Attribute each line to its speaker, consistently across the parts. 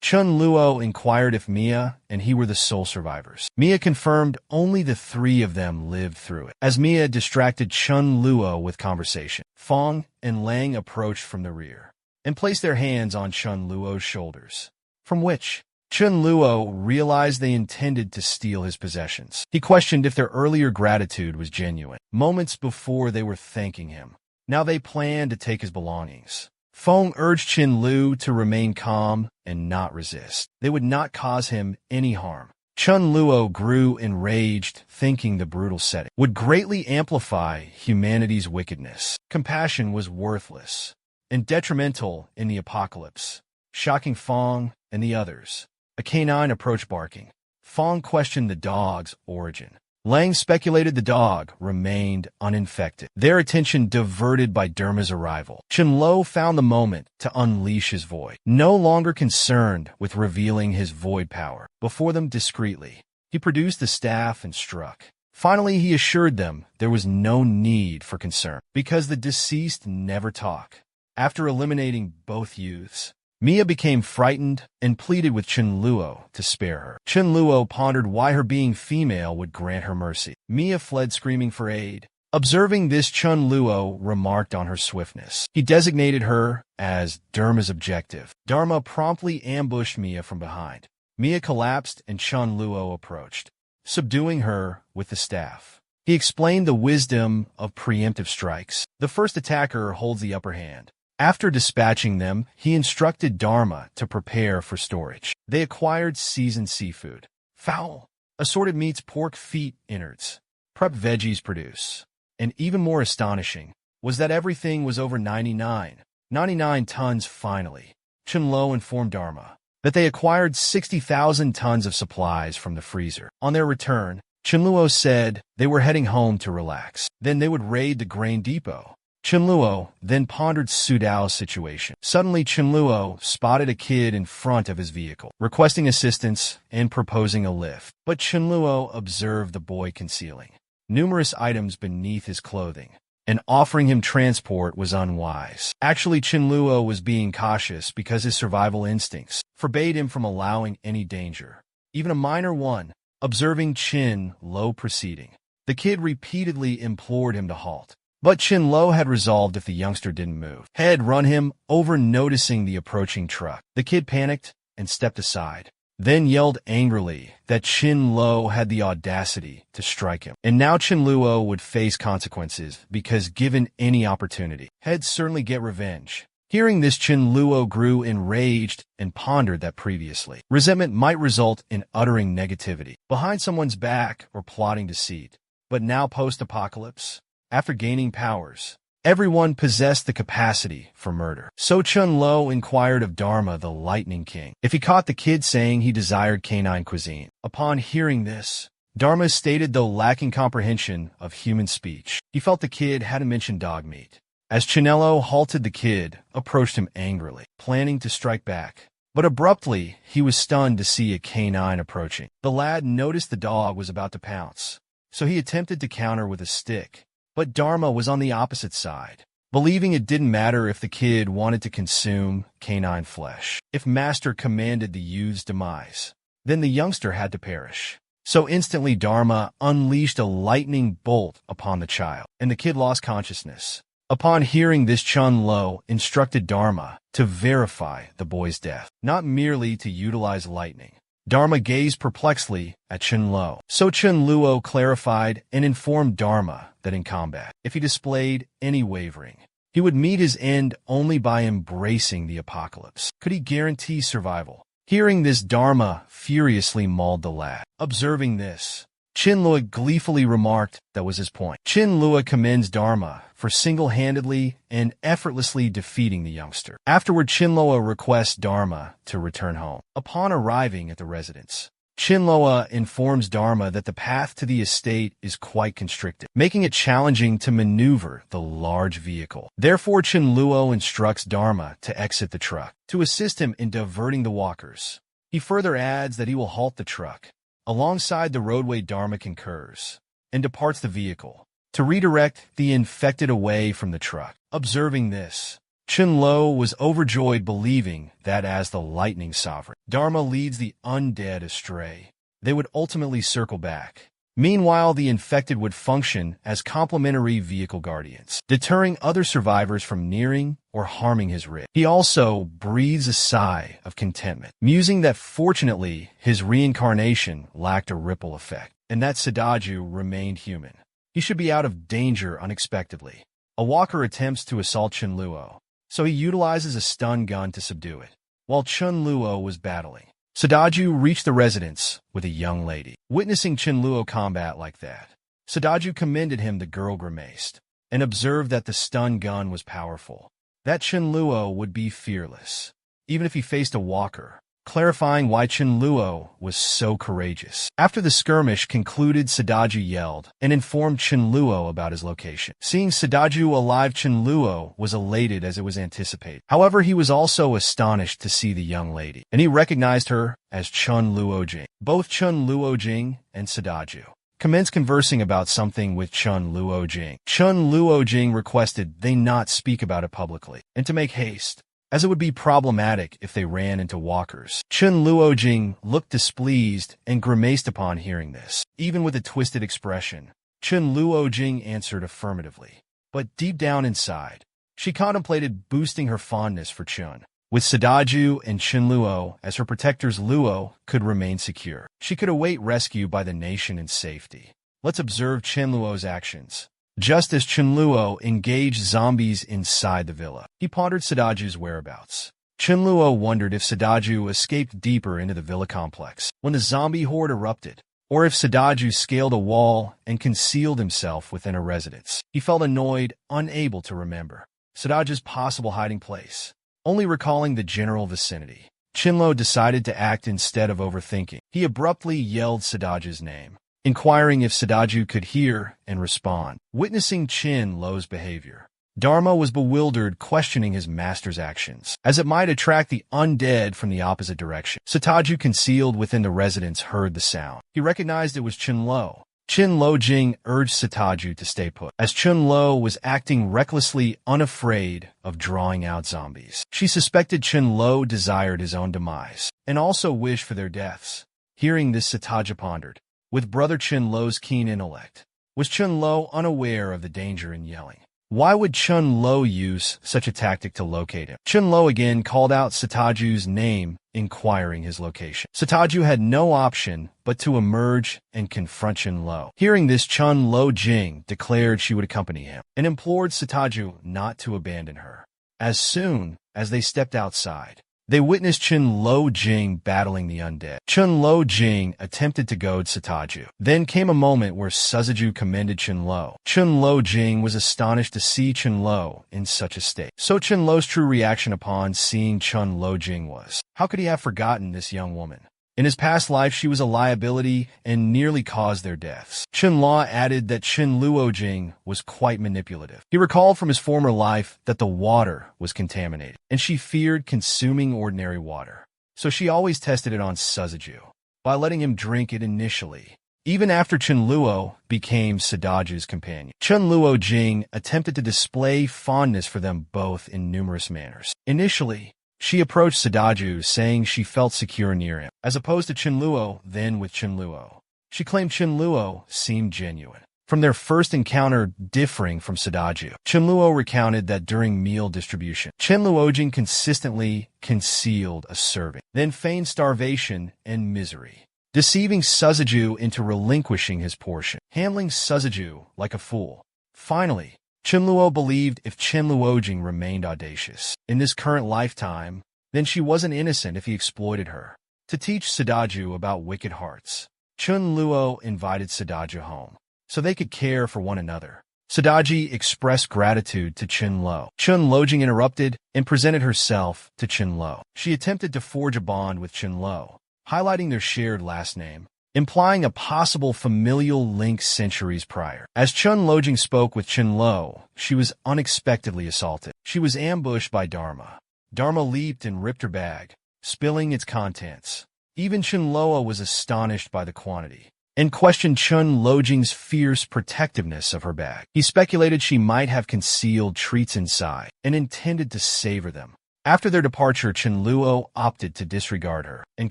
Speaker 1: Chun Luo inquired if Mia and he were the sole survivors. Mia confirmed only the three of them lived through it. As Mia distracted Chun Luo with conversation, Fong and Lang approached from the rear and placed their hands on Chun Luo's shoulders, from which Chun Luo realized they intended to steal his possessions. He questioned if their earlier gratitude was genuine. Moments before they were thanking him. Now they planned to take his belongings. Fong urged Chin Lu to remain calm and not resist. They would not cause him any harm. Chun Luo grew enraged, thinking the brutal setting would greatly amplify humanity's wickedness. Compassion was worthless and detrimental in the apocalypse, shocking Fong and the others. A canine approached barking. Fong questioned the dog's origin. Lang speculated the dog remained uninfected. Their attention diverted by Derma's arrival. Chen Lo found the moment to unleash his void, no longer concerned with revealing his void power. Before them discreetly, he produced the staff and struck. Finally, he assured them there was no need for concern, because the deceased never talk. After eliminating both youths, Mia became frightened and pleaded with Chen Luo to spare her. Chen Luo pondered why her being female would grant her mercy. Mia fled screaming for aid. Observing this, Chen Luo remarked on her swiftness. He designated her as Derma's objective. Dharma promptly ambushed Mia from behind. Mia collapsed and Chen Luo approached, subduing her with the staff. He explained the wisdom of preemptive strikes. The first attacker holds the upper hand. After dispatching them, he instructed Dharma to prepare for storage. They acquired seasoned seafood, fowl, assorted meats, pork, feet, innards, prepped veggies produce. And even more astonishing was that everything was over 99 tons finally. Chen Lo informed Dharma that they acquired 60,000 tons of supplies from the freezer. On their return, Chen Luo said they were heading home to relax. Then they would raid the grain depot. Chen Luo then pondered Su Dao's situation. Suddenly, Chen Luo spotted a kid in front of his vehicle, requesting assistance and proposing a lift. But Chen Luo observed the boy concealing numerous items beneath his clothing, and offering him transport was unwise. Actually, Chen Luo was being cautious because his survival instincts forbade him from allowing any danger, even a minor one. Observing Chen Lo proceeding, the kid repeatedly implored him to halt. But Chen Lo had resolved if the youngster didn't move, he'd run him over. Noticing the approaching truck, the kid panicked and stepped aside, then yelled angrily that Chen Lo had the audacity to strike him. And now Chen Luo would face consequences because given any opportunity, he'd certainly get revenge. Hearing this, Chen Luo grew enraged and pondered that previously resentment might result in uttering negativity behind someone's back or plotting deceit. But now post-apocalypse, after gaining powers, everyone possessed the capacity for murder. So Chen Lo inquired of Dharma, the Lightning King, if he caught the kid saying he desired canine cuisine. Upon hearing this, Dharma stated, though lacking comprehension of human speech, he felt the kid hadn't mentioned dog meat. As Chinello halted, the kid approached him angrily, planning to strike back. But abruptly, he was stunned to see a canine approaching. The lad noticed the dog was about to pounce, so he attempted to counter with a stick. But Dharma was on the opposite side, believing it didn't matter if the kid wanted to consume canine flesh. If Master commanded the youth's demise, then the youngster had to perish. So instantly Dharma unleashed a lightning bolt upon the child, and the kid lost consciousness. Upon hearing this, Chen Lo instructed Dharma to verify the boy's death, not merely to utilize lightning. Dharma gazed perplexedly at Chen Lo. So Chen Luo clarified and informed Dharma that in combat, if he displayed any wavering, he would meet his end only by embracing the apocalypse. Could he guarantee survival? Hearing this, Dharma furiously mauled the lad. Observing this, Chen Luo gleefully remarked that was his point. Chen Luo commends Dharma for single-handedly and effortlessly defeating the youngster. Afterward, Chen Luo requests Dharma to return home. Upon arriving at the residence, Chen Luo informs Dharma that the path to the estate is quite constricted, making it challenging to maneuver the large vehicle. Therefore, Chen Luo instructs Dharma to exit the truck to assist him in diverting the walkers. He further adds that he will halt the truck alongside the roadway. Dharma concurs and departs the vehicle to redirect the infected away from the truck. Observing this, Chunlo was overjoyed, believing that as the lightning sovereign, Dharma leads the undead astray, they would ultimately circle back. Meanwhile, the infected would function as complementary vehicle guardians, deterring other survivors from nearing or harming his rig. He also breathes a sigh of contentment, musing that fortunately his reincarnation lacked a ripple effect, and that Sadaju remained human. He should be out of danger unexpectedly. A walker attempts to assault Chunluo, so he utilizes a stun gun to subdue it. While Chunluo was battling, Sadaju reached the residence with a young lady. Witnessing Chunluo combat like that, Sadaju commended him. The girl grimaced and observed that the stun gun was powerful, that Chunluo would be fearless, even if he faced a walker, clarifying why Chunluo was so courageous. After the skirmish concluded, Sadaju yelled and informed Chunluo about his location. Seeing Sadaju alive, Chunluo was elated as it was anticipated. However, he was also astonished to see the young lady, and he recognized her as Chunluo. Both Chunluo and Sadaju commenced conversing about something with Chunluo. Chunluo requested they not speak about it publicly, and to make haste, as it would be problematic if they ran into walkers. Chunluo looked displeased and grimaced upon hearing this. Even with a twisted expression, Chunluo answered affirmatively. But deep down inside, she contemplated boosting her fondness for Chun. With Sadaju and Chunluo as her protectors, Luo could remain secure. She could await rescue by the nation in safety. Let's observe Chunluo's actions. Just as Chunluo engaged zombies inside the villa, he pondered Sadaju's whereabouts. Chunluo wondered if Sadaju escaped deeper into the villa complex when the zombie horde erupted, or if Sadaju scaled a wall and concealed himself within a residence. He felt annoyed, unable to remember Sadaju's possible hiding place, only recalling the general vicinity. Chunluo decided to act instead of overthinking. He abruptly yelled Sadaju's name, inquiring if Sadaju could hear and respond. Witnessing Chunluo's behavior, Dharma was bewildered, questioning his master's actions, as it might attract the undead from the opposite direction. Sadaju, concealed within the residence, heard the sound. He recognized it was Chunluo. Chunluo urged Sadaju to stay put, as Chunluo was acting recklessly, unafraid of drawing out zombies. She suspected Chunluo desired his own demise, and also wished for their deaths. Hearing this, Sadaju pondered. With brother Chunluo's keen intellect, was Chunluo unaware of the danger in yelling? Why would Chunluo use such a tactic to locate him? Chunluo again called out Sataju's name, inquiring his location. Sataju had no option but to emerge and confront Chunluo. Hearing this, Chunluo declared she would accompany him, and implored Sataju not to abandon her. As soon as they stepped outside, they witnessed Chunluo battling the undead. Chunluo attempted to goad Sataju. Then came a moment where Suzaju commended Chunluo. Chunluo was astonished to see Chunluo in such a state. So Chunluo's true reaction upon seeing Chunluo was, how could he have forgotten this young woman? In his past life, she was a liability and nearly caused their deaths. Chunluo added that Chunluo was quite manipulative. He recalled from his former life that the water was contaminated, and she feared consuming ordinary water. So she always tested it on Suzaju by letting him drink it initially, even after Chunluo became Sadaju's companion. Chunluo attempted to display fondness for them both in numerous manners. Initially, she approached Sadaju, saying she felt secure near him, as opposed to Chunluo. Then with Chunluo, she claimed Chunluo seemed genuine, from their first encounter differing from Sadaju. Chunluo recounted that during meal distribution, Chunluo consistently concealed a serving, then feigned starvation and misery, deceiving Suzaju into relinquishing his portion, handling Suzaju like a fool. Finally, Chunluo believed if Chunluo remained audacious in this current lifetime, then she wasn't innocent if he exploited her. To teach Sadaju about wicked hearts, Chunluo invited Sadaju home, so they could care for one another. Sadaju expressed gratitude to Chunluo. Chunluo interrupted and presented herself to Chunluo. She attempted to forge a bond with Chunluo, highlighting their shared last name, implying a possible familial link centuries prior. As Chunluo spoke with Chunluo, she was unexpectedly assaulted. She was ambushed by Dharma. Dharma leaped and ripped her bag, spilling its contents. Even Chunluo was astonished by the quantity. and questioned Chun Lo-jing's fierce protectiveness of her bag. He speculated she might have concealed treats inside and intended to savor them. After their departure, Chun Luo opted to disregard her and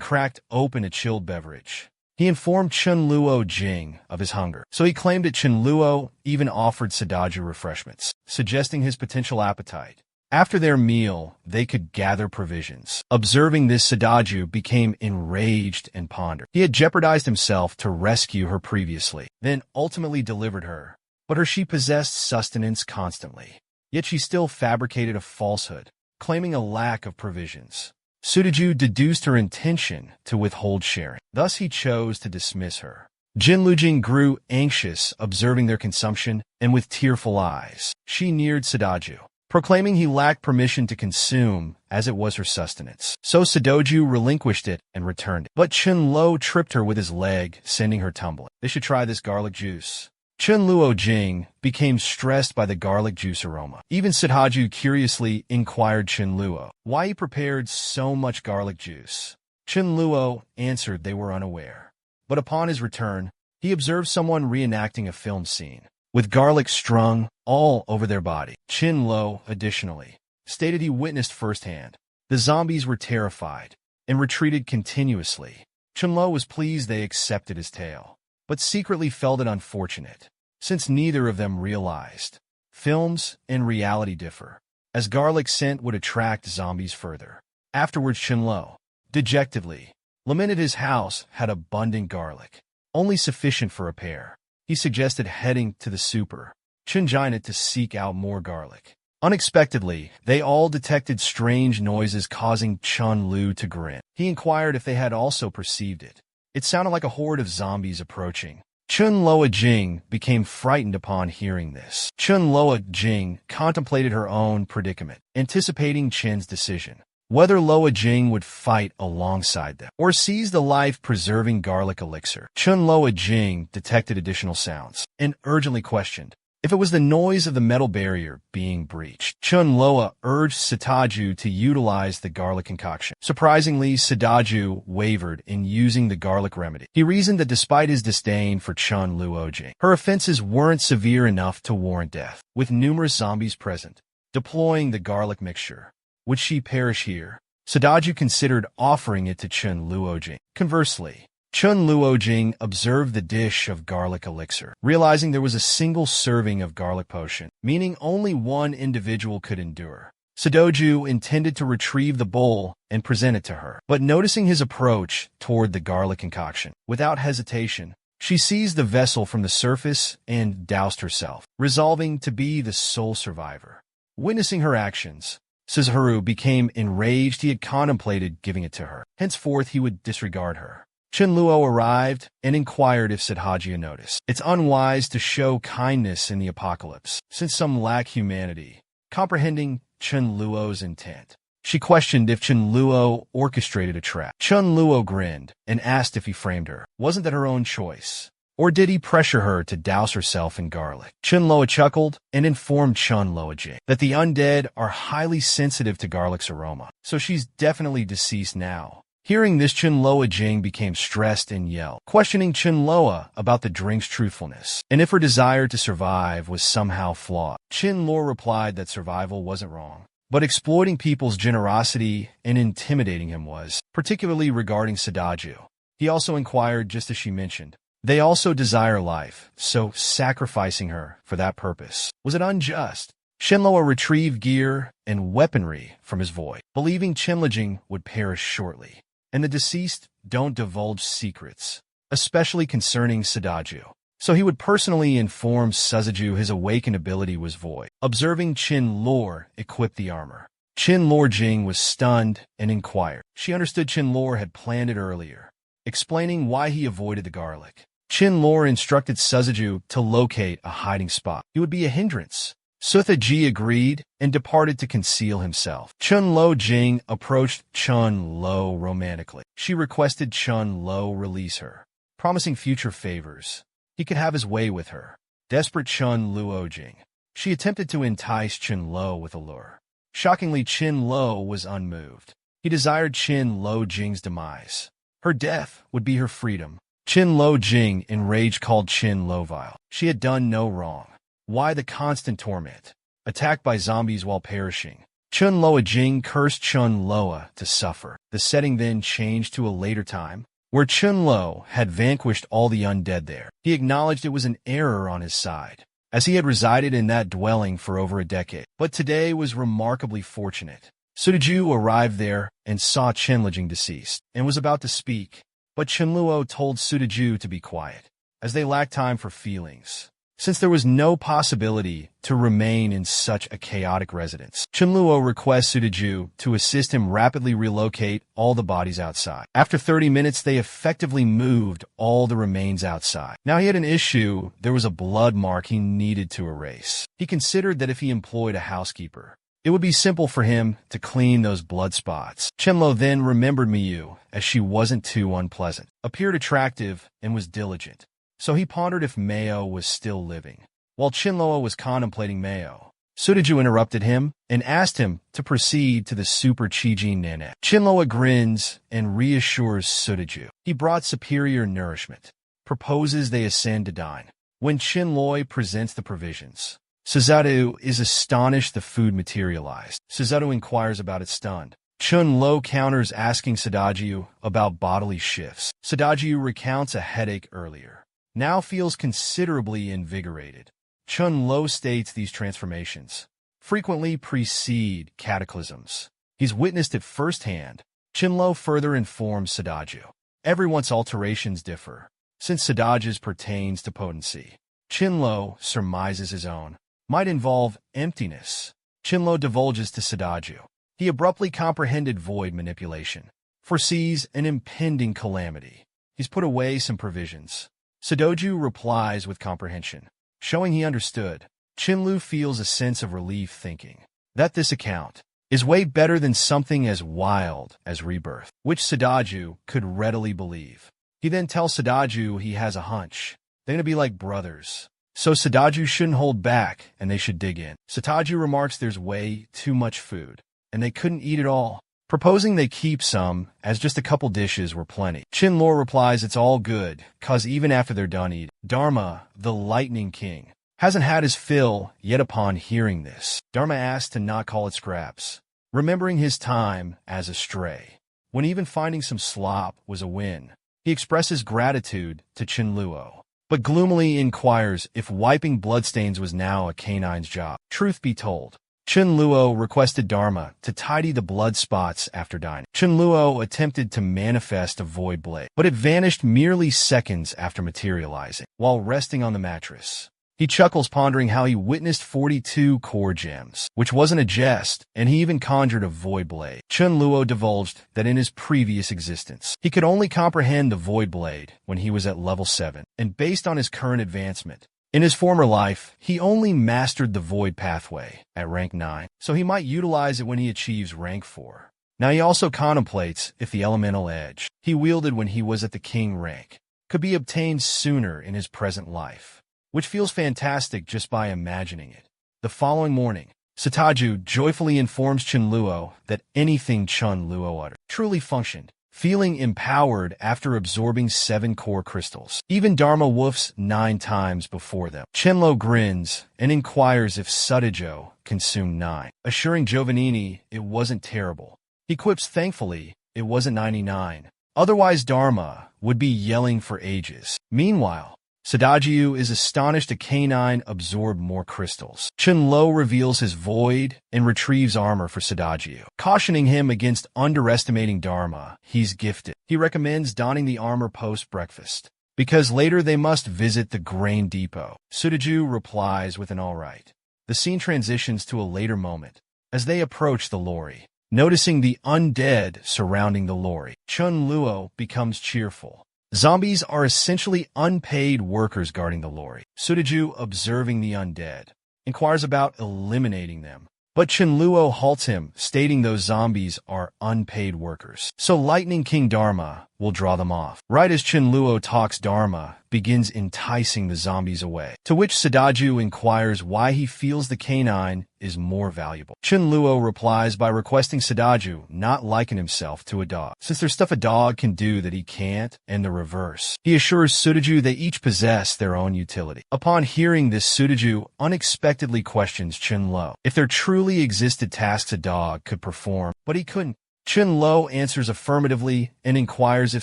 Speaker 1: cracked open a chilled beverage. He informed Chun Luo Jing of his hunger, so he claimed that Chun Luo even offered Sadaju refreshments, suggesting his potential appetite. After their meal, they could gather provisions. Observing this, Sadaju became enraged and pondered. He had jeopardized himself to rescue her previously, then ultimately delivered her. But she possessed sustenance constantly. Yet she still fabricated a falsehood, claiming a lack of provisions. Sadaju deduced her intention to withhold sharing. Thus he chose to dismiss her. Jin Lujing grew anxious observing their consumption, and with tearful eyes, she neared Sadaju, proclaiming he lacked permission to consume, as it was her sustenance. So Sadaju relinquished it and returned it. But Chun Lo tripped her with his leg, sending her tumbling. They should try this garlic juice. Chun Luo Jing became stressed by the garlic juice aroma. Even Sadaju curiously inquired Chun Luo why he prepared so much garlic juice. Chun Luo answered they were unaware. But upon his return, he observed someone reenacting a film scene, with garlic strung all over their body. Chun Lo, additionally, stated he witnessed firsthand. The zombies were terrified and retreated continuously. Chun Lo was pleased they accepted his tale, but secretly felt it unfortunate, since neither of them realized films and reality differ, as garlic scent would attract zombies further. Afterwards, Chun Lo, dejectedly, lamented his house had abundant garlic, only sufficient for a pair. He suggested heading to the super Chunjina to seek out more garlic. Unexpectedly, they all detected strange noises causing Chun Lu to grin. He inquired if they had also perceived it. It sounded like a horde of zombies approaching. Chun Loa Jing became frightened upon hearing this. Chun Loa Jing contemplated her own predicament, anticipating Chen's decision, whether Loa Jing would fight alongside them or seize the life-preserving garlic elixir. Chun Loa Jing detected additional sounds and urgently questioned if it was the noise of the metal barrier being breached. Chun Loa urged Sadaju to utilize the garlic concoction. Surprisingly, Sadaju wavered in using the garlic remedy. He reasoned that despite his disdain for Chun Luo Jing, her offenses weren't severe enough to warrant death. With numerous zombies present, deploying the garlic mixture, would she perish here? Sadaju considered offering it to Chun Luo Jing. Conversely, Chun Luo Jing observed the dish of garlic elixir, realizing there was a single serving of garlic potion, meaning only one individual could endure. Sadaju intended to retrieve the bowl and present it to her, but noticing his approach toward the garlic concoction, without hesitation, she seized the vessel from the surface and doused herself, resolving to be the sole survivor. Witnessing her actions, Suzaru became enraged. He had contemplated giving it to her. Henceforth, he would disregard her. Chun Luo arrived and inquired if Sadhajia noticed. It's unwise to show kindness in the apocalypse, since some lack humanity. Comprehending Chun Luo's intent, she questioned if Chun Luo orchestrated a trap. Chun Luo grinned and asked if he framed her. Wasn't that her own choice? Or did he pressure her to douse herself in garlic? Chun Luo chuckled and informed Chun Luo Jing that the undead are highly sensitive to garlic's aroma, so she's definitely deceased now. Hearing this, Chun Luo Jing became stressed and yelled, questioning Chun Luo about the drink's truthfulness, and if her desire to survive was somehow flawed. Chun Luo replied that survival wasn't wrong, but exploiting people's generosity and intimidating him was, particularly regarding Sadaju. He also inquired, just as she mentioned, they also desire life, so sacrificing her for that purpose, was it unjust? Shenloa retrieved gear and weaponry from his void, believing Chenlejing would perish shortly. And the deceased don't divulge secrets, especially concerning Sadaju. So he would personally inform Suzaju his awakened ability was void. Observing Chin Lor equip the armor, Chin Lor Jing was stunned and inquired. She understood Chin Lor had planned it earlier, explaining why he avoided the garlic. Chin Lor instructed Suzaju to locate a hiding spot. He would be a hindrance. Sutha Ji agreed and departed to conceal himself. Chun Lo Jing approached Chun Lo romantically. She requested Chun Lo release her, promising future favors. He could have his way with her. Desperate Chun Luo Jing, she attempted to entice Chun Lo with a lure. Shockingly, Chin Lo was unmoved. He desired Chin Lo Jing's demise. Her death would be her freedom, Chin Lo Jing, enraged, called Chin Lo vile. She had done no wrong. Why the constant torment? Attacked by zombies while perishing. Chun Loa Jing cursed Chun Loa to suffer. The setting then changed to a later time, where Chun Lo had vanquished all the undead there. He acknowledged it was an error on his side, as he had resided in that dwelling for over a decade. But today was remarkably fortunate. Sudaju arrived there and saw Chen Lejing deceased, and was about to speak, but Chen Luo told Sudaju to be quiet, as they lacked time for feelings, since there was no possibility to remain in such a chaotic residence. Chen Luo requests Sudaju to assist him rapidly relocate all the bodies outside. After 30 minutes, they effectively moved all the remains outside. Now he had an issue. There was a blood mark he needed to erase. He considered that if he employed a housekeeper, it would be simple for him to clean those blood spots. Chenlo then remembered Miyu, as she wasn't too unpleasant, appeared attractive, and was diligent. So he pondered if Mayo was still living. While Chinloa was contemplating Mayo, Sudaju interrupted him and asked him to proceed to the Super Chijin Nane. Chinloa grins and reassures Sudaju. He brought superior nourishment, proposes they ascend to dine. When Chinloi presents the provisions, Suzaru is astonished the food materialized. Suzaru inquires about it stunned. Chun Lo counters asking Sadajiu about bodily shifts. Sadajiu recounts a headache earlier. Now feels considerably invigorated. Chun Lo states these transformations frequently precede cataclysms. He's witnessed it firsthand. Chin Lo further informs Sadaju. Everyone's alterations differ, since Sadaju's pertains to potency. Chin Lo surmises his own might involve emptiness. Chinlo divulges to Sadaju. He abruptly comprehended void manipulation, foresees an impending calamity. He's put away some provisions. Sadoju replies with comprehension, showing he understood. Chinlu feels a sense of relief, thinking that this account is way better than something as wild as rebirth, which Sadaju could readily believe. He then tells Sadaju he has a hunch. They're going to be like brothers. So Sadaju shouldn't hold back, and they should dig in. Sataju remarks there's way too much food, and they couldn't eat it all, proposing they keep some, as just a couple dishes were plenty. Chinlor replies it's all good, cause even after they're done eating. Dharma, the Lightning King, hasn't had his fill yet. Upon hearing this, Dharma asks to not call it scraps, remembering his time as a stray, when even finding some slop was a win. He expresses gratitude to Chinluo, but gloomily inquires if wiping bloodstains was now a canine's job. Truth be told, Chun Luo requested Dharma to tidy the blood spots after dining. Chun Luo attempted to manifest a void blade, but it vanished merely seconds after materializing. While resting on the mattress, he chuckles, pondering how he witnessed 42 core gems, which wasn't a jest, and he even conjured a void blade. Chun Luo divulged that in his previous existence, he could only comprehend the void blade when he was at level 7, and based on his current advancement, in his former life, he only mastered the void pathway at rank 9, so he might utilize it when he achieves rank 4. Now he also contemplates if the elemental edge he wielded when he was at the king rank could be obtained sooner in his present life, which feels fantastic just by imagining it. The following morning, Sataju joyfully informs Chun Luo that anything Chun Luo uttered truly functioned, feeling empowered after absorbing 7 core crystals. Even Dharma woofs 9 times before them. Chenlo grins and inquires if Sadajo consumed 9, assuring Giovannini it wasn't terrible. He quips thankfully it wasn't 99, otherwise Dharma would be yelling for ages. Meanwhile, Sadajiu is astonished a canine absorbed more crystals. Chun Lo reveals his void and retrieves armor for Sadajiu, cautioning him against underestimating Dharma he's gifted. He recommends donning the armor post-breakfast, because later they must visit the grain depot. Sudaju replies with an alright. The scene transitions to a later moment, as they approach the lorry. Noticing the undead surrounding the lorry, Chun Luo becomes cheerful. Zombies are essentially unpaid workers guarding the lorry. Sudaju, observing the undead, inquires about eliminating them, but Chinluo halts him, stating those zombies are unpaid workers. So Lightning King Dharma will draw them off. Right as Chunluo talks, Dharma begins enticing the zombies away, to which Sadaju inquires why he feels the canine is more valuable. Chunluo replies by requesting Sadaju not liken himself to a dog, since there's stuff a dog can do that he can't, and the reverse. He assures Sadaju they each possess their own utility. Upon hearing this, Sadaju unexpectedly questions Chunluo if there truly existed tasks a dog could perform, but he couldn't. Chunluo answers affirmatively and inquires if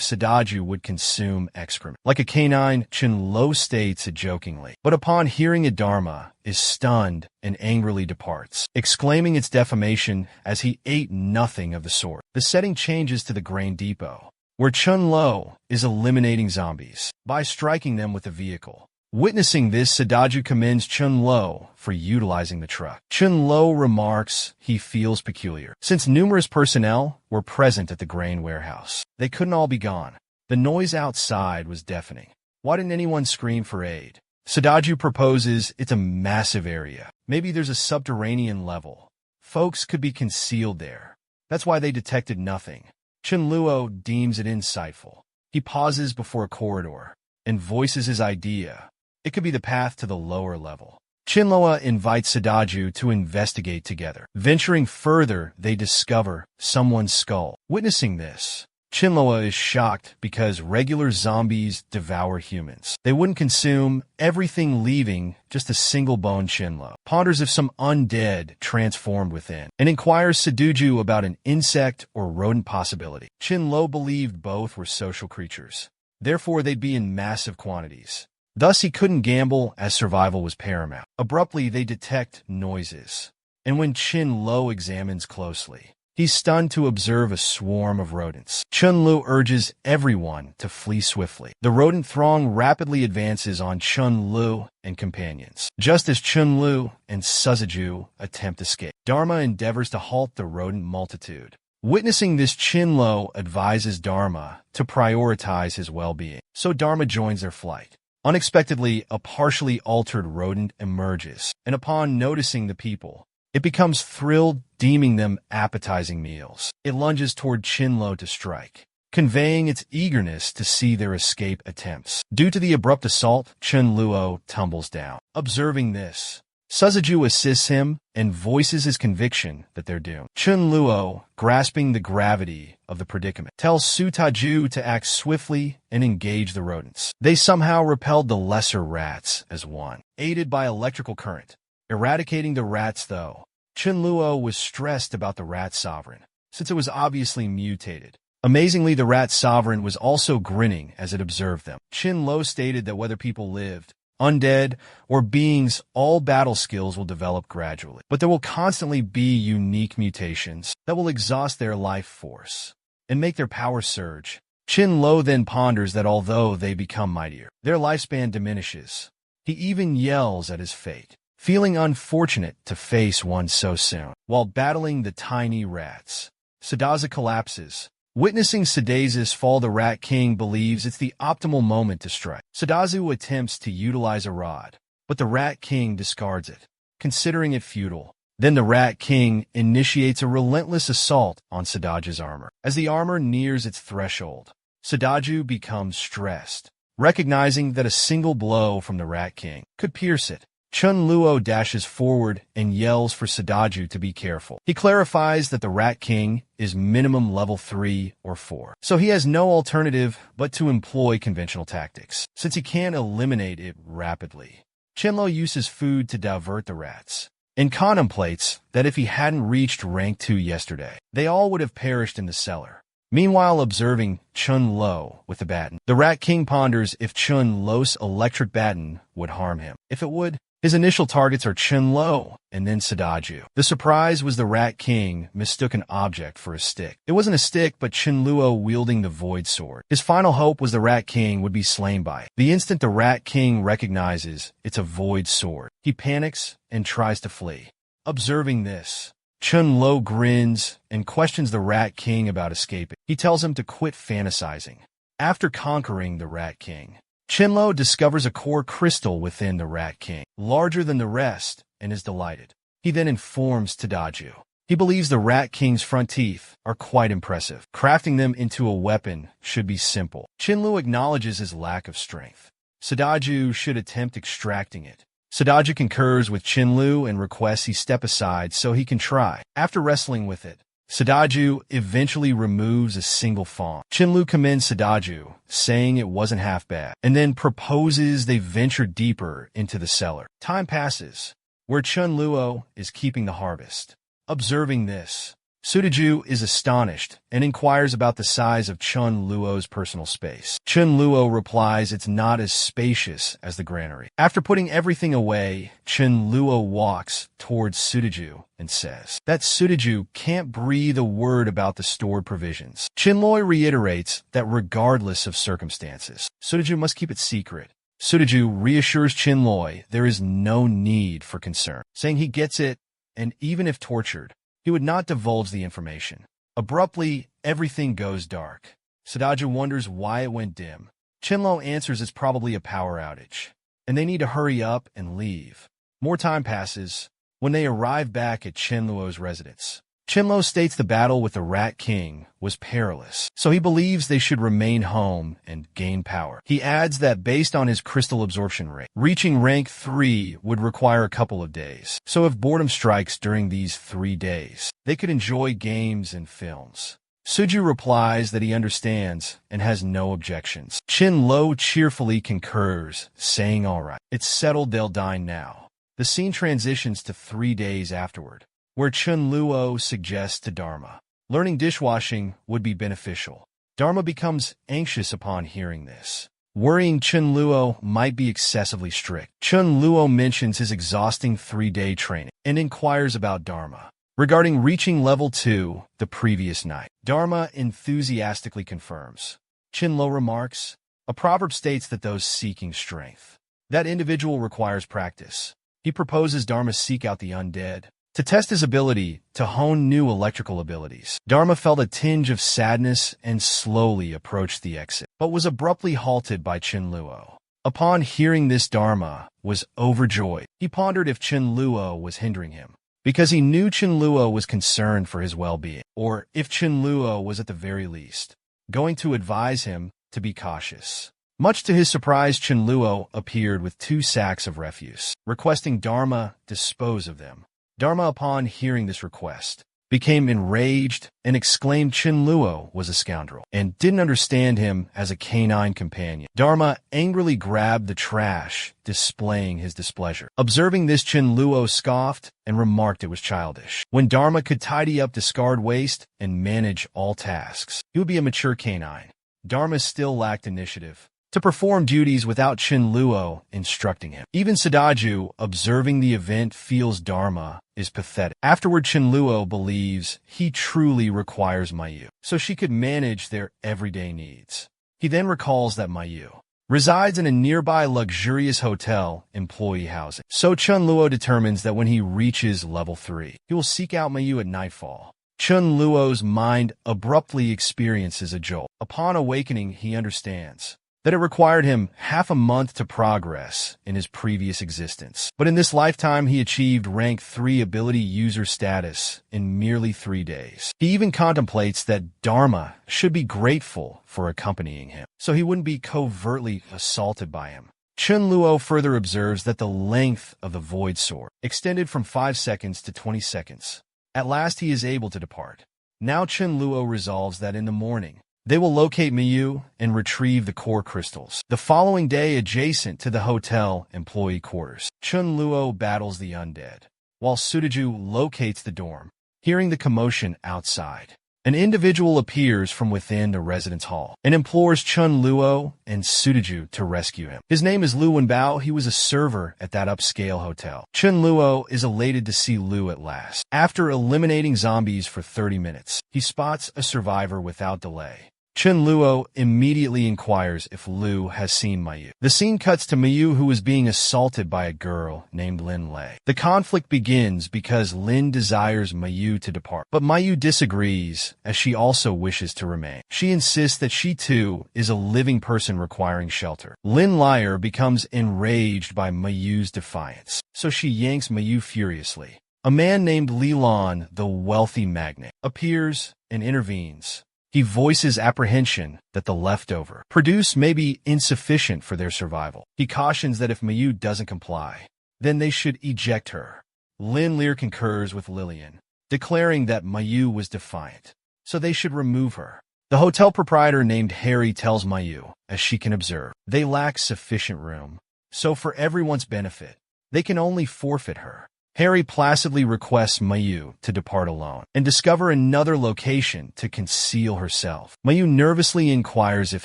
Speaker 1: Sadaju would consume excrement. Like a canine, Chunluo states it jokingly, but upon hearing it, Dharma is stunned and angrily departs, exclaiming it's defamation as he ate nothing of the sort. The setting changes to the grain depot, where Chunluo is eliminating zombies by striking them with a vehicle. Witnessing this, Sadaju commends Chunluo for utilizing the truck. Chunluo remarks he feels peculiar, since numerous personnel were present at the grain warehouse. They couldn't all be gone. The noise outside was deafening. Why didn't anyone scream for aid? Sadaju proposes it's a massive area. Maybe there's a subterranean level. Folks could be concealed there. That's why they detected nothing. Chunluo deems it insightful. He pauses before a corridor and voices his idea. It could be the path to the lower level. Chunluo invites Sadaju to investigate together. Venturing further, they discover someone's skull. Witnessing this, Chunluo is shocked because regular zombies devour humans. They wouldn't consume everything, leaving just a single bone. Chunluo ponders if some undead transformed within and inquires Sadaju about an insect or rodent possibility. Chunluo believed both were social creatures. Therefore, they'd be in massive quantities. Thus, he couldn't gamble as survival was paramount. Abruptly, they detect noises, and when Chunluo examines closely, he's stunned to observe a swarm of rodents. Chunluo urges everyone to flee swiftly. The rodent throng rapidly advances on Chunluo and companions. Just as Chunluo and Sadaju attempt escape, Dharma endeavors to halt the rodent multitude. Witnessing this, Chunluo advises Dharma to prioritize his well-being, so Dharma joins their flight. Unexpectedly, a partially altered rodent emerges, and upon noticing the people, it becomes thrilled, deeming them appetizing meals. It lunges toward Chunluo to strike, conveying its eagerness to see their escape attempts. Due to the abrupt assault, Chunluo tumbles down. Observing this, Sadaju assists him and voices his conviction that they're doomed. Chunluo, grasping the gravity of the predicament, tells Sadaju to act swiftly and engage the rodents. They somehow repelled the lesser rats as one, aided by electrical current. Eradicating the rats, though, Chunluo was stressed about the rat sovereign, since it was obviously mutated. Amazingly, the rat sovereign was also grinning as it observed them. Chunluo stated that whether people lived, undead, or beings, all battle skills will develop gradually, but there will constantly be unique mutations that will exhaust their life force and make their power surge. Chunluo then ponders that although they become mightier, their lifespan diminishes. He even yells at his fate, feeling unfortunate to face one so soon. While battling the tiny rats, Sadaju collapses. Witnessing Sadaju's fall, the Rat King believes it's the optimal moment to strike. Sadaju attempts to utilize a rod, but the Rat King discards it, considering it futile. Then the Rat King initiates a relentless assault on Sadaju's armor. As the armor nears its threshold, Sadaju becomes stressed, recognizing that a single blow from the Rat King could pierce it. Chunluo dashes forward and yells for Sadaju to be careful. He clarifies that the Rat King is minimum level 3 or 4, so he has no alternative but to employ conventional tactics, since he can't eliminate it rapidly. Chunluo uses food to divert the rats, and contemplates that if he hadn't reached rank 2 yesterday, they all would have perished in the cellar. Meanwhile, observing Chunluo with the baton, the Rat King ponders if Chunluo's electric baton would harm him. If it would, his initial targets are Chunluo and then Sadaju. The surprise was the Rat King mistook an object for a stick. It wasn't a stick, but Chunluo wielding the Void Sword. His final hope was the Rat King would be slain by it. The instant the Rat King recognizes it's a Void Sword, he panics and tries to flee. Observing this, Chunluo grins and questions the Rat King about escaping. He tells him to quit fantasizing. After conquering the Rat King, Chunluo discovers a core crystal within the Rat King, larger than the rest, and is delighted. He then informs Sadaju. He believes the Rat King's front teeth are quite impressive. Crafting them into a weapon should be simple. Chinlu acknowledges his lack of strength. Sadaju should attempt extracting it. Sadaju concurs with Chinlu and requests he step aside so he can try. After wrestling with it, Sadaju eventually removes a single fawn. Chinlu commends Sadaju, saying it wasn't half bad, and then proposes they venture deeper into the cellar. Time passes, where Chunluo is keeping the harvest. Observing this, Sudaju is astonished and inquires about the size of Chun Luo's personal space. Chun Luo replies it's not as spacious as the granary. After putting everything away, Chun Luo walks towards Sudaju and says that Sudaju can't breathe a word about the stored provisions. Chinloi reiterates that regardless of circumstances, Sudaju must keep it secret. Sudaju reassures Chinloi there is no need for concern, saying he gets it, and even if tortured, he would not divulge the information. Abruptly, everything goes dark. Sadaju wonders why it went dim. Chinlo answers it's probably a power outage, and they need to hurry up and leave. More time passes when they arrive back at Chinluo's residence. Chinlo states the battle with the Rat King was perilous, so he believes they should remain home and gain power. He adds that based on his crystal absorption rate, reaching rank 3 would require a couple of days. So if boredom strikes during these 3 days, they could enjoy games and films. Suju replies that he understands and has no objections. Chinlo cheerfully concurs, saying alright, it's settled, they'll dine now. The scene transitions to 3 days afterward, where Chun Luo suggests to Dharma learning dishwashing would be beneficial. Dharma becomes anxious upon hearing this, worrying Chun Luo might be excessively strict. Chun Luo mentions his exhausting 3-day training and inquires about Dharma regarding reaching level 2 the previous night. Dharma enthusiastically confirms. Chinlo remarks, a proverb states that those seeking strength, that individual requires practice. He proposes Dharma seek out the undead to test his ability to hone new electrical abilities. Dharma felt a tinge of sadness and slowly approached the exit, but was abruptly halted by Chinluo. Upon hearing this, Dharma was overjoyed. He pondered if Chinluo was hindering him, because he knew Chinluo was concerned for his well-being, or if Chinluo was at the very least going to advise him to be cautious. Much to his surprise, Chinluo appeared with 2 sacks of refuse, requesting Dharma dispose of them. Dharma, upon hearing this request, became enraged and exclaimed Chinluo was a scoundrel and didn't understand him as a canine companion. Dharma angrily grabbed the trash, displaying his displeasure. Observing this, Chinluo scoffed and remarked it was childish. When Dharma could tidy up discard waste and manage all tasks, he would be a mature canine. Dharma still lacked initiative to perform duties without Chinluo instructing him. Even Sadaju, observing the event, feels Dharma is pathetic. Afterward, Chinluo believes he truly requires Mayu, so she could manage their everyday needs. He then recalls that Mayu resides in a nearby luxurious hotel employee housing. So Chunluo determines that when he reaches level 3, he will seek out Mayu at nightfall. Chunluo's mind abruptly experiences a jolt. Upon awakening, he understands that it required him half a month to progress in his previous existence. But in this lifetime, he achieved rank 3 ability user status in merely 3 days. He even contemplates that Dharma should be grateful for accompanying him, so he wouldn't be covertly assaulted by him. Chunluo further observes that the length of the Void Sword extended from 5 seconds to 20 seconds. At last, he is able to depart. Now Chunluo resolves that in the morning, they will locate Miyu and retrieve the core crystals. The following day, adjacent to the hotel employee quarters, Chunluo battles the undead, while Sudaju locates the dorm. Hearing the commotion outside, an individual appears from within the residence hall and implores Chunluo and Sudaju to rescue him. His name is Lu Wenbao. He was a server at that upscale hotel. Chunluo is elated to see Lu at last. After eliminating zombies for 30 minutes, he spots a survivor without delay. Chunluo immediately inquires if Lu has seen Mayu. The scene cuts to Mayu, who is being assaulted by a girl named Lin Lei. The conflict begins because Lin desires Mayu to depart, but Mayu disagrees as she also wishes to remain. She insists that she too is a living person requiring shelter. Lin Liar becomes enraged by Mayu's defiance, so she yanks Mayu furiously. A man named Leland, the wealthy magnate, appears and intervenes. He voices apprehension that the leftover produce may be insufficient for their survival. He cautions that if Mayu doesn't comply, then they should eject her. Lin Lear concurs with Lillian, declaring that Mayu was defiant, so they should remove her. The hotel proprietor named Harry tells Mayu, as she can observe, they lack sufficient room, so for everyone's benefit, they can only forfeit her. Harry placidly requests Mayu to depart alone and discover another location to conceal herself. Mayu nervously inquires if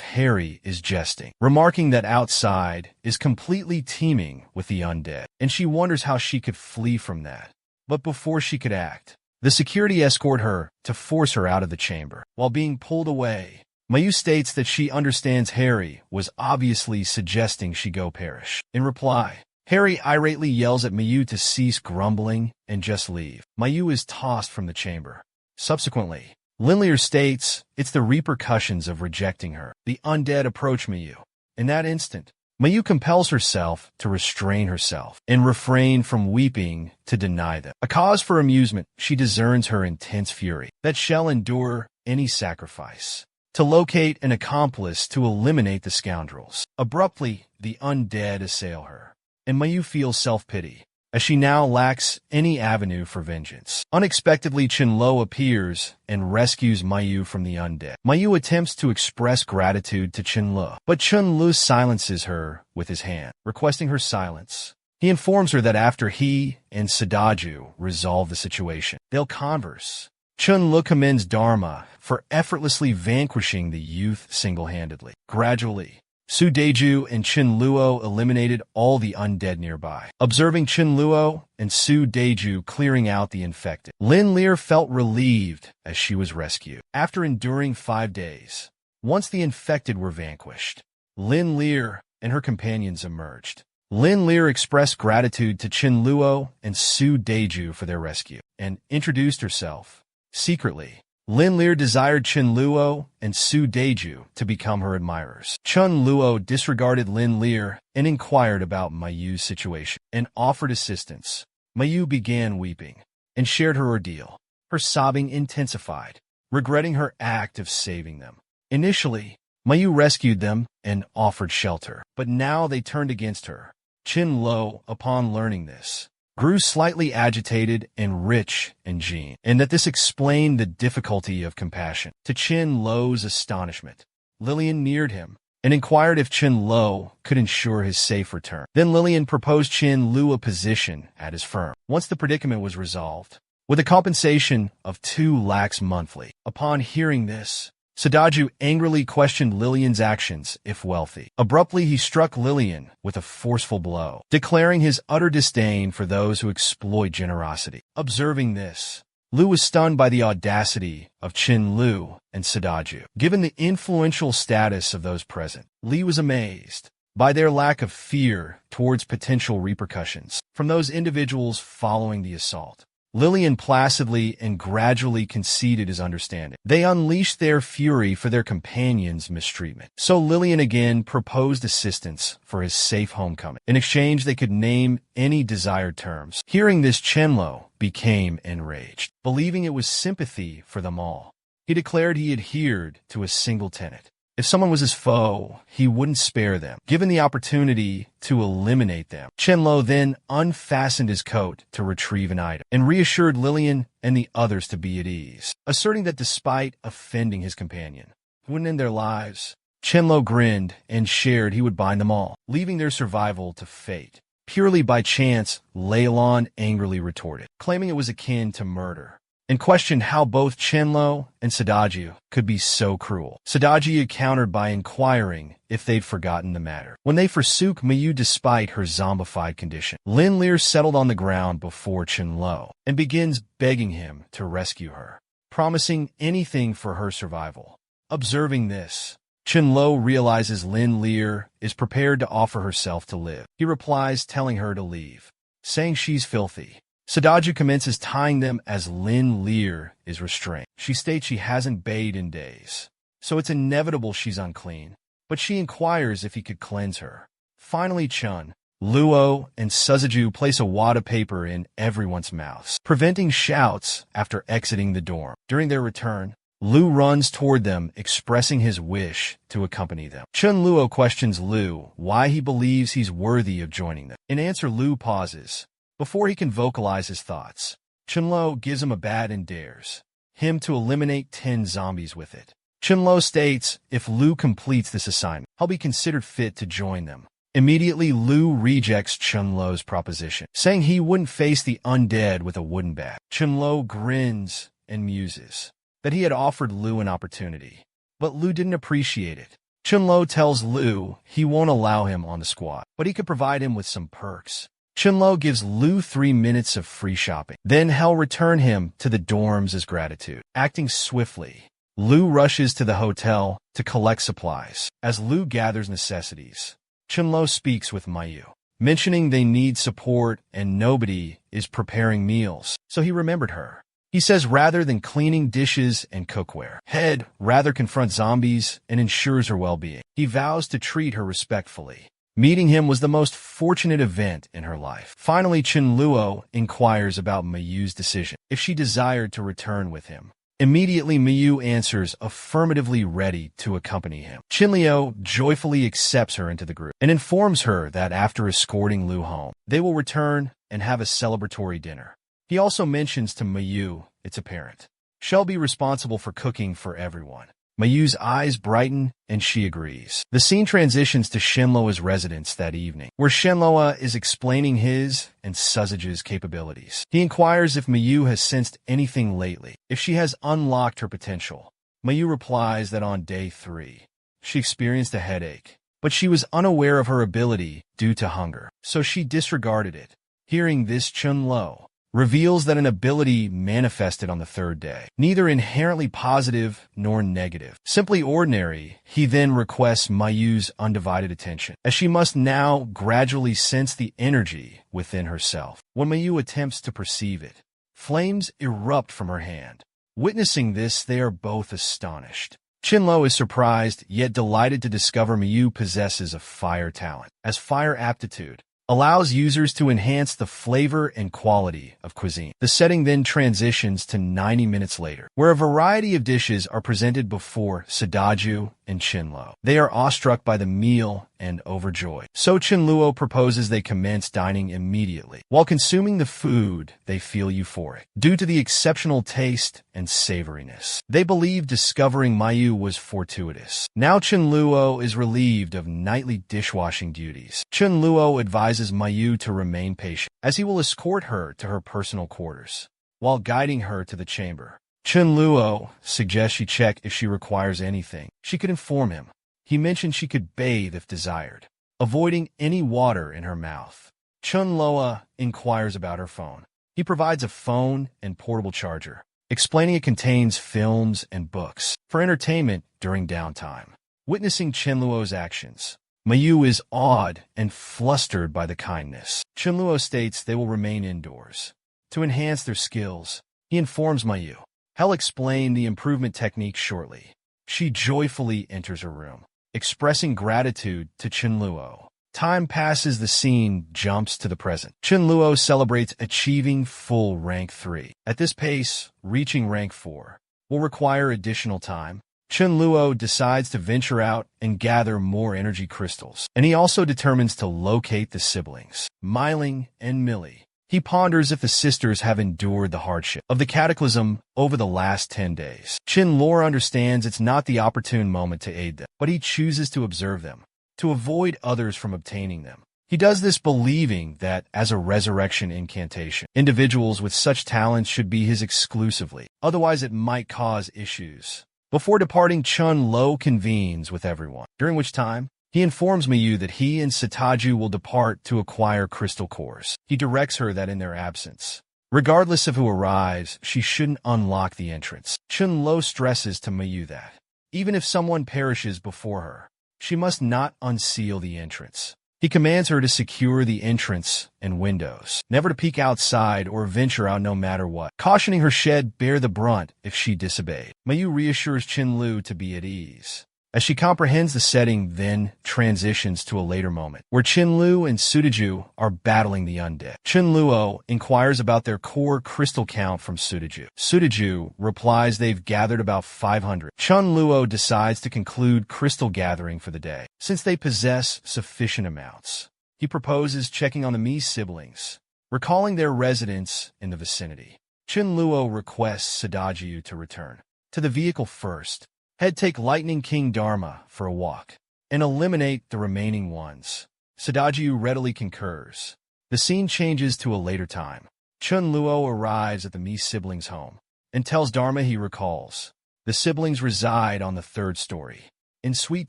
Speaker 1: Harry is jesting, remarking that outside is completely teeming with the undead, and she wonders how she could flee from that. But before she could act, the security escort her to force her out of the chamber. While being pulled away, Mayu states that she understands Harry was obviously suggesting she go perish. In reply, Harry irately yells at Mayu to cease grumbling and just leave. Mayu is tossed from the chamber. Subsequently, Linlier states it's the repercussions of rejecting her. The undead approach Mayu. In that instant, Mayu compels herself to restrain herself and refrain from weeping to deny them. A cause for amusement, she discerns her intense fury that shall endure any sacrifice to locate an accomplice to eliminate the scoundrels. Abruptly, the undead assail her, and Mayu feels self-pity, as she now lacks any avenue for vengeance. Unexpectedly, Chinlo appears and rescues Mayu from the undead. Mayu attempts to express gratitude to Chinlo, but Chinlo silences her with his hand, requesting her silence. He informs her that after he and Sadaju resolve the situation, they'll converse. Chinlo commends Dharma for effortlessly vanquishing the youth single-handedly. Gradually, Su-Deju and Chin-Luo eliminated all the undead nearby. Observing Chin-Luo and Su-Deju clearing out the infected, Lin Lear felt relieved as she was rescued. After enduring 5 days, once the infected were vanquished, Lin Lear and her companions emerged. Lin Lear expressed gratitude to Chin-Luo and Su-Deju for their rescue and introduced herself. Secretly, Lin Lear desired Chen Luo and Su-Deju to become her admirers. Chen Luo disregarded Lin Lear and inquired about Mayu's situation and offered assistance. Mayu began weeping and shared her ordeal. Her sobbing intensified, regretting her act of saving them. Initially, Mayu rescued them and offered shelter, but now they turned against her. Chin Lo, upon learning this, grew slightly agitated and rich in Jean, and that this explained the difficulty of compassion. To Chin Lo's astonishment, Lillian neared him and inquired if Chin Lo could ensure his safe return. Then Lillian proposed Chin Lu a position at his firm, once the predicament was resolved, with a compensation of 2 lakhs monthly. Upon hearing this, Sadaju angrily questioned Lillian's actions if wealthy. Abruptly, he struck Lillian with a forceful blow, declaring his utter disdain for those who exploit generosity. Observing this, Lu was stunned by the audacity of Chin Lu and Sadaju. Given the influential status of those present, Li was amazed by their lack of fear towards potential repercussions from those individuals following the assault. Lillian placidly and gradually conceded his understanding. They unleashed their fury for their companion's mistreatment. So Lillian again proposed assistance for his safe homecoming. In exchange, they could name any desired terms. Hearing this, Chenlo became enraged, believing it was sympathy for them all. He declared he adhered to a single tenet. If someone was his foe, he wouldn't spare them, given the opportunity to eliminate them. Chenlo then unfastened his coat to retrieve an item and reassured Lillian and the others to be at ease, asserting that despite offending his companion, who wouldn't end their lives, Chenlo grinned and shared he would bind them all, leaving their survival to fate. Purely by chance, Leilon angrily retorted, claiming it was akin to murder, and questioned how both Chenlo and Sadaju could be so cruel. Sadaju countered by inquiring if they'd forgotten the matter when they forsook Mayu despite her zombified condition. Lin Lear settled on the ground before Chenlo and begins begging him to rescue her, promising anything for her survival. Observing this, Chenlo realizes Lin Lear is prepared to offer herself to live. He replies telling her to leave, saying she's filthy. Sadaju commences tying them as Lin Lear is restrained. She states she hasn't bathed in days, so it's inevitable she's unclean, but she inquires if he could cleanse her. Finally, Chun, Luo and Suzuju place a wad of paper in everyone's mouths, preventing shouts after exiting the dorm. During their return, Lu runs toward them, expressing his wish to accompany them. Chun Luo questions Lu why he believes he's worthy of joining them. In answer, Lu pauses before he can vocalize his thoughts. Chun Luo gives him a bat and dares him to eliminate 10 zombies with it. Chun Luo states if Lu completes this assignment, he'll be considered fit to join them. Immediately, Lu rejects Chun Luo's proposition, saying he wouldn't face the undead with a wooden bat. Chun Luo grins and muses that he had offered Lu an opportunity, but Lu didn't appreciate it. Chun Luo tells Lu he won't allow him on the squad, but he could provide him with some perks. Chun Luo gives Lu 3 minutes of free shopping. Then he'll return him to the dorms as gratitude. Acting swiftly, Lu rushes to the hotel to collect supplies. As Lu gathers necessities, Chun Luo speaks with Mayu, mentioning they need support and nobody is preparing meals, so he remembered her. He says rather than cleaning dishes and cookware, he'd rather confront zombies and ensures her well-being. He vows to treat her respectfully. Meeting him was the most fortunate event in her life. Finally, Chun Luo inquires about Mayu's decision, if she desired to return with him. Immediately, Mayu answers affirmatively ready to accompany him. Chun Luo joyfully accepts her into the group and informs her that after escorting Lu home, they will return and have a celebratory dinner. He also mentions to Mayu it's apparent she'll be responsible for cooking for everyone. Mayu's eyes brighten, and she agrees. The scene transitions to Shenloa's residence that evening, where Shenloa is explaining his and Suzuju's capabilities. He inquires if Mayu has sensed anything lately, if she has unlocked her potential. Mayu replies that on day 3, she experienced a headache, but she was unaware of her ability due to hunger, so she disregarded it. Hearing this, Chun Luo reveals that an ability manifested on the 3rd day, neither inherently positive nor negative, simply ordinary. He then requests Mayu's undivided attention, as she must now gradually sense the energy within herself. When Mayu attempts to perceive it, flames erupt from her hand. Witnessing this, they are both astonished. Chun Luo is surprised, yet delighted to discover Mayu possesses a fire talent, as fire aptitude allows users to enhance the flavor and quality of cuisine. The setting then transitions to 90 minutes later, where a variety of dishes are presented before Suzuju and Chun Luo. They are awestruck by the meal and overjoyed. So Chun Luo proposes they commence dining immediately. While consuming the food, they feel euphoric due to the exceptional taste and savoriness. They believe discovering Mayu was fortuitous. Now Chun Luo is relieved of nightly dishwashing duties. Chun Luo advises Mayu to remain patient, as he will escort her to her personal quarters, while guiding her to the chamber. Chun Luo suggests she check if she requires anything. She could inform him. He mentioned she could bathe if desired, avoiding any water in her mouth. Chun Luo inquires about her phone. He provides a phone and portable charger, explaining it contains films and books for entertainment during downtime. Witnessing Chun Luo's actions, Mayu is awed and flustered by the kindness. Chun Luo states they will remain indoors to enhance their skills. He informs Mayu he'll explain the improvement technique shortly. She joyfully enters her room, expressing gratitude to Chun Luo. Time passes, the scene jumps to the present. Chun Luo celebrates achieving full rank 3. At this pace, reaching rank 4 will require additional time. Chun Luo decides to venture out and gather more energy crystals, and he also determines to locate the siblings, Myling and Millie. He ponders if the sisters have endured the hardship of the cataclysm over the last 10 days. Chun Luo understands it's not the opportune moment to aid them, but he chooses to observe them, to avoid others from obtaining them. He does this believing that, as a resurrection incantation, individuals with such talents should be his exclusively, otherwise it might cause issues. Before departing, Chun Luo convenes with everyone, during which time he informs Mayu that he and Suzuju will depart to acquire crystal cores. He directs her that in their absence, regardless of who arrives, she shouldn't unlock the entrance. Chun Luo stresses to Mayu that, even if someone perishes before her, she must not unseal the entrance. He commands her to secure the entrance and windows, never to peek outside or venture out no matter what, cautioning her she'd bear the brunt if she disobeyed. Mayu reassures Chun Luo to be at ease, As she comprehends the setting, then transitions to a later moment, where Chinlu and Sudaju are battling the undead. Chinluo inquires about their core crystal count from Sudaju. Sudaju replies they've gathered about 500. Chinluo decides to conclude crystal gathering for the day, since they possess sufficient amounts. He proposes checking on the Mi siblings, recalling their residence in the vicinity. Chinluo requests Sudaju to return to the vehicle first, take Lightning King Dharma for a walk, and eliminate the remaining ones. Sudaju readily concurs. The scene changes to a later time. Chinluo arrives at the Mi siblings' home and tells Dharma he recalls. The siblings reside on the 3rd story. In Suite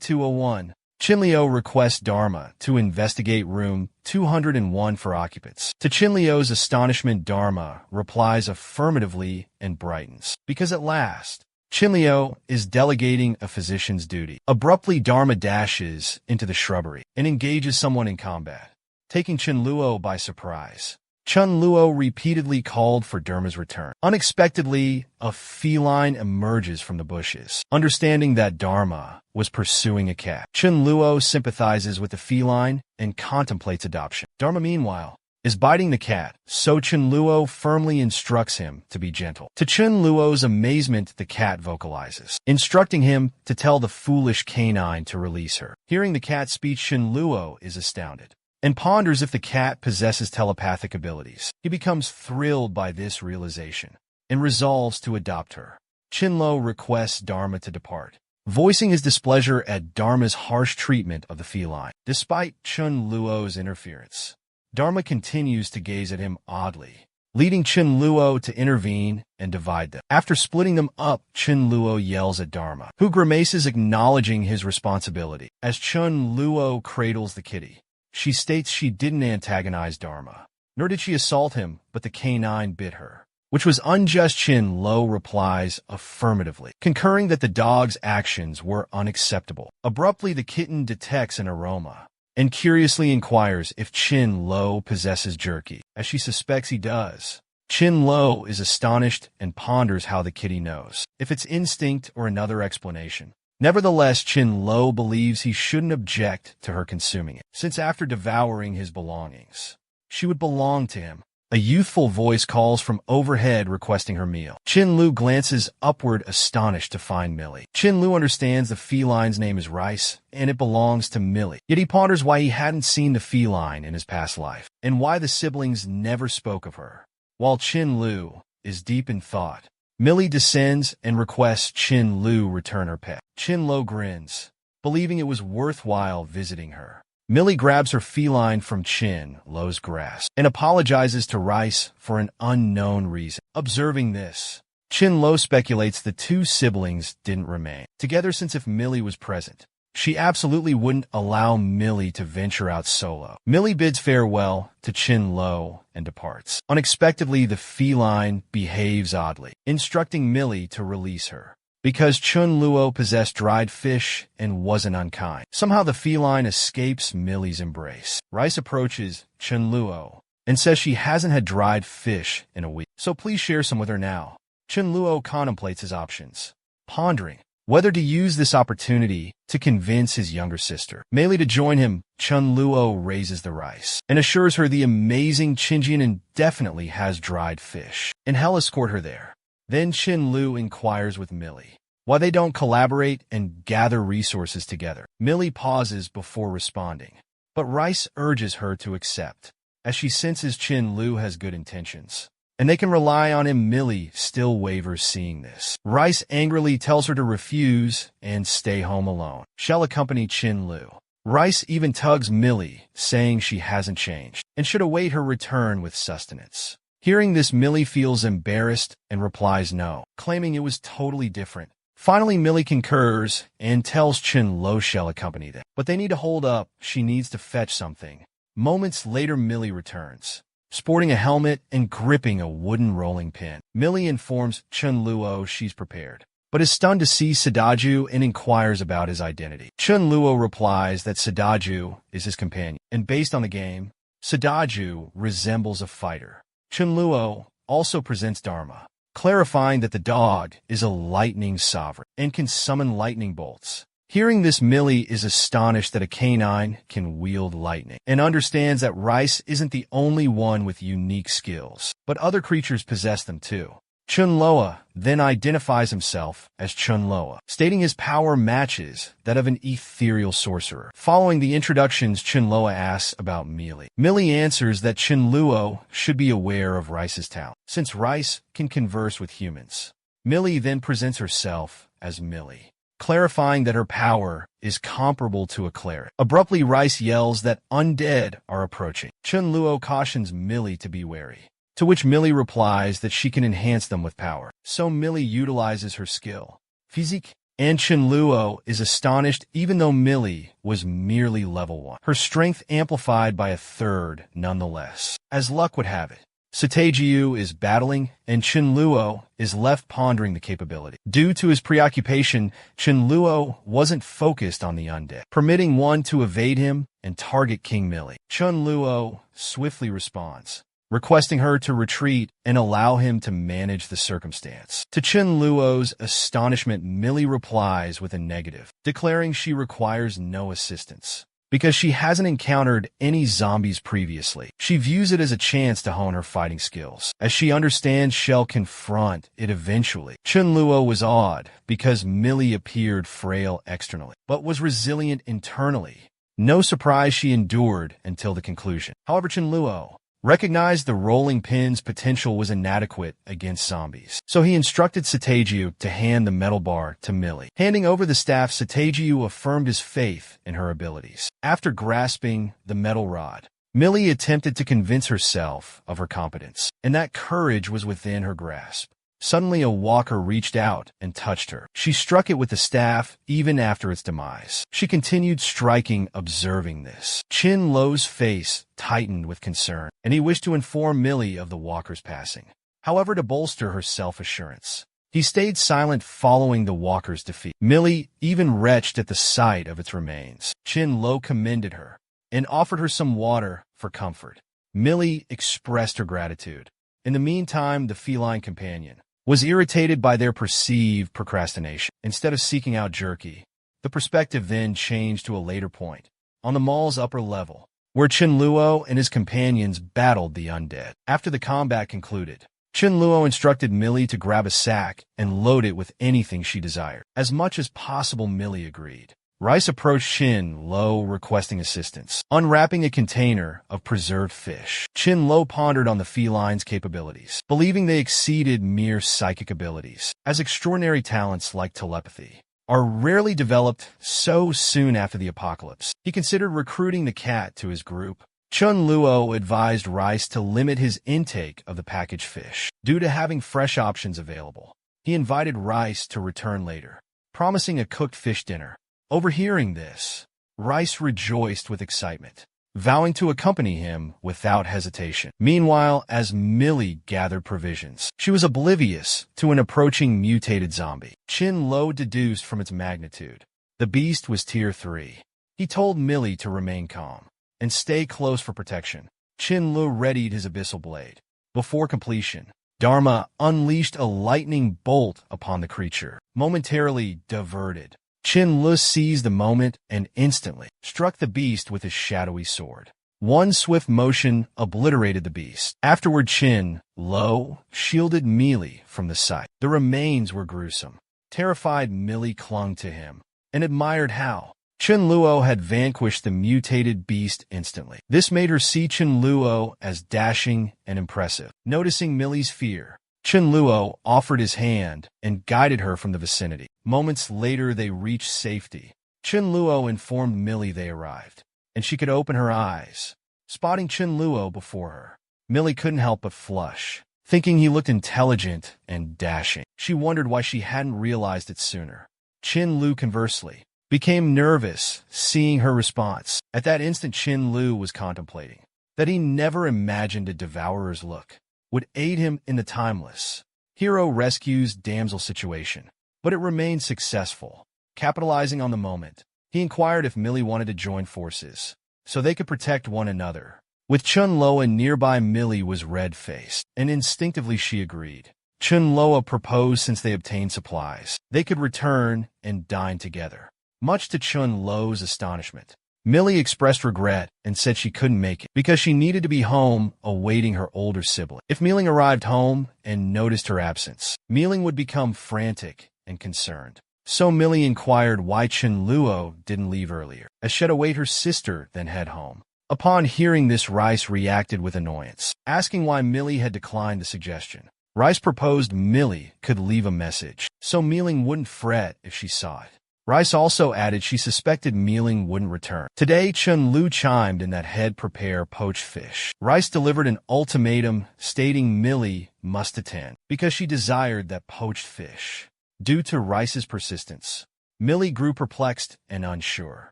Speaker 1: 201, Chinluo requests Dharma to investigate room 201 for occupants. To Chinluo's astonishment, Dharma replies affirmatively and brightens, because at last, Chinluo is delegating a physician's duty. Abruptly, Dharma dashes into the shrubbery and engages someone in combat, taking Chinluo by surprise. Chinluo repeatedly called for Dharma's return. Unexpectedly, a feline emerges from the bushes. Understanding that Dharma was pursuing a cat, Chinluo sympathizes with the feline and contemplates adoption. Dharma, meanwhile, is biting the cat, so Chinluo firmly instructs him to be gentle. To Chinluo's amazement, the cat vocalizes, instructing him to tell the foolish canine to release her. Hearing the cat's speech, Chinluo is astounded and ponders if the cat possesses telepathic abilities. He becomes thrilled by this realization and resolves to adopt her. Chinluo requests Dharma to depart, voicing his displeasure at Dharma's harsh treatment of the feline. Despite Chinluo's interference, Dharma continues to gaze at him oddly, leading Chinluo to intervene and divide them. After splitting them up, Chinluo yells at Dharma, who grimaces, acknowledging his responsibility. As Chinluo cradles the kitty, she states she didn't antagonize Dharma, nor did she assault him, but the canine bit her, which was unjust. Chinluo replies affirmatively, concurring that the dog's actions were unacceptable. Abruptly, the kitten detects an aroma and curiously inquires if Chinluo possesses jerky. As she suspects he does, Chinluo is astonished and ponders how the kitty knows, if it's instinct or another explanation. Nevertheless, Chinluo believes he shouldn't object to her consuming it, since after devouring his belongings, she would belong to him. A youthful voice calls from overhead requesting her meal. Chinluo glances upward, astonished to find Millie. Chinluo understands the feline's name is Rice, and it belongs to Millie. Yet he ponders why he hadn't seen the feline in his past life, and why the siblings never spoke of her. While Chinluo is deep in thought, Millie descends and requests Chinluo return her pet. Chinluo grins, believing it was worthwhile visiting her. Millie grabs her feline from Chinluo's grasp and apologizes to Rice for an unknown reason. Observing this, Chinluo speculates the two siblings didn't remain together, since if Millie was present, she absolutely wouldn't allow Millie to venture out solo. Millie bids farewell to Chinluo and departs. Unexpectedly, the feline behaves oddly, instructing Millie to release her, because Chinluo possessed dried fish and wasn't unkind. Somehow the feline escapes Millie's embrace. Rice approaches Chinluo and says she hasn't had dried fish in a week, so please share some with her now. Chinluo contemplates his options, pondering whether to use this opportunity to convince his younger sister Meili to join him. Chinluo raises the rice and assures her the amazing Chinjian definitely has dried fish, and he'll escort her there. Then Chinluo inquires with Millie why they don't collaborate and gather resources together. Millie pauses before responding, but Rice urges her to accept, as she senses Chinluo has good intentions, and they can rely on him. Millie still wavers seeing this. Rice angrily tells her to refuse and stay home alone. She'll accompany Chinluo. Rice even tugs Millie, saying she hasn't changed and should await her return with sustenance. Hearing this, Millie feels embarrassed and replies no, claiming it was totally different. Finally, Millie concurs and tells Chinluo she'll accompany them, but they need to hold up. She needs to fetch something. Moments later, Millie returns, sporting a helmet and gripping a wooden rolling pin. Millie informs Chinluo she's prepared, but is stunned to see Sudaju and inquires about his identity. Chinluo replies that Sudaju is his companion, and based on the game, Sudaju resembles a fighter. Chinluo also presents Dharma, clarifying that the dog is a lightning sovereign and can summon lightning bolts. Hearing this, Millie is astonished that a canine can wield lightning, and understands that Rice isn't the only one with unique skills, but other creatures possess them too. Chunloa then identifies himself as Chunloa, stating his power matches that of an ethereal sorcerer. Following the introductions, Chunloa asks about Millie. Millie answers that Chunluo should be aware of Rice's talent, since Rice can converse with humans. Millie then presents herself as Millie, clarifying that her power is comparable to a cleric. Abruptly, Rice yells that undead are approaching. Chunluo cautions Millie to be wary, to which Millie replies that she can enhance them with power. So Millie utilizes her skill, Physique, and Chunluo is astonished even though Millie was merely level 1. Her strength amplified by a third nonetheless. As luck would have it, Satejiu is battling, and Chunluo is left pondering the capability. Due to his preoccupation, Chunluo wasn't focused on the undead, permitting one to evade him and target King Millie. Chunluo swiftly responds, requesting her to retreat and allow him to manage the circumstance. To Chunluo's astonishment, Millie replies with a negative, declaring she requires no assistance because she hasn't encountered any zombies previously. She views it as a chance to hone her fighting skills, as she understands she'll confront it eventually. Chunluo was awed because Millie appeared frail externally, but was resilient internally. No surprise she endured until the conclusion. However, Chunluo recognized the rolling pin's potential was inadequate against zombies, so he instructed Satejiu to hand the metal bar to Millie. Handing over the staff, Satejiu affirmed his faith in her abilities. After grasping the metal rod, Millie attempted to convince herself of her competence, and that courage was within her grasp. Suddenly, a walker reached out and touched her. She struck it with the staff even after its demise. She continued striking, observing this. Chin Lo's face tightened with concern, and he wished to inform Millie of the walker's passing. However, to bolster her self-assurance, he stayed silent following the walker's defeat. Millie even retched at the sight of its remains. Chin Lo commended her and offered her some water for comfort. Millie expressed her gratitude. In the meantime, the feline companion was irritated by their perceived procrastination. Instead of seeking out Jerky, the perspective then changed to a later point, on the mall's upper level, where Chunluo and his companions battled the undead. After the combat concluded, Chunluo instructed Millie to grab a sack and load it with anything she desired. As much as possible, Millie agreed. Rice approached Chin Lo requesting assistance, unwrapping a container of preserved fish. Chin Lo pondered on the feline's capabilities, believing they exceeded mere psychic abilities, as extraordinary talents like telepathy are rarely developed so soon after the apocalypse. He considered recruiting the cat to his group. Chunluo advised Rice to limit his intake of the packaged fish, due to having fresh options available. He invited Rice to return later, promising a cooked fish dinner. Overhearing this, Rice rejoiced with excitement, vowing to accompany him without hesitation. Meanwhile, as Millie gathered provisions, she was oblivious to an approaching mutated zombie. Chin Lo deduced from its magnitude. The beast was tier 3. He told Millie to remain calm and stay close for protection. Chin Lo readied his abyssal blade. Before completion, Dharma unleashed a lightning bolt upon the creature, momentarily diverted. Chin Lu seized the moment and instantly struck the beast with his shadowy sword. One swift motion obliterated the beast. Afterward, Chin Lu shielded Millie from the sight. The remains were gruesome. Terrified, Millie clung to him and admired how Chin Luo had vanquished the mutated beast instantly. This made her see Chin Luo as dashing and impressive. Noticing Millie's fear, Chin Luo offered his hand and guided her from the vicinity. Moments later, they reached safety. Chin Luo informed Millie they arrived, and she could open her eyes. Spotting Chin Luo before her, Millie couldn't help but flush, thinking he looked intelligent and dashing. She wondered why she hadn't realized it sooner. Chin Lu, conversely, became nervous seeing her response. At that instant, Chin Lu was contemplating that he never imagined a devourer's look would aid him in the timeless hero rescues damsel situation, but it remained successful. Capitalizing on the moment, he inquired if Millie wanted to join forces so they could protect one another. With Chunloa nearby, Millie was red-faced, and instinctively she agreed. Chunloa proposed since they obtained supplies, they could return and dine together. Much to Chun Lo's astonishment, Millie expressed regret and said she couldn't make it because she needed to be home awaiting her older sibling. If Mealing arrived home and noticed her absence, Mealing would become frantic and concerned. So Millie inquired why Chun Luo didn't leave earlier, as she'd await her sister then head home. Upon hearing this, Rice reacted with annoyance, asking why Millie had declined the suggestion. Rice proposed Millie could leave a message, so Mealing wouldn't fret if she saw it. Rice also added she suspected Mealing wouldn't return. Today, Chun Lu chimed in that he'd prepare poached fish. Rice delivered an ultimatum stating Millie must attend because she desired that poached fish. Due to Rice's persistence, Millie grew perplexed and unsure.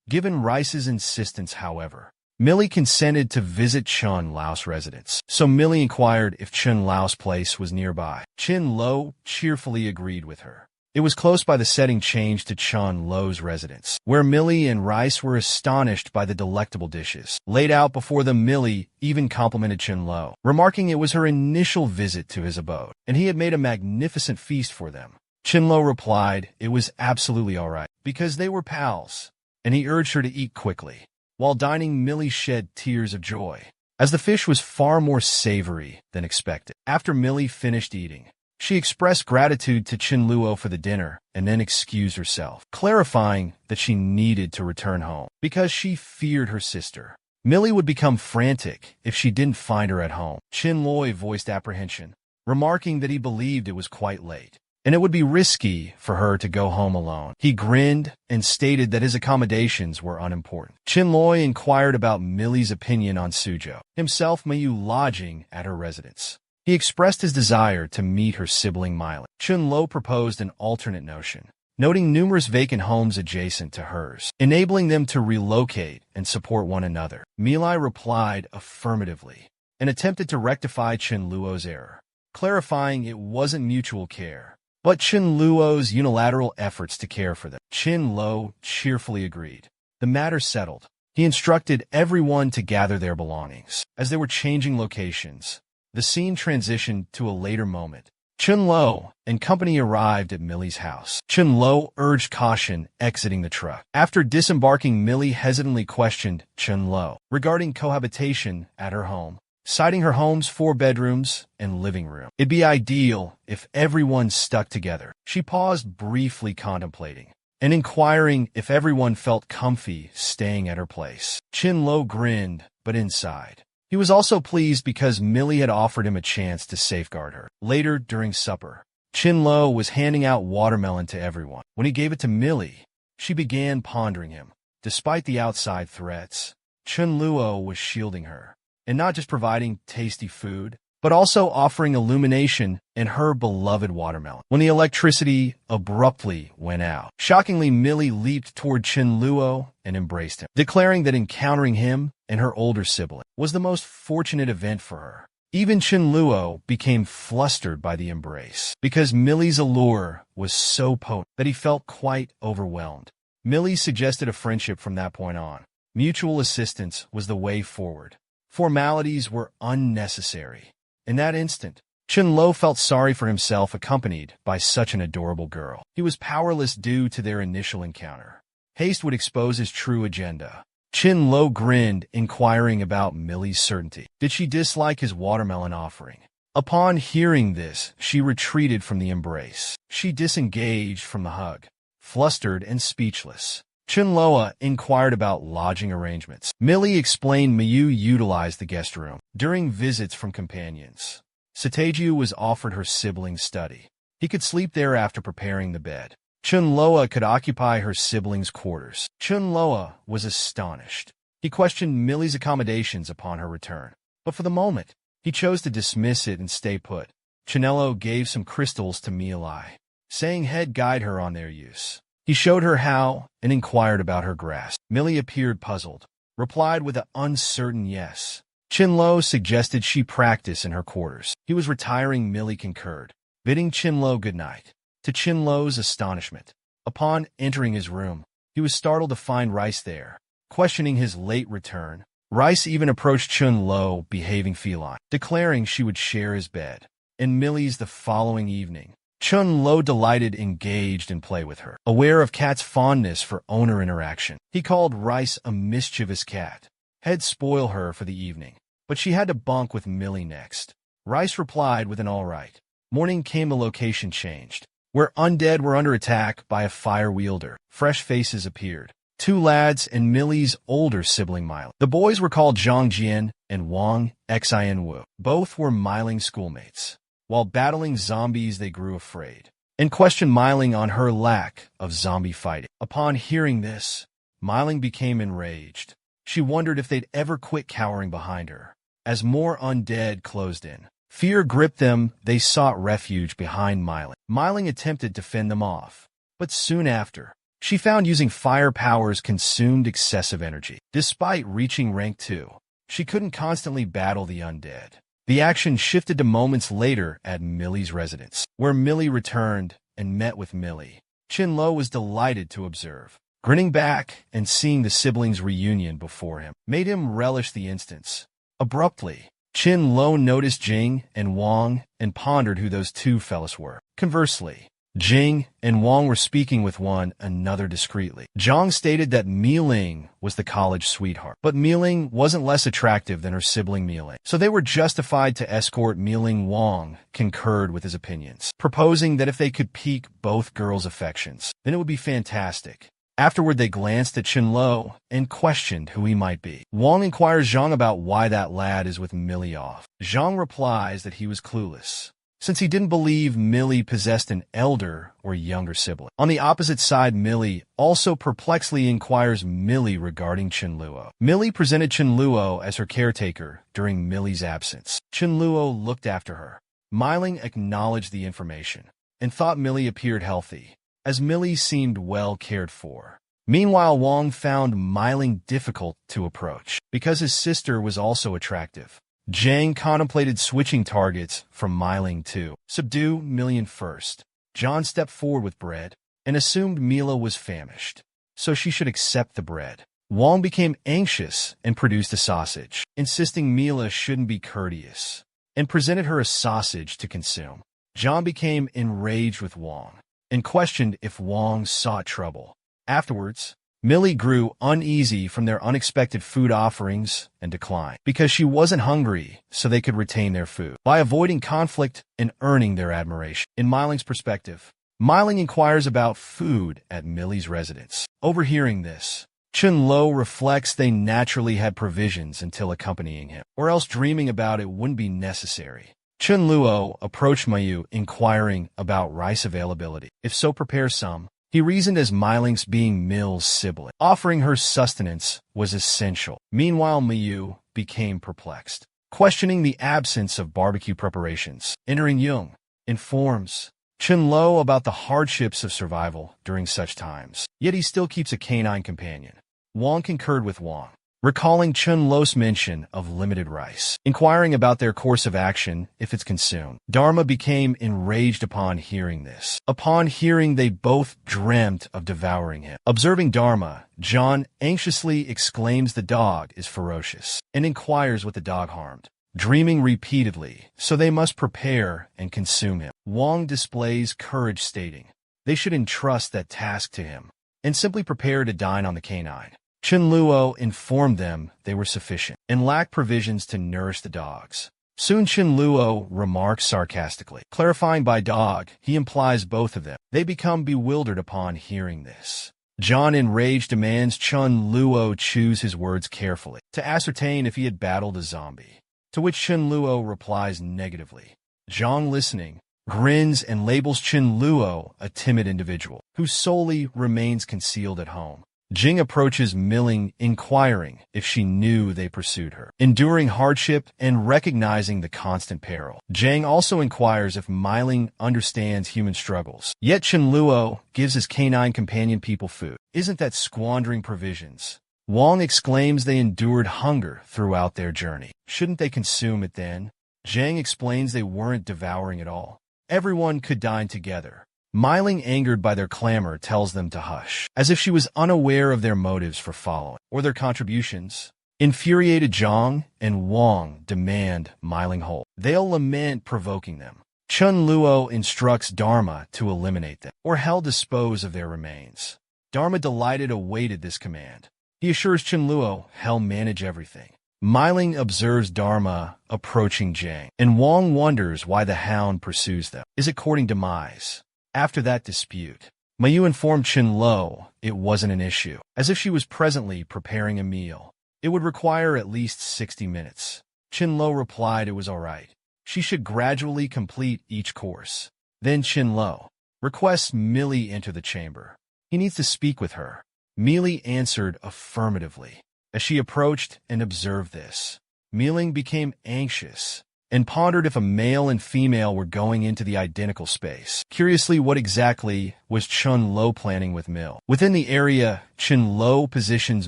Speaker 1: Given Rice's insistence, however, Millie consented to visit Chun Lao's residence, so Millie inquired if Chun Lao's place was nearby. Chun Lo cheerfully agreed with her. It was close by. The setting changed to Chun Lo's residence, where Millie and Rice were astonished by the delectable dishes laid out before them. Millie even complimented Chun Lo, remarking it was her initial visit to his abode, and he had made a magnificent feast for them. Chun Lo replied it was absolutely all right, because they were pals, and he urged her to eat quickly. While dining, Millie shed tears of joy, as the fish was far more savory than expected. After Millie finished eating, she expressed gratitude to Chun Luo for the dinner and then excused herself, clarifying that she needed to return home because she feared her sister. Millie would become frantic if she didn't find her at home. Chun Luo voiced apprehension, remarking that he believed it was quite late, and it would be risky for her to go home alone. He grinned and stated that his accommodations were unimportant. Chun Luo inquired about Millie's opinion on Suzhou, himself Mayu lodging at her residence. He expressed his desire to meet her sibling Miley. Chun Lo proposed an alternate notion, noting numerous vacant homes adjacent to hers, enabling them to relocate and support one another. Milai replied affirmatively and attempted to rectify Chun Luo's error, clarifying it wasn't mutual care, but Chun Luo's unilateral efforts to care for them. Chun Lo cheerfully agreed. The matter settled, he instructed everyone to gather their belongings. As they were changing locations, the scene transitioned to a later moment. Chun Lo and company arrived at Millie's house. Chun Lo urged caution exiting the truck. After disembarking, Millie hesitantly questioned Chun Lo regarding cohabitation at her home, citing her home's 4 bedrooms and living room. It'd be ideal if everyone stuck together. She paused, briefly contemplating and inquiring if everyone felt comfy staying at her place. Chun Lo grinned, but inside, he was also pleased because Millie had offered him a chance to safeguard her. Later, during supper, Chun Lo was handing out watermelon to everyone. When he gave it to Millie, she began pondering him. Despite the outside threats, Chun Luo was shielding her, and not just providing tasty food, but also offering illumination in her beloved watermelon. When the electricity abruptly went out, shockingly, Millie leaped toward Chun Luo and embraced him, declaring that encountering him and her older sibling was the most fortunate event for her. Even Chun Luo became flustered by the embrace, because Millie's allure was so potent that he felt quite overwhelmed. Millie suggested a friendship from that point on. Mutual assistance was the way forward. Formalities were unnecessary. In that instant, Chun Lo felt sorry for himself, accompanied by such an adorable girl. He was powerless due to their initial encounter. Haste would expose his true agenda. Chun Lo grinned, inquiring about Millie's certainty. Did she dislike his watermelon offering? Upon hearing this, she retreated from the embrace. She disengaged from the hug, flustered and speechless. Chun Loa inquired about lodging arrangements. Millie explained Mayu utilized the guest room during visits from companions. Sateju was offered her sibling's study. He could sleep there after preparing the bed. Chun Loa could occupy her sibling's quarters. Chun Loa was astonished. He questioned Millie's accommodations upon her return, but for the moment, he chose to dismiss it and stay put. Chunello gave some crystals to Milai, saying he'd guide her on their use. He showed her how and inquired about her grasp. Millie appeared puzzled, replied with an uncertain yes. Chun Lo suggested she practice in her quarters. He was retiring. Millie concurred, bidding Chun Lo good night. To Chun Lo's astonishment, upon entering his room, he was startled to find Rice there, questioning his late return. Rice even approached Chun Lo, behaving feline, declaring she would share his bed. In Millie's the following evening, Chun-Lo delighted, engaged in play with her, aware of Cat's fondness for owner interaction. He called Rice a mischievous cat. He'd spoil her for the evening, but she had to bunk with Millie next. Rice replied with an all right. Morning came, the location changed. Where undead were under attack by a fire wielder, fresh faces appeared. Two lads and Millie's older sibling Miley. The boys were called Zhang Jian and Wang Xin. Both were Miling schoolmates. While battling zombies, they grew afraid and questioned Miling on her lack of zombie fighting. Upon hearing this, Miling became enraged. She wondered if they'd ever quit cowering behind her. As more undead closed in, fear gripped them. They sought refuge behind Miling. Miling attempted to fend them off, but soon after, she found using fire powers consumed excessive energy. Despite reaching rank 2, she couldn't constantly battle the undead. The action shifted to moments later at Millie's residence, where Millie returned and met with Millie. Chun-Lo was delighted to observe. Grinning back and seeing the siblings' reunion before him made him relish the instance. Abruptly, Chun-Lo noticed Jing and Wang and pondered who those two fellas were. Conversely, Jing and Wang were speaking with one another discreetly. Zhang stated that Mi-Ling was the college sweetheart, but Mi-Ling wasn't less attractive than her sibling Mi-Ling, so they were justified to escort Mi-Ling. Wang concurred with his opinions, proposing that if they could pique both girls' affections, then it would be fantastic. Afterward, they glanced at Chun-Lo and questioned who he might be. Wang inquires Zhang about why that lad is with Millie off. Zhang replies that he was clueless, since he didn't believe Millie possessed an elder or younger sibling. On the opposite side, Millie also perplexedly inquires Millie regarding Chun-Luo. Millie presented Chun-Luo as her caretaker during Millie's absence. Chun-Luo looked after her. Miling acknowledged the information and thought Millie appeared healthy, as Millie seemed well cared for. Meanwhile, Wang found Miling difficult to approach because his sister was also attractive. Zhang contemplated switching targets from Miling to subdue Million first. John stepped forward with bread and assumed Mila was famished, so she should accept the bread. Wang became anxious and produced a sausage, insisting Mila shouldn't be courteous, and presented her a sausage to consume. John became enraged with Wang and questioned if Wang sought trouble. Afterwards, Millie grew uneasy from their unexpected food offerings and declined because she wasn't hungry, so they could retain their food by avoiding conflict and earning their admiration. In Miling's perspective, Miling inquires about food at Millie's residence. Overhearing this, Chun-Lo reflects they naturally had provisions until accompanying him, or else dreaming about it wouldn't be necessary. Chun-Luo approached Mayu, inquiring about rice availability. If so, prepare some. He reasoned, as Miling's being Mill's sibling, offering her sustenance was essential. Meanwhile, Mayu became perplexed, questioning the absence of barbecue preparations. Entering Jung informs Chun-Lo about the hardships of survival during such times, yet he still keeps a canine companion. Wang concurred with Wang, recalling Chun-Lo's mention of limited rice, inquiring about their course of action if it's consumed. Dharma became enraged upon hearing this. Upon hearing, they both dreamt of devouring him. Observing Dharma, John anxiously exclaims the dog is ferocious and inquires what the dog harmed, dreaming repeatedly, so they must prepare and consume him. Wang displays courage, stating they should entrust that task to him and simply prepare to dine on the canine. Chun-Luo informed them they were sufficient and lacked provisions to nourish the dogs. Soon Chun-Luo remarks sarcastically, clarifying by dog, he implies both of them. They become bewildered upon hearing this. John, enraged, demands Chun-Luo choose his words carefully to ascertain if he had battled a zombie, to which Chun-Luo replies negatively. Zhang, listening, grins and labels Chun-Luo a timid individual who solely remains concealed at home. Jing approaches Milling, inquiring if she knew they pursued her, enduring hardship and recognizing the constant peril. Zhang also inquires if Miling understands human struggles. Yet Chun-Luo gives his canine companion people food. Isn't that squandering provisions? Wang exclaims they endured hunger throughout their journey. Shouldn't they consume it then? Zhang explains they weren't devouring at all. Everyone could dine together. Miling, angered by their clamor, tells them to hush, as if she was unaware of their motives for following, or their contributions. Infuriated, Zhang and Wang demand Miling whole. They'll lament provoking them, Chun Luo instructs Dharma to eliminate them, or Hell dispose of their remains. Dharma, delighted, awaited this command. He assures Chun Luo Hell manage everything. Myling observes Dharma approaching Jiang, and Wang wonders why the hound pursues them. Is it courting demise? After that dispute, Mayu informed Chun Luo it wasn't an issue, as if she was presently preparing a meal. It would require at least 60 minutes. Chun Luo replied it was all right. She should gradually complete each course. Then Chun Luo requests Millie enter the chamber. He needs to speak with her. Millie answered affirmatively. As she approached and observed this, Miling became anxious and pondered if a male and female were going into the identical space. Curiously, what exactly was Chun Luo planning with Mil? Within the area, Chun Luo positions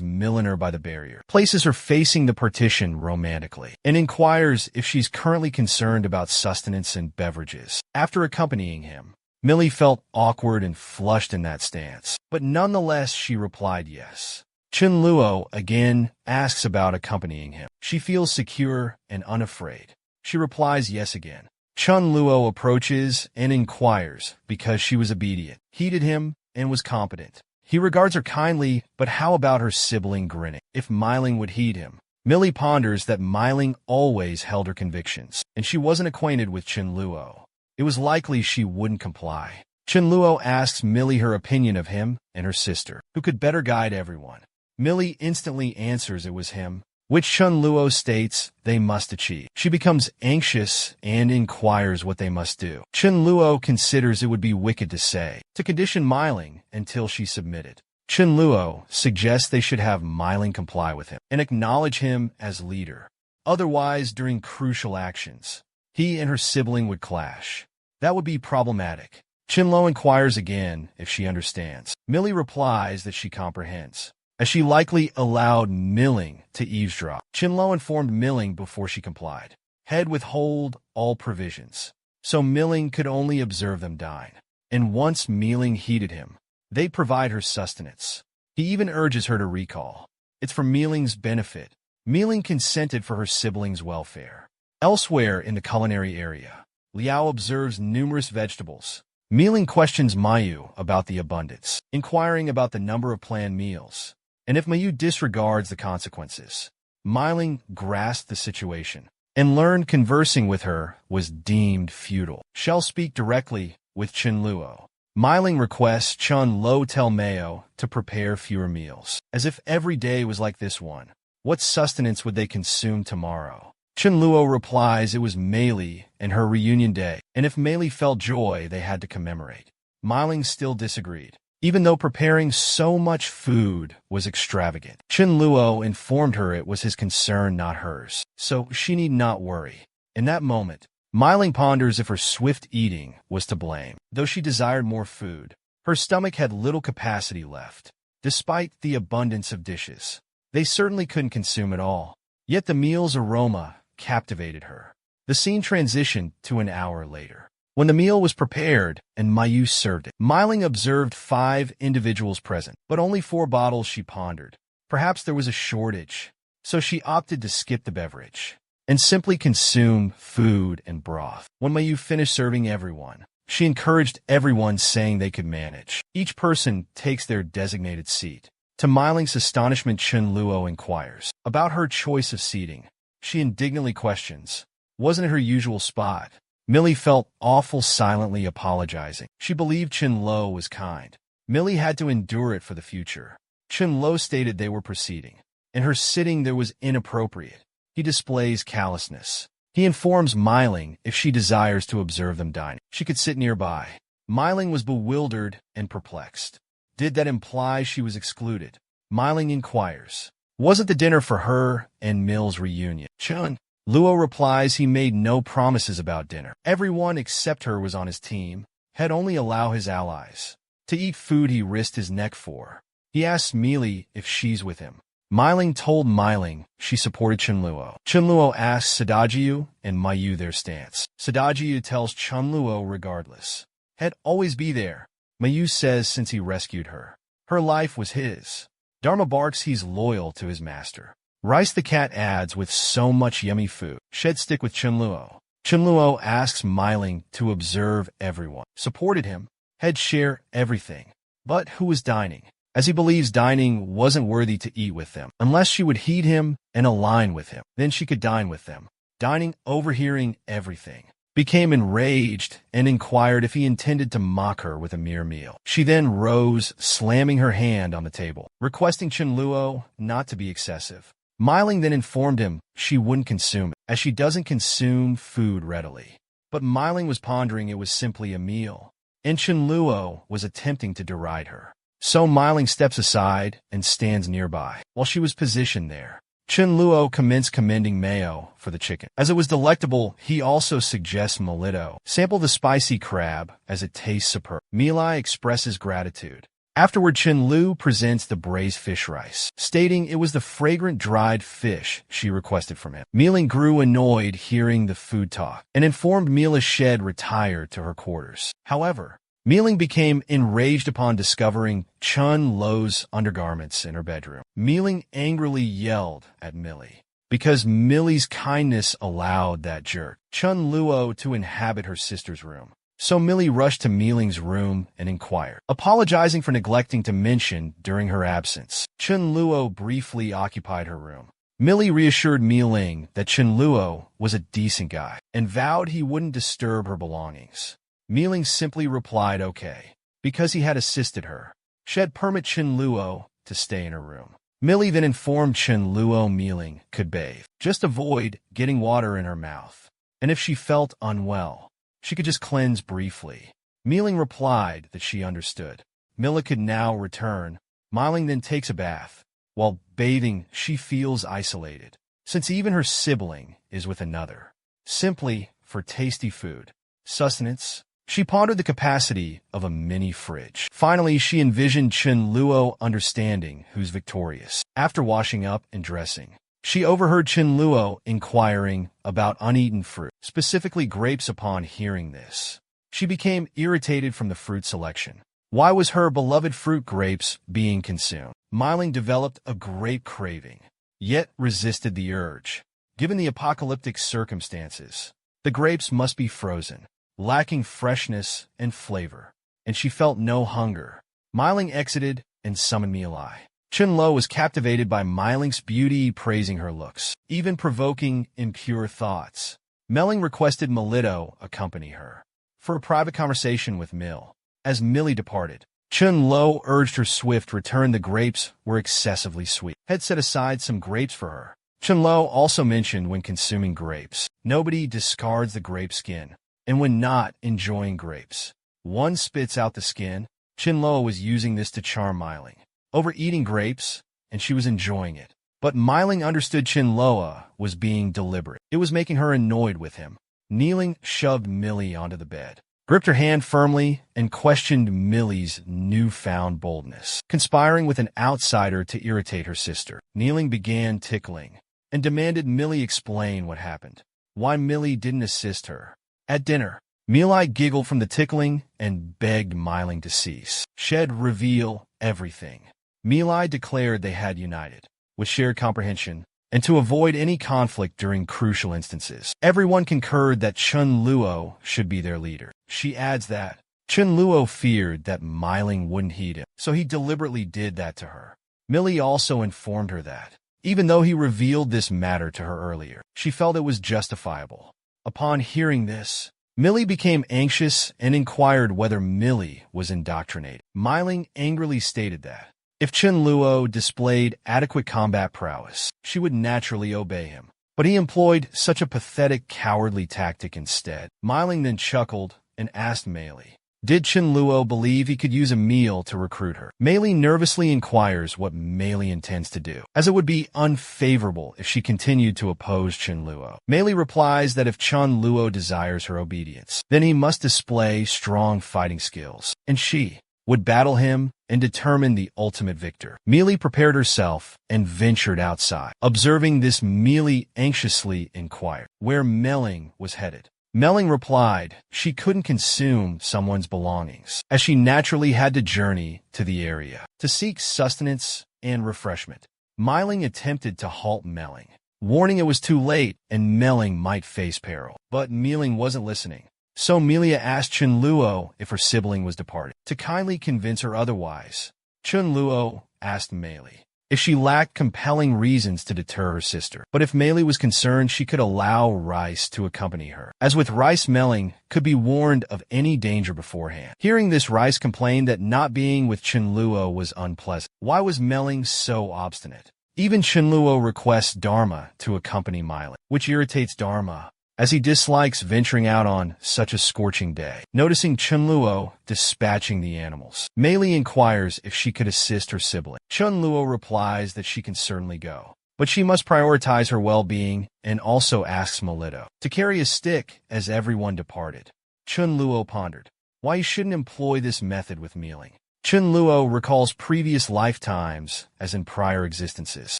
Speaker 1: Milliner by the barrier, places her facing the partition romantically, and inquires if she's currently concerned about sustenance and beverages. After accompanying him, Millie felt awkward and flushed in that stance, but nonetheless she replied yes. Chun Luo again asks about accompanying him. She feels secure and unafraid. She replies yes again. Chun Luo approaches and inquires because she was obedient, heeded him, and was competent. He regards her kindly, but how about her sibling grinning? If Myling would heed him. Millie ponders that Myling always held her convictions, and she wasn't acquainted with Chun Luo. It was likely she wouldn't comply. Chun Luo asks Millie her opinion of him and her sister, who could better guide everyone. Millie instantly answers it was him, which Chun Luo states they must achieve. She becomes anxious and inquires what they must do. Chun Luo considers it would be wicked to say, to condition Myling until she submitted. Chun Luo suggests they should have Myling comply with him and acknowledge him as leader. Otherwise, during crucial actions, he and her sibling would clash. That would be problematic. Chun Luo inquires again if she understands. Millie replies that she comprehends, as she likely allowed Milling to eavesdrop. Chun Luo informed Milling before she complied. Head withhold all provisions, so Milling could only observe them dine. And once Milling heeded him, they provide her sustenance. He even urges her to recall. It's for Milling's benefit. Milling consented for her siblings' welfare. Elsewhere in the culinary area, Liao observes numerous vegetables. Milling questions Mayu about the abundance, inquiring about the number of planned meals, and if Mayu disregards the consequences. Myling grasped the situation and learned conversing with her was deemed futile. Shall speak directly with Chun Luo. Myling requests Chun Luo tell Mayo to prepare fewer meals, as if every day was like this one. What sustenance would they consume tomorrow? Chun Luo replies it was Meili and her reunion day, and if Meili felt joy, they had to commemorate. Myling still disagreed, even though preparing so much food was extravagant. Chun Luo informed her it was his concern, not hers, so she need not worry. In that moment, Myling ponders if her swift eating was to blame. Though she desired more food, her stomach had little capacity left. Despite the abundance of dishes, they certainly couldn't consume it all. Yet the meal's aroma captivated her. The scene transitioned to an hour later, when the meal was prepared and Mayu served it. Myling observed 5 individuals present, but only 4 bottles. She pondered. Perhaps there was a shortage, so she opted to skip the beverage and simply consume food and broth. When Mayu finished serving everyone, she encouraged everyone, saying they could manage. Each person takes their designated seat. To Myling's astonishment, Chun Luo inquires about her choice of seating. She indignantly questions, wasn't it her usual spot? Millie felt awful, silently apologizing. She believed Chun Luo was kind. Millie had to endure it for the future. Chun Luo stated they were proceeding. In her sitting there was inappropriate. He displays callousness. He informs Myling if she desires to observe them dining, she could sit nearby. Myling was bewildered and perplexed. Did that imply she was excluded? Myling inquires, wasn't the dinner for her and Mill's reunion? Chun Luo replies he made no promises about dinner. Everyone except her was on his team, had only allow his allies to eat food he risked his neck for. He asks Millie if she's with him. Myling told Myling she supported Chun Luo. Chun Luo asks Sadajiu and Mayu their stance. Sadajiu tells Chun Luo regardless, he'd always be there. Mayu says since he rescued her, her life was his. Dharma barks he's loyal to his master. Rice the cat adds with so much yummy food. Shed stick with Chun Luo. Chunluo asks Myling to observe everyone, supported him, he'd share everything. But who was dining? As he believes dining wasn't worthy to eat with them, unless she would heed him and align with him. Then she could dine with them. Dining, overhearing everything, became enraged and inquired if he intended to mock her with a mere meal. She then rose, slamming her hand on the table, requesting Chunluo not to be excessive. Myling then informed him she wouldn't consume it, as she doesn't consume food readily. But Myling was pondering it was simply a meal, and Chunluo was attempting to deride her. So Myling steps aside and stands nearby. While she was positioned there, Chunluo commenced commending mayo for the chicken. As it was delectable, he also suggests Melito sample the spicy crab as it tastes superb. Milai expresses gratitude. Afterward, Chunlu presents the braised fish rice, stating it was the fragrant dried fish she requested from him. Myling grew annoyed hearing the food talk and informed Mila Shed retired to her quarters. However, Myling became enraged upon discovering Chun Lo's undergarments in her bedroom. Myling angrily yelled at Millie, because Millie's kindness allowed that jerk, Chun Luo, to inhabit her sister's room. So Millie rushed to Myling's room and inquired, apologizing for neglecting to mention during her absence. Chun Luo briefly occupied her room. Millie reassured Myling that Chun Luo was a decent guy and vowed he wouldn't disturb her belongings. Myling simply replied okay, because he had assisted her. She'd permit Chun Luo to stay in her room. Millie then informed Chun Luo Myling could bathe, just avoid getting water in her mouth, and if she felt unwell, she could just cleanse briefly. Myling replied that she understood. Mila could now return. Myling then takes a bath. While bathing, she feels isolated, since even her sibling is with another, simply for tasty food. Sustenance. She pondered the capacity of a mini fridge. Finally, she envisioned Chun Luo understanding who's victorious. After washing up and dressing, she overheard Chun Luo inquiring about uneaten fruit, specifically grapes. Upon hearing this, she became irritated from the fruit selection. Why was her beloved fruit grapes being consumed? Myling developed a grape craving, yet resisted the urge. Given the apocalyptic circumstances, the grapes must be frozen, lacking freshness and flavor, and she felt no hunger. Myling exited and summoned Milai. Chun Lo was captivated by Myling's beauty, praising her looks, even provoking impure thoughts. Myling requested Melito accompany her for a private conversation with Mill. As Millie departed, Chun Lo urged her swift return. The grapes were excessively sweet. Had set aside some grapes for her. Chun Lo also mentioned when consuming grapes, nobody discards the grape skin. And when not enjoying grapes, one spits out the skin. Chun Lo was using this to charm Myling, overeating grapes, and she was enjoying it. But Myling understood Chun Loa was being deliberate. It was making her annoyed with him. Kneeling, shoved Millie onto the bed, gripped her hand firmly, and questioned Millie's newfound boldness, conspiring with an outsider to irritate her sister. Kneeling began tickling, and demanded Millie explain what happened, why Millie didn't assist her. At dinner, Milai giggled from the tickling and begged Myling to cease. She'd reveal everything. Milai declared they had united, with shared comprehension, and to avoid any conflict during crucial instances. Everyone concurred that Chun Luo should be their leader. She adds that Chun Luo feared that Myling wouldn't heed him, so he deliberately did that to her. Millie also informed her that, even though he revealed this matter to her earlier, she felt it was justifiable. Upon hearing this, Millie became anxious and inquired whether Millie was indoctrinated. Myling angrily stated that if Chun Luo displayed adequate combat prowess, she would naturally obey him. But he employed such a pathetic, cowardly tactic instead. Myling then chuckled and asked Meili, did Chun Luo believe he could use a meal to recruit her? Meili nervously inquires what Meili intends to do, as it would be unfavorable if she continued to oppose Chun Luo. Meili replies that if Chun Luo desires her obedience, then he must display strong fighting skills, and she would battle him and determine the ultimate victor. Meili prepared herself and ventured outside. Observing this, Meili anxiously inquired where Melling was headed. Melling replied she couldn't consume someone's belongings, as she naturally had to journey to the area to seek sustenance and refreshment. Myling attempted to halt Melling, warning it was too late and Meling might face peril. But Meling wasn't listening. So Melia asked Chunluo if her sibling was departed. To kindly convince her otherwise, Chunluo asked Meili if she lacked compelling reasons to deter her sister. But if Meili was concerned, she could allow Rice to accompany her. As with Rice, Meling could be warned of any danger beforehand. Hearing this, Rice complained that not being with Chunluo was unpleasant. Why was Meling so obstinate? Even Chunluo requests Dharma to accompany Meili, which irritates Dharma, as he dislikes venturing out on such a scorching day. Noticing Chunluo dispatching the animals, Meili inquires if she could assist her sibling. Chunluo replies that she can certainly go, but she must prioritize her well-being and also asks Melito to carry a stick as everyone departed. Chunluo pondered why he shouldn't employ this method with Meling. Chunluo recalls previous lifetimes as in prior existences.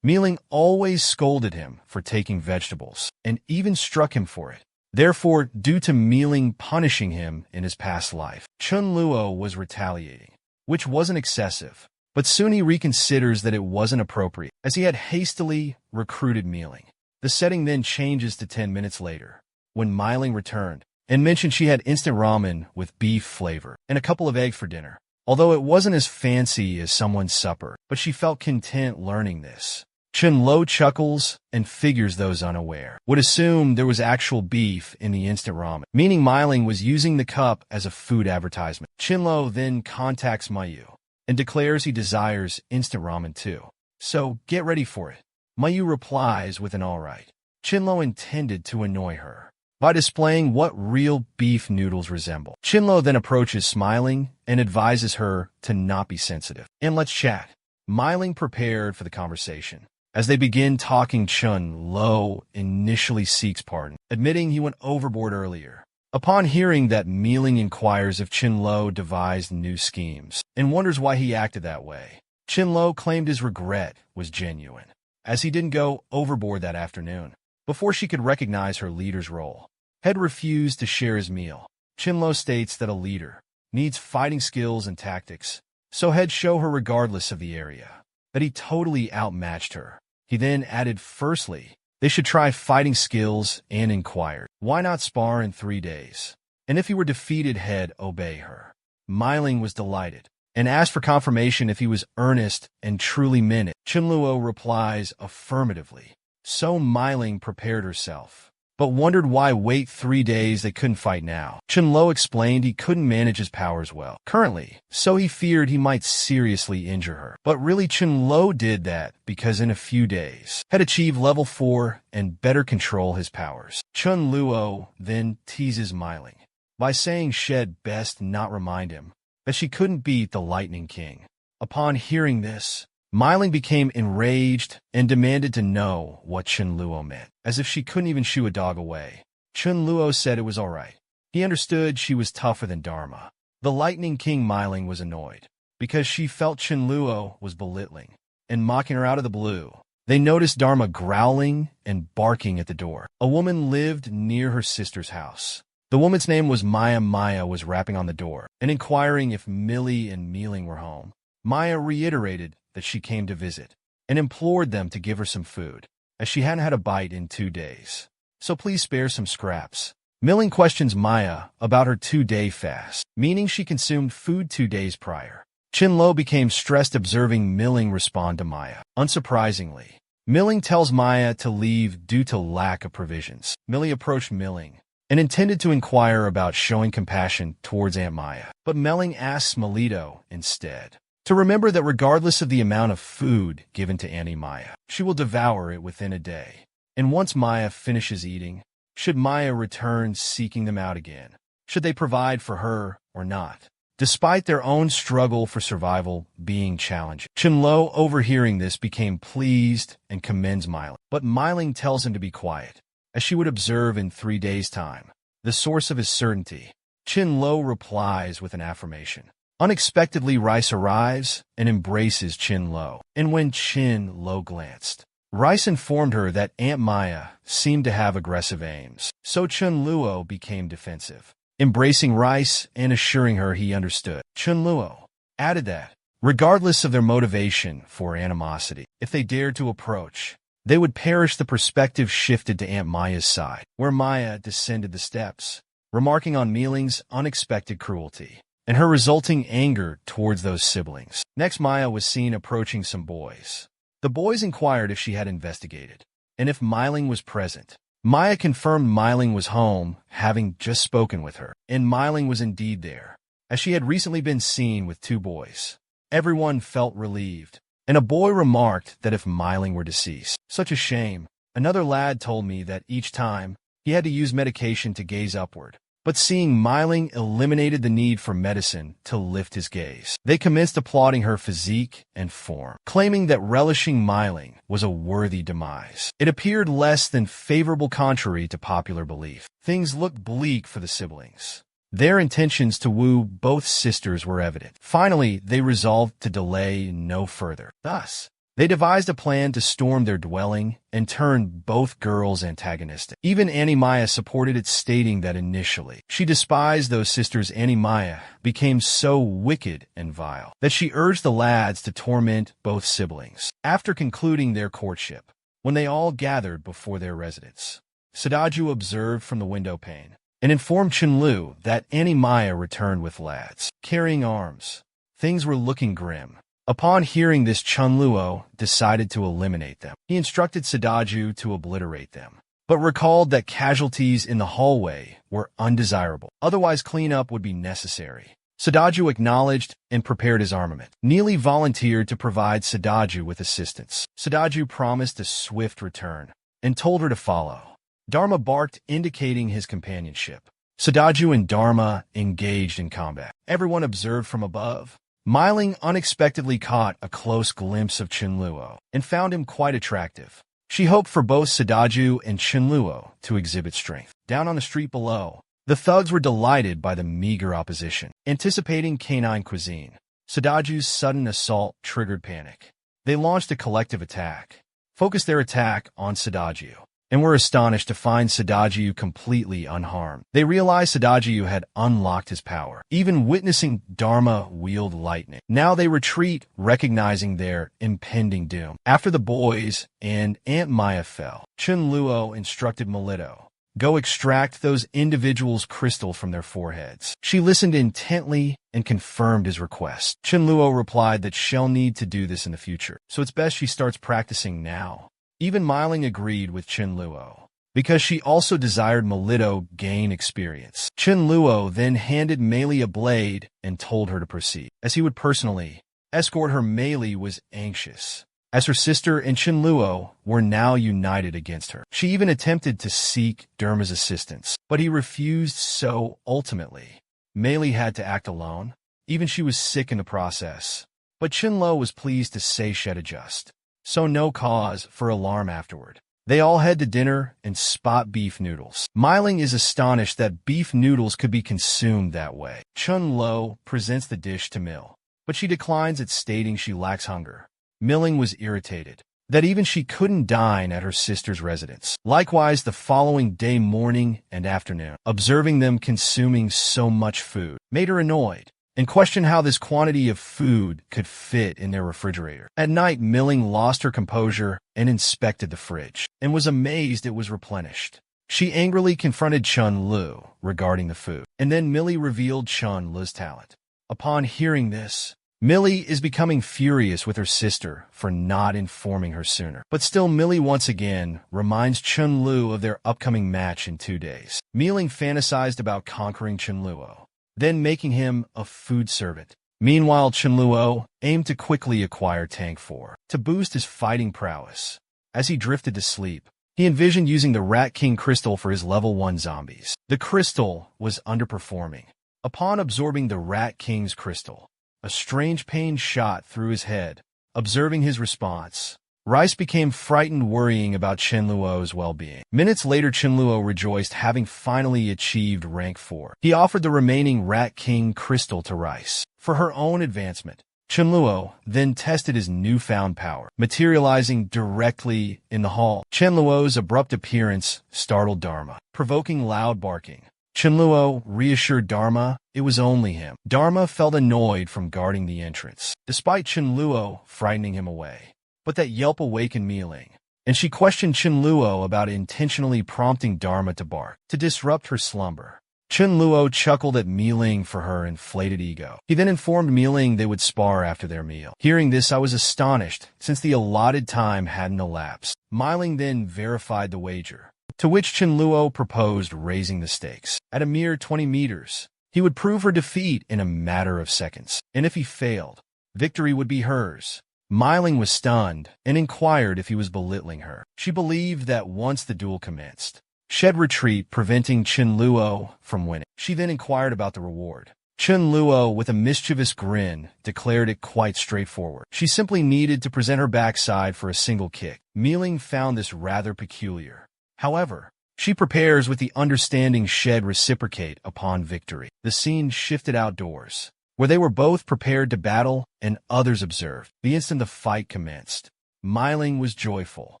Speaker 1: Meling always scolded him for taking vegetables and even struck him for it. Therefore, due to Meling punishing him in his past life, Chunluo was retaliating, which wasn't excessive. But soon he reconsiders that it wasn't appropriate, as he had hastily recruited Meling. The setting then changes to 10 minutes later, when Meling returned and mentioned she had instant ramen with beef flavor and a couple of eggs for dinner. Although it wasn't as fancy as someone's supper, but she felt content learning this. Chunluo chuckles and figures those unaware would assume there was actual beef in the instant ramen, meaning Meling was using the cup as a food advertisement. Chunluo then contacts Mayu and declares he desires instant ramen too. So get ready for it. Mayu replies with an alright. Chunluo intended to annoy her by displaying what real beef noodles resemble. Chunluo then approaches smiling and advises her to not be sensitive. And let's chat. Meling prepared for the conversation. As they begin talking, Chunluo initially seeks pardon, admitting he went overboard earlier. Upon hearing that, Meling inquires if Chunluo devised new schemes and wonders why he acted that way. Chunluo claimed his regret was genuine, as he didn't go overboard that afternoon. Before she could recognize her leader's role, Head refused to share his meal. Chunluo states that a leader needs fighting skills and tactics, so Head show her regardless of the area, that he totally outmatched her. He then added, firstly, they should try fighting skills and inquired, why not spar in 3 days? And if he were defeated, Head obey her. Meling was delighted and asked for confirmation if he was earnest and truly meant it. Chunluo replies affirmatively. So Meling prepared herself, but wondered why wait 3 days they couldn't fight now. Chunluo explained he couldn't manage his powers well currently, so he feared he might seriously injure her. But really Chunluo did that because in a few days had achieved level 4 and better control his powers. Chunluo then teases Meling by saying she'd best not remind him that she couldn't beat the Lightning King. Upon hearing this, Meling became enraged and demanded to know what Chunluo meant, as if she couldn't even shoo a dog away. Chunluo said it was all right. He understood she was tougher than Dharma. The Lightning King Meling was annoyed, because she felt Chunluo was belittling and mocking her out of the blue. They noticed Dharma growling and barking at the door. A woman lived near her sister's house. The woman's name was Maya. Maya was rapping on the door and inquiring if Millie and Meling were home. Maya reiterated that she came to visit and implored them to give her some food, as she hadn't had a bite in 2 days. So please spare some scraps. Meling questions Maya about her 2-day fast, meaning she consumed food 2 days prior. Chunluo became stressed observing Meling respond to Maya. Unsurprisingly, Meling tells Maya to leave due to lack of provisions. Millie approached Meling and intended to inquire about showing compassion towards Aunt Maya, but Meling asks Melito instead to remember that regardless of the amount of food given to Auntie Maya, she will devour it within a day. And once Maya finishes eating, should Maya return seeking them out again? Should they provide for her or not? Despite their own struggle for survival being challenging, Chunluo, overhearing this, became pleased and commends Meling. But Meling tells him to be quiet, as she would observe in 3 days' time the source of his certainty. Chunluo replies with an affirmation. Unexpectedly, Rice arrives and embraces Chunluo, and when Chunluo glanced, Rice informed her that Aunt Maya seemed to have aggressive aims, so Chunluo became defensive, embracing Rice and assuring her he understood. Chunluo added that, regardless of their motivation for animosity, if they dared to approach, they would perish. The perspective shifted to Aunt Maya's side, where Maya descended the steps, remarking on Mealing's unexpected cruelty and her resulting anger towards those siblings. Next, Maya was seen approaching some boys. The boys inquired if she had investigated, and if Myling was present. Maya confirmed Myling was home, having just spoken with her, and Myling was indeed there, as she had recently been seen with 2 boys. Everyone felt relieved, and a boy remarked that if Myling were deceased. Such a shame. Another lad told me that each time, he had to use medication to gaze upward. But seeing Myling eliminated the need for medicine to lift his gaze. They commenced applauding her physique and form, claiming that relishing Myling was a worthy demise. It appeared less than favorable contrary to popular belief. Things looked bleak for the siblings. Their intentions to woo both sisters were evident. Finally, they resolved to delay no further. Thus, they devised a plan to storm their dwelling and turn both girls antagonistic. Even Annie Maya supported it, stating that initially she despised those sisters. Annie Maya became so wicked and vile that she urged the lads to torment both siblings. After concluding their courtship, when they all gathered before their residence, Sadaju observed from the window pane and informed Chunlu that Annie Maya returned with lads carrying arms. Things were looking grim. Upon hearing this, Chunluo decided to eliminate them. He instructed Sadaju to obliterate them, but recalled that casualties in the hallway were undesirable. Otherwise, cleanup would be necessary. Sadaju acknowledged and prepared his armament. Neely volunteered to provide Sadaju with assistance. Sadaju promised a swift return and told her to follow. Dharma barked, indicating his companionship. Sadaju and Dharma engaged in combat. Everyone observed from above. Myling unexpectedly caught a close glimpse of Chunluo and found him quite attractive. She hoped for both Sadaju and Chunluo to exhibit strength. Down on the street below, the thugs were delighted by the meager opposition. Anticipating canine cuisine, Sadaju's sudden assault triggered panic. They launched a collective attack, focused their attack on Sadaju, and were astonished to find Sadaju completely unharmed. They realized Sadaju had unlocked his power, even witnessing Dharma wield lightning. Now they retreat, recognizing their impending doom. After the boys and Aunt Maya fell, Chunluo instructed Melito, "Go extract those individuals' crystal from their foreheads." She listened intently and confirmed his request. Chunluo replied that she'll need to do this in the future, so it's best she starts practicing now. Even Myling agreed with Chunluo, because she also desired Melito gain experience. Chunluo then handed Meili a blade and told her to proceed, as he would personally escort her. Meili was anxious, as her sister and Chunluo were now united against her. She even attempted to seek Derma's assistance, but he refused, so ultimately, Meili had to act alone. Even she was sick in the process, but Chunluo was pleased to say she'd adjust, so no cause for alarm afterward. They all head to dinner and spot beef noodles. Myling is astonished that beef noodles could be consumed that way. Chunluo presents the dish to Mill, but she declines it, stating she lacks hunger. Milling was irritated that even she couldn't dine at her sister's residence. Likewise, the following day, morning and afternoon, observing them consuming so much food made her annoyed and questioned how this quantity of food could fit in their refrigerator. At night, Milling lost her composure and inspected the fridge, and was amazed it was replenished. She angrily confronted Chun Lu regarding the food, and then Millie revealed Chun Lu's talent. Upon hearing this, Millie is becoming furious with her sister for not informing her sooner. But still, Millie once again reminds Chun Lu of their upcoming match in 2 days. Milling fantasized about conquering Chunluo, then making him a food servant. Meanwhile, Chunluo aimed to quickly acquire Tank 4 to boost his fighting prowess. As he drifted to sleep, he envisioned using the Rat King crystal for his level 1 zombies. The crystal was underperforming. Upon absorbing the Rat King's crystal, a strange pain shot through his head. Observing his response, Rice became frightened, worrying about Chunluo's well-being. Minutes later, Chunluo rejoiced, having finally achieved rank 4. He offered the remaining Rat King crystal to Rice for her own advancement. Chunluo then tested his newfound power, materializing directly in the hall. Chunluo's abrupt appearance startled Dharma, provoking loud barking. Chunluo reassured Dharma it was only him. Dharma felt annoyed from guarding the entrance, despite Chunluo frightening him away. But that yelp awakened Mealing, and she questioned Chunluo about intentionally prompting Dharma to bark to disrupt her slumber. Chunluo chuckled at Miling for her inflated ego. He then informed Miling they would spar after their meal. Hearing this, I was astonished, since the allotted time hadn't elapsed. Miling then verified the wager, to which Chunluo proposed raising the stakes. At a mere 20 meters, he would prove her defeat in a matter of seconds, and if he failed, victory would be hers. Miling was stunned and inquired if he was belittling her. She believed that once the duel commenced, she'd retreat, preventing Chunluo from winning. She then inquired about the reward. Chunluo, with a mischievous grin, declared it quite straightforward. She simply needed to present her backside for a single kick. Miling found this rather peculiar. However, she prepares with the understanding she'd reciprocate upon victory. The scene shifted outdoors, where they were both prepared to battle and others observed. The instant the fight commenced, Miling was joyful,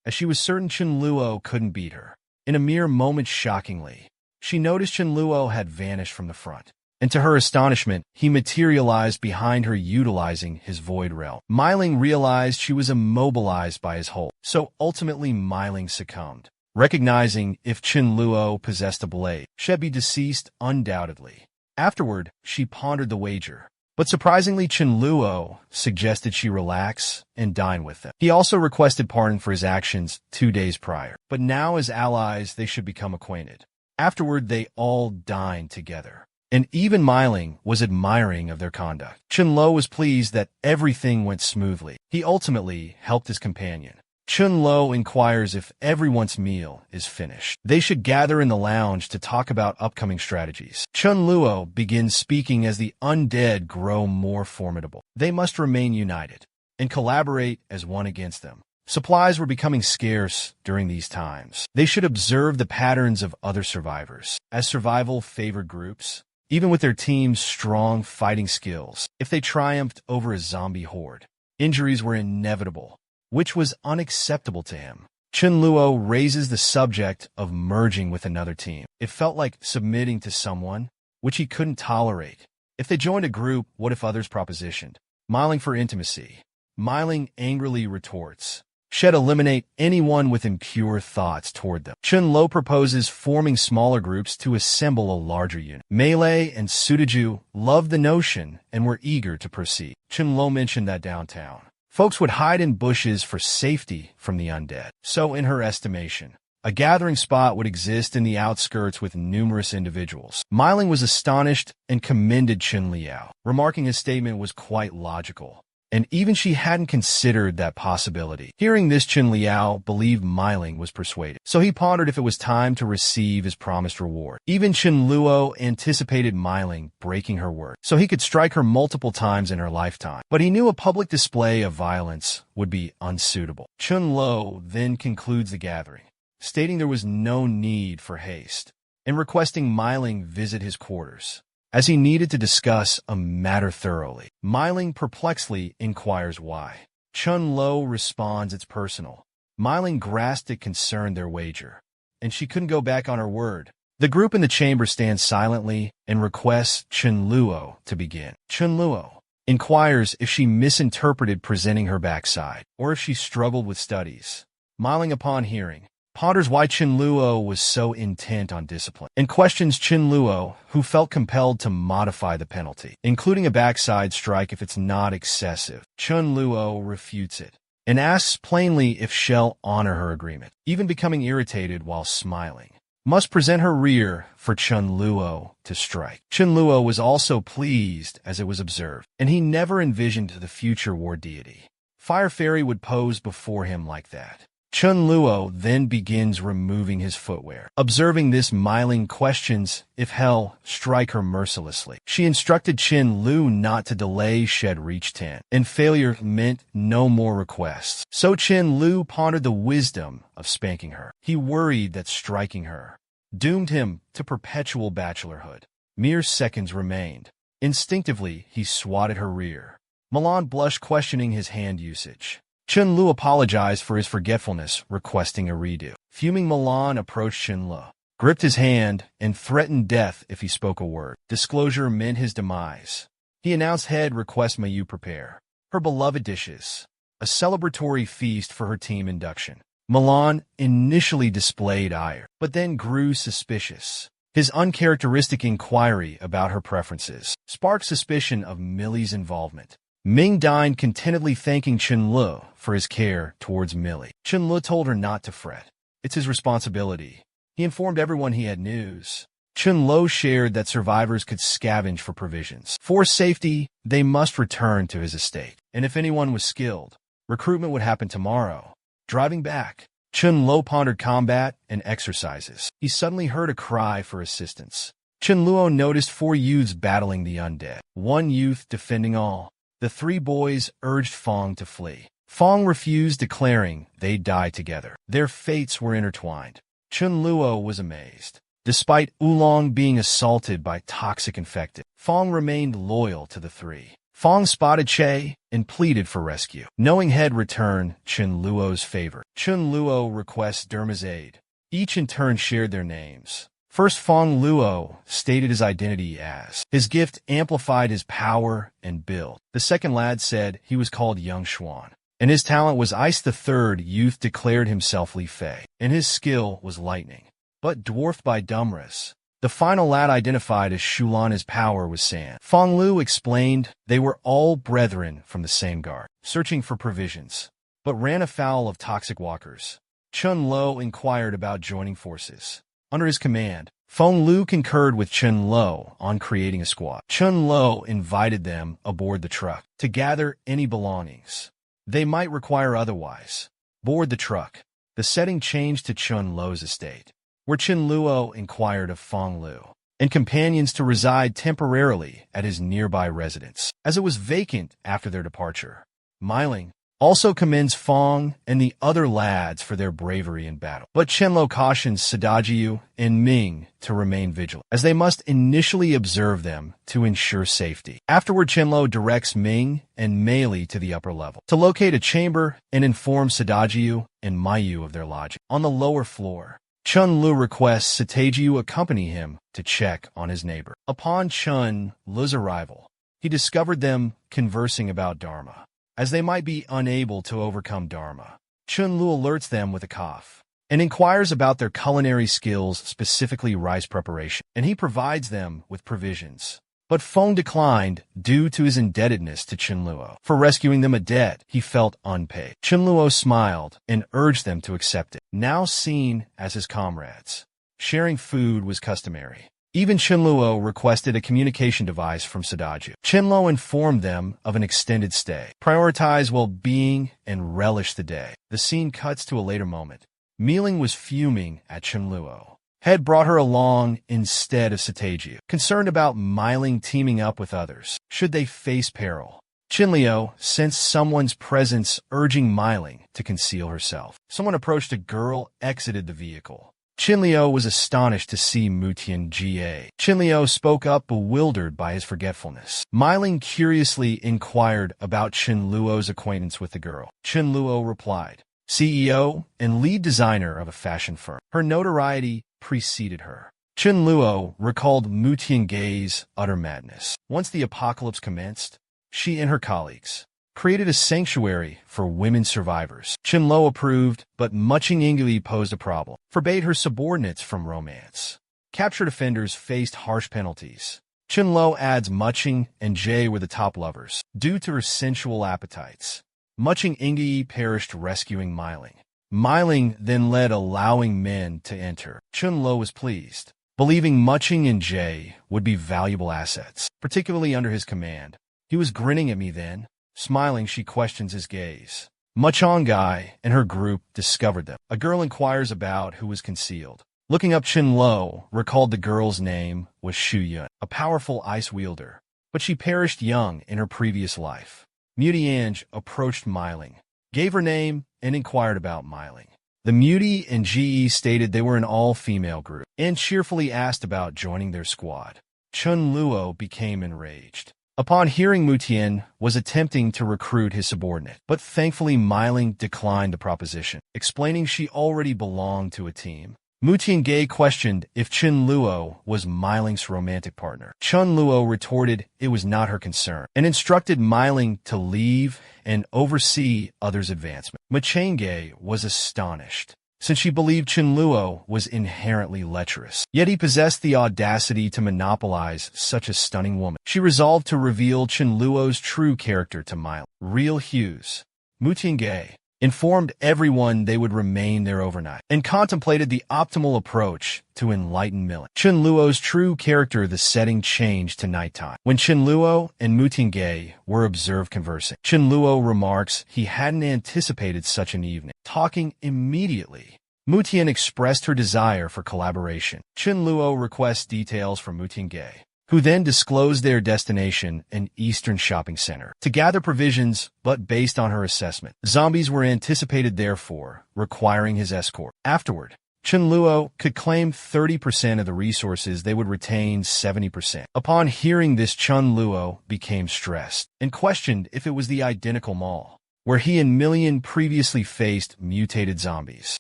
Speaker 1: as she was certain Chunluo couldn't beat her. In a mere moment, shockingly, she noticed Chunluo had vanished from the front, and to her astonishment, he materialized behind her utilizing his void realm. Miling realized she was immobilized by his hold, so ultimately Miling succumbed. Recognizing if Chunluo possessed a blade, she'd be deceased undoubtedly. Afterward, she pondered the wager, but surprisingly Chunluo suggested she relax and dine with them. He also requested pardon for his actions 2 days prior, but now as allies they should become acquainted. Afterward, they all dined together, and even Miling was admiring of their conduct. Chunluo was pleased that everything went smoothly. He ultimately helped his companion. Chunluo inquires if everyone's meal is finished. They should gather in the lounge to talk about upcoming strategies. Chunluo begins speaking as the undead grow more formidable. They must remain united and collaborate as one against them. Supplies were becoming scarce during these times. They should observe the patterns of other survivors, as survival favored groups, even with their team's strong fighting skills. If they triumphed over a zombie horde, injuries were inevitable, which was unacceptable to him. Chunluo raises the subject of merging with another team. It felt like submitting to someone, which he couldn't tolerate. If they joined a group, what if others propositioned Miling for intimacy? Miling angrily retorts she'd eliminate anyone with impure thoughts toward them. Chunluo proposes forming smaller groups to assemble a larger unit. Melee and Sudaju loved the notion and were eager to proceed. Chunluo mentioned that downtown, folks would hide in bushes for safety from the undead. So in her estimation, a gathering spot would exist in the outskirts with numerous individuals. Miling was astonished and commended Chunliao, remarking his statement was quite logical, and even she hadn't considered that possibility. Hearing this, Chunliao believed Miling was persuaded, so he pondered if it was time to receive his promised reward. Even Chunluo anticipated Miling breaking her word, so he could strike her multiple times in her lifetime. But he knew a public display of violence would be unsuitable. Chunluo then concludes the gathering, stating there was no need for haste, and requesting Miling visit his quarters, as he needed to discuss a matter thoroughly. Miling perplexedly inquires why. Chunluo responds it's personal. Miling grasped it concerned their wager, and she couldn't go back on her word. The group in the chamber stands silently and requests Chunluo to begin. Chunluo inquires if she misinterpreted presenting her backside, or if she struggled with studies. Miling, upon hearing, ponders why Chunluo was so intent on discipline, and questions Chunluo, who felt compelled to modify the penalty, including a backside strike if it's not excessive. Chunluo refutes it, and asks plainly if she'll honor her agreement, even becoming irritated while smiling. Must present her rear for Chunluo to strike. Chunluo was also pleased as it was observed, and he never envisioned the future war deity Fire Fairy would pose before him like that. Chunluo then begins removing his footwear. Observing this, Miling questions if hell strike her mercilessly. She instructed Chunlu not to delay she'd reached 10, and failure meant no more requests. So Chunlu pondered the wisdom of spanking her. He worried that striking her doomed him to perpetual bachelorhood. Mere seconds remained. Instinctively, he swatted her rear. Milan blushed, questioning his hand usage. Chunlu apologized for his forgetfulness, requesting a redo. Fuming, Milan approached Chunlu, gripped his hand, and threatened death if he spoke a word. Disclosure meant his demise. He announced he'd request Mayu prepare her beloved dishes, a celebratory feast for her team induction. Milan initially displayed ire, but then grew suspicious. His uncharacteristic inquiry about her preferences sparked suspicion of Millie's involvement. Ming dined contentedly thanking Chunlu for his care towards Millie. Chunlu told her not to fret. It's his responsibility. He informed everyone he had news. Chunlu shared that survivors could scavenge for provisions. For safety, they must return to his estate. And if anyone was skilled, recruitment would happen tomorrow. Driving back, Chunlu pondered combat and exercises. He suddenly heard a cry for assistance. Chunluo noticed 4 youths battling the undead, 1 youth defending all. The 3 boys urged Fong to flee. Fong refused, declaring they'd die together. Their fates were intertwined. Chunluo was amazed. Despite Oolong being assaulted by toxic infected, Fong remained loyal to the 3. Fong spotted Che and pleaded for rescue. Knowing he'd return Chunluo's favor, Chunluo requests Derma's aid. Each in turn shared their names. First, Fong Luo stated his identity as. His gift amplified his power and build. The second lad said he was called Young Xuan, and his talent was ice. The third youth declared himself Li Fei, and his skill was lightning, but dwarfed by Dumras. The final lad identified as Shulan. His power was sand. Fong Lu explained they were all brethren from the same guard, searching for provisions, but ran afoul of toxic walkers. Chun Lo inquired about joining forces. Under his command, Fong Lu concurred with Chun Lo on creating a squad. Chun Lo invited them aboard the truck to gather any belongings they might require otherwise. Board the truck. The setting changed to Chun Lo's estate, where Chun Luo inquired of Fong Lu and companions to reside temporarily at his nearby residence, as it was vacant after their departure. Miling also commends Fong and the other lads for their bravery in battle, but Chenlo cautions Sadajiu and Ming to remain vigilant, as they must initially observe them to ensure safety. Afterward, Chenlo directs Ming and Meili to the upper level to locate a chamber and inform Sadajiu and Mayu of their lodging. On the lower floor, Chun Lu requests Satajiu accompany him to check on his neighbor. Upon Chun Lu's arrival, he discovered them conversing about Dharma, as they might be unable to overcome Dharma. Chun Lu alerts them with a cough and inquires about their culinary skills, specifically rice preparation, and he provides them with provisions. But Fong declined due to his indebtedness to Chun Luo for rescuing them, a debt he felt unpaid. Chun Luo smiled and urged them to accept it. Now seen as his comrades, sharing food was customary. Even Chenluo requested a communication device from Sadaju. Chenlo informed them of an extended stay, prioritize well-being, and relish the day. The scene cuts to a later moment. Mealing was fuming at Chenluo. Had brought her along instead of Satajiu, concerned about Miling teaming up with others should they face peril. Chinlio sensed someone's presence, urging Miling to conceal herself. Someone approached a girl, exited the vehicle. Chinlio was astonished to see Mutian Ga. Chinlio spoke up, bewildered by his forgetfulness. Miling curiously inquired about Chinluo's acquaintance with the girl. Chinluo replied, CEO and lead designer of a fashion firm. Her notoriety preceded her. Chinluo recalled Mutian Ga's utter madness. Once the apocalypse commenced, she and her colleagues created a sanctuary for women survivors. Chinlo approved, but Muching Ingui posed a problem, forbade her subordinates from romance. Captured offenders faced harsh penalties. Chinlo adds Muching and Jay were the top lovers, due to her sensual appetites. Muching Ingui perished rescuing Miling. Miling then led, allowing men to enter. Chinlo was pleased, believing Muching and Jay would be valuable assets, particularly under his command. He was grinning at me then. Smiling, she questions his gaze. Muchongai and her group discovered them. A girl inquires about who was concealed. Looking up, Chinlo recalled the girl's name was Shu Yun, a powerful ice wielder, but she perished young in her previous life. Mutiange approached Miling, gave her name, and inquired about Miling. The Muti and GE stated they were an all-female group, and cheerfully asked about joining their squad. Chun Luo became enraged. Upon hearing Mutian was attempting to recruit his subordinate, but thankfully Miling declined the proposition, explaining she already belonged to a team. Mu Tiangae questioned if Chen Luo was Miling's romantic partner. Chen Luo retorted it was not her concern and instructed Miling to leave and oversee others' advancement. Mu Tiangae was astonished, since she believed Chen Luo was inherently lecherous. Yet he possessed the audacity to monopolize such a stunning woman. She resolved to reveal Chen Luo's true character to Miling. Real Hughes. Mu Tiangae informed everyone they would remain there overnight, and contemplated the optimal approach to enlighten Miling. Chen Luo's true character. The setting changed to nighttime, when Chen Luo and Mu Tiangae were observed conversing. Chen Luo remarks he hadn't anticipated such an evening. Talking immediately, Mu Tian expressed her desire for collaboration. Chen Luo requests details from Mu Tiangae, who then disclosed their destination, an eastern shopping center, to gather provisions, but based on her assessment, zombies were anticipated, therefore requiring his escort. Afterward, Chen Luo could claim 30% of the resources, they would retain 70%. Upon hearing this, Chen Luo became stressed and questioned if it was the identical mall where he and Million previously faced mutated zombies,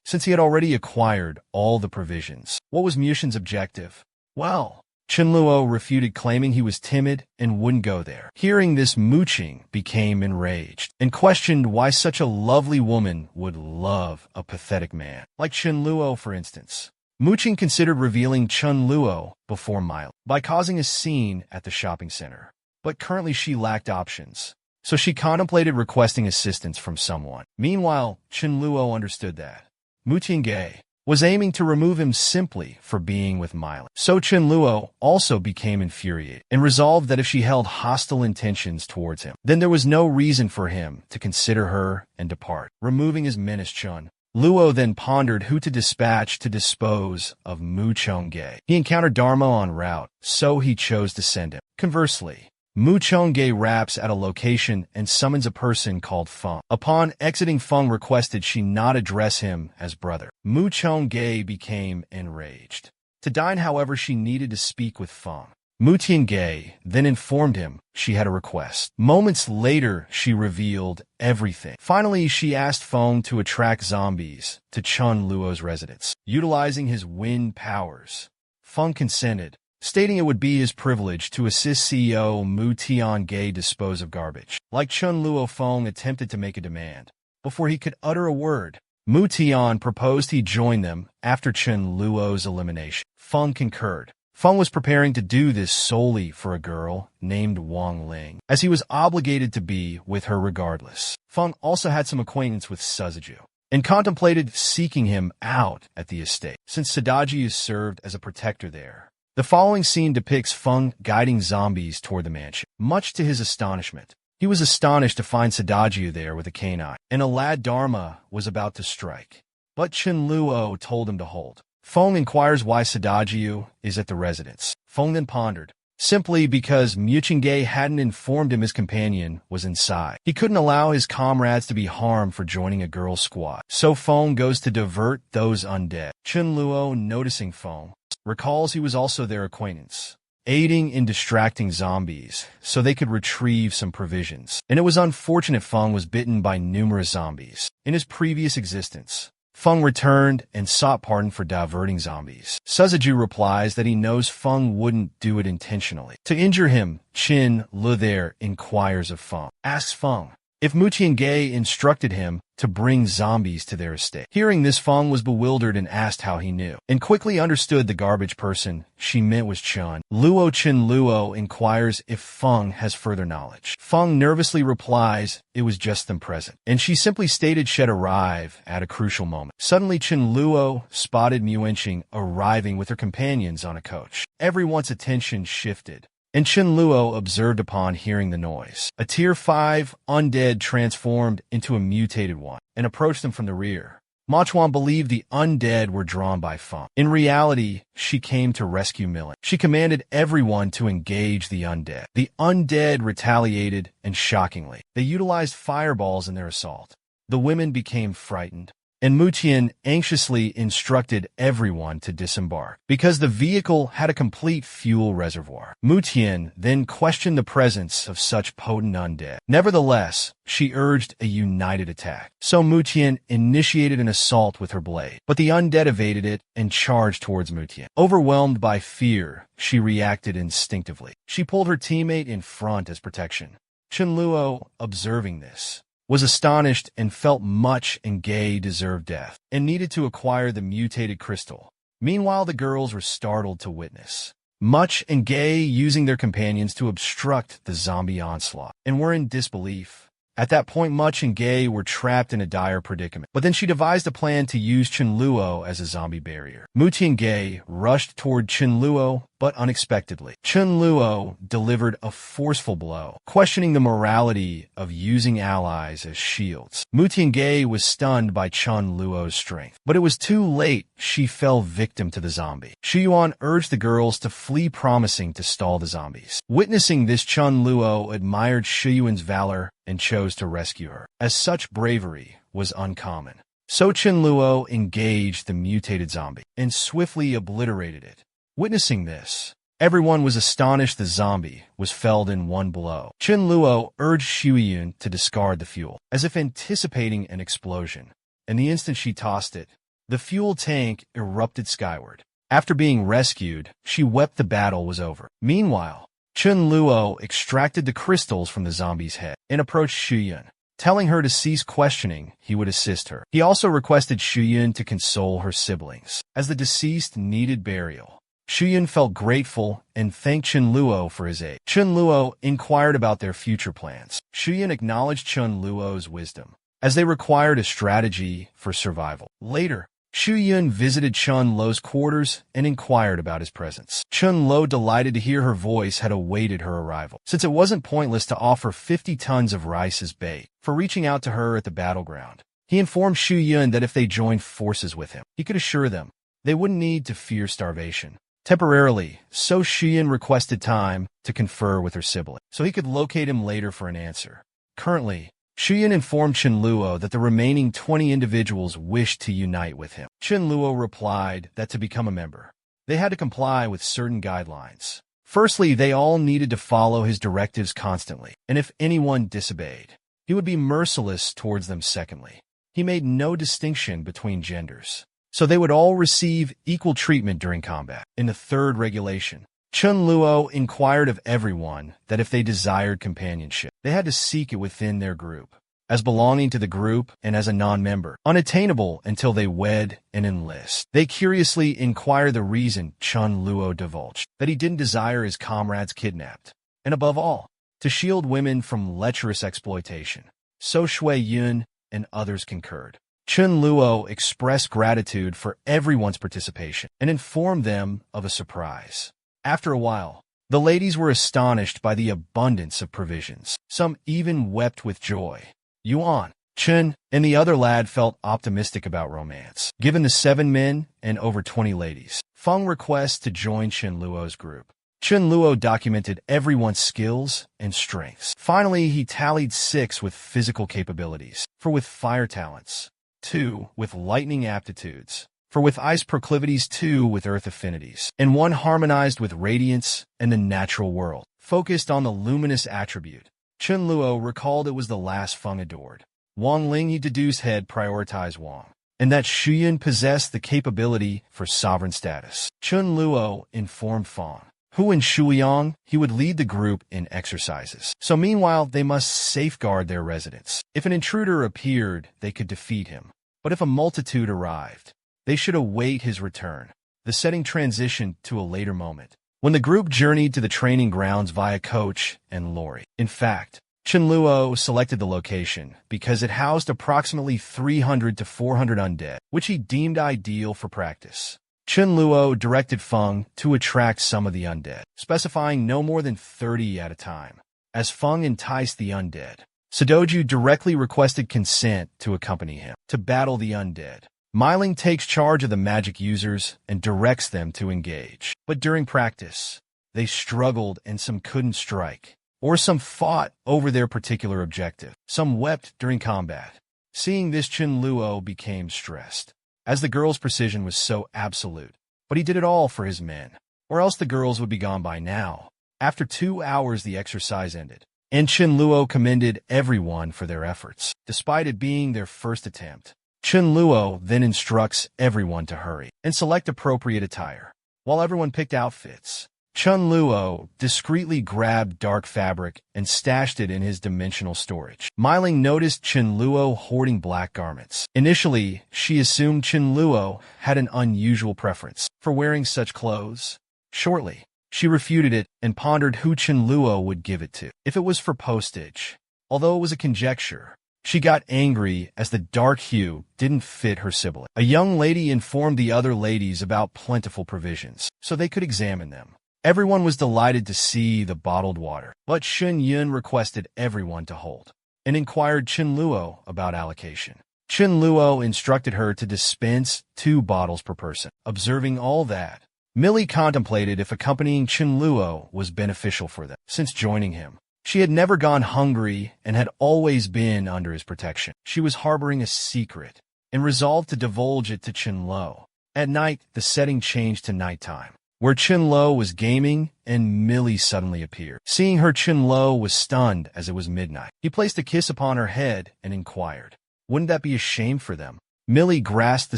Speaker 1: since he had already acquired all the provisions. What was Mushin's objective? Well, Chen Luo refuted, claiming he was timid and wouldn't go there. Hearing this, Mu Qing became enraged and questioned why such a lovely woman would love a pathetic man like Chen Luo, for instance. Mu Qing considered revealing Chen Luo before Miling by causing a scene at the shopping center, but currently she lacked options, so she contemplated requesting assistance from someone. Meanwhile, Chen Luo understood that Mu Tiangae was aiming to remove him simply for being with Miling. So Chen Luo also became infuriated and resolved that if she held hostile intentions towards him, then there was no reason for him to consider her and depart. Removing his menace, Chen Luo then pondered who to dispatch to dispose of Mu Tiangae. He encountered Dharma en route, so he chose to send him. Conversely, Mu Tiangae raps at a location and summons a person called Feng. Upon exiting, Feng requested she not address him as brother. Mu Tiangae became enraged. To dine, however, she needed to speak with Feng. Mu Tiangae then informed him she had a request. Moments later, she revealed everything. Finally, she asked Feng to attract zombies to Chen Luo's residence. Utilizing his wind powers, Feng consented, stating it would be his privilege to assist CEO Mu Tiangae dispose of garbage. Like Chen Luo, Feng attempted to make a demand. Before he could utter a word, Mu Tian proposed he join them after Chen Luo's elimination. Feng concurred. Feng was preparing to do this solely for a girl named Wang Ling, as he was obligated to be with her regardless. Feng also had some acquaintance with Suzuju and contemplated seeking him out at the estate, since Sadaji served as a protector there. The following scene depicts Feng guiding zombies toward the mansion. Much to his astonishment, he was astonished to find Sadaji there with a canine, and a lad Dharma was about to strike, but Chen Luo told him to hold. Feng inquires why Sadaji is at the residence. Feng then pondered, simply because Mu Tiangae hadn't informed him his companion was inside. He couldn't allow his comrades to be harmed for joining a girl's squad, so Feng goes to divert those undead. Chen Luo, noticing Feng, recalls he was also their acquaintance, aiding in distracting zombies so they could retrieve some provisions. And it was unfortunate Feng was bitten by numerous zombies. In his previous existence, Feng returned and sought pardon for diverting zombies. Suzuju replies that he knows Feng wouldn't do it intentionally. To injure him, Qin Lu there inquires of Feng, asks Feng if Mu Tiangae instructed him to bring zombies to their estate. Hearing this, Feng was bewildered and asked how he knew, and quickly understood the garbage person she meant was Chen Luo. Chen Luo inquires if Feng has further knowledge. Feng nervously replies it was just them present, and she simply stated she'd arrive at a crucial moment. Suddenly, Chen Luo spotted Mu Enqing arriving with her companions on a coach. Everyone's attention shifted, and Chen Luo observed upon hearing the noise. A Tier 5 undead transformed into a mutated one and approached them from the rear. Ma Chuan believed the undead were drawn by Feng. In reality, she came to rescue Milling. She commanded everyone to engage the undead. The undead retaliated, and shockingly, they utilized fireballs in their assault. The women became frightened, and Mutian anxiously instructed everyone to disembark because the vehicle had a complete fuel reservoir. Mutian then questioned the presence of such potent undead. Nevertheless, she urged a united attack. So Mutian initiated an assault with her blade, but the undead evaded it and charged towards Mutian. Overwhelmed by fear, she reacted instinctively. She pulled her teammate in front as protection. Chunluo, observing this, was astonished and felt Much and Gay deserved death and needed to acquire the mutated crystal. Meanwhile, the girls were startled to witness Much and Gay using their companions to obstruct the zombie onslaught and were in disbelief. At that point, Much and Gay were trapped in a dire predicament. But then she devised a plan to use Chunluo as a zombie barrier. Muti and Gay rushed toward Chunluo, but unexpectedly, Chunluo delivered a forceful blow, questioning the morality of using allies as shields. Muti and Gay was stunned by Chunluo's strength, but it was too late. She fell victim to the zombie. Shuyuan urged the girls to flee, promising to stall the zombies. Witnessing this, Chunluo admired Shuyuan's valor and chose to rescue her, as such bravery was uncommon. So Chunluo engaged the mutated zombie and swiftly obliterated it. Witnessing this, everyone was astonished the zombie was felled in one blow. Chunluo urged Shuyun to discard the fuel, as if anticipating an explosion, and the instant she tossed it, the fuel tank erupted skyward. After being rescued, she wept the battle was over. Meanwhile, Chunluo extracted the crystals from the zombie's head and approached Shuyun, telling her to cease questioning. He would assist her. He also requested Shuyun to console her siblings, as the deceased needed burial. Shuyun felt grateful and thanked Chunluo for his aid. Chunluo inquired about their future plans. Shuyun acknowledged Chunluo's wisdom, as they required a strategy for survival. Later, Shuyun visited Chunluo's quarters and inquired about his presence. Chunluo, delighted to hear her voice, had awaited her arrival, since it wasn't pointless to offer 50 tons of rice as bait for reaching out to her at the battleground. He informed Shuyun that if they joined forces with him, he could assure them they wouldn't need to fear starvation temporarily. So Shuyun requested time to confer with her sibling, so he could locate him later for an answer. Currently, Shuyun informed Chunluo that the remaining 20 individuals wished to unite with him. Chunluo replied that to become a member, they had to comply with certain guidelines. Firstly, they all needed to follow his directives constantly, and if anyone disobeyed, he would be merciless towards them. Secondly, he made no distinction between genders, so they would all receive equal treatment during combat. In the third regulation, Chunluo inquired of everyone that if they desired companionship, they had to seek it within their group, as belonging to the group and as a non-member, unattainable until they wed and enlist. They curiously inquired the reason. Chunluo divulged that he didn't desire his comrades kidnapped, and above all, to shield women from lecherous exploitation. So Shui-yun and others concurred. Chunluo expressed gratitude for everyone's participation and informed them of a surprise. After a while, the ladies were astonished by the abundance of provisions. Some even wept with joy. Yuan, Chun, and the other lad felt optimistic about romance. Given the 7 men and over 20 ladies, Feng requests to join Chunluo's group. Chunluo documented everyone's skills and strengths. Finally, he tallied 6 with physical capabilities, 4 with fire talents, 2 with lightning aptitudes, 4 with ice proclivities, 2 with earth affinities, and 1 harmonized with radiance and the natural world, focused on the luminous attribute. Chunluo recalled it was the last Feng adored. Wang Ling, he deduced, had prioritized Wang, and that Shuyun possessed the capability for sovereign status. Chunluo informed Feng, who in Shuyang, he would lead the group in exercises. So meanwhile, they must safeguard their residence. If an intruder appeared, they could defeat him. But if a multitude arrived, they should await his return. The setting transitioned to a later moment, when the group journeyed to the training grounds via coach and lorry. In fact, Chunluo selected the location because it housed approximately 300 to 400 undead, which he deemed ideal for practice. Chunluo directed Feng to attract some of the undead, specifying no more than 30 at a time. As Feng enticed the undead, Sadoju directly requested consent to accompany him to battle the undead. Myling takes charge of the magic users and directs them to engage. But during practice, they struggled and some couldn't strike, or some fought over their particular objective. Some wept during combat, Seeing this, Chen Luo became stressed, as the girl's precision was so absolute. But he did it all for his men, or else the girls would be gone by now. After 2 hours, the exercise ended, and Chen Luo commended everyone for their efforts, despite it being their first attempt. Chen Luo then instructs everyone to hurry and select appropriate attire. While everyone picked outfits, Chen Luo discreetly grabbed dark fabric and stashed it in his dimensional storage. Meiling noticed Chen Luo hoarding black garments. Initially, she assumed Chen Luo had an unusual preference for wearing such clothes. Shortly, she refuted it and pondered who Chen Luo would give it to, if it was for postage. Although it was a conjecture, she got angry as the dark hue didn't fit her sibling. A young lady informed the other ladies about plentiful provisions, so they could examine them. Everyone was delighted to see the bottled water, but Shun Yun requested everyone to hold and inquired Chen Luo about allocation. Chen Luo instructed her to dispense 2 bottles per person. Observing all that, Millie contemplated if accompanying Chen Luo was beneficial for them. Since joining him, she had never gone hungry and had always been under his protection. She was harboring a secret and resolved to divulge it to Chen Luo. At night, the setting changed to nighttime, where Chen Luo was gaming and Millie suddenly appeared. Seeing her, Chen Luo was stunned as it was midnight. He placed a kiss upon her head and inquired, "Wouldn't that be a shame for them?" Millie grasped the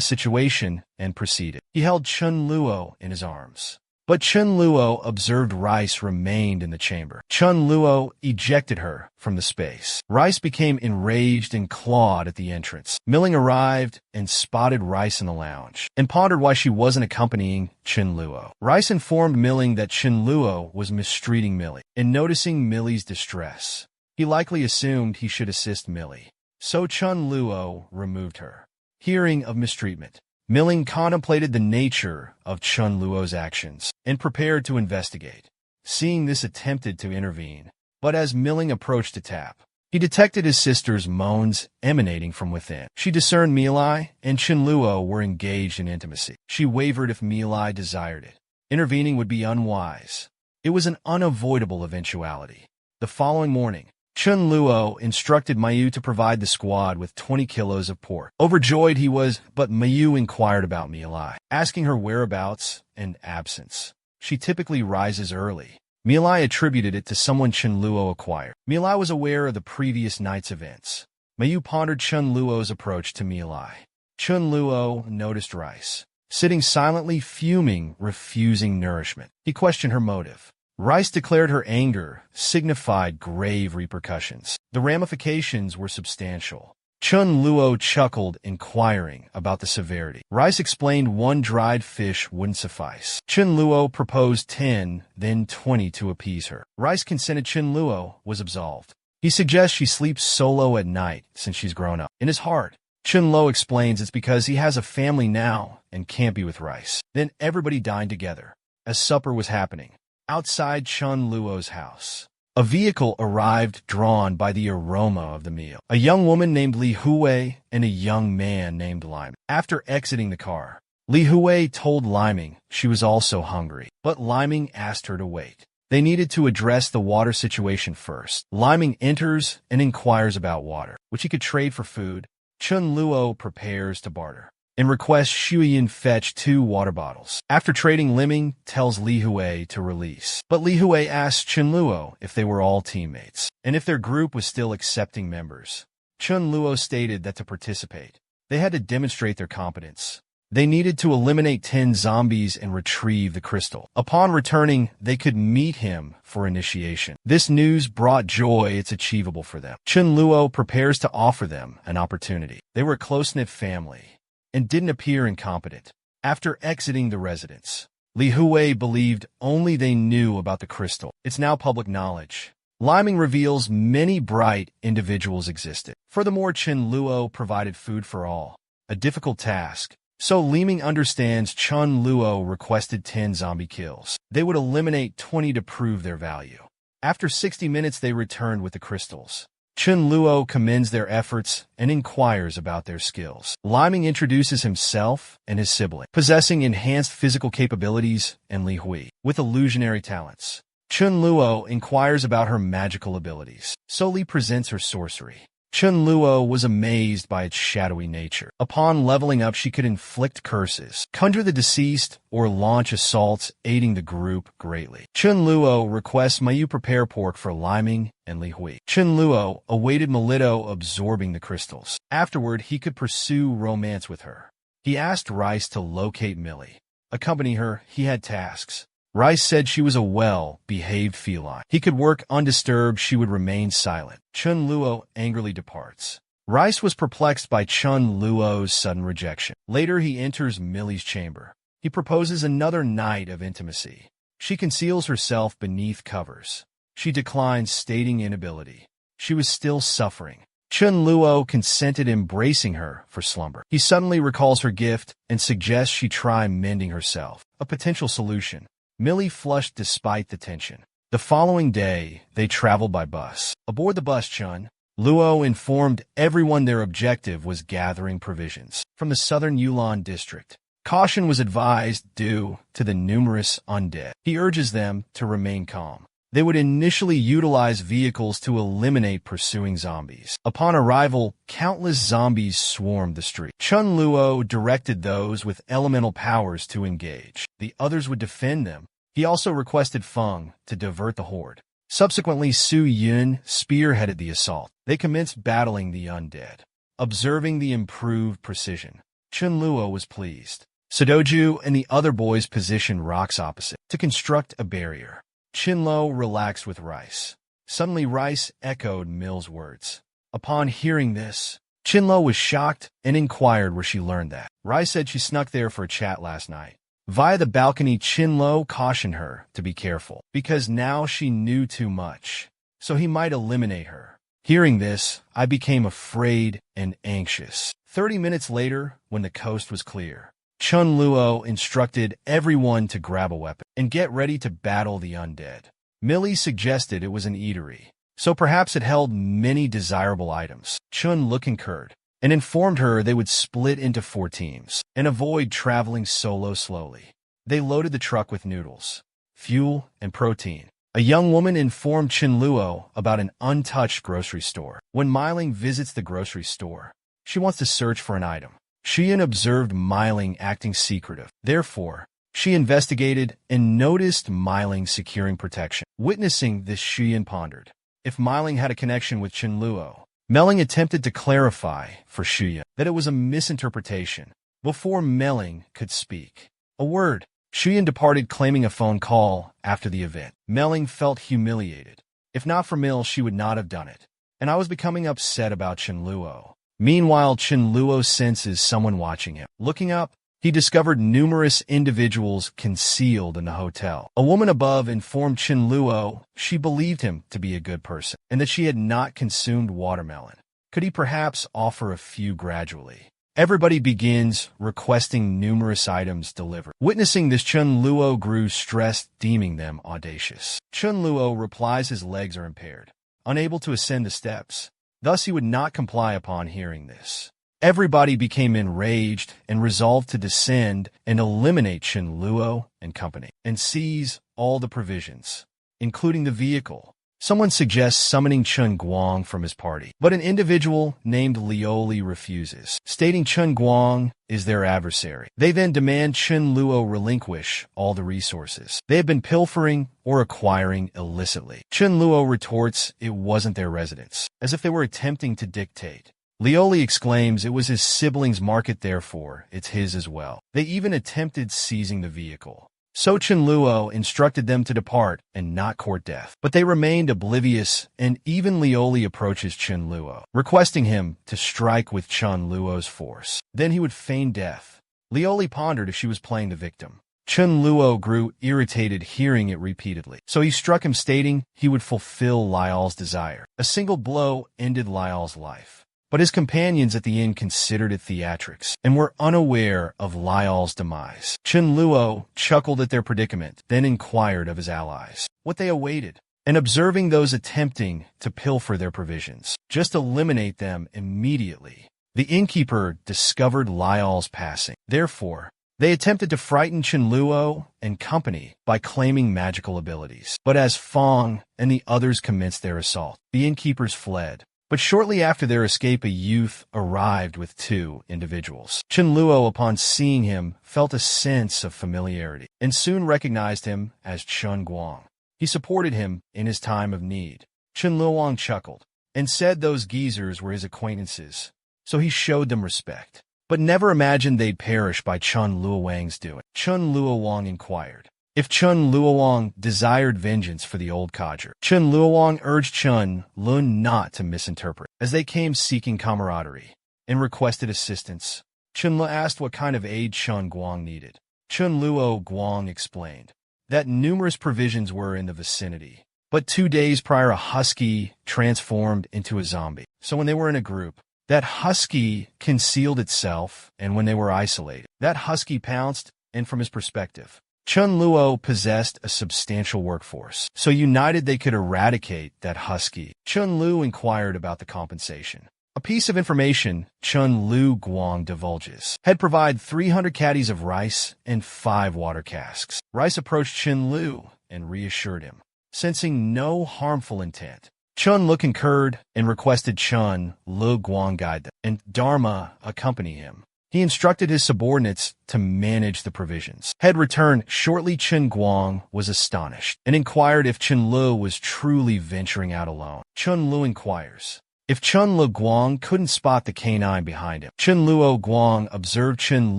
Speaker 1: situation and proceeded. He held Chen Luo in his arms, but Chen Luo observed Rice remained in the chamber. Chen Luo ejected her from the space. Rice became enraged and clawed at the entrance. Milling arrived and spotted Rice in the lounge, and pondered why she wasn't accompanying Chen Luo. Rice informed Milling that Chen Luo was mistreating Millie, and noticing Millie's distress, he likely assumed he should assist Millie. So Chen Luo removed her. Hearing of mistreatment, Milling contemplated the nature of Chen Luo's actions and prepared to investigate. Seeing this, attempted to intervene, but as Milling approached to tap, he detected his sister's moans emanating from within. She discerned Milai and Chen Luo were engaged in intimacy. She wavered if Milai desired it. Intervening would be unwise. It was an unavoidable eventuality. The following morning, Chen Luo instructed Mayu to provide the squad with 20 kilos of pork. Overjoyed he was, but Mayu inquired about Milai, asking her whereabouts and absence. She typically rises early. Milai attributed it to someone Chen Luo acquired. Milai was aware of the previous night's events. Mayu pondered Chen Luo's approach to Milai. Chen Luo noticed Rice, sitting silently fuming, refusing nourishment. He questioned her motive. Rice declared her anger signified grave repercussions. The ramifications were substantial. Chen Luo chuckled, inquiring about the severity. Rice explained 1 dried fish wouldn't suffice. Chen Luo proposed 10, then 20 to appease her. Rice consented. Chen Luo was absolved. He suggests she sleeps solo at night since she's grown up. In his heart, Chen Luo explains it's because he has a family now and can't be with Rice. Then everybody dined together. As supper was happening, outside Chen Luo's house, a vehicle arrived drawn by the aroma of the meal. A young woman named Li Hui and a young man named Liming. After exiting the car, Li Hui told Liming she was also hungry, but Liming asked her to wait. They needed to address the water situation first. Liming enters and inquires about water, which he could trade for food. Chen Luo prepares to barter and requests Shuyin fetch 2 water bottles. After trading, Liming tells Li Hui to release. But Li Hui asks Chen Luo if they were all teammates, and if their group was still accepting members. Chen Luo stated that to participate, they had to demonstrate their competence. They needed to eliminate 10 zombies and retrieve the crystal. Upon returning, they could meet him for initiation. This news brought joy. It's achievable for them. Chen Luo prepares to offer them an opportunity. They were a close-knit family and didn't appear incompetent. After exiting the residence, Li Hui believed only they knew about the crystal. It's now public knowledge. Liming reveals many bright individuals existed. Furthermore, Chen Luo provided food for all, a difficult task. So Liming understands Chen Luo requested 10 zombie kills. They would eliminate 20 to prove their value. After 60 minutes, they returned with the crystals. Chen Luo commends their efforts and inquires about their skills. Liming introduces himself and his sibling, possessing enhanced physical capabilities, and Li Hui, with illusionary talents. Chen Luo inquires about her magical abilities. So Li presents her sorcery. Chun Luo was amazed by its shadowy nature. Upon leveling up, she could inflict curses, conjure the deceased, or launch assaults, aiding the group greatly. Chun Luo requests Mayu prepare pork for Liming and Li Hui. Chun Luo awaited Melito absorbing the crystals. Afterward, he could pursue romance with her. He asked Rice to locate Millie. Accompany her, he had tasks. Rice said she was a well-behaved feline. He could work undisturbed, she would remain silent. Chun Luo angrily departs. Rice was perplexed by Chun Luo's sudden rejection. Later, he enters Millie's chamber. He proposes another night of intimacy. She conceals herself beneath covers. She declines, stating inability. She was still suffering. Chun Luo consented, embracing her for slumber. He suddenly recalls her gift and suggests she try mending herself, a potential solution. Millie flushed despite the tension. The following day, they traveled by bus. Aboard the bus, Chun Luo informed everyone their objective was gathering provisions from the southern Yulon district. Caution was advised due to the numerous undead. He urges them to remain calm. They would initially utilize vehicles to eliminate pursuing zombies. Upon arrival, countless zombies swarmed the street. Chun Luo directed those with elemental powers to engage. The others would defend them. He also requested Feng to divert the horde. Subsequently, Su Yun spearheaded the assault. They commenced battling the undead. Observing the improved precision, Chun Luo was pleased. Sadoju and the other boys positioned rocks opposite to construct a barrier. Chinlo relaxed with Rice. Suddenly, Rice echoed Mill's words. Upon hearing this, Chinlo was shocked and inquired where she learned that. Rice said she snuck there for a chat last night. Via the balcony, Chinlo cautioned her to be careful, because now she knew too much, so he might eliminate her. Hearing this, I became afraid and anxious. 30 minutes later, when the coast was clear, Chun Luo instructed everyone to grab a weapon and get ready to battle the undead. Millie suggested it was an eatery, so perhaps it held many desirable items. Chun Lu concurred and informed her they would split into 4 teams and avoid traveling slowly. They loaded the truck with noodles, fuel, and protein. A young woman informed Chun Luo about an untouched grocery store. When Myling visits the grocery store, she wants to search for an item. Xian observed Myling acting secretive. Therefore, she investigated and noticed Myling securing protection. Witnessing this, Xian pondered if Myling had a connection with Chun Luo. Melling attempted to clarify for Xian that it was a misinterpretation. Before Melling could speak a word, Xian departed, claiming a phone call after the event. Melling felt humiliated. If not for Mill, she would not have done it. And I was becoming upset about Chun Luo. Meanwhile, Chun Luo senses someone watching him. Looking up, he discovered numerous individuals concealed in the hotel. A woman above informed Chun Luo she believed him to be a good person and that she had not consumed watermelon. Could he perhaps offer a few gradually? Everybody begins requesting numerous items delivered. Witnessing this, Chun Luo grew stressed, deeming them audacious. Chun Luo replies his legs are impaired, unable to ascend the steps. Thus, he would not comply upon hearing this. Everybody became enraged and resolved to descend and eliminate Chun Luo and company and seize all the provisions, including the vehicle. Someone suggests summoning Chun Guang from his party, but an individual named Lioli refuses, stating Chun Guang is their adversary. They then demand Chun Luo relinquish all the resources they have been pilfering or acquiring illicitly. Chun Luo retorts it wasn't their residence, as if they were attempting to dictate. Lioli exclaims it was his sibling's market, therefore it's his as well. They even attempted seizing the vehicle. So Chun Luo instructed them to depart and not court death. But they remained oblivious, and even Lioli approaches Chun Luo, requesting him to strike with Chun Luo's force. Then he would feign death. Lioli pondered if she was playing the victim. Chun Luo grew irritated hearing it repeatedly, so he struck him, stating he would fulfill Lial's desire. A single blow ended Lial's life. But his companions at the inn considered it theatrics and were unaware of Lial's demise. Chun Luo chuckled at their predicament, then inquired of his allies what they awaited, and observing those attempting to pilfer their provisions, just eliminate them immediately. The innkeeper discovered Lial's passing. Therefore, they attempted to frighten Chun Luo and company by claiming magical abilities. But as Fong and the others commenced their assault, the innkeepers fled. But shortly after their escape, a youth arrived with two individuals. Chen Luo, upon seeing him, felt a sense of familiarity and soon recognized him as Chen Guang. He supported him in his time of need. Chen Luoang chuckled and said those geezers were his acquaintances, so he showed them respect, but never imagined they'd perish by Chen Luoang's doing. Chen Luoang inquired if Chen Luoang desired vengeance for the old codger. Chen Luoang urged Chen Lun not to misinterpret, as they came seeking camaraderie and requested assistance. Chen Lu asked what kind of aid Chen Guang needed. Chen Luo Guang explained that numerous provisions were in the vicinity, but 2 days prior a husky transformed into a zombie. So when they were in a group, that husky concealed itself, and when they were isolated, that husky pounced, and from his perspective, Chen Luo possessed a substantial workforce. So united they could eradicate that husky. Chen Lu inquired about the compensation. A piece of information Chen Lu Guang divulges had provided 300 caddies of rice and 5 water casks. Rice approached Chen Lu and reassured him, sensing no harmful intent. Chen Lu concurred and requested Chen Lu Guang guide them, and Dharma accompany him. He instructed his subordinates to manage the provisions. Had returned shortly. Chen Guang was astonished and inquired if Chen Lu was truly venturing out alone. Chen Lu inquires if Chen Lu Guang couldn't spot the canine behind him. Chen Luo Guang observed Chen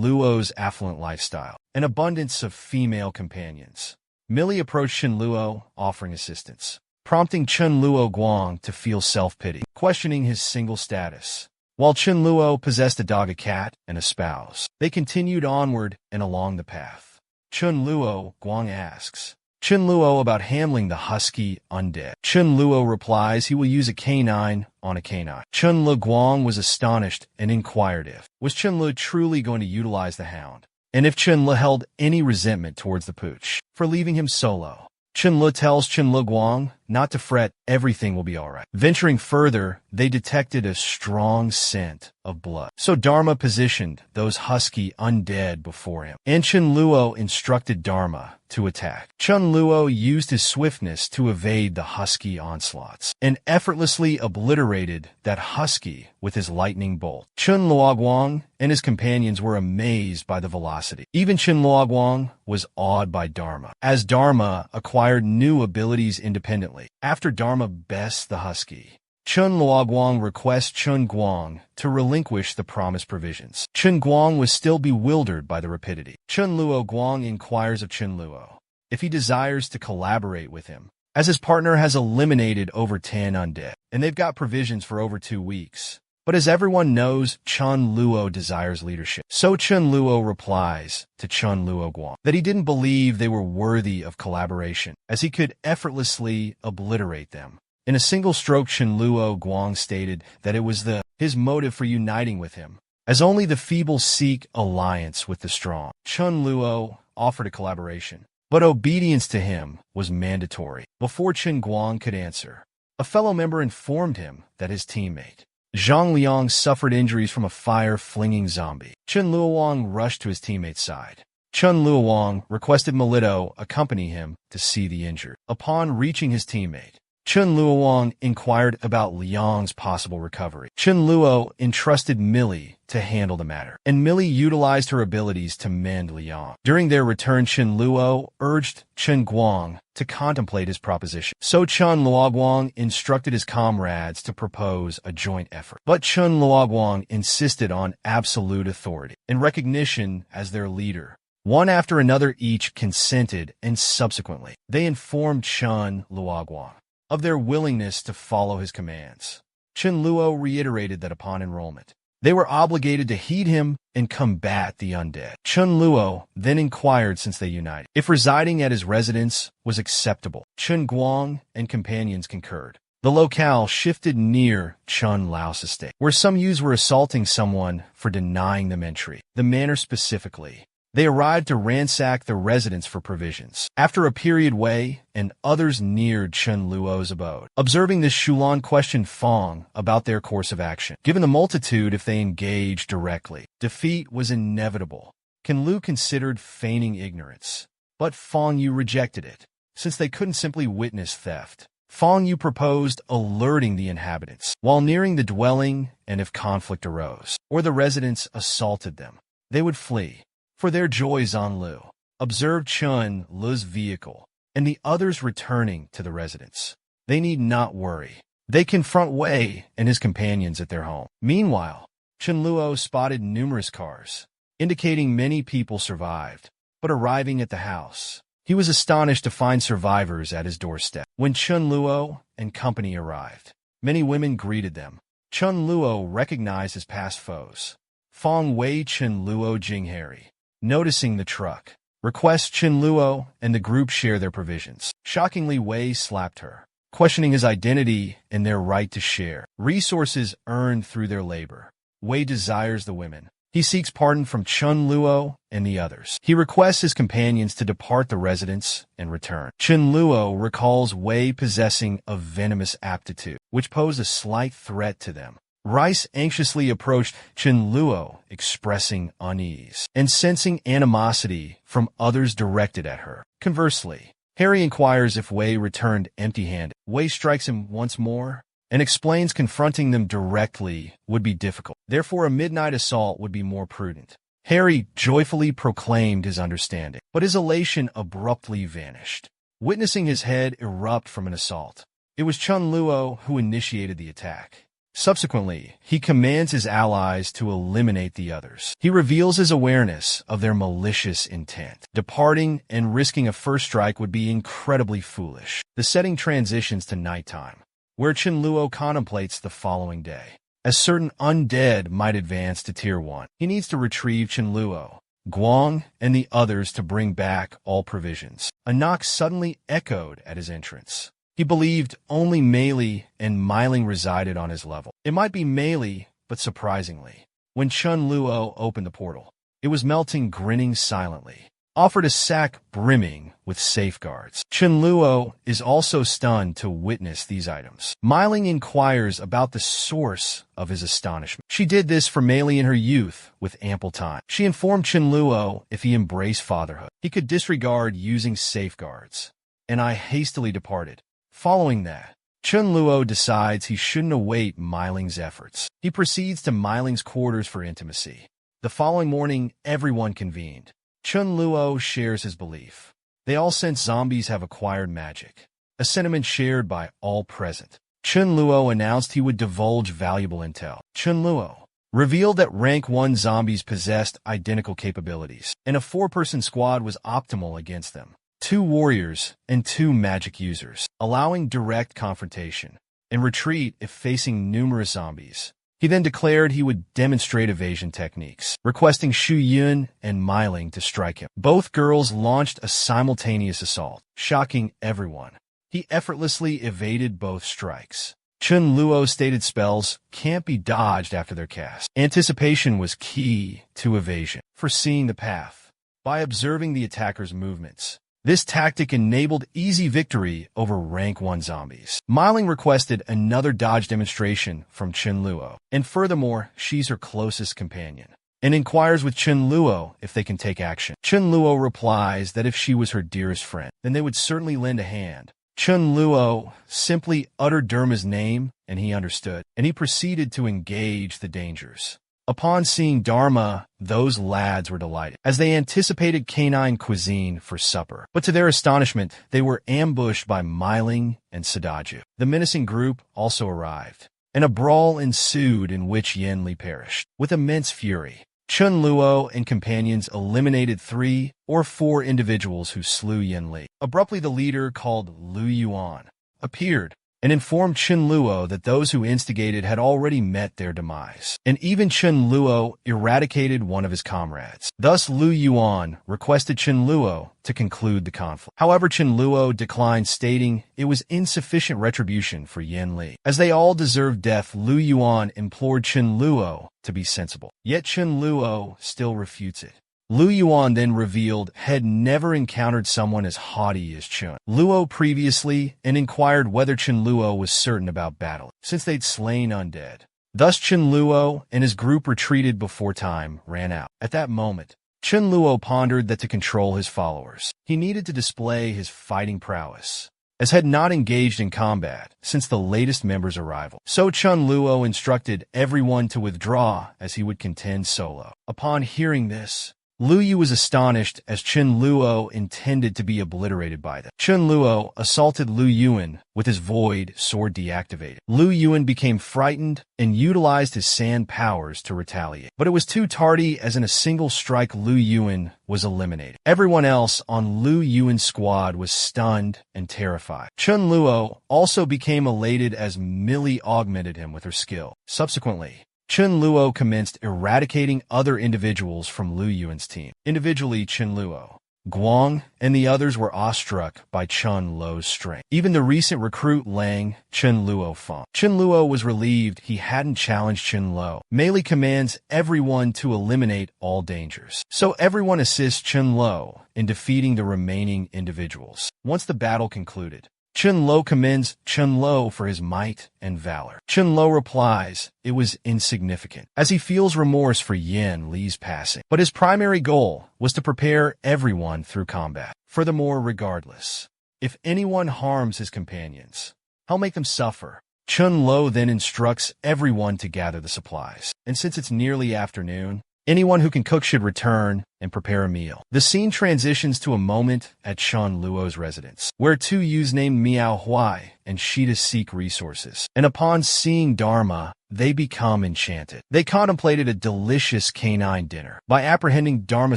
Speaker 1: Luo's affluent lifestyle, an abundance of female companions. Millie approached Chen Luo, offering assistance, prompting Chen Luo Guang to feel self-pity, questioning his single status. While Chen Luo possessed a dog, a cat, and a spouse, they continued onward and along the path. Chen Luo Guang asks Chen Luo about handling the husky undead. Chen Luo replies he will use a canine on a canine. Chen Lu Guang was astonished and inquired if was Chen Lu truly going to utilize the hound, and if Chen Lu held any resentment towards the pooch for leaving him solo. Chen Lu tells Chen Lu Guang not to fret, everything will be all right. Venturing further, they detected a strong scent of blood. So Dharma positioned those husky undead before him, and Chen Luo instructed Dharma to attack. Chen Luo used his swiftness to evade the husky onslaughts and effortlessly obliterated that husky with his lightning bolt. Chen Luoguang and his companions were amazed by the velocity. Even Chen Luoguang was awed by Dharma, as Dharma acquired new abilities independently. After Dharma bests the husky, Chen Luoguang requests Chen Guang to relinquish the promised provisions. Chen Guang was still bewildered by the rapidity. Chen Luo Guang inquires of Chen Luo if he desires to collaborate with him, as his partner has eliminated over 10 undead, and they've got provisions for over 2 weeks. But as everyone knows, Chen Luo desires leadership. So Chen Luo replies to Chen Luo Guang that he didn't believe they were worthy of collaboration, as he could effortlessly obliterate them. In a single stroke, Chen Luo Guang stated that it was his motive for uniting with him, as only the feeble seek alliance with the strong. Chen Luo offered a collaboration, but obedience to him was mandatory. Before Chen Guang could answer, a fellow member informed him that his teammate, Zhang Liang, suffered injuries from a fire-flinging zombie. Chen Luoang rushed to his teammate's side. Chen Luoang requested Melito accompany him to see the injured. Upon reaching his teammate, Chen Luoang inquired about Liang's possible recovery. Chen Luo entrusted Millie to handle the matter, and Millie utilized her abilities to mend Liang. During their return, Chen Luo urged Chen Guang to contemplate his proposition. So Chen Luoguang instructed his comrades to propose a joint effort. But Chen Luoguang insisted on absolute authority and recognition as their leader. One after another each consented, and subsequently they informed Chen Luoguang of their willingness to follow his commands. Chen Luo reiterated that upon enrollment, they were obligated to heed him and combat the undead. Chen Luo then inquired, since they united, if residing at his residence was acceptable. Chen Guang and companions concurred. The locale shifted near Chen Lao's estate, where some youths were assaulting someone for denying them entry. The manner specifically. They arrived to ransack the residence for provisions. After a period Wei and others neared Chen Luo's abode. Observing this, Shulan questioned Fong about their course of action. Given the multitude, if they engaged directly, defeat was inevitable. Ken Lu considered feigning ignorance, but Fong Yu rejected it, since they couldn't simply witness theft. Fong Yu proposed alerting the inhabitants while nearing the dwelling, and if conflict arose, or the residents assaulted them, they would flee. For their joy, Zhang Lu observed Chun Lu's vehicle and the others returning to the residence. They need not worry. They confront Wei and his companions at their home. Meanwhile, Chun Luo spotted numerous cars, indicating many people survived. But arriving at the house, he was astonished to find survivors at his doorstep. When Chun Luo and company arrived, many women greeted them. Chun Luo recognized his past foes. Fong Wei Chun Luo Jingharry, noticing the truck, requests Chun Luo and the group share their provisions. Shockingly, Wei slapped her, questioning his identity and their right to share resources earned through their labor. Wei desires the women. He seeks pardon from Chun Luo and the others. He requests his companions to depart the residence and return. Chun Luo recalls Wei possessing a venomous aptitude, which posed a slight threat to them. Rice anxiously approached Chun Luo, expressing unease and sensing animosity from others directed at her. Conversely, Harry inquires if Wei returned empty-handed. Wei strikes him once more and explains confronting them directly would be difficult. Therefore, a midnight assault would be more prudent. Harry joyfully proclaimed his understanding, but his elation abruptly vanished, witnessing his head erupt from an assault. It was Chun Luo who initiated the attack. Subsequently, he commands his allies to eliminate the others. He reveals his awareness of their malicious intent. Departing and risking a first strike would be incredibly foolish. The setting transitions to nighttime, where Chun Luo contemplates the following day. As certain undead might advance to Tier 1, he needs to retrieve Chun Luo, Guang, and the others to bring back all provisions. A knock suddenly echoed at his entrance. He believed only Meili and Meiling resided on his level. It might be Meili, but surprisingly, when Chun Luo opened the portal, it was melting, grinning silently, offered a sack brimming with safeguards. Chun Luo is also stunned to witness these items. Meiling inquires about the source of his astonishment. She did this for Meili in her youth with ample time. She informed Chun Luo if he embraced fatherhood, he could disregard using safeguards, and I hastily departed. Following that, Chun Luo decides he shouldn't await Meiling's efforts. He proceeds to Meiling's quarters for intimacy. The following morning, everyone convened. Chun Luo shares his belief. They all sense zombies have acquired magic, a sentiment shared by all present. Chun Luo announced he would divulge valuable intel. Chun Luo revealed that rank 1 zombies possessed identical capabilities, and a 4-person squad was optimal against them. 2 warriors and 2 magic users, allowing direct confrontation and retreat if facing numerous zombies. He then declared he would demonstrate evasion techniques, requesting Shu Yun and Meiling to strike him. Both girls launched a simultaneous assault, shocking everyone. He effortlessly evaded both strikes. Chun Luo's stated spells can't be dodged after their cast. Anticipation was key to evasion, foreseeing the path by observing the attacker's movements. This tactic enabled easy victory over rank 1 zombies. Meiling requested another dodge demonstration from Chun Luo, and furthermore, she's her closest companion, and inquires with Chun Luo if they can take action. Chun Luo replies that if she was her dearest friend, then they would certainly lend a hand. Chun Luo simply uttered Derma's name, and he understood, and he proceeded to engage the dangers. Upon seeing Dharma, those lads were delighted, as they anticipated canine cuisine for supper. But to their astonishment, they were ambushed by Meiling and Sadaju. The menacing group also arrived, and a brawl ensued in which Yen Li perished. With immense fury, Chun Luo and companions eliminated 3 or 4 individuals who slew Yen Li. Abruptly, the leader, called Lu Yuan, appeared and informed Chun Luo that those who instigated had already met their demise. And even Chun Luo eradicated one of his comrades. Thus, Lu Yuan requested Chun Luo to conclude the conflict. However, Chun Luo declined, stating it was insufficient retribution for Yen Li. As they all deserved death, Lu Yuan implored Chun Luo to be sensible. Yet Chun Luo still refutes it. Lu Yuan then revealed had never encountered someone as haughty as Chun Luo previously, and inquired whether Chun Luo was certain about battle, since they'd slain undead. Thus Chun Luo and his group retreated before time ran out. At that moment, Chun Luo pondered that to control his followers, he needed to display his fighting prowess. as had not engaged in combat since the latest member's arrival. So Chun Luo instructed everyone to withdraw as he would contend solo. Upon hearing this, Lu Yu was astonished as Chun Luo intended to be obliterated by them. Chun Luo assaulted Lu Yuan with his void sword deactivated. Lu Yuan became frightened and utilized his sand powers to retaliate. But it was too tardy, as in a single strike Lu Yuan was eliminated. Everyone else on Lu Yuan's squad was stunned and terrified. Chun Luo also became elated as Millie augmented him with her skill. Subsequently, Chun Luo commenced eradicating other individuals from Lu Yuan's team. Individually, Chun Luo, Guang, and the others were awestruck by Chun Luo's strength. Even the recent recruit Lang, Chun Luo Feng. Chun Luo was relieved he hadn't challenged Chun Luo. Melee commands everyone to eliminate all dangers. So everyone assists Chun Luo in defeating the remaining individuals. Once the battle concluded, Chun Luo commends Chun Luo for his might and valor. Chun Luo replies it was insignificant, as he feels remorse for Yin Li's passing. But his primary goal was to prepare everyone through combat. Furthermore, regardless, if anyone harms his companions, he'll make them suffer. Chun Luo then instructs everyone to gather the supplies. And since it's nearly afternoon, anyone who can cook should return and prepare a meal. The scene transitions to a moment at Chun Luo's residence, where two youths named Miao Huai and Shida seek resources. And upon seeing Dharma, they become enchanted. They contemplated a delicious canine dinner. By apprehending Dharma,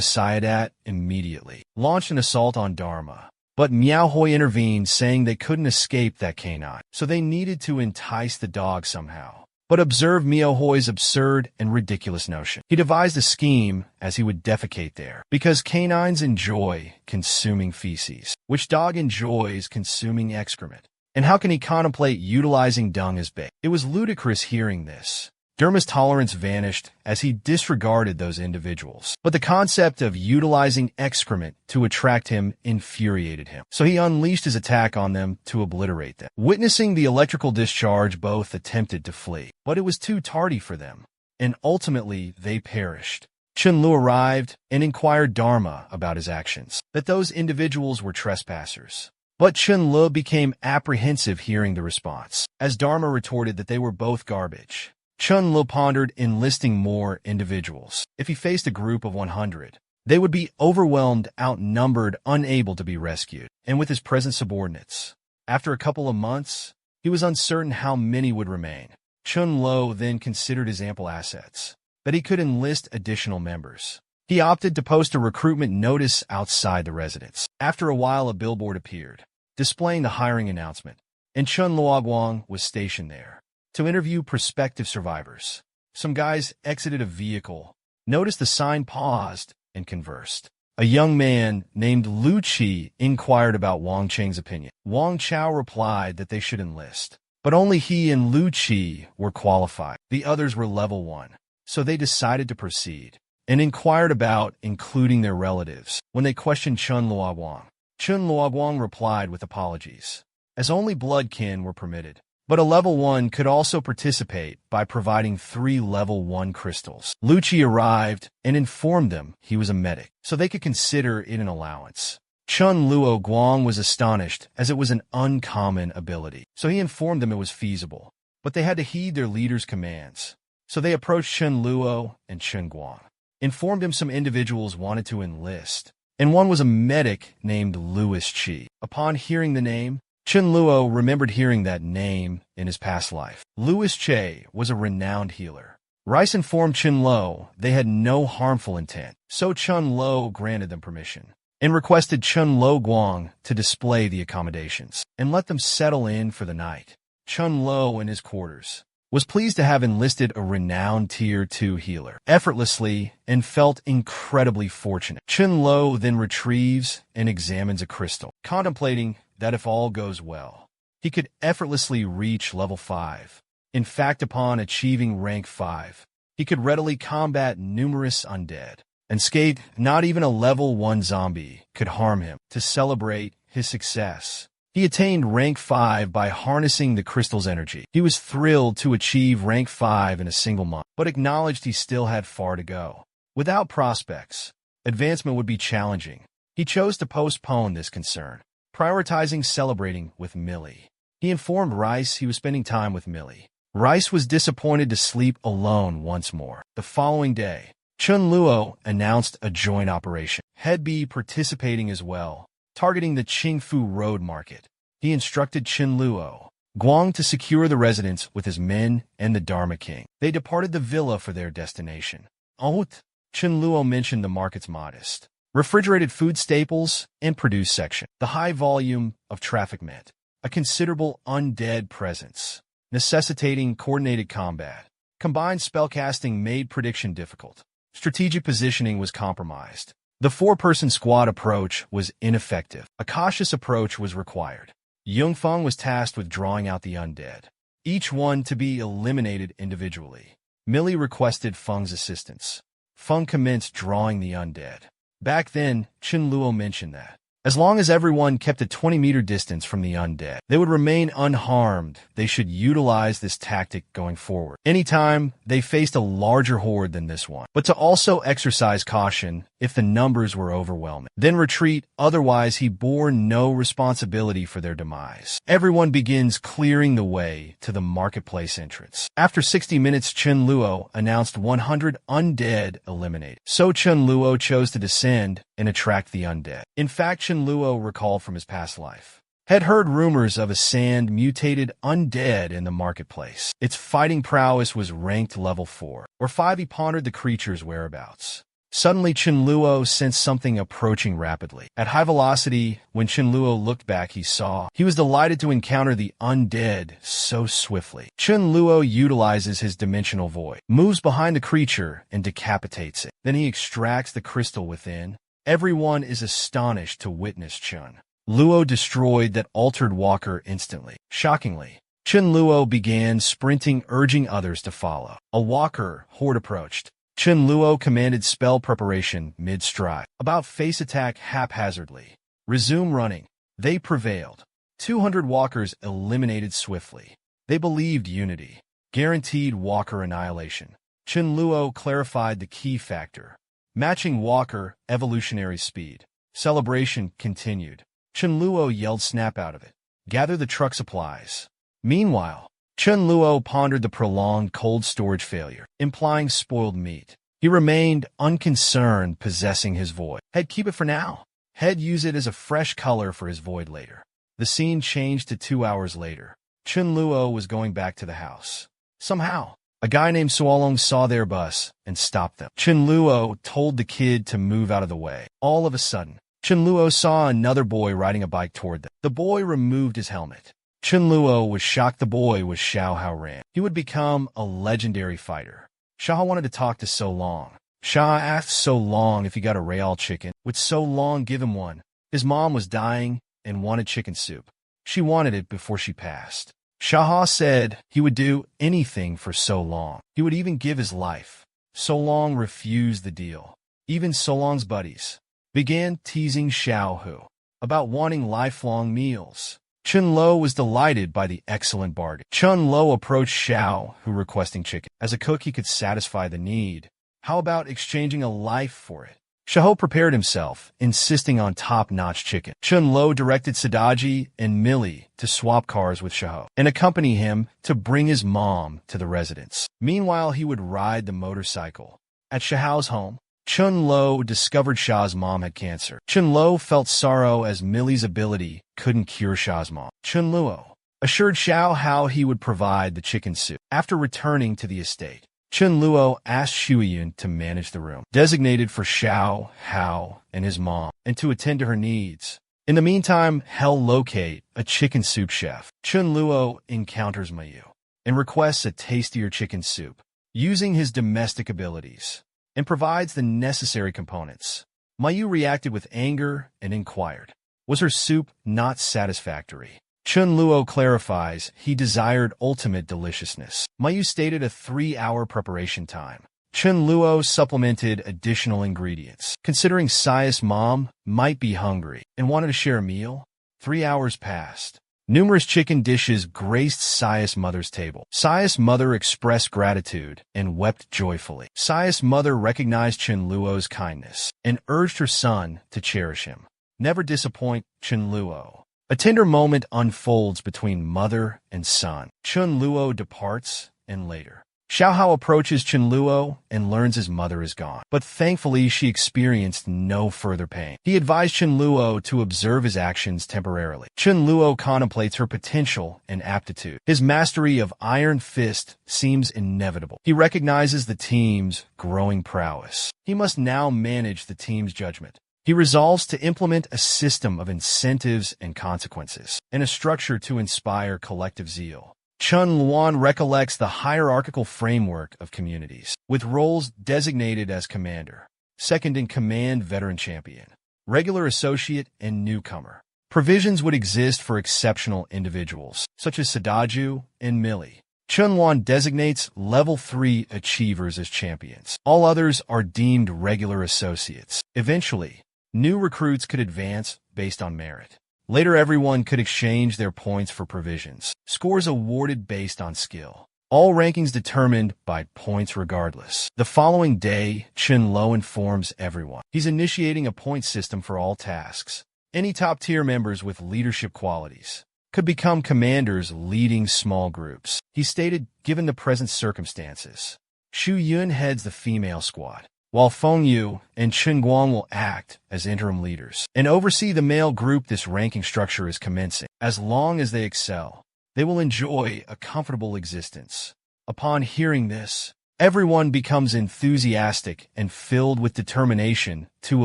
Speaker 1: Sayadat immediately launched an assault on Dharma. But Miao Hoi intervened, saying they couldn't escape that canine, so they needed to entice the dog somehow. But observe Miao Hoi's absurd and ridiculous notion. He devised a scheme as he would defecate there, because canines enjoy consuming feces, which dog enjoys consuming excrement. And how can he contemplate utilizing dung as bait? It was ludicrous hearing this. Dharma's tolerance vanished as he disregarded those individuals. But the concept of utilizing excrement to attract him infuriated him. So he unleashed his attack on them to obliterate them. Witnessing the electrical discharge, both attempted to flee, but it was too tardy for them, and ultimately they perished. Chun Luo arrived and inquired Dharma about his actions, that those individuals were trespassers. But Chun Luo became apprehensive hearing the response, as Dharma retorted that they were both garbage. Chun Luo pondered enlisting more individuals. If he faced a group of 100, they would be overwhelmed, outnumbered, unable to be rescued. And with his present subordinates, after a couple of months, he was uncertain how many would remain. Chun Luo then considered his ample assets, that he could enlist additional members. He opted to post a recruitment notice outside the residence. After a while, a billboard appeared, displaying the hiring announcement, and Chun Luo Guang was stationed there to interview prospective survivors. Some guys exited a vehicle, noticed the sign, paused, and conversed. A young man named Lu Qi inquired about Wang Cheng's opinion. Wang Chao replied that they should enlist, but only he and Lu Qi were qualified. The others were level 1, so they decided to proceed, and inquired about including their relatives. When they questioned Chun Luo Guang, Chun Luo Guang replied with apologies, as only blood kin were permitted. But a level 1 could also participate by providing 3 level 1 crystals. Lu Qi arrived and informed them he was a medic, so they could consider it an allowance. Chun Luo Guang was astonished, as it was an uncommon ability, so he informed them it was feasible, but they had to heed their leader's commands. So they approached Chun Luo and Chun Guang, informed him some individuals wanted to enlist, and one was a medic named Louis Qi. Upon hearing the name, Chun Luo remembered hearing that name in his past life. Louis Che was a renowned healer. Rice informed Chun Luo they had no harmful intent, so Chun Luo granted them permission, and requested Chun Luo Guang to display the accommodations, and let them settle in for the night. Chun Luo, in his quarters, was pleased to have enlisted a renowned Tier 2 healer effortlessly, and felt incredibly fortunate. Chun Luo then retrieves and examines a crystal, contemplating that if all goes well, he could effortlessly reach level 5. In fact, upon achieving rank 5, he could readily combat numerous undead, unscathed. Not even a level 1 zombie could harm him. To celebrate his success, he attained rank 5 by harnessing the crystal's energy. He was thrilled to achieve rank 5 in a single month, but acknowledged he still had far to go. Without prospects, advancement would be challenging. He chose to postpone this concern, prioritizing celebrating with Millie. He informed Rice he was spending time with Millie. Rice was disappointed to sleep alone once more. The following day, Chun Luo announced a joint operation. He'd be participating as well, targeting the Qingfu Road Market. He instructed Chun Luo, Guang to secure the residence with his men and the Dharma King. They departed the villa for their destination. Chun Luo mentioned the market's modest, refrigerated food staples and produce section. The high volume of traffic meant a considerable undead presence, necessitating coordinated combat. Combined spellcasting made prediction difficult. Strategic positioning was compromised. The four-person squad approach was ineffective. A cautious approach was required. Yungfeng was tasked with drawing out the undead, each one to be eliminated individually. Millie requested Feng's assistance. Feng commenced drawing the undead. Back then, Chun Luo mentioned that as long as everyone kept a 20-meter distance from the undead, they would remain unharmed. They should utilize this tactic going forward anytime they faced a larger horde than this one, but to also exercise caution if the numbers were overwhelming. Then retreat, otherwise he bore no responsibility for their demise. Everyone begins clearing the way to the marketplace entrance. After 60 minutes, Chun Luo announced 100 undead eliminated. So Chun Luo chose to descend and attract the undead. In fact, Chun Luo recalled from his past life, had heard rumors of a sand-mutated undead in the marketplace. Its fighting prowess was ranked level 4 or 5. He pondered the creature's whereabouts. Suddenly, Chun Luo sensed something approaching rapidly. At high velocity, when Chun Luo looked back, he was delighted to encounter the undead so swiftly. Chun Luo utilizes his dimensional void, moves behind the creature, and decapitates it. Then he extracts the crystal within. Everyone is astonished to witness Chun Luo destroyed that altered walker instantly. Shockingly, Chun Luo began sprinting, urging others to follow. A walker horde approached. Chun Luo commanded spell preparation mid-stride. About face attack haphazardly. Resume running. They prevailed. 200 walkers eliminated swiftly. They believed unity. Guaranteed walker annihilation. Chun Luo clarified the key factor. Matching walker evolutionary speed. Celebration continued. Chun Luo yelled, snap out of it. Gather the truck supplies. Meanwhile, Chun Luo pondered the prolonged cold storage failure, implying spoiled meat. He remained unconcerned, possessing his void. He'd keep it for now. He'd use it as a fresh color for his void later. The scene changed to 2 hours later. Chun Luo was going back to the house. Somehow, a guy named Suolong saw their bus and stopped them. Chun Luo told the kid to move out of the way. All of a sudden, Chun Luo saw another boy riding a bike toward them. The boy removed his helmet. Chun Luo was shocked. The boy was Xiao Hao Ran. He would become a legendary fighter. Xiao Hao wanted to talk to So Long. Xiao asked So Long if he got a real chicken. Would So Long give him one? His mom was dying and wanted chicken soup. She wanted it before she passed. Xiao Hao said he would do anything for So Long. He would even give his life. So Long refused the deal. Even So Long's buddies began teasing Xiao Hu about wanting lifelong meals. Chun Luo was delighted by the excellent bargain. Chun Luo approached Xiao Hu requesting chicken. As a cook, he could satisfy the need. How about exchanging a life for it? Xiao Hu prepared himself, insisting on top-notch chicken. Chun Luo directed Sadaji and Millie to swap cars with Xiao Hu and accompany him to bring his mom to the residence. Meanwhile, he would ride the motorcycle. At Xiao Hu's home, Chun Luo discovered Xiao's mom had cancer. Chun Luo felt sorrow as Millie's ability couldn't cure Xiao's mom. Chun Luo assured Xiao how he would provide the chicken soup. After returning to the estate, Chun Luo asked Shuiyun to manage the room designated for Xiao Hao and his mom and to attend to her needs. In the meantime, he'll locate a chicken soup chef. Chun Luo encounters Mayu and requests a tastier chicken soup using his domestic abilities, and provides the necessary components. Mayu reacted with anger and inquired, was her soup not satisfactory? Chun Luo clarifies he desired ultimate deliciousness. Mayu stated a 3-hour preparation time. Chun Luo supplemented additional ingredients. Considering Sia's mom might be hungry and wanted to share a meal, 3 hours passed. Numerous chicken dishes graced Sia's mother's table. Sia's mother expressed gratitude and wept joyfully. Sia's mother recognized Chun Luo's kindness and urged her son to cherish him. Never disappoint Chun Luo. A tender moment unfolds between mother and son. Chun Luo departs, and later, Xiao Hao approaches Chun Luo and learns his mother is gone. But thankfully, she experienced no further pain. He advised Chun Luo to observe his actions temporarily. Chun Luo contemplates her potential and aptitude. His mastery of Iron Fist seems inevitable. He recognizes the team's growing prowess. He must now manage the team's judgment. He resolves to implement a system of incentives and consequences, and a structure to inspire collective zeal. Chun Luan recollects the hierarchical framework of communities, with roles designated as commander, second-in-command veteran champion, regular associate, and newcomer. Provisions would exist for exceptional individuals, such as Sadaju and Millie. Chun Luan designates Level 3 achievers as champions. All others are deemed regular associates. Eventually, new recruits could advance based on merit. Later, everyone could exchange their points for provisions. Scores awarded based on skill. All rankings determined by points regardless. The following day, Chun Lo informs everyone. He's initiating a point system for all tasks. Any top-tier members with leadership qualities could become commanders leading small groups. He stated, given the present circumstances, Xu Yun heads the female squad, while Feng Yu and Chen Guang will act as interim leaders and oversee the male group. This ranking structure is commencing. As long as they excel, they will enjoy a comfortable existence. Upon hearing this, everyone becomes enthusiastic and filled with determination to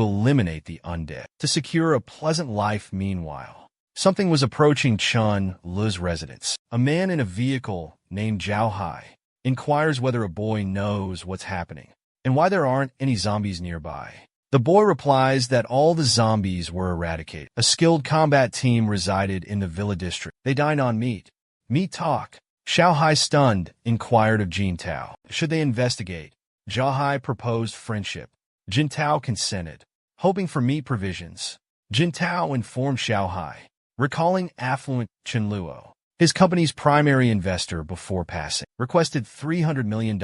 Speaker 1: eliminate the undead, to secure a pleasant life. Meanwhile, something was approaching Chun Lu's residence. A man in a vehicle named Zhao Hai inquires whether a boy knows what's happening and why there aren't any zombies nearby. The boy replies that all the zombies were eradicated. A skilled combat team resided in the villa district. They dined on meat. Meat talk. Xiao Hai, stunned, inquired of Jin Tao. Should they investigate? Zhao Hai proposed friendship. Jin Tao consented, hoping for meat provisions. Jin Tao informed Xiao Hai, recalling affluent Chun Luo, his company's primary investor before passing, requested $300 million.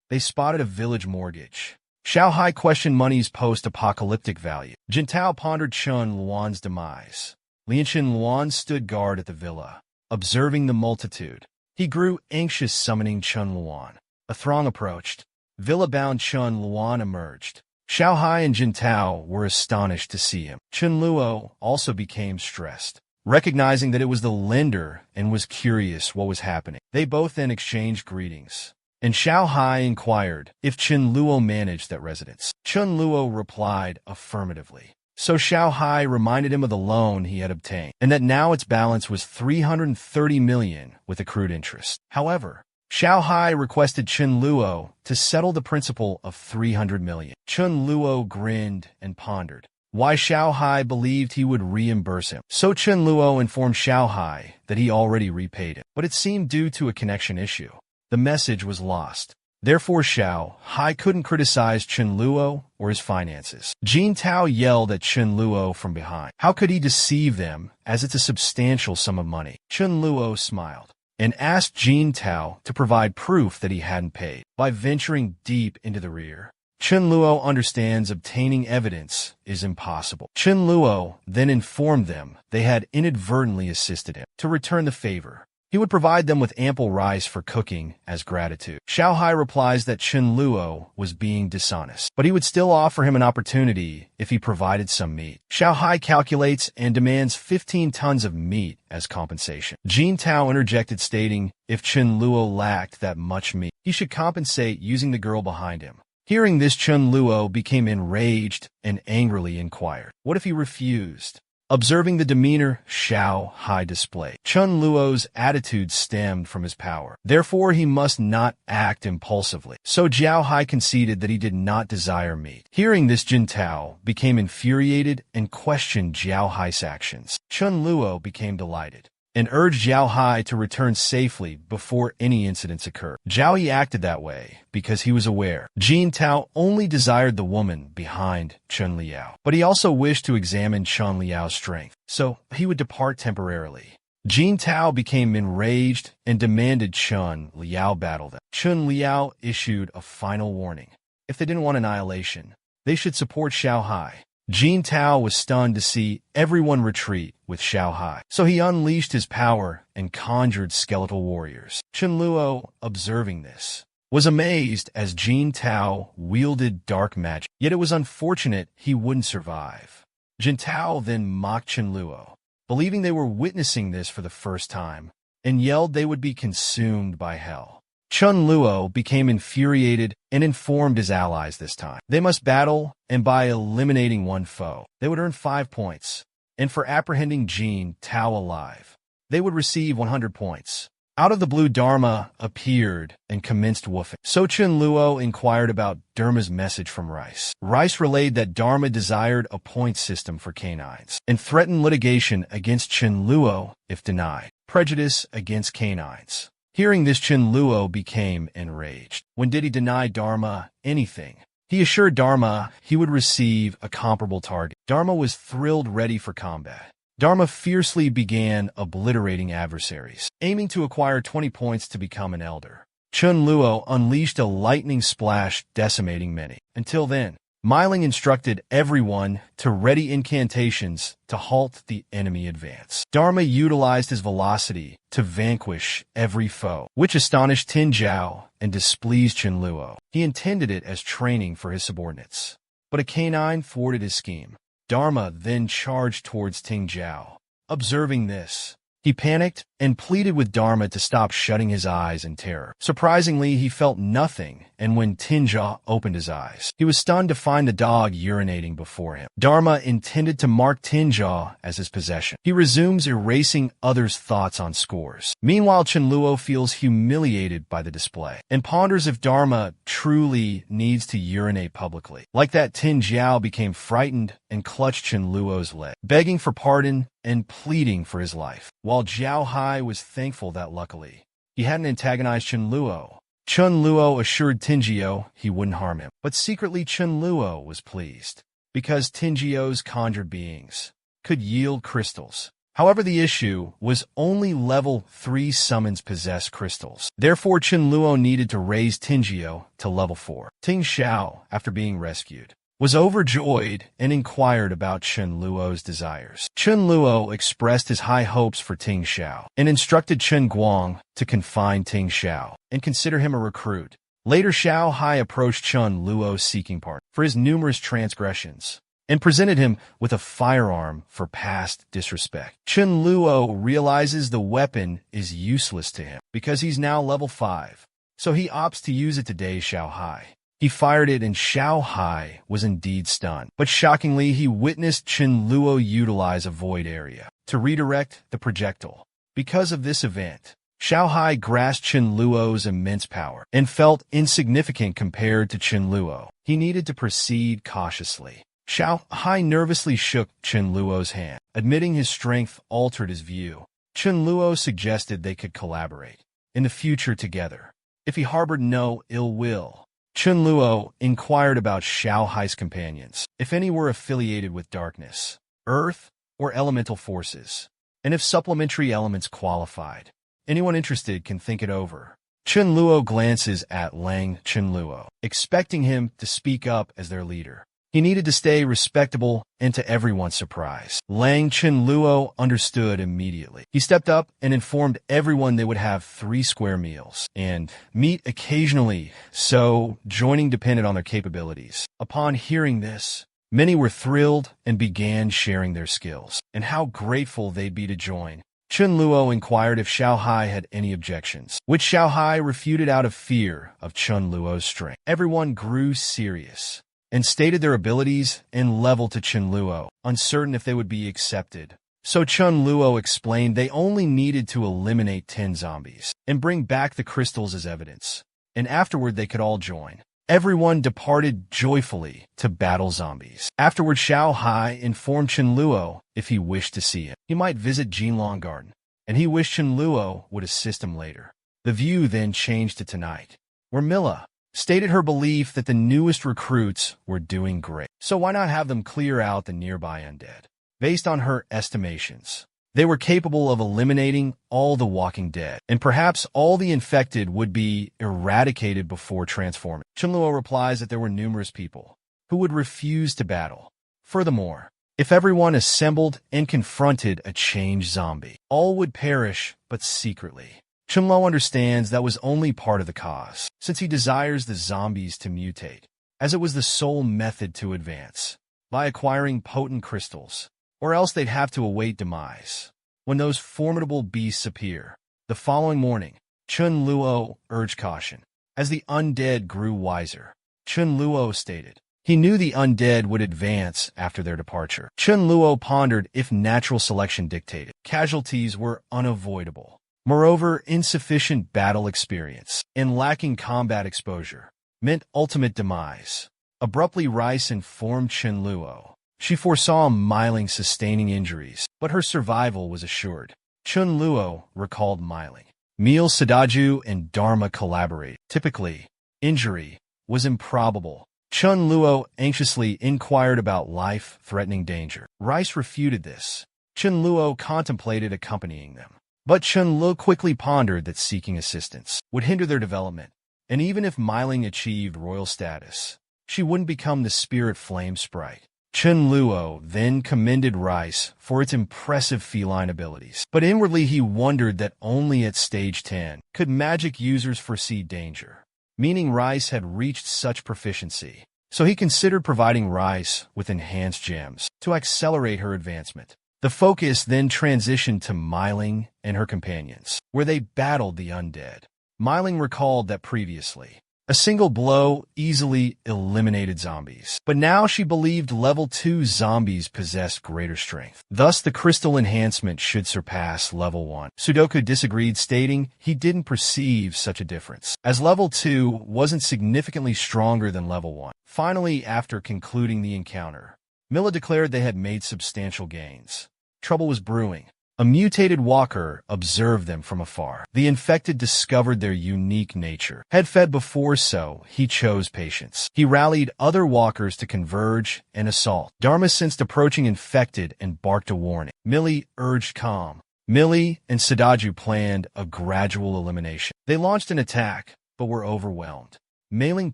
Speaker 1: They spotted a village mortgage. Xiao Hai questioned money's post-apocalyptic value. Jin Tao pondered Chun Luan's demise. Lian Chen Luan stood guard at the villa, observing the multitude. He grew anxious, summoning Chun Luan. A throng approached. Villa-bound Chun Luan emerged. Xiao Hai and Jin Tao were astonished to see him. Chun Luo also became stressed, recognizing that it was the lender, and was curious what was happening. They both then exchanged greetings, and Xiao Hai inquired if Chun Luo managed that residence. Chun Luo replied affirmatively. So Xiao Hai reminded him of the loan he had obtained, and that now its balance was $330 million with accrued interest. However, Xiao Hai requested Chun Luo to settle the principal of $300 million. Chun Luo grinned and pondered why Xiao Hai believed he would reimburse him. So Chun Luo informed Xiao Hai that he already repaid him, but it seemed due to a connection issue, the message was lost. Therefore, Xiao Hai couldn't criticize Chun Luo or his finances. Jin Tao yelled at Chun Luo from behind. How could he deceive them, as it's a substantial sum of money? Chun Luo smiled and asked Jin Tao to provide proof that he hadn't paid. By venturing deep into the rear, Chun Luo understands obtaining evidence is impossible. Chun Luo then informed them they had inadvertently assisted him. To return the favor, he would provide them with ample rice for cooking as gratitude. Xiao Hai replies that Chun Luo was being dishonest, but he would still offer him an opportunity if he provided some meat. Xiao Hai calculates and demands 15 tons of meat as compensation. Jin Tao interjected, stating if Chun Luo lacked that much meat, he should compensate using the girl behind him. Hearing this, Chun Luo became enraged and angrily inquired, what if he refused? Observing the demeanor Xiao Hai displayed, Chun Luo's attitude stemmed from his power. Therefore, he must not act impulsively. So Xiao Hai conceded that he did not desire meat. Hearing this, Jin Tao became infuriated and questioned Xiao Hai's actions. Chun Luo became delighted and urged Xiao Hai to return safely before any incidents occurred. Zhao Yi acted that way because he was aware Jin Tao only desired the woman behind Chun Liao, but he also wished to examine Chun Liao's strength, so he would depart temporarily. Jin Tao became enraged and demanded Chun Liao battle them. Chun Liao issued a final warning. If they didn't want annihilation, they should support Xiao Hai. Jin Tao was stunned to see everyone retreat with Xiao Hai, so he unleashed his power and conjured skeletal warriors. Chen Luo, observing this, was amazed as Jin Tao wielded dark magic, yet it was unfortunate he wouldn't survive. Jin Tao then mocked Chen Luo, believing they were witnessing this for the first time, and yelled they would be consumed by hell. Chen Luo became infuriated and informed his allies this time. They must battle, and by eliminating one foe, they would earn 5 points. And for apprehending Jin Tao alive, they would receive 100 points. Out of the blue, Dharma appeared and commenced woofing. So Chen Luo inquired about Dharma's message from Rice. Rice relayed that Dharma desired a point system for canines and threatened litigation against Chen Luo if denied. Prejudice against canines. Hearing this, Chen Luo became enraged. When did he deny Dharma anything? He assured Dharma he would receive a comparable target. Dharma was thrilled, ready for combat. Dharma fiercely began obliterating adversaries, aiming to acquire 20 points to become an elder. Chen Luo unleashed a lightning splash, decimating many. Until then, Myling instructed everyone to ready incantations to halt the enemy advance. Dharma utilized his velocity to vanquish every foe, which astonished Tin Zhao and displeased Chen Luo. He intended it as training for his subordinates, but a canine thwarted his scheme. Dharma then charged towards Ting Zhao. Observing this, he panicked and pleaded with Dharma to stop shutting his eyes in terror. Surprisingly, he felt nothing, and when Tin Zhao opened his eyes, he was stunned to find the dog urinating before him. Dharma intended to mark Tin Zhao as his possession. He resumes erasing others' thoughts on scores. Meanwhile, Chen Luo feels humiliated by the display and ponders if Dharma truly needs to urinate publicly. Like that, Tin Zhao became frightened and clutched Chen Luo's leg, begging for pardon and pleading for his life. While Xiao Hai was thankful that luckily he hadn't antagonized Chen Luo, Chen Luo assured Tinjio he wouldn't harm him. But secretly, Chen Luo was pleased because Tinjio's conjured beings could yield crystals. However, the issue was only level 3 summons possess crystals. Therefore, Chen Luo needed to raise Tinjio to level 4. Ting Xiao, after being rescued, was overjoyed and inquired about Chen Luo's desires. Chen Luo expressed his high hopes for Ting Xiao and instructed Chen Guang to confine Ting Xiao and consider him a recruit. Later, Xiao Hai approached Chen Luo's seeking partner for his numerous transgressions and presented him with a firearm for past disrespect. Chen Luo realizes the weapon is useless to him because he's now level 5, so he opts to use it to daze Xiao Hai. He fired it and Xiao Hai was indeed stunned, but shockingly he witnessed Chen Luo utilize a void area to redirect the projectile. Because of this event, Xiao Hai grasped Chen Luo's immense power and felt insignificant compared to Chen Luo. He needed to proceed cautiously. Xiao Hai nervously shook Chen Luo's hand, admitting his strength altered his view. Chen Luo suggested they could collaborate in the future together if he harbored no ill will. Chen Luo inquired about Xiao Hai's companions, if any were affiliated with darkness, earth, or elemental forces, and if supplementary elements qualified. Anyone interested can think it over. Chen Luo glances at Lang Chen Luo, expecting him to speak up as their leader. He needed to stay respectable, and to everyone's surprise, Lang Chen Luo understood immediately. He stepped up and informed everyone they would have 3 square meals and meet occasionally, so joining depended on their capabilities. Upon hearing this, many were thrilled and began sharing their skills and how grateful they'd be to join. Chen Luo inquired if Xiao Hai had any objections, which Xiao Hai refuted out of fear of Chen Luo's strength. Everyone grew serious and stated their abilities and level to Chen Luo, uncertain if they would be accepted. So Chen Luo explained they only needed to eliminate 10 zombies and bring back the crystals as evidence, and afterward they could all join. Everyone departed joyfully to battle zombies. Afterward, Xiao Hai informed Chen Luo if he wished to see him, he might visit Jinlong Garden, and he wished Chen Luo would assist him later. The view then changed to tonight, where Milla stated her belief that the newest recruits were doing great, so why not have them clear out the nearby undead? Based on her estimations, they were capable of eliminating all the walking dead, and perhaps all the infected would be eradicated before transforming. Chen Luo replies that there were numerous people who would refuse to battle, Furthermore, if everyone assembled and confronted a changed zombie, all would perish, but secretly. Chunlo understands that was only part of the cause, since he desires the zombies to mutate, as it was the sole method to advance, by acquiring potent crystals, or else they'd have to await demise. When those formidable beasts appear, the following morning, Chun Luo urged caution. As the undead grew wiser, Chun Luo stated, he knew the undead would advance after their departure. Chun Luo pondered if natural selection dictated. Casualties were unavoidable. Moreover, insufficient battle experience and lacking combat exposure meant ultimate demise. Abruptly, Rice informed Chun Luo. She foresaw Myling sustaining injuries, but her survival was assured. Chun Luo recalled Myling. Meal Sadaju and Dharma collaborated. Typically, injury was improbable. Chun Luo anxiously inquired about life-threatening danger. Rice refuted this. Chun Luo contemplated accompanying them. But Chun Luo quickly pondered that seeking assistance would hinder their development, and even if Myling achieved royal status, she wouldn't become the spirit flame sprite. Chun Luo then commended Rice for its impressive feline abilities, but inwardly he wondered that only at stage 10 could magic users foresee danger, meaning Rice had reached such proficiency. So he considered providing Rice with enhanced gems to accelerate her advancement. The focus then transitioned to Myling and her companions, where they battled the undead. Myling recalled that previously, a single blow easily eliminated zombies, but now she believed level 2 zombies possessed greater strength. Thus, the crystal enhancement should surpass level 1. Sudoku disagreed, stating he didn't perceive such a difference, as level 2 wasn't significantly stronger than level 1. Finally, after concluding the encounter, Milla declared they had made substantial gains. Trouble was brewing. A mutated walker observed them from afar. The infected discovered their unique nature. Had fed before, so he chose patience. He rallied other walkers to converge and assault. Dharma sensed approaching infected and barked a warning. Millie urged calm. Millie and Sadaju planned a gradual elimination. They launched an attack, but were overwhelmed. Mailing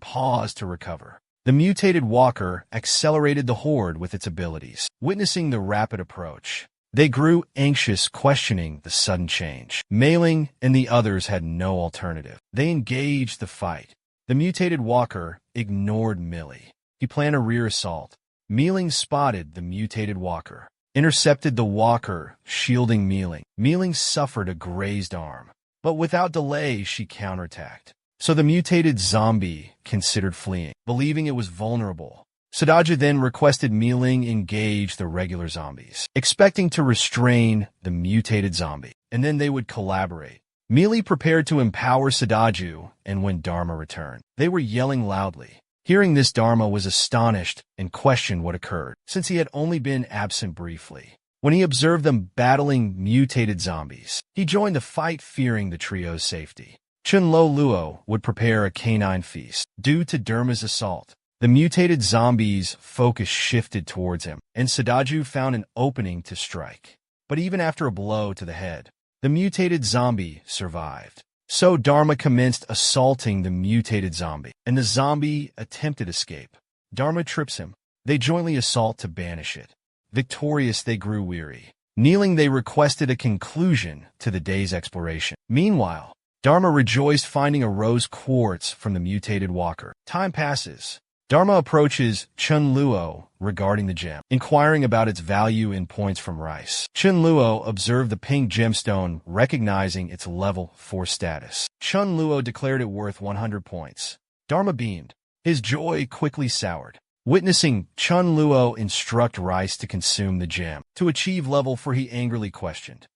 Speaker 1: paused to recover. The mutated walker accelerated the horde with its abilities. Witnessing the rapid approach, they grew anxious, questioning the sudden change. Mailing and the others had no alternative. They engaged the fight. The mutated walker ignored Millie. He planned a rear assault. Mealing spotted the mutated walker, intercepted the walker, shielding Mealing. Mealing suffered a grazed arm, but without delay she counterattacked. So the mutated zombie considered fleeing, believing it was vulnerable. Sadaju then requested Mealing engage the regular zombies, expecting to restrain the mutated zombie, and then they would collaborate. Mealy prepared to empower Sadaju, and when Dharma returned, they were yelling loudly. Hearing this, Dharma was astonished and questioned what occurred, since he had only been absent briefly. When he observed them battling mutated zombies, he joined the fight, fearing the trio's safety. Chunlo Luo would prepare a canine feast. Due to Dharma's assault, the mutated zombies' focus shifted towards him, and Sadaju found an opening to strike. But even after a blow to the head, the mutated zombie survived. So Dharma commenced assaulting the mutated zombie, and the zombie attempted escape. Dharma trips him. They jointly assault to banish it. Victorious, they grew weary. Kneeling, they requested a conclusion to the day's exploration. Meanwhile, Dharma rejoiced finding a rose quartz from the mutated walker. Time passes. Dharma approaches Chun Luo regarding the gem, inquiring about its value in points from Rice. Chun Luo observed the pink gemstone, recognizing its level 4 status. Chun Luo declared it worth 100 points. Dharma beamed. His joy quickly soured. Witnessing Chun Luo instruct Rice to consume the gem to achieve level 4, he angrily questioned.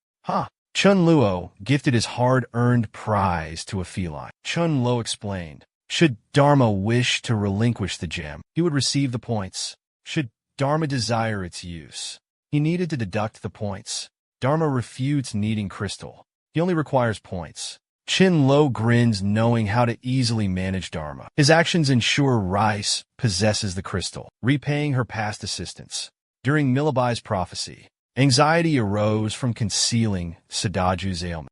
Speaker 1: Chun Luo gifted his hard-earned prize to a feline. Chun Luo explained. Should Dharma wish to relinquish the gem, he would receive the points. Should Dharma desire its use, he needed to deduct the points. Dharma refutes needing crystal. He only requires points. Chin Lo grins, knowing how to easily manage Dharma. His actions ensure Rice possesses the crystal, repaying her past assistance. During Millabai's prophecy, anxiety arose from concealing Sadaju's ailment.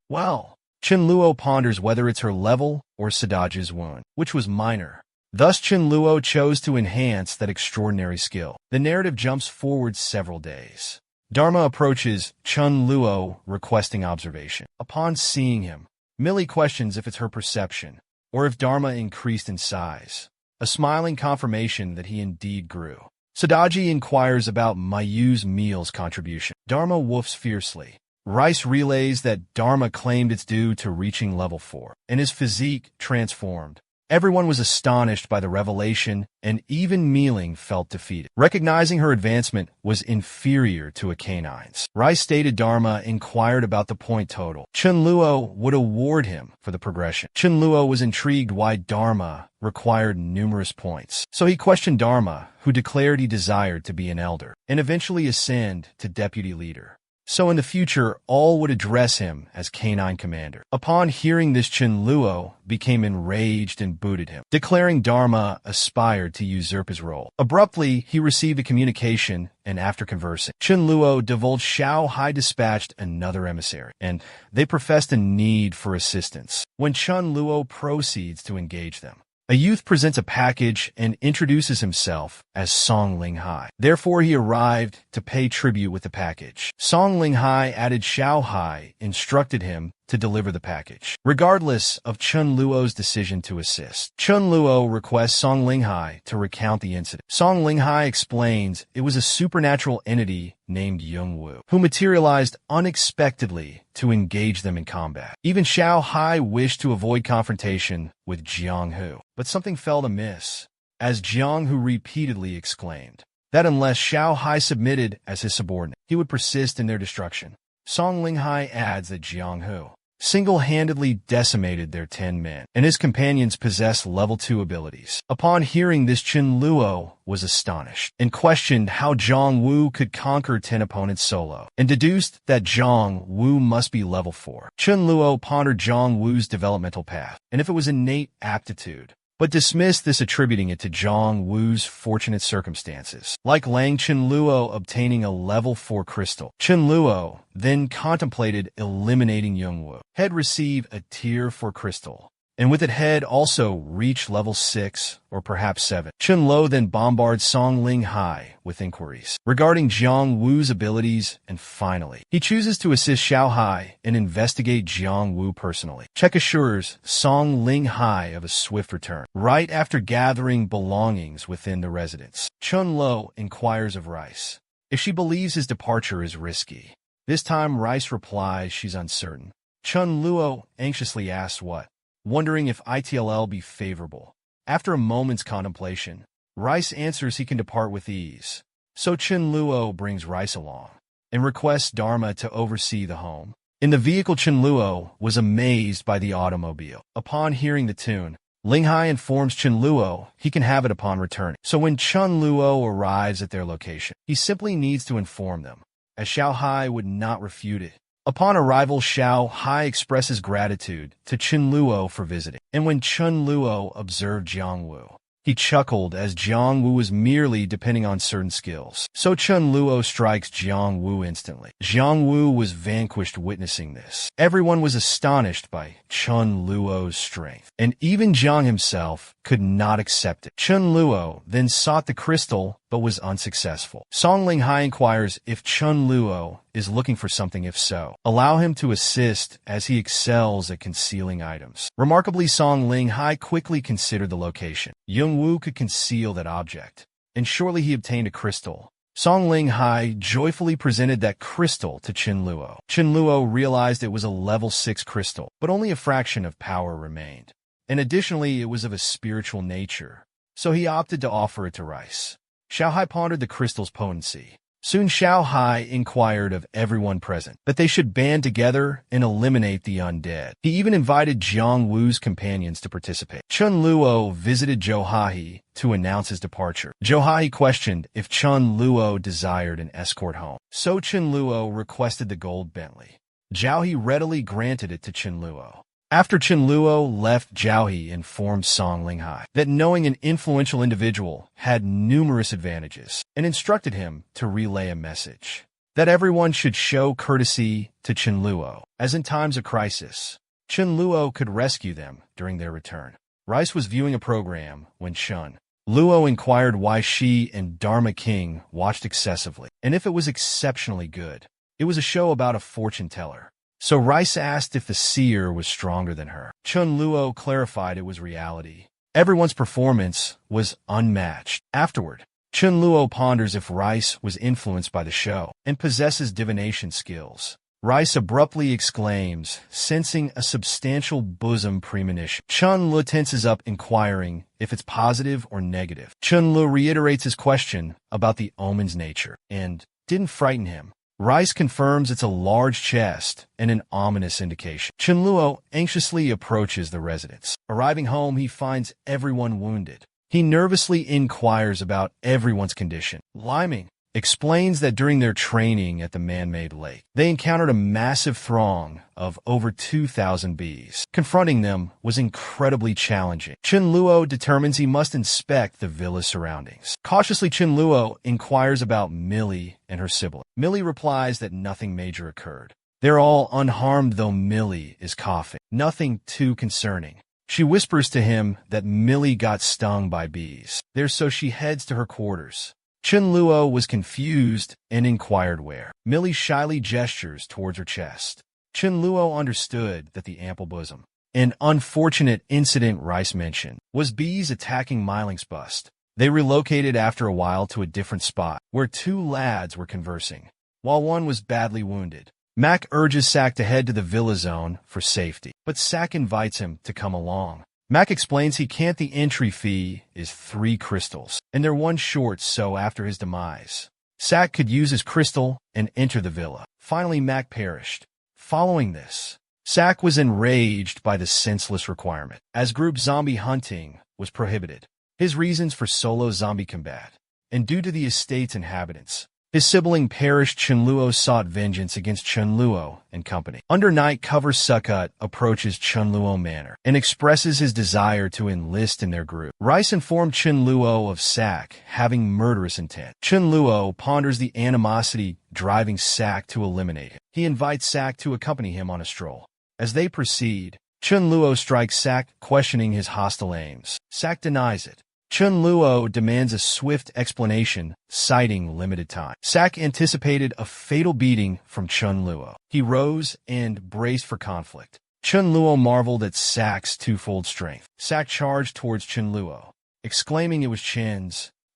Speaker 1: Chin Luo ponders whether it's her level or Sadaju's wound, which was minor. Thus Chen Luo chose to enhance that extraordinary skill. The narrative jumps forward several days. Dharma approaches Chen Luo requesting observation. Upon seeing him, Millie questions if it's her perception, or if Dharma increased in size, a smiling confirmation that he indeed grew. Sadaji inquires about Mayu's meal's contribution. Dharma woofs fiercely. Rice relays that Dharma claimed its due to reaching level 4, and his physique transformed. Everyone was astonished by the revelation, and even Mealing felt defeated. Recognizing her advancement was inferior to a canine's. Rice stated Dharma inquired about the point total Chen Luo would award him for the progression. Chen Luo was intrigued why Dharma required numerous points, so he questioned Dharma, who declared he desired to be an elder, and eventually ascend to deputy leader. So in the future, all would address him as Canine Commander. Upon hearing this, Chen Luo became enraged and booted him, declaring Dharma aspired to usurp his role. Abruptly, he received a communication, and after conversing, Chen Luo divulged Xiao Hai dispatched another emissary, and they professed a need for assistance. When Chen Luo proceeds to engage them, a youth presents a package and introduces himself as Song Ling Hai. Therefore, he arrived to pay tribute with the package. Song Ling Hai added Xiao Hai, instructed him to deliver the package. Regardless of Chen Luo's decision to assist, Chen Luo requests Song Ling Hai to recount the incident. Song Ling Hai explains it was a supernatural entity named Yung Wu, who materialized unexpectedly to engage them in combat. Even Xiao Hai wished to avoid confrontation with Jiang Hu, but something fell amiss, as Jiang Hu repeatedly exclaimed that unless Xiao Hai submitted as his subordinate, he would persist in their destruction. Song Ling Hai adds that Jiang Hu single-handedly decimated their 10 men, and his companions possessed level 2 abilities. Upon hearing this, Chen Luo was astonished and questioned how Jiang Wu could conquer 10 opponents solo, and deduced that Jiang Wu must be level 4. Chen Luo pondered Jiang Wu's developmental path, and if it was innate aptitude, but dismissed this, attributing it to Jiang Wu's fortunate circumstances, like Lang Chen Luo obtaining a level 4 crystal. Chen Luo then contemplated eliminating Yung Wu. Head receive a tier 4 crystal, and with it head also reach level 6 or perhaps 7. Chen Luo then bombards Song Ling Hai with inquiries regarding Jiang Wu's abilities, and finally, he chooses to assist Xiao Hai and investigate Jiang Wu personally. Check assures Song Ling Hai of a swift return. Right after gathering belongings within the residence, Chen Luo inquires of Rice if she believes his departure is risky. This time, Rice replies she's uncertain. Chen Luo anxiously asks what, wondering if ITLL be favorable. After a moment's contemplation, Rice answers he can depart with ease. So Chen Luo brings Rice along and requests Dharma to oversee the home. In the vehicle, Chen Luo was amazed by the automobile. Upon hearing the tune, Ling Hai informs Chen Luo he can have it upon returning. So when Chen Luo arrives at their location, he simply needs to inform them, as Xiao Hai would not refute it. Upon arrival, Xiao Hai expresses gratitude to Chen Luo for visiting, and when Chen Luo observed Jiang Wu, he chuckled, as Jiang Wu was merely depending on certain skills. So Chen Luo strikes Jiang Wu instantly. Jiang Wu was vanquished witnessing this. Everyone was astonished by Chen Luo's strength, and even Jiang himself could not accept it. Chen Luo then sought the crystal, but was unsuccessful. Song Ling Hai inquires if Chen Luo is looking for something. If so, allow him to assist, as he excels at concealing items. Remarkably, Song Ling Hai quickly considered the location. Yung Wu could conceal that object, and shortly he obtained a crystal. Song Ling Hai joyfully presented that crystal to Chen Luo. Chen Luo realized it was a level 6 crystal, but only a fraction of power remained, and additionally it was of a spiritual nature, so he opted to offer it to Rice. Xiao Hai pondered the crystal's potency. Soon Xiao Hai inquired of everyone present that they should band together and eliminate the undead. He even invited Jiang Wu's companions to participate. Chen Luo visited Zhou Hahi to announce his departure. Zhou Hahi questioned if Chen Luo desired an escort home. So Chen Luo requested the gold Bentley. Zhou He readily granted it to Chen Luo. After Chen Luo left, Zhou He informed Song Ling Hai that knowing an influential individual had numerous advantages, and instructed him to relay a message that everyone should show courtesy to Chen Luo, as in times of crisis, Chen Luo could rescue them during their return. Rice was viewing a program when Chun Luo inquired why she and Dharma King watched excessively, and if it was exceptionally good. It was a show about a fortune teller. So Rice asked if the seer was stronger than her. Chun Luo clarified it was reality. Everyone's performance was unmatched. Afterward, Chun Luo ponders if Rice was influenced by the show and possesses divination skills. Rice abruptly exclaims, sensing a substantial bosom premonition. Chun Luo tenses up, inquiring if it's positive or negative. Chun Luo reiterates his question about the omen's nature and didn't frighten him. Rice confirms it's a large chest and an ominous indication. Chun Luo anxiously approaches the residence. Arriving home, he finds everyone wounded. He nervously inquires about everyone's condition. Liming explains that during their training at the man-made lake, they encountered a massive throng of over 2,000 bees. Confronting them was incredibly challenging. Chun Luo determines he must inspect the villa's surroundings. Cautiously, Chun Luo inquires about Millie and her sibling. Millie replies that nothing major occurred. They're all unharmed, though Millie is coughing. Nothing too concerning. She whispers to him that Millie got stung by bees. So she heads to her quarters. Chun Luo was confused and inquired where. Millie shyly gestures towards her chest. Chun Luo understood that the ample bosom, an unfortunate incident Rice mentioned, was bees attacking Miling's bust. They relocated after a while to a different spot, where two lads were conversing, while one was badly wounded. Mac urges Sak to head to the villa zone for safety, but Sak invites him to come along. Mac explains he can't. The entry fee is 3 crystals, and they're one short, so after his demise, Sak could use his crystal and enter the villa. Finally, Mac perished. Following this, Sak was enraged by the senseless requirement, as group zombie hunting was prohibited. His reasons for solo zombie combat, and due to the estate's inhabitants, his sibling perished. Chun Luo sought vengeance against Chun Luo and company. Under night cover, Sukkot approaches Chun Luo Manor and expresses his desire to enlist in their group. Rice informed Chun Luo of Sak having murderous intent. Chun Luo ponders the animosity driving Sak to eliminate him. He invites Sak to accompany him on a stroll. As they proceed, Chun Luo strikes Sak, questioning his hostile aims. Sak denies it. Chun Luo demands a swift explanation, citing limited time. Sak anticipated a fatal beating from Chun Luo. He rose and braced for conflict. Chun Luo marveled at Sak's twofold strength. Sak charged towards Chun Luo, exclaiming it was Chun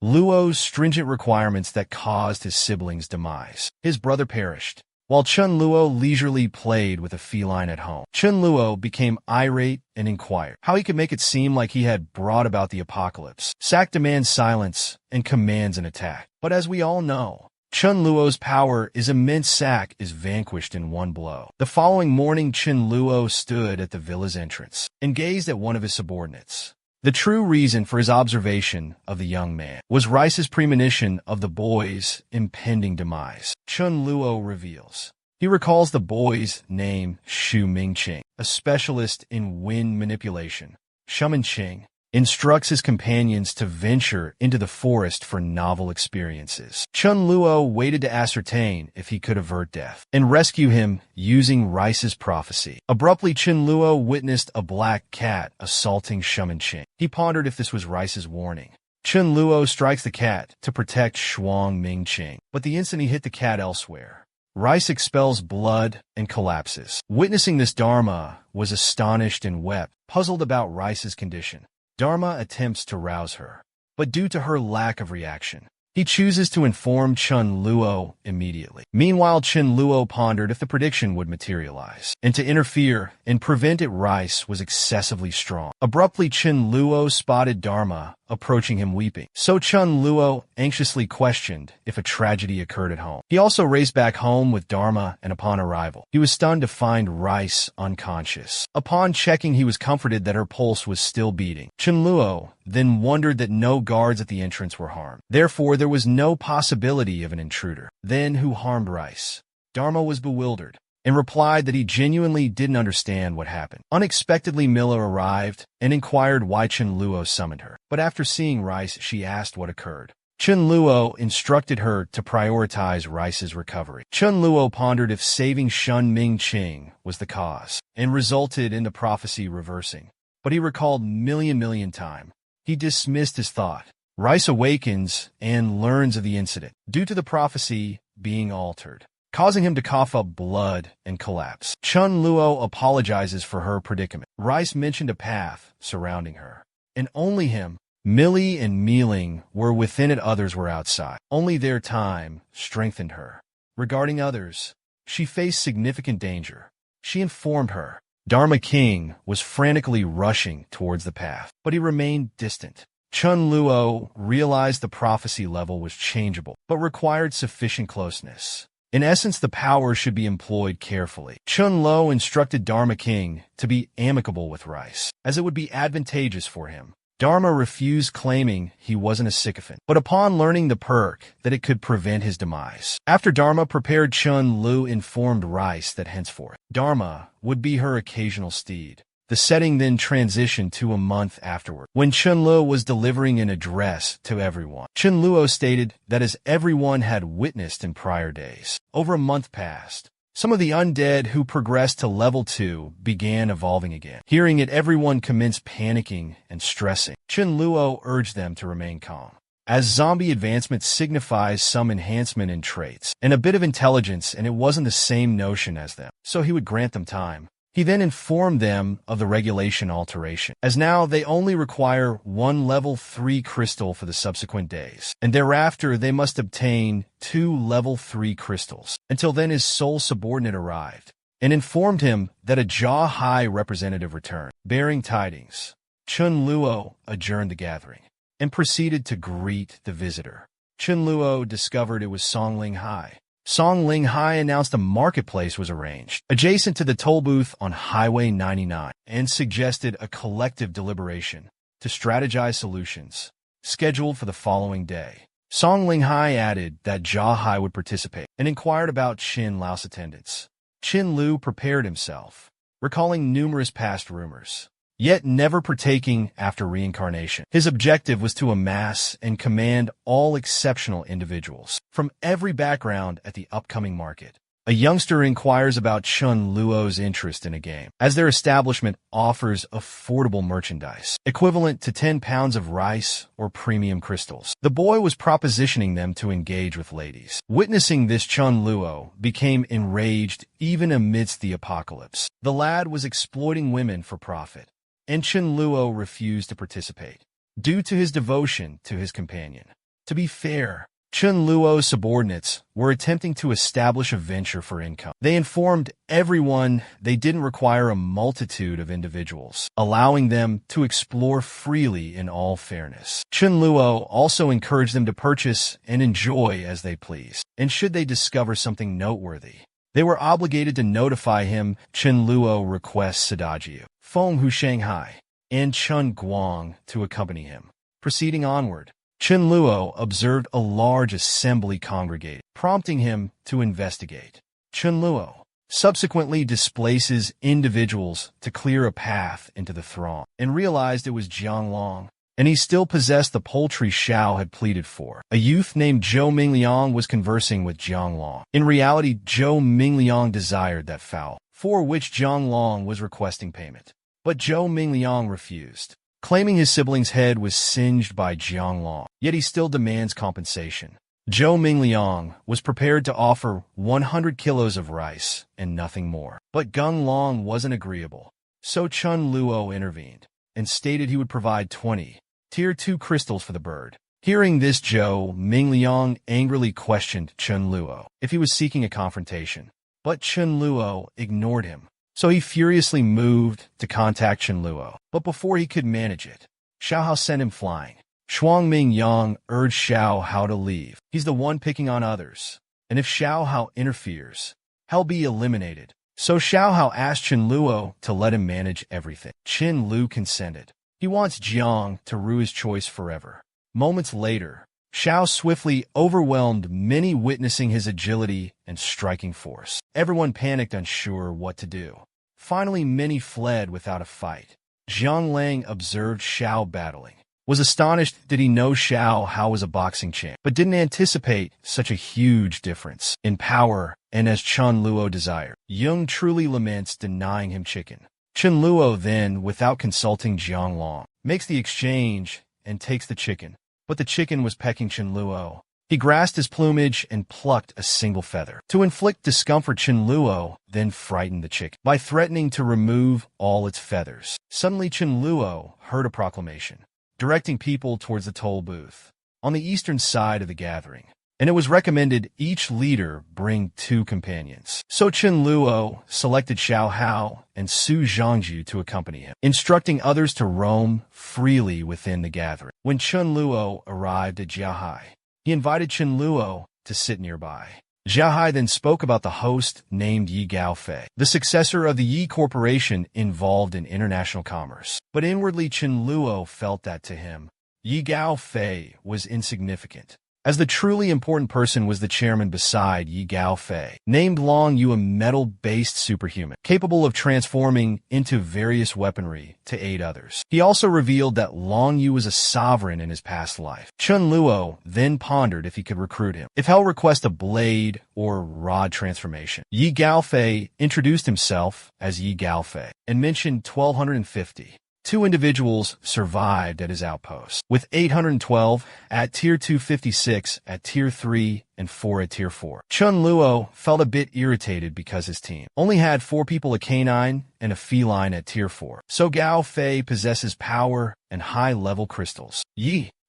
Speaker 1: Luo's stringent requirements that caused his sibling's demise. His brother perished, while Chun Luo leisurely played with a feline at home. Chun Luo became irate and inquired how he could make it seem like he had brought about the apocalypse. Sak demands silence and commands an attack. But as we all know, Chun Luo's power is immense. Sak is vanquished in one blow. The following morning, Chun Luo stood at the villa's entrance and gazed at one of his subordinates. The true reason for his observation of the young man was Rice's premonition of the boy's impending demise. Chun Luo reveals he recalls the boy's name, Shu Mingqing, a specialist in wind manipulation. Shu Mingqing instructs his companions to venture into the forest for novel experiences. Chun Luo waited to ascertain if he could avert death and rescue him using Rice's prophecy. Abruptly, Chun Luo witnessed a black cat assaulting Shu Mingqing. He pondered if this was Rice's warning. Chun Luo strikes the cat to protect Shuang Mingqing, but the instant he hit the cat elsewhere, Rice expels blood and collapses. Witnessing this, Dharma was astonished and wept, puzzled about Rice's condition. Dharma attempts to rouse her, but due to her lack of reaction, he chooses to inform Chun Luo immediately. Meanwhile, Chun Luo pondered if the prediction would materialize, and to interfere and prevent it. Rice was excessively strong. Abruptly, Chun Luo spotted Dharma approaching him weeping. So Chun Luo anxiously questioned if a tragedy occurred at home. He also raced back home with Dharma, and upon arrival, he was stunned to find Rice unconscious. Upon checking, he was comforted that her pulse was still beating. Chun Luo then wondered that no guards at the entrance were harmed. Therefore, there was no possibility of an intruder. Then who harmed Rice? Dharma was bewildered and replied that he genuinely didn't understand what happened. Unexpectedly, Miller arrived and inquired why Chun Luo summoned her. But after seeing Rice, she asked what occurred. Chun Luo instructed her to prioritize Rice's recovery. Chun Luo pondered if saving Shu Mingqing was the cause, and resulted in the prophecy reversing. but he recalled million time. He dismissed his thought. Rice awakens and learns of the incident, due to the prophecy being altered, causing him to cough up blood and collapse. Chun Luo apologizes for her predicament. Rice mentioned a path surrounding her, and only him. Millie and Mealing were within it, others were outside. Only their time strengthened her. Regarding others, she faced significant danger. She informed her. Dharma King was frantically rushing towards the path, but he remained distant. Chun Luo realized the prophecy level was changeable, but required sufficient closeness. In essence, the power should be employed carefully. Chun Luo instructed Dharma King to be amicable with Rice, as it would be advantageous for him. Dharma refused, claiming he wasn't a sycophant, but upon learning the perk that it could prevent his demise. After Dharma prepared, Chun Lu informed Rice that henceforth Dharma would be her occasional steed. The setting then transitioned to a month afterward, when Chun Luo was delivering an address to everyone. Chun Luo stated that as everyone had witnessed in prior days, over a month passed. Some of the undead who progressed to level 2 began evolving again. Hearing it, everyone commenced panicking and stressing. Chun Luo urged them to remain calm, as zombie advancement signifies some enhancement in traits and a bit of intelligence, and it wasn't the same notion as them, so he would grant them time. He then informed them of the regulation alteration, as now they only require 1 level 3 crystal for the subsequent days, and thereafter they must obtain 2 level 3 crystals. Until then, his sole subordinate arrived and informed him that a Jaw High representative returned, bearing tidings. Chun Luo adjourned the gathering and proceeded to greet the visitor. Chun Luo discovered it was Song Ling Hai. Song Ling Hai announced a marketplace was arranged adjacent to the toll booth on Highway 99 and suggested a collective deliberation to strategize solutions scheduled for the following day. Song Ling Hai added that Jia Hai would participate and inquired about Qin Lao's attendance. Qin Lu prepared himself, recalling numerous past rumors, yet never partaking after reincarnation. His objective was to amass and command all exceptional individuals from every background at the upcoming market. A youngster inquires about Chun Luo's interest in a game, as their establishment offers affordable merchandise, equivalent to 10 pounds of rice or premium crystals. The boy was propositioning them to engage with ladies. Witnessing this, Chun Luo became enraged even amidst the apocalypse. The lad was exploiting women for profit, and Chun Luo refused to participate, due to his devotion to his companion. To be fair, Chun Luo's subordinates were attempting to establish a venture for income. They informed everyone they didn't require a multitude of individuals, allowing them to explore freely in all fairness. Chun Luo also encouraged them to purchase and enjoy as they please, and should they discover something noteworthy, they were obligated to notify him. Chun Luo requests Sadajiu, Feng Hu Shanghai, and Chun Guang to accompany him. Proceeding onward, Chun Luo observed a large assembly congregated, prompting him to investigate. Chun Luo subsequently displaces individuals to clear a path into the throng, and realized it was Jiang Long, and he still possessed the poultry Xiao had pleaded for. A youth named Zhou Mingliang was conversing with Jiang Long. In reality, Zhou Mingliang desired that fowl, for which Jiang Long was requesting payment. But Zhou Mingliang refused, claiming his sibling's head was singed by Jiang Long, yet he still demands compensation. Zhou Mingliang was prepared to offer 100 kilos of rice and nothing more, but Gung Long wasn't agreeable, so Chun Luo intervened and stated he would provide 20 Tier 2 crystals for the bird. Hearing this, Zhou Mingliang angrily questioned Chun Luo if he was seeking a confrontation, but Chun Luo ignored him. So he furiously moved to contact Chun Luo, but before he could manage it, Xiao Hao sent him flying. Shuang Mingyang urged Xiao Hao to leave. He's the one picking on others, and if Xiao Hao interferes, he'll be eliminated. So Xiao Hao asked Chun Luo to let him manage everything. Qin Lu consented. He wants Jiang to rue his choice forever. Moments later, Xiao swiftly overwhelmed many, witnessing his agility and striking force. Everyone panicked, unsure what to do. Finally, many fled without a fight. Zhang Lang observed Xiao battling, was astonished that he knew Xiao Hao was a boxing champ, but didn't anticipate such a huge difference in power, and as Chun Luo desired. Yung truly laments denying him chicken. Chen Luo then, without consulting Jiang Long, makes the exchange and takes the chicken. But the chicken was pecking Chen Luo. He grasped his plumage and plucked a single feather. To inflict discomfort, Chen Luo then frightened the chicken by threatening to remove all its feathers. Suddenly, Chen Luo heard a proclamation, directing people towards the toll booth on the eastern side of the gathering, and it was recommended each leader bring 2 companions. So Chen Luo selected Xiao Hao and Su Zhangju to accompany him, instructing others to roam freely within the gathering. When Chen Luo arrived at Jiahai, he invited Chen Luo to sit nearby. Jiahai then spoke about the host named Yi Gaofei, the successor of the Yi Corporation involved in international commerce. But inwardly, Chen Luo felt that to him, Yi Gaofei was insignificant, as the truly important person was the chairman beside Yi Gaofei, named Long Yu, a metal-based superhuman, capable of transforming into various weaponry to aid others. He also revealed that Long Yu was a sovereign in his past life. Chen Luo then pondered if he could recruit him. If he'll request a blade or rod transformation. Yi Gaofei introduced himself as Yi Gaofei and mentioned 1,250. 2 individuals survived at his outpost, with 812 at Tier 256 at Tier 3 and 4 at Tier 4. Chen Luo felt a bit irritated because his team only had 4 people, a canine and a feline at Tier 4. So Gao Fei possesses power and high-level crystals.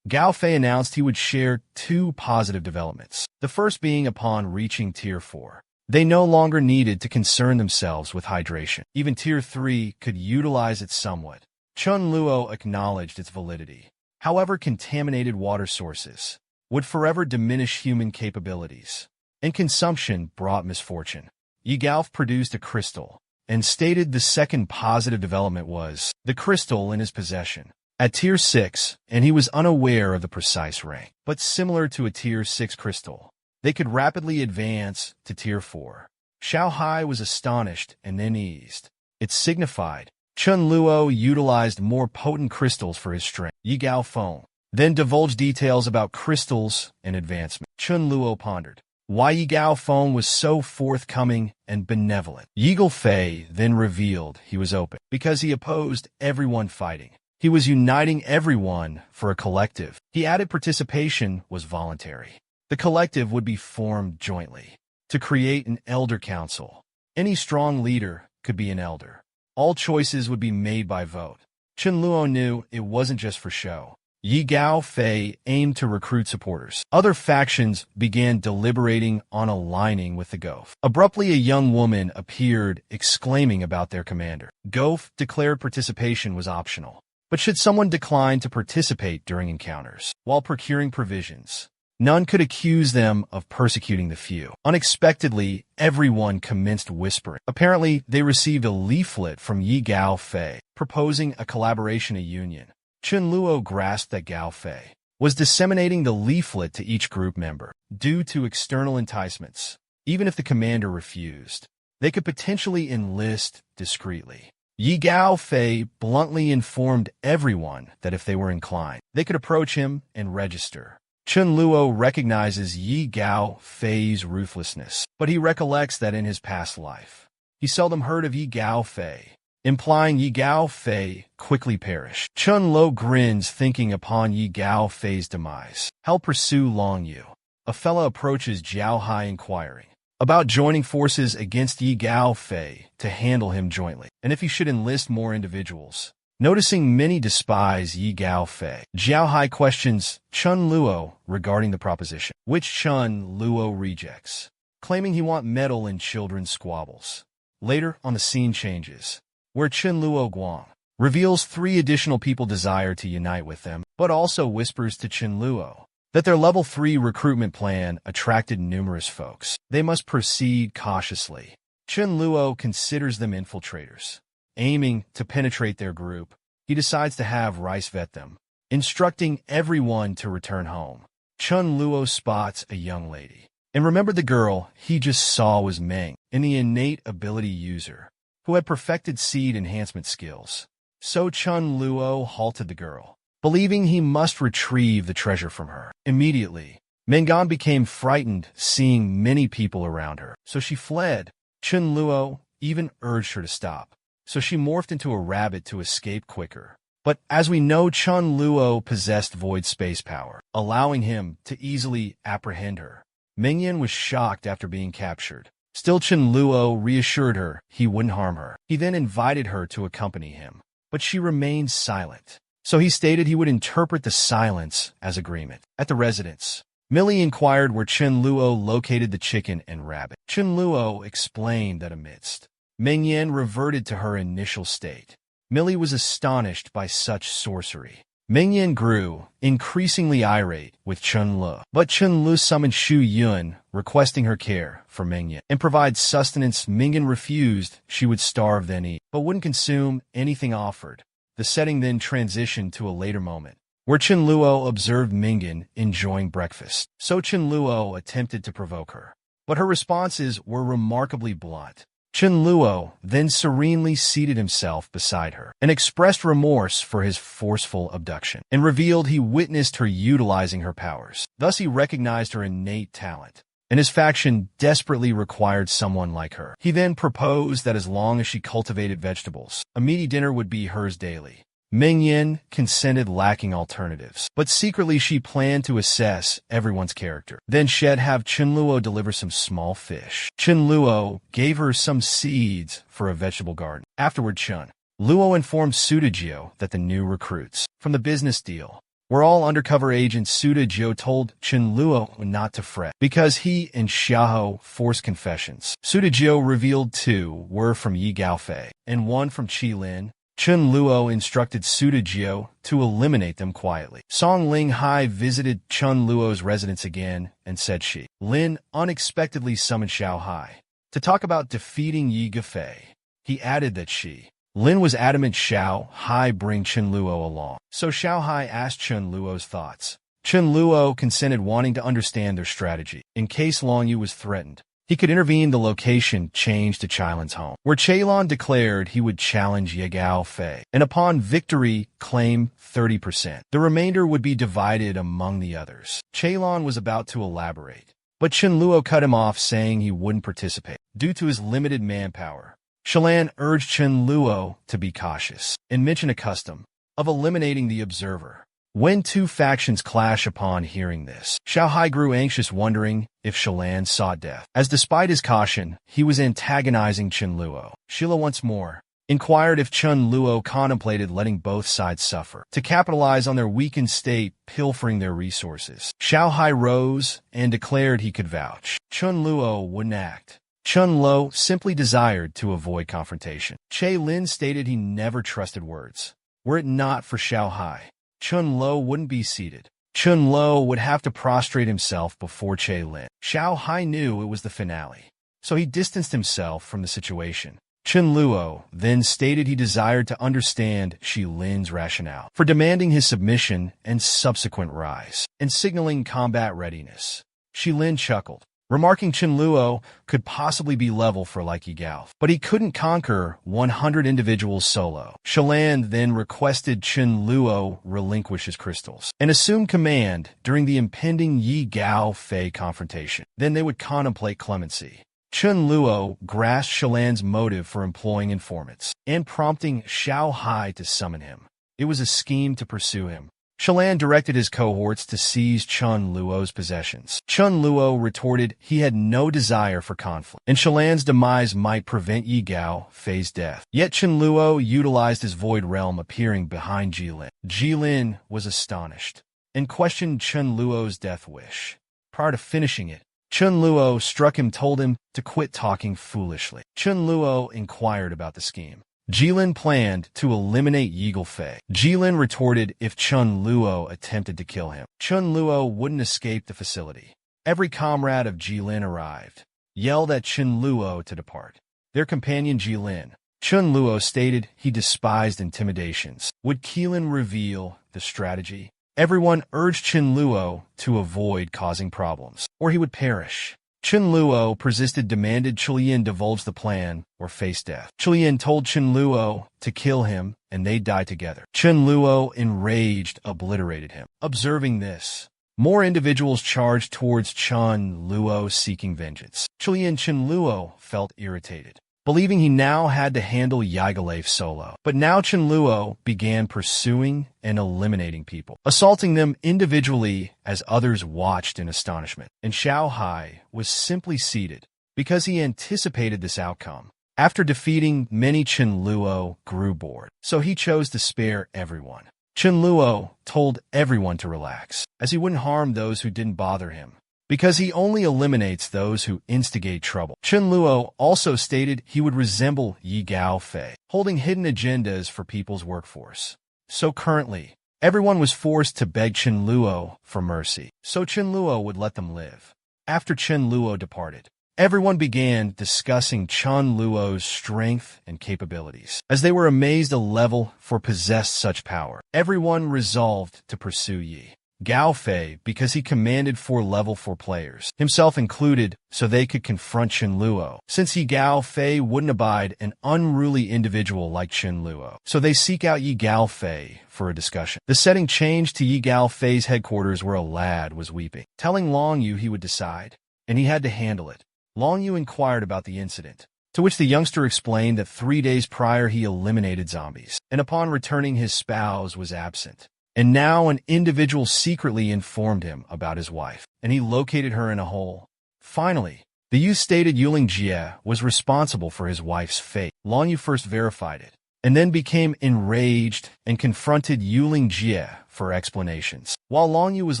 Speaker 1: Gao Fei announced he would share 2 positive developments, the first being upon reaching Tier 4. They no longer needed to concern themselves with hydration. Even Tier 3 could utilize it somewhat. Chen Luo acknowledged its validity. However, contaminated water sources would forever diminish human capabilities, and consumption brought misfortune. Yi Gaof produced a crystal and stated the second positive development was the crystal in his possession at Tier 6, and he was unaware of the precise rank. But similar to a Tier 6 crystal, they could rapidly advance to Tier 4. Xiao Hai was astonished and then eased. It signified Chen Luo utilized more potent crystals for his strength. Yi Gaofeng then divulged details about crystals and advancement. Chen Luo pondered why Yi Gaofeng was so forthcoming and benevolent. Yi Gaofei then revealed he was open because he opposed everyone fighting. He was uniting everyone for a collective. He added participation was voluntary. The collective would be formed jointly to create an elder council. Any strong leader could be an elder. All choices would be made by vote. Chen Luo knew it wasn't just for show. Yi Gaofei aimed to recruit supporters. Other factions began deliberating on aligning with the Gof. Abruptly, a young woman appeared, exclaiming about their commander. Gof declared participation was optional, but should someone decline to participate during encounters while procuring provisions, none could accuse them of persecuting the few. Unexpectedly, everyone commenced whispering. Apparently, they received a leaflet from Yi Gaofei proposing a collaboration, a union. Chen Luo grasped that Gaofei was disseminating the leaflet to each group member. Due to external enticements, even if the commander refused, they could potentially enlist discreetly. Yi Gaofei bluntly informed everyone that if they were inclined, they could approach him and register. Chen Luo recognizes Yi Gaofei's ruthlessness, but he recollects that in his past life, he seldom heard of Yi Gaofei, implying Yi Gaofei quickly perished. Chen Luo grins, thinking upon Yi Gaofei's demise. He'll pursue Long Yu. A fellow approaches Jiao Hai, inquiring about joining forces against Yi Gaofei to handle him jointly, and if he should enlist more individuals. Noticing many despise Yi Gaofei, Jiao Hai questions Chen Luo regarding the proposition, which Chen Luo rejects, claiming he wants meddle in children's squabbles. Later on, the scene changes, where Chen Luo Guang reveals 3 additional people desire to unite with them, but also whispers to Chen Luo that their level 3 recruitment plan attracted numerous folks. They must proceed cautiously. Chen Luo considers them infiltrators. Aiming to penetrate their group, he decides to have Rice vet them, instructing everyone to return home. Chen Luo spots a young lady, and remembered the girl he just saw was Meng, an innate ability user, who had perfected seed enhancement skills. So Chen Luo halted the girl, believing he must retrieve the treasure from her. Immediately, Mengan became frightened seeing many people around her, so she fled. Chen Luo even urged her to stop, so she morphed into a rabbit to escape quicker. But as we know, Chun Luo possessed void space power, allowing him to easily apprehend her. Mingyan was shocked after being captured. Still, Chun Luo reassured her he wouldn't harm her. He then invited her to accompany him, but she remained silent. So he stated he would interpret the silence as agreement. At the residence, Millie inquired where Chun Luo located the chicken and rabbit. Chun Luo explained that amidst Mingyan reverted to her initial state. Millie was astonished by such sorcery. Mingyan grew increasingly irate with Chun Lu, but Chun Lu summoned Shu Yun, requesting her care for Mingyan and provide sustenance. Mingyan refused. She would starve then eat, but wouldn't consume anything offered. The setting then transitioned to a later moment, where Chun Luo observed Mingyan enjoying breakfast. So Chun Luo attempted to provoke her, but her responses were remarkably blunt. Chun Luo then serenely seated himself beside her and expressed remorse for his forceful abduction and revealed he witnessed her utilizing her powers. Thus he recognized her innate talent, and his faction desperately required someone like her. He then proposed that as long as she cultivated vegetables, a meaty dinner would be hers daily. Mingyan consented, lacking alternatives, but secretly she planned to assess everyone's character. Then she'd have Chun Luo deliver some small fish. Chun Luo gave her some seeds for a vegetable garden. Afterward, Chun Luo informed Sudajio that the new recruits from the business deal were all undercover agents. Sudajio told Chun Luo not to fret, because he and Xiaoho forced confessions. Sudajio revealed 2 were from Yi Gaofei and 1 from Qi Lin. Chun Luo instructed Sudajio to eliminate them quietly. Song Ling Hai visited Chun Luo's residence again and said Shi Lin unexpectedly summoned Xiao Hai to talk about defeating Yi Gaofei. He added that Shi Lin was adamant Xiao Hai bring Chun Luo along. So Xiao Hai asked Chun Luo's thoughts. Chun Luo consented, wanting to understand their strategy. In case Long Yu was threatened, he could intervene. The location changed to Chilan's home, where Chalon declared he would challenge Ye Gaofei, and upon victory, claim 30%. The remainder would be divided among the others. Chalon was about to elaborate, but Chun Luo cut him off, saying he wouldn't participate due to his limited manpower. Shalan urged Chun Luo to be cautious and mentioned a custom of eliminating the observer when 2 factions clash. Upon hearing this, Xiao Hai grew anxious, wondering if Shalan sought death, as despite his caution, he was antagonizing Chun Luo. Sheila once more inquired if Chun Luo contemplated letting both sides suffer to capitalize on their weakened state, pilfering their resources. Xiao Hai rose and declared he could vouch. Chun Luo wouldn't act. Chun Luo simply desired to avoid confrontation. Che Lin stated he never trusted words. Were it not for Xiao Hai, Chun Luo wouldn't be seated. Chun Luo would have to prostrate himself before Che Lin. Xiao Hai knew it was the finale, so he distanced himself from the situation. Chun Luo then stated he desired to understand Shi Lin's rationale for demanding his submission and subsequent rise, and signaling combat readiness. Shi Lin chuckled, remarking Chun Luo could possibly be level for like Yi Gao, but he couldn't conquer 100 individuals solo. Shalan then requested Chun Luo relinquish his crystals and assume command during the impending Yi Gaofei confrontation. Then they would contemplate clemency. Chun Luo grasped Shalan's motive for employing informants and prompting Xiao Hai to summon him. It was a scheme to pursue him. Shalan directed his cohorts to seize Chun Luo's possessions. Chun Luo retorted he had no desire for conflict, and Shalan's demise might prevent Yi Gaofei's death. Yet Chun Luo utilized his void realm, appearing behind Jilin. Jilin was astonished and questioned Chun Luo's death wish. Prior to finishing it, Chun Luo struck him, told him to quit talking foolishly. Chun Luo inquired about the scheme. Jilin planned to eliminate Yi Gaofei. Jilin retorted if Chun Luo attempted to kill him, Chun Luo wouldn't escape the facility. Every comrade of Jilin arrived, yelled at Chun Luo to depart. Their companion Jilin, Chun Luo stated he despised intimidations. Would Qilin reveal the strategy? Everyone urged Chun Luo to avoid causing problems, or he would perish. Chun Luo persisted, demanded Chulian divulge the plan or face death. Chulian told Chun Luo to kill him, and they'd die together. Chun Luo, enraged, obliterated him. Observing this, more individuals charged towards Chun Luo, seeking vengeance. Chun Luo felt irritated. believing he now had to handle Yahello solo. But now Chen Luo began pursuing and eliminating people, assaulting them individually as others watched in astonishment. And Xiao Hai was simply seated because he anticipated this outcome. After defeating many, Chen Luo grew bored, so he chose to spare everyone. Chen Luo told everyone to relax, as he wouldn't harm those who didn't bother him, because he only eliminates those who instigate trouble. Chen Luo also stated he would resemble Yi Gao Fei, holding hidden agendas for people's workforce. So currently, everyone was forced to beg Chen Luo for mercy, so Chen Luo would let them live. After Chen Luo departed, everyone began discussing Chen Luo's strength and capabilities, as they were amazed a level for possessed such power. Everyone resolved to pursue Yi Gao Fei because he commanded 4 level 4 players, himself included, so they could confront Chen Luo, since Yi Gao Fei wouldn't abide an unruly individual like Chen Luo. So they seek out Yi Gao Fei for a discussion. The setting changed to Yi Gao Fei's headquarters, where a lad was weeping, telling Long Yu he would decide, and he had to handle it. Long Yu inquired about the incident, to which the youngster explained that 3 days prior he eliminated zombies, and upon returning his spouse was absent. And now an individual secretly informed him about his wife, and he located her in a hole. Finally, the youth stated Yuling Jie was responsible for his wife's fate. Long Yu first verified it, and then became enraged and confronted Yuling Jie for explanations. While Long Yu was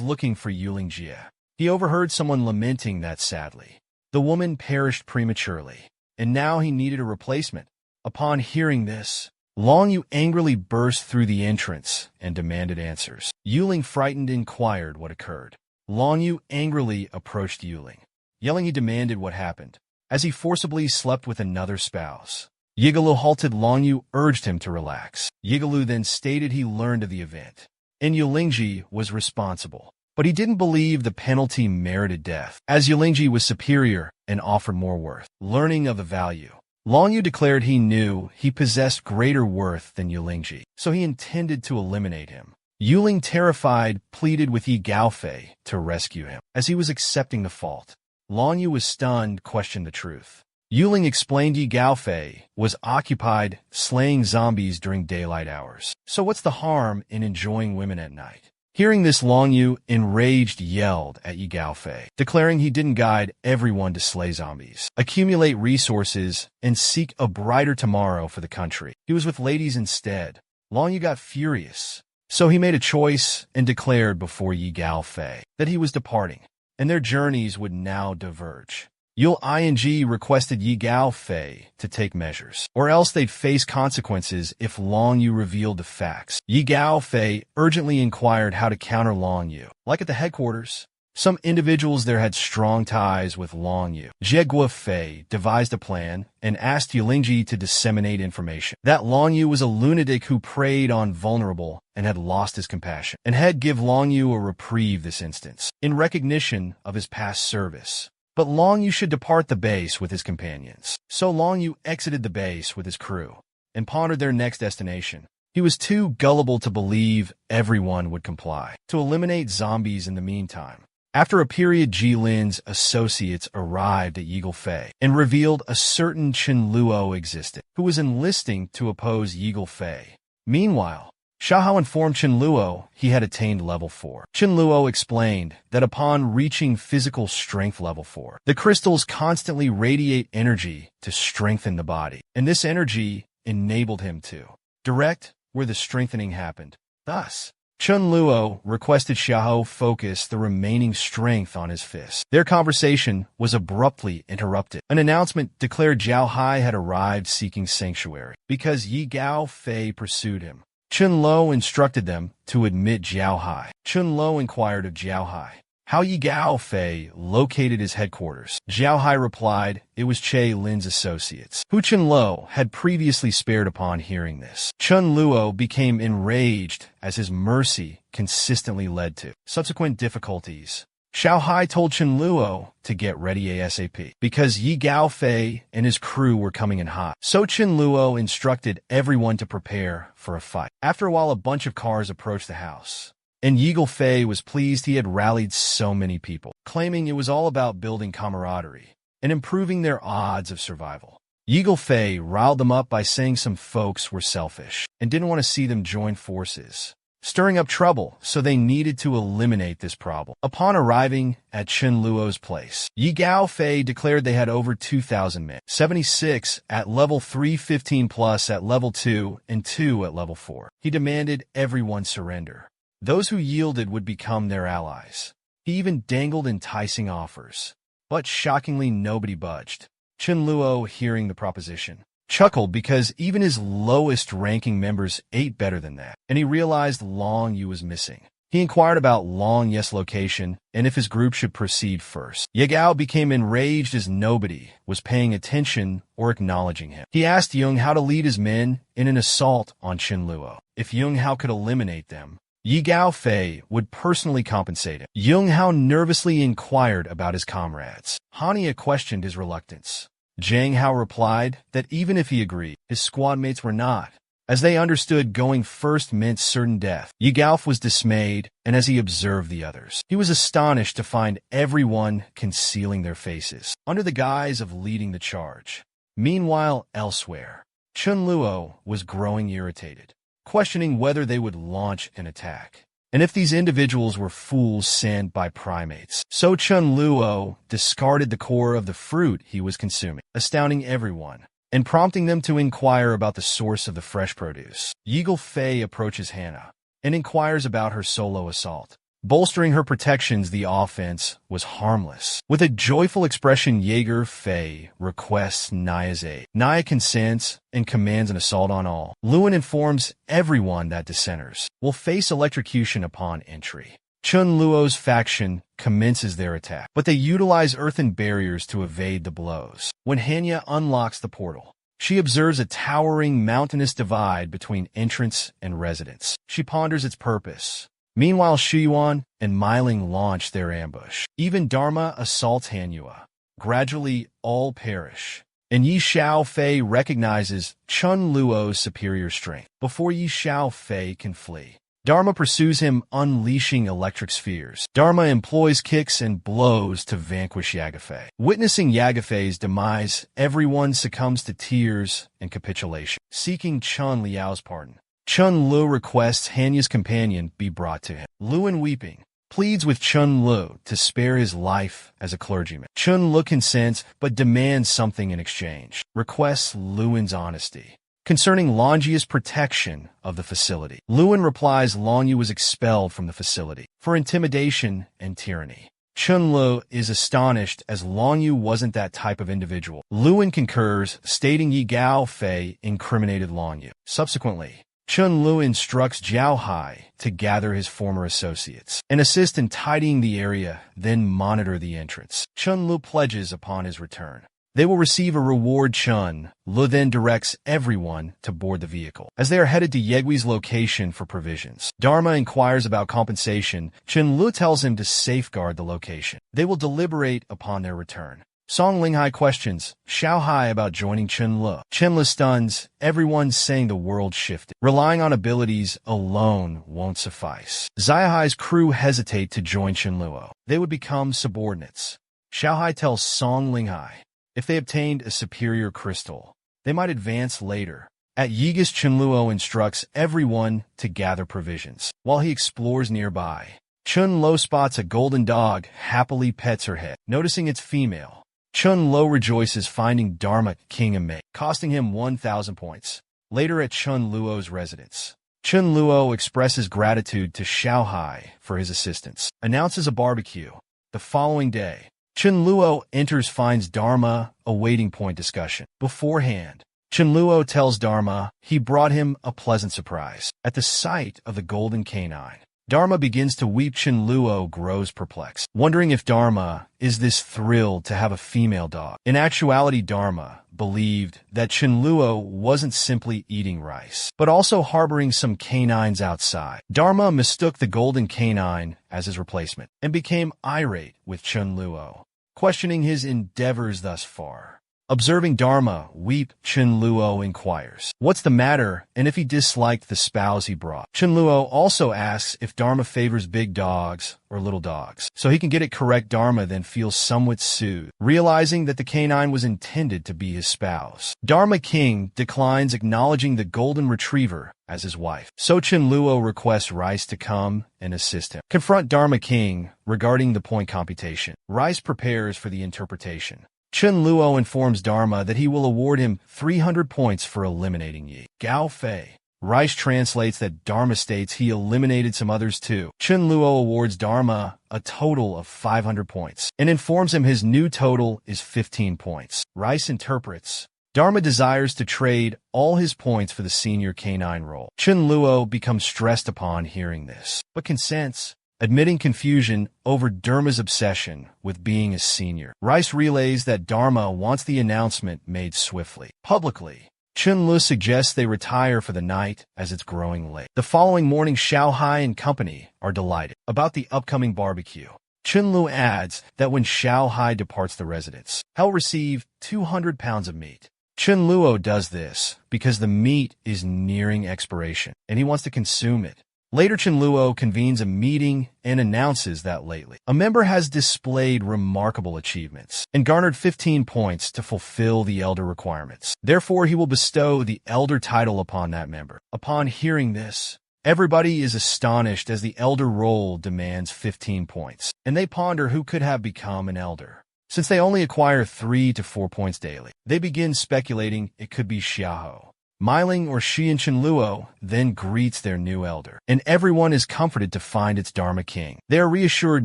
Speaker 1: looking for Yuling Jie, he overheard someone lamenting that sadly the woman perished prematurely, and now he needed a replacement. Upon hearing this, Long Yu angrily burst through the entrance and demanded answers. Yuling, frightened, inquired what occurred. Long Yu angrily approached Yuling, yelling he demanded what happened, as he forcibly slept with another spouse. Yahello halted Long Yu, urged him to relax. Yahello then stated he learned of the event, and Yulingji was responsible, but he didn't believe the penalty merited death, as Yulingji was superior and offered more worth. Learning of the value, Long Yu declared he knew he possessed greater worth than Yulingji, so he intended to eliminate him. Yuling, terrified, pleaded with Yi Gao Fei to rescue him, as he was accepting the fault. Long Yu was stunned, questioned the truth. Yuling explained Yi Gao Fei was occupied slaying zombies during daylight hours, so what's the harm in enjoying women at night? Hearing this, Long Yu, enraged, yelled at Yi Gao Fei, declaring he didn't guide everyone to slay zombies, accumulate resources, and seek a brighter tomorrow for the country. He was with ladies instead. Long Yu got furious, so he made a choice and declared before Yi Gao Fei that he was departing, and their journeys would now diverge. Yul Ing requested Yi Gao Fei to take measures, or else they'd face consequences if Long Yu revealed the facts. Yi Gao Fei urgently inquired how to counter Long Yu. Like at the headquarters, some individuals there had strong ties with Long Yu. Jie Guofei devised a plan and asked Yulingji to disseminate information that Long Yu was a lunatic who preyed on vulnerable and had lost his compassion, and had give Long Yu a reprieve this instance, in recognition of his past service. But Long Yu should depart the base with his companions. So Long Yu exited the base with his crew and pondered their next destination. He was too gullible to believe everyone would comply. To eliminate zombies in the meantime, after a period, Jilin's associates arrived at Yi Gao Fei and revealed a certain Chen Luo existed, who was enlisting to oppose Yi Gao Fei. Meanwhile, Xiahao informed Chen Luo he had attained level 4. Chen Luo explained that upon reaching physical strength level 4, the crystals constantly radiate energy to strengthen the body, and this energy enabled him to direct where the strengthening happened. Thus, Chen Luo requested Xiahao focus the remaining strength on his fist. Their conversation was abruptly interrupted. An announcement declared Jiao Hai had arrived seeking sanctuary because Yi Gao Fei pursued him. Chen Luo instructed them to admit Jiao Hai. Chen Luo inquired of Jiao Hai how Yi Gao Fei located his headquarters. Jiao Hai replied it was Che Lin's associates, who Chen Luo had previously spared. Upon hearing this, Chen Luo became enraged as his mercy consistently led to subsequent difficulties. Xiao Hai told Chen Luo to get ready ASAP because Yi Gao Fei and his crew were coming in hot. So Chen Luo instructed everyone to prepare for a fight. After a while, a bunch of cars approached the house, and Yi Gao Fei was pleased he had rallied so many people, claiming it was all about building camaraderie and improving their odds of survival. Yeagle Fei riled them up by saying some folks were selfish and didn't want to see them join forces, stirring up trouble, so they needed to eliminate this problem. Upon arriving at Chen Luo's place, Yi Gao Fei declared they had over 2,000 men, 76 at level 3, 15 plus at level 2, and 2 at level 4. He demanded everyone surrender. Those who yielded would become their allies. He even dangled enticing offers, but shockingly nobody budged. Chen Luo, hearing the proposition, chuckled because even his lowest-ranking members ate better than that, and he realized Long Yu was missing. He inquired about Long Yu's location and if his group should proceed first. Ye Gao became enraged as nobody was paying attention or acknowledging him. He asked Yung Hao to lead his men in an assault on Chen Luo. If Yung Hao could eliminate them, Yi Gao Fei would personally compensate him. Yung Hao nervously inquired about his comrades. Hania questioned his reluctance. Zhang Hao replied that even if he agreed, his squad mates were not, as they understood going first meant certain death. Yi Gao was dismayed, and as he observed the others, he was astonished to find everyone concealing their faces, under the guise of leading the charge. Meanwhile, elsewhere, Chen Luo was growing irritated, questioning whether they would launch an attack, and if these individuals were fools sent by primates. So Chen Luo discarded the core of the fruit he was consuming, astounding everyone, and prompting them to inquire about the source of the fresh produce. Yeagle Fei approaches Hannah and inquires about her solo assault. Bolstering her protections, the offense was harmless. With a joyful expression, Yeager Fei requests Naya's aid. Naya consents and commands an assault on all. Lewin informs everyone that dissenters will face electrocution upon entry. Chen Luo's faction commences their attack, but they utilize earthen barriers to evade the blows. When Hanya unlocks the portal, she observes a towering mountainous divide between entrance and residence. She ponders its purpose. Meanwhile, Shiyuan and Meiling launch their ambush. Even Dharma assaults Hanhua. Gradually, all perish, and Yi Xiao Fei recognizes Chen Luo's superior strength. Before Yi Xiao Fei can flee, Dharma pursues him, unleashing electric spheres. Dharma employs kicks and blows to vanquish Yagafei. Witnessing Yagafei's demise, everyone succumbs to tears and capitulation, seeking Chen Liao's pardon. Chen Lu requests Hanya's companion be brought to him. Luin, weeping, pleads with Chen Lu to spare his life as a clergyman. Chen Lu consents, but demands something in exchange. Requests Luin's honesty concerning Longyi's protection of the facility. Luin replies Longyi was expelled from the facility for intimidation and tyranny. Chen Lu is astonished as Longyu wasn't that type of individual. Luin concurs, stating Yi Gao Fei incriminated Longyu. Subsequently, Chen Lu instructs Zhao Hai to gather his former associates and assist in tidying the area, then monitor the entrance. Chen Lu pledges upon his return they will receive a reward. Chen Lu then directs everyone to board the vehicle. As they are headed to Yegui's location for provisions, Dharma inquires about compensation. Chen Lu tells him to safeguard the location. They will deliberate upon their return. Song Linghai questions Xiao Hai about joining Chen Lu. Chen Lu stuns everyone, saying the world shifted. Relying on abilities alone won't suffice. Xia Hai's crew hesitate to join Chen Luo. They would become subordinates. Xiao Hai tells Song Linghai if they obtained a superior crystal, they might advance later. At Yigas, Chen Luo instructs everyone to gather provisions. While he explores nearby, Chen Lu spots a golden dog, happily pets her head. Noticing it's female, Chen Lu rejoices, finding Dharma king a mate, costing him 1,000 points. Later at Chen Luo's residence, Chen Luo expresses gratitude to Xiao Hai for his assistance, announces a barbecue. The following day, Chen Luo enters, finds Dharma awaiting point discussion. Beforehand, Chen Luo tells Dharma he brought him a pleasant surprise. At the sight of the golden canine, Dharma begins to weep. Chen Luo grows perplexed, wondering if Dharma is this thrilled to have a female dog. In actuality, Dharma believed that Chen Luo wasn't simply eating rice, but also harboring some canines outside. Dharma mistook the golden canine as his replacement and became irate with Chen Luo, questioning his endeavors thus far. Observing Dharma weep, Chunluo inquires, "What's the matter?" and if he disliked the spouse he brought. Chunluo also asks if Dharma favors big dogs or little dogs. So he can get it correct, Dharma then feels somewhat soothed, realizing that the canine was intended to be his spouse. Dharma King declines acknowledging the golden retriever as his wife. So Chunluo requests Rice to come and assist him. Confront Dharma King regarding the point computation. Rice prepares for the interpretation. Chunluo informs Dharma that he will award him 300 points for eliminating Yi Gao Fei. Rice translates that Dharma states he eliminated some others too. Chunluo awards Dharma a total of 500 points and informs him his new total is 15 points. Rice interprets, Dharma desires to trade all his points for the senior canine role. Chunluo becomes stressed upon hearing this, but consents, admitting confusion over Dharma's obsession with being a senior. Rice relays that Dharma wants the announcement made swiftly, publicly. Chunlu suggests they retire for the night as it's growing late. The following morning, Xiaohai and company are delighted about the upcoming barbecue. Chunlu adds that when Xiaohai departs the residence, he'll receive 200 pounds of meat. Chunluo does this because the meat is nearing expiration and he wants to consume it. Later, Chunluo convenes a meeting and announces that lately a member has displayed remarkable achievements and garnered 15 points to fulfill the elder requirements. Therefore, he will bestow the elder title upon that member. Upon hearing this, everybody is astonished as the elder role demands 15 points, and they ponder who could have become an elder. Since they only acquire 3 to 4 points daily, they begin speculating it could be Xiaohou. Miling or Xian Chunluo then greets their new elder, and everyone is comforted to find it's Dharma King. They are reassured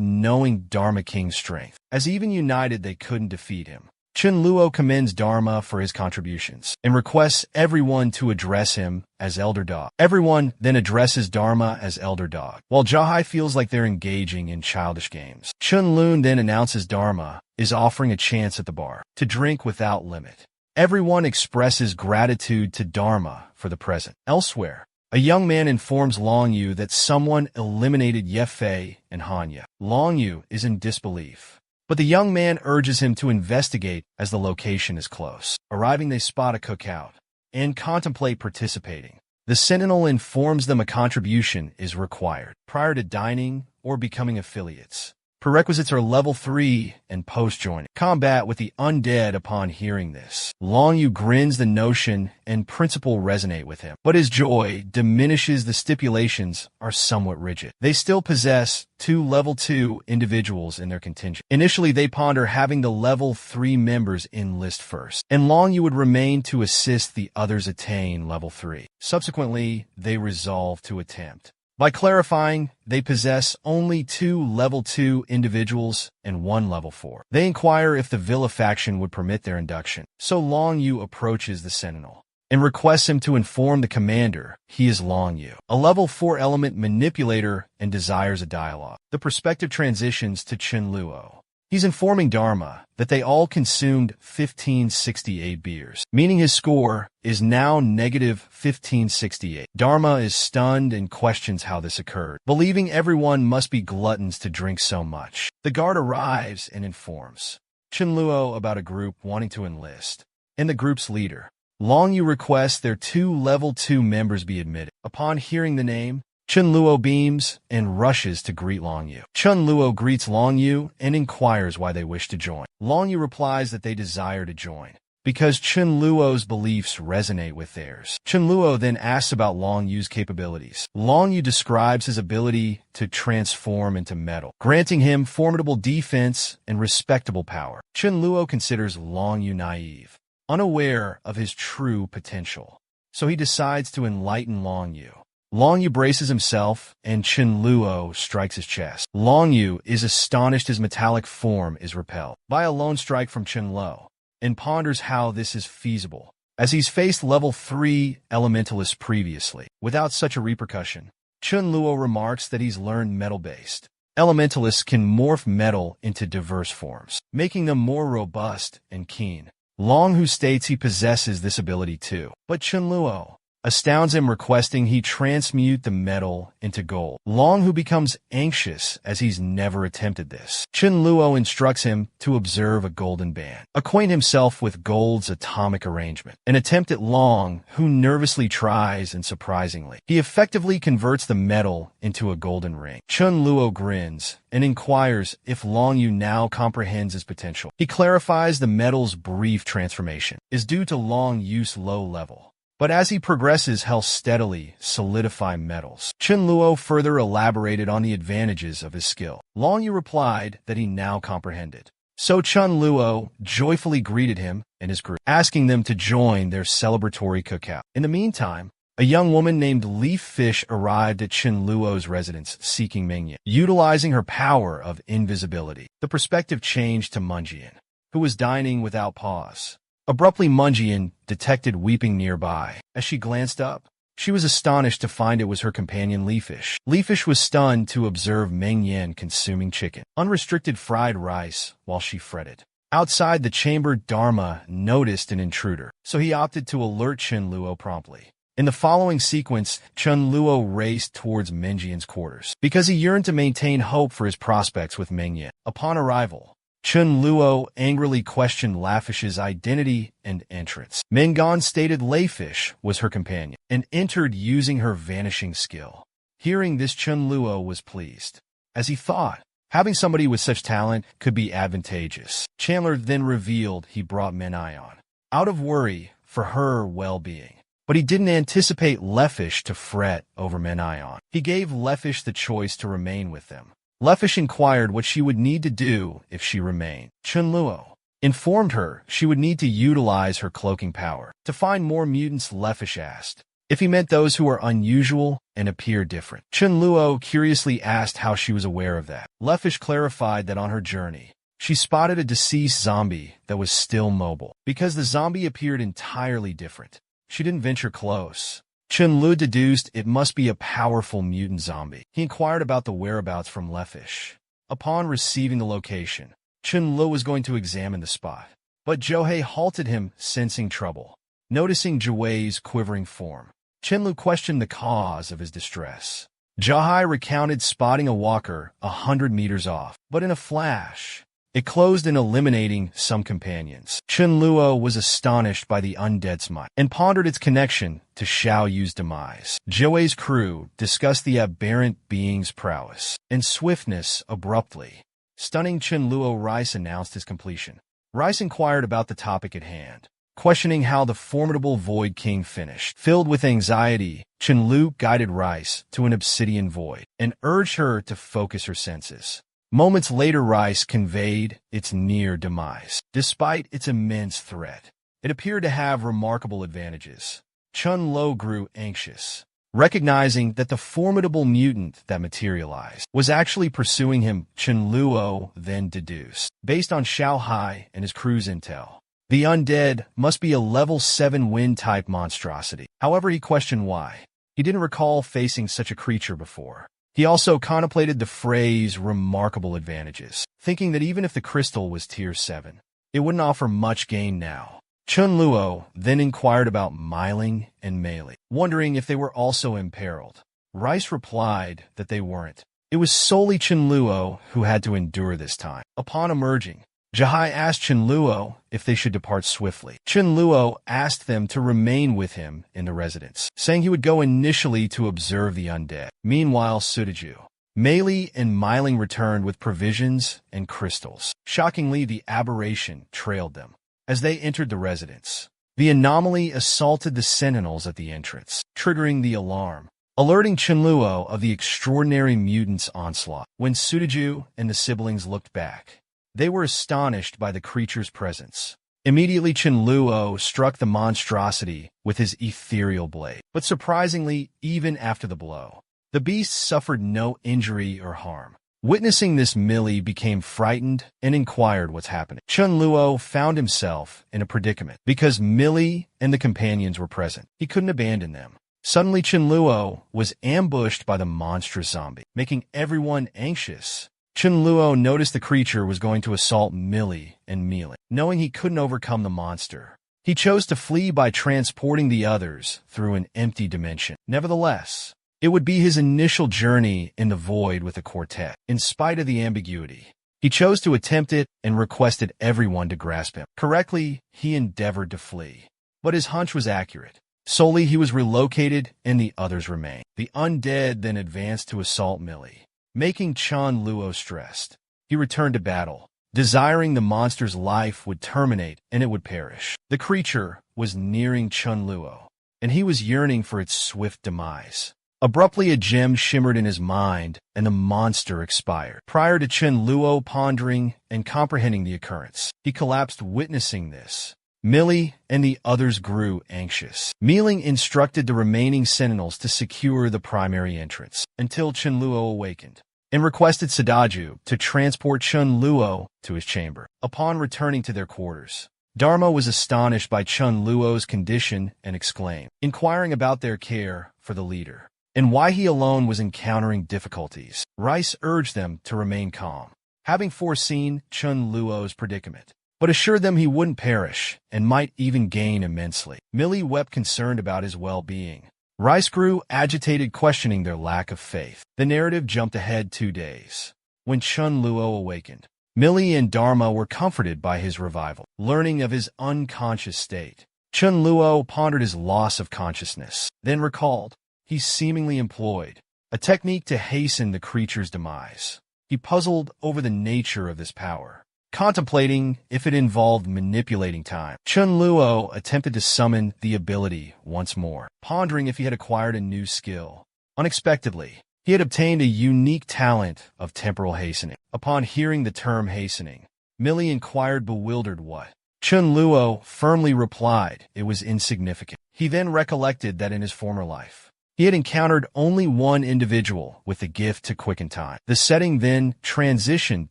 Speaker 1: knowing Dharma King's strength, as even united they couldn't defeat him. Chunluo commends Dharma for his contributions and requests everyone to address him as Elder Dog. Everyone then addresses Dharma as Elder Dog, while Jahai feels like they're engaging in childish games. Chunlun then announces Dharma is offering a chance at the bar to drink without limit. Everyone expresses gratitude to Dharma for the present. Elsewhere, a young man informs Long Yu that someone eliminated Ye Fei and Hanya. Long Yu is in disbelief, but the young man urges him to investigate as the location is close. Arriving, they spot a cookout and contemplate participating. The sentinel informs them a contribution is required prior to dining or becoming affiliates. Prerequisites are level 3 and post-joining. Combat with the undead. Upon hearing this, Long Yu grins. The notion and principle resonate with him, but his joy diminishes. The stipulations are somewhat rigid. They still possess 2 level 2 individuals in their contingent. Initially, they ponder having the level 3 members enlist first, and Long Yu would remain to assist the others attain level 3. Subsequently, they resolve to attempt. By clarifying, they possess only 2 level 2 individuals and 1 level 4. They inquire if the Villa faction would permit their induction. So Long Yu approaches the sentinel and requests him to inform the commander he is Long Yu, a level 4 element manipulator, and desires a dialogue. The perspective transitions to Chunluo. He's informing Dharma that they all consumed 1568 beers, meaning his score is now negative 1568. Dharma is stunned and questions how this occurred, believing everyone must be gluttons to drink so much. The guard arrives and informs Chunluo about a group wanting to enlist, and the group's leader, Long Yu, requests their 2 level 2 members be admitted. Upon hearing the name, Chunluo beams and rushes to greet Long Yu. Chunluo greets Long Yu and inquires why they wish to join. Long Yu replies that they desire to join because Chunluo's beliefs resonate with theirs. Chunluo then asks about Long Yu's capabilities. Long Yu describes his ability to transform into metal, granting him formidable defense and respectable power. Chunluo considers Long Yu naive, unaware of his true potential, so he decides to enlighten Long Yu. Long Yu braces himself, and Chunluo strikes his chest. Long Yu is astonished his metallic form is repelled by a lone strike from Chunluo, and ponders how this is feasible, as he's faced level 3 elementalists previously. Without such a repercussion, Chunluo remarks that he's learned metal-based. Elementalists can morph metal into diverse forms, making them more robust and keen. Long Yu states he possesses this ability too, but Chunluo astounds him, requesting he transmute the metal into gold. Long, who becomes anxious as he's never attempted this. Chunluo instructs him to observe a golden band, acquaint himself with gold's atomic arrangement, and attempt at Long, who nervously tries, and surprisingly, he effectively converts the metal into a golden ring. Chunluo grins and inquires if Long Yu now comprehends his potential. He clarifies the metal's brief transformation is due to Long Yu's low level, but as he progresses, he'll steadily solidify metals. Chunluo further elaborated on the advantages of his skill. Long Yu replied that he now comprehended. So Chunluo joyfully greeted him and his group, asking them to join their celebratory cookout. In the meantime, a young woman named Leaf Fish arrived at Chunluo's residence seeking Mingyan. Utilizing her power of invisibility, the perspective changed to Munjian, who was dining without pause. Abruptly, Munjian detected weeping nearby. As she glanced up, she was astonished to find it was her companion Leafish. Leafish was stunned to observe Meng Yan consuming chicken, unrestricted fried rice, while she fretted. Outside the chamber, Dharma noticed an intruder, so he opted to alert Chunluo promptly. In the following sequence, Chunluo raced towards Mengjian's quarters, because he yearned to maintain hope for his prospects with Mengyan. Upon arrival, Chunluo angrily questioned Lafish's identity and entrance. Mengan stated Layfish was her companion, and entered using her vanishing skill. Hearing this, Chunluo was pleased, as he thought having somebody with such talent could be advantageous. Chandler then revealed he brought Menayon out of worry for her well-being, but he didn't anticipate Lefish to fret over Menayon. He gave Lefish the choice to remain with them. Lefish inquired what she would need to do if she remained. Chunluo informed her she would need to utilize her cloaking power. To find more mutants, Lefish asked if he meant those who are unusual and appear different. Chunluo curiously asked how she was aware of that. Lefish clarified that on her journey, she spotted a deceased zombie that was still mobile. Because the zombie appeared entirely different, she didn't venture close. Chunlu deduced it must be a powerful mutant zombie. He inquired about the whereabouts from Lefish. Upon receiving the location, Chunlu was going to examine the spot, but Johei halted him, sensing trouble. Noticing Johei's quivering form, Chunlu questioned the cause of his distress. Johei recounted spotting a walker 100 meters off, but in a flash, it closed in eliminating some companions. Chunluo was astonished by the undead's might and pondered its connection to Xiao Yu's demise. Joei's crew discussed the aberrant being's prowess and swiftness abruptly. Stunning Chunluo, Rice announced his completion. Rice inquired about the topic at hand, questioning how the formidable Void King finished. Filled with anxiety, Chunlu guided Rice to an obsidian void and urged her to focus her senses. Moments later, Rice conveyed its near demise. Despite its immense threat, it appeared to have remarkable advantages. Chunlu grew anxious, recognizing that the formidable mutant that materialized was actually pursuing him. Chunluo then deduced, based on Xiao Hai and his crew's intel, the undead must be a level 7 wind-type monstrosity. However, he questioned why. He didn't recall facing such a creature before. He also contemplated the phrase remarkable advantages, thinking that even if the crystal was tier 7, it wouldn't offer much gain now. Chunluo then inquired about Myling and Meili, wondering if they were also imperiled. Rice replied that they weren't. It was solely Chunluo who had to endure this time. Upon emerging, Johei asked Chunluo if they should depart swiftly. Chunluo asked them to remain with him in the residence, saying he would go initially to observe the undead. Meanwhile, Sudaju, Meili, and Myling returned with provisions and crystals. Shockingly, the aberration trailed them. As they entered the residence, the anomaly assaulted the sentinels at the entrance, triggering the alarm, alerting Chunluo of the extraordinary mutant's onslaught. When Sudaju and the siblings looked back, they were astonished by the creature's presence. Immediately, Chunluo struck the monstrosity with his ethereal blade. But surprisingly, even after the blow, the beast suffered no injury or harm. Witnessing this, Millie became frightened and inquired what's happening. Chunluo found himself in a predicament because Millie and the companions were present. He couldn't abandon them. Suddenly, Chunluo was ambushed by the monstrous zombie, making everyone anxious. Chunluo noticed the creature was going to assault Millie and Meili. Knowing he couldn't overcome the monster, He chose to flee by transporting the others through an empty dimension. Nevertheless, it would be his initial journey in the void with the quartet. In spite of the ambiguity, he chose to attempt it and requested everyone to grasp him. Correctly, he endeavored to flee. But his hunch was accurate. Solely he was relocated and the others remained. The undead then advanced to assault Millie, making Chun Luo stressed. He returned to battle, desiring the monster's life would terminate and it would perish. The creature was nearing Chun Luo, and he was yearning for its swift demise. Abruptly, a gem shimmered in his mind, and the monster expired. Prior to Chun Luo pondering and comprehending the occurrence, he collapsed witnessing this. Millie and the others grew anxious. Mealing instructed the remaining sentinels to secure the primary entrance until Chun Luo awakened, and requested Sadaju to transport Chun Luo to his chamber. Upon returning to their quarters, Dharma was astonished by Chun Luo's condition and exclaimed, inquiring about their care for the leader and why he alone was encountering difficulties. Rice urged them to remain calm, having foreseen Chun Luo's predicament, but assured them he wouldn't perish and might even gain immensely. Millie wept concerned about his well-being. Rice grew agitated, questioning their lack of faith. The narrative jumped ahead 2 days. When Chun Luo awakened, Millie and Dharma were comforted by his revival. Learning of his unconscious state, Chun Luo pondered his loss of consciousness, then recalled he seemingly employed a technique to hasten the creature's demise. He puzzled over the nature of this power, contemplating if it involved manipulating time. Chun Luo attempted to summon the ability once more, pondering if he had acquired a new skill. Unexpectedly, he had obtained a unique talent of temporal hastening. Upon hearing the term hastening, Millie inquired, bewildered, what? Chun Luo firmly replied it was insignificant. He then recollected that in his former life, he had encountered only one individual with the gift to quicken time. The setting then transitioned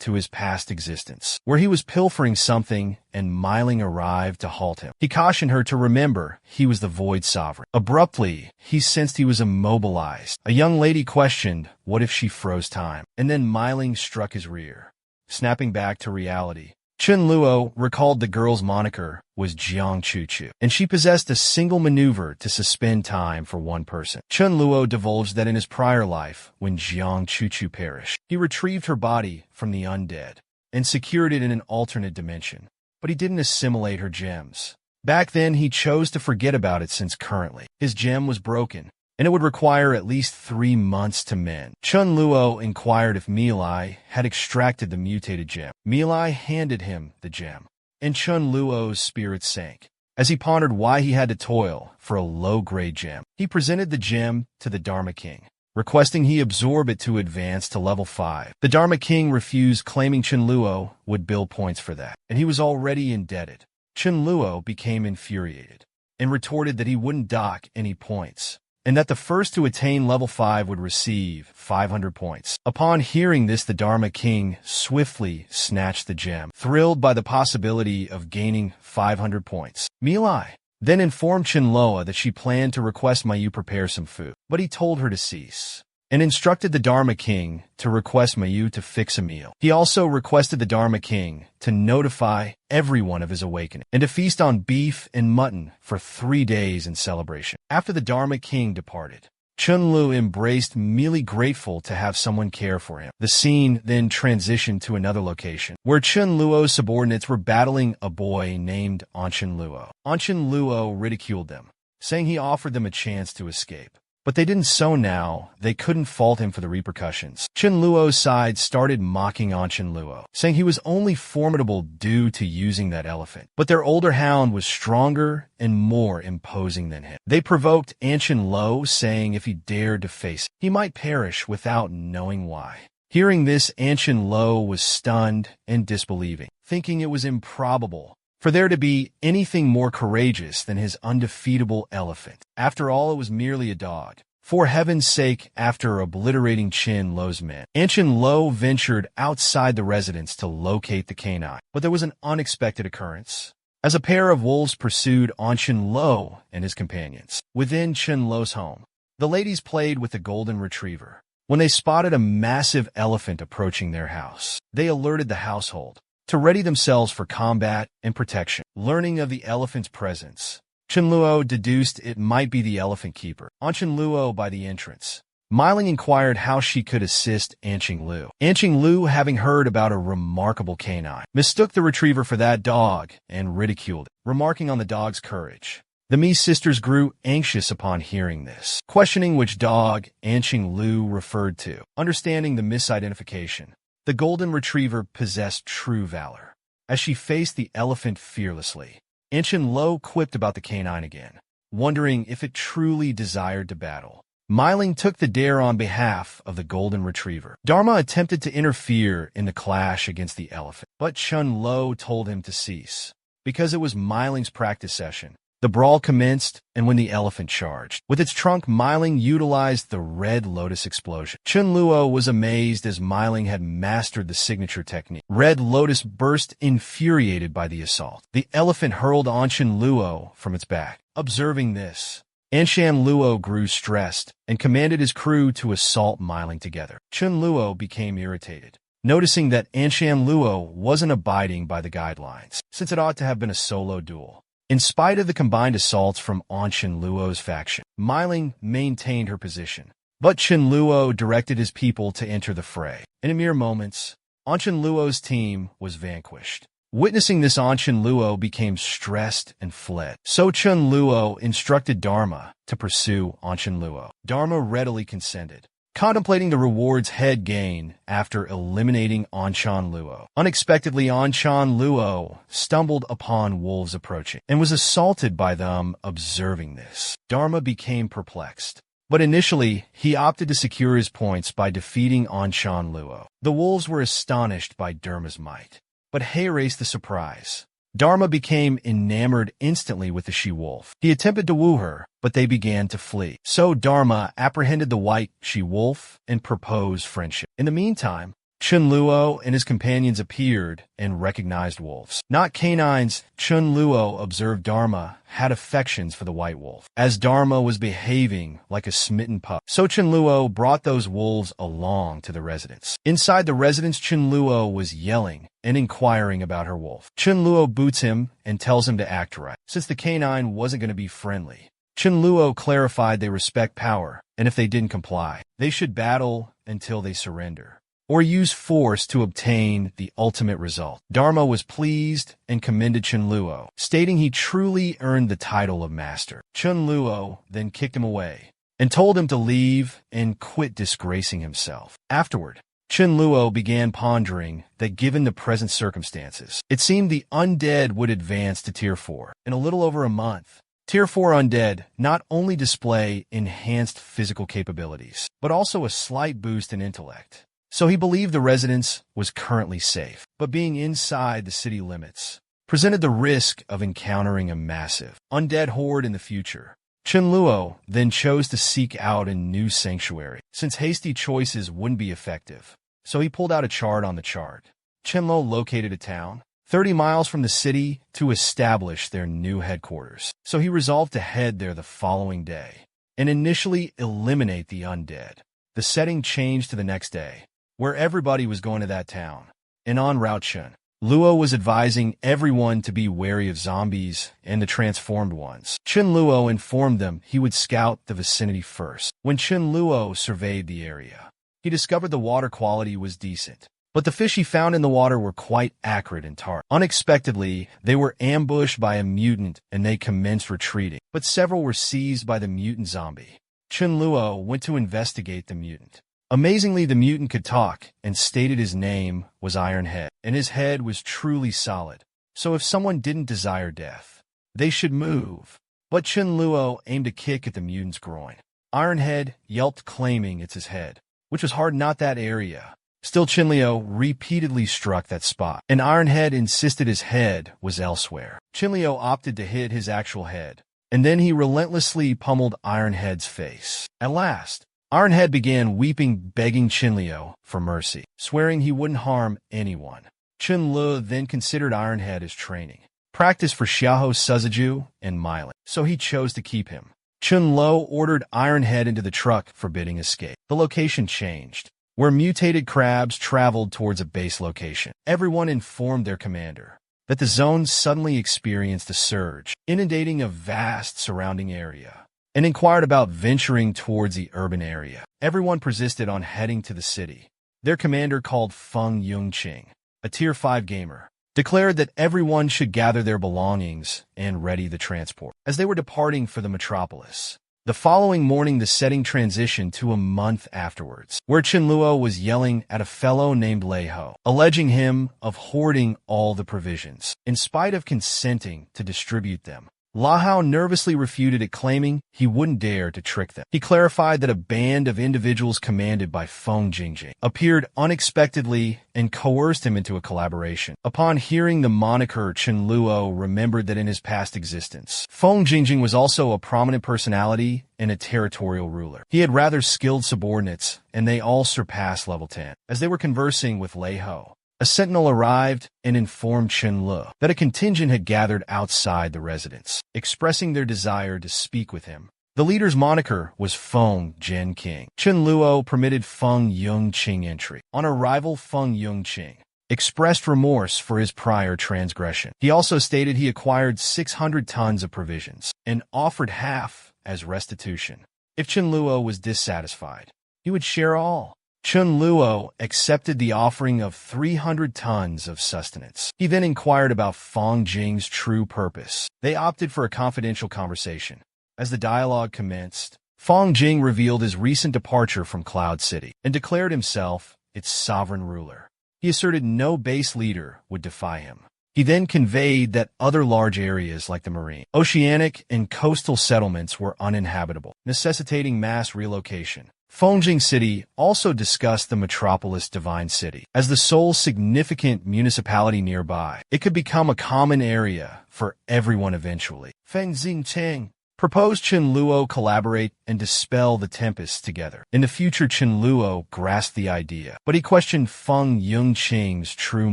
Speaker 1: to his past existence, where he was pilfering something and Myling arrived to halt him. He cautioned her to remember he was the Void Sovereign. Abruptly, he sensed he was immobilized. A young lady questioned what if she froze time, and then Myling struck his rear, snapping back to reality. Chun Luo recalled the girl's moniker was Jiang Chuchu, and she possessed a single maneuver to suspend time for one person. Chun Luo divulged that in his prior life, when Jiang Chuchu perished, he retrieved her body from the undead and secured it in an alternate dimension, but he didn't assimilate her gems. Back then, he chose to forget about it since currently his gem was broken, and it would require at least 3 months to mend. Chun Luo inquired if Milai had extracted the mutated gem. Milai handed him the gem, and Chun Luo's spirit sank. As he pondered why he had to toil for a low-grade gem, he presented the gem to the Dharma King, requesting he absorb it to advance to level 5. The Dharma King refused, claiming Chun Luo would bill points for that, and he was already indebted. Chun Luo became infuriated and retorted that he wouldn't dock any points, and that the first to attain level 5 would receive 500 points. Upon hearing this, the Dharma King swiftly snatched the gem, thrilled by the possibility of gaining 500 points. Milai then informed Chinloa that she planned to request Mayu prepare some food, but he told her to cease, and instructed the Dharma King to request Mayu to fix a meal. He also requested the Dharma King to notify everyone of his awakening, and to feast on beef and mutton for 3 days in celebration. After the Dharma King departed, Chunlu embraced, merely grateful to have someone care for him. The scene then transitioned to another location, where Chun Luo's subordinates were battling a boy named Anshin Luo. Anshin Luo ridiculed them, saying he offered them a chance to escape. But they didn't, so now they couldn't fault him for the repercussions. Chun Luo's side started mocking Anshin Luo, saying he was only formidable due to using that elephant. But their older hound was stronger and more imposing than him. They provoked Anshin Luo, saying if he dared to face, he might perish without knowing why. Hearing this, Anshin Luo was stunned and disbelieving, thinking it was improbable for there to be anything more courageous than his undefeatable elephant. After all, it was merely a dog. For heaven's sake, after obliterating Chin Lo's men, Anshin Lo ventured outside the residence to locate the canine. But there was an unexpected occurrence, as a pair of wolves pursued Anshin Lo and his companions. Within Chin Lo's home, the ladies played with the golden retriever when they spotted a massive elephant approaching their house. They alerted the household, to ready themselves for combat and protection. Learning of the elephant's presence, Chunluo deduced it might be the elephant keeper. Chunluo by the entrance, Miling inquired how she could assist Anqinglu. Anqinglu, having heard about a remarkable canine, mistook the retriever for that dog and ridiculed it, remarking on the dog's courage. The Mi sisters grew anxious upon hearing this, questioning which dog Anqinglu referred to. Understanding the misidentification, the golden retriever possessed true valor. As she faced the elephant fearlessly, Anqinglu quipped about the canine again, wondering if it truly desired to battle. Miling took the dare on behalf of the golden retriever. Dharma attempted to interfere in the clash against the elephant, but Chunluo told him to cease, because it was Miling's practice session. The brawl commenced, and when the elephant charged, with its trunk, Miling utilized the Red Lotus explosion. Chunluo was amazed as Miling had mastered the signature technique. Red Lotus burst, infuriated by the assault. The elephant hurled Chunluo from its back. Observing this, Luo grew stressed and commanded his crew to assault Miling together. Chunluo became irritated, noticing that Luo wasn't abiding by the guidelines, since it ought to have been a solo duel. In spite of the combined assaults from Luo's faction, Miling maintained her position, but Chunluo directed his people to enter the fray. In a mere moments, Luo's team was vanquished. Witnessing this, Luo became stressed and fled. So Chunluo instructed Dharma to pursue Luo. Dharma readily consented, contemplating the rewards head gain after eliminating Luo. Unexpectedly, Luo stumbled upon wolves approaching and was assaulted by them. Observing this, Dharma became perplexed. But initially, he opted to secure his points by defeating Luo. The wolves were astonished by Dharma's might, but He erased the surprise. Dharma became enamored instantly with the she-wolf. He attempted to woo her, but they began to flee. So Dharma apprehended the white she-wolf and proposed friendship. In the meantime, Chunluo and his companions appeared and recognized wolves. Not canines, Chunluo observed Dharma had affections for the white wolf. As Dharma was behaving like a smitten pup, so Chunluo brought those wolves along to the residence. Inside the residence, Chunluo was yelling and inquiring about her wolf. Chunluo boots him and tells him to act right, since the canine wasn't going to be friendly. Chunluo clarified they respect power, and if they didn't comply, they should battle until they surrender, or use force to obtain the ultimate result. Dharma was pleased and commended Chunluo, stating he truly earned the title of master. Chunluo then kicked him away and told him to leave and quit disgracing himself. Afterward, Chunluo began pondering that given the present circumstances, it seemed the undead would advance to Tier 4 in a little over a month. Tier 4 undead not only display enhanced physical capabilities, but also a slight boost in intellect. So he believed the residence was currently safe, but being inside the city limits presented the risk of encountering a massive undead horde in the future. Chunluo then chose to seek out a new sanctuary, since hasty choices wouldn't be effective. So he pulled out a chart on the chart. Chunluo located a town 30 miles from the city to establish their new headquarters. So he resolved to head there the following day and initially eliminate the undead. The setting changed to the next day, where everybody was going to that town. And en route, Chunluo was advising everyone to be wary of zombies and the transformed ones. Chunluo informed them he would scout the vicinity first. When Chunluo surveyed the area, he discovered the water quality was decent, but the fish he found in the water were quite acrid and tart. Unexpectedly, they were ambushed by a mutant and they commenced retreating, but several were seized by the mutant zombie. Chunluo went to investigate the mutant. Amazingly, the mutant could talk and stated his name was Ironhead, and his head was truly solid. So if someone didn't desire death, they should move. But Chunluo aimed a kick at the mutant's groin. Ironhead yelped, claiming it's his head, which was hard, not that area. Still, Chunluo repeatedly struck that spot, and Ironhead insisted his head was elsewhere. Chunluo opted to hit his actual head, and then he relentlessly pummeled Ironhead's face. At last, Ironhead began weeping, begging Chunluo for mercy, swearing he wouldn't harm anyone. Chunluo then considered Ironhead as training, practice for Xiahou Suzuju and Miling, so he chose to keep him. Chunluo ordered Ironhead into the truck, forbidding escape. The location changed. where mutated crabs traveled towards a base location. Everyone informed their commander that the zone suddenly experienced a surge, inundating a vast surrounding area, and inquired about venturing towards the urban area. Everyone persisted on heading to the city. Their commander, called Feng Yongqing, a Tier 5 gamer, declared that everyone should gather their belongings and ready the transport. As they were departing for the metropolis, the following morning the setting transitioned to a month afterwards, where Chenluo was yelling at a fellow named Leiho, alleging him of hoarding all the provisions. In spite of consenting to distribute them, Lahao nervously refuted it, claiming he wouldn't dare to trick them. He clarified that a band of individuals commanded by Feng Jingjing appeared unexpectedly and coerced him into a collaboration. Upon hearing the moniker, Chenluo remembered that in his past existence, Feng Jingjing was also a prominent personality and a territorial ruler. He had rather skilled subordinates, and they all surpassed level 10. As they were conversing with Leiho, a sentinel arrived and informed Chenluo that a contingent had gathered outside the residence, expressing their desire to speak with him. The leader's moniker was Feng Jian King. Chenluo permitted Feng Yongqing entry. On arrival, Feng Yongqing expressed remorse for his prior transgression. He also stated he acquired 600 tons of provisions and offered half as restitution. If Chenluo was dissatisfied, he would share all. Chenluo accepted the offering of 300 tons of sustenance. He then inquired about Feng Jing's true purpose. They opted for a confidential conversation. As the dialogue commenced, Feng Jing revealed his recent departure from Cloud City and declared himself its sovereign ruler. He asserted no base leader would defy him. He then conveyed that other large areas like the marine, oceanic, and coastal settlements were uninhabitable, necessitating mass relocation. Fengjing City also discussed the metropolis Divine City as the sole significant municipality nearby. It could become a common area for everyone eventually. Feng Xingcheng proposed Chenluo collaborate and dispel the tempests together. In the future, Chenluo grasped the idea, but he questioned Feng Yongqing's true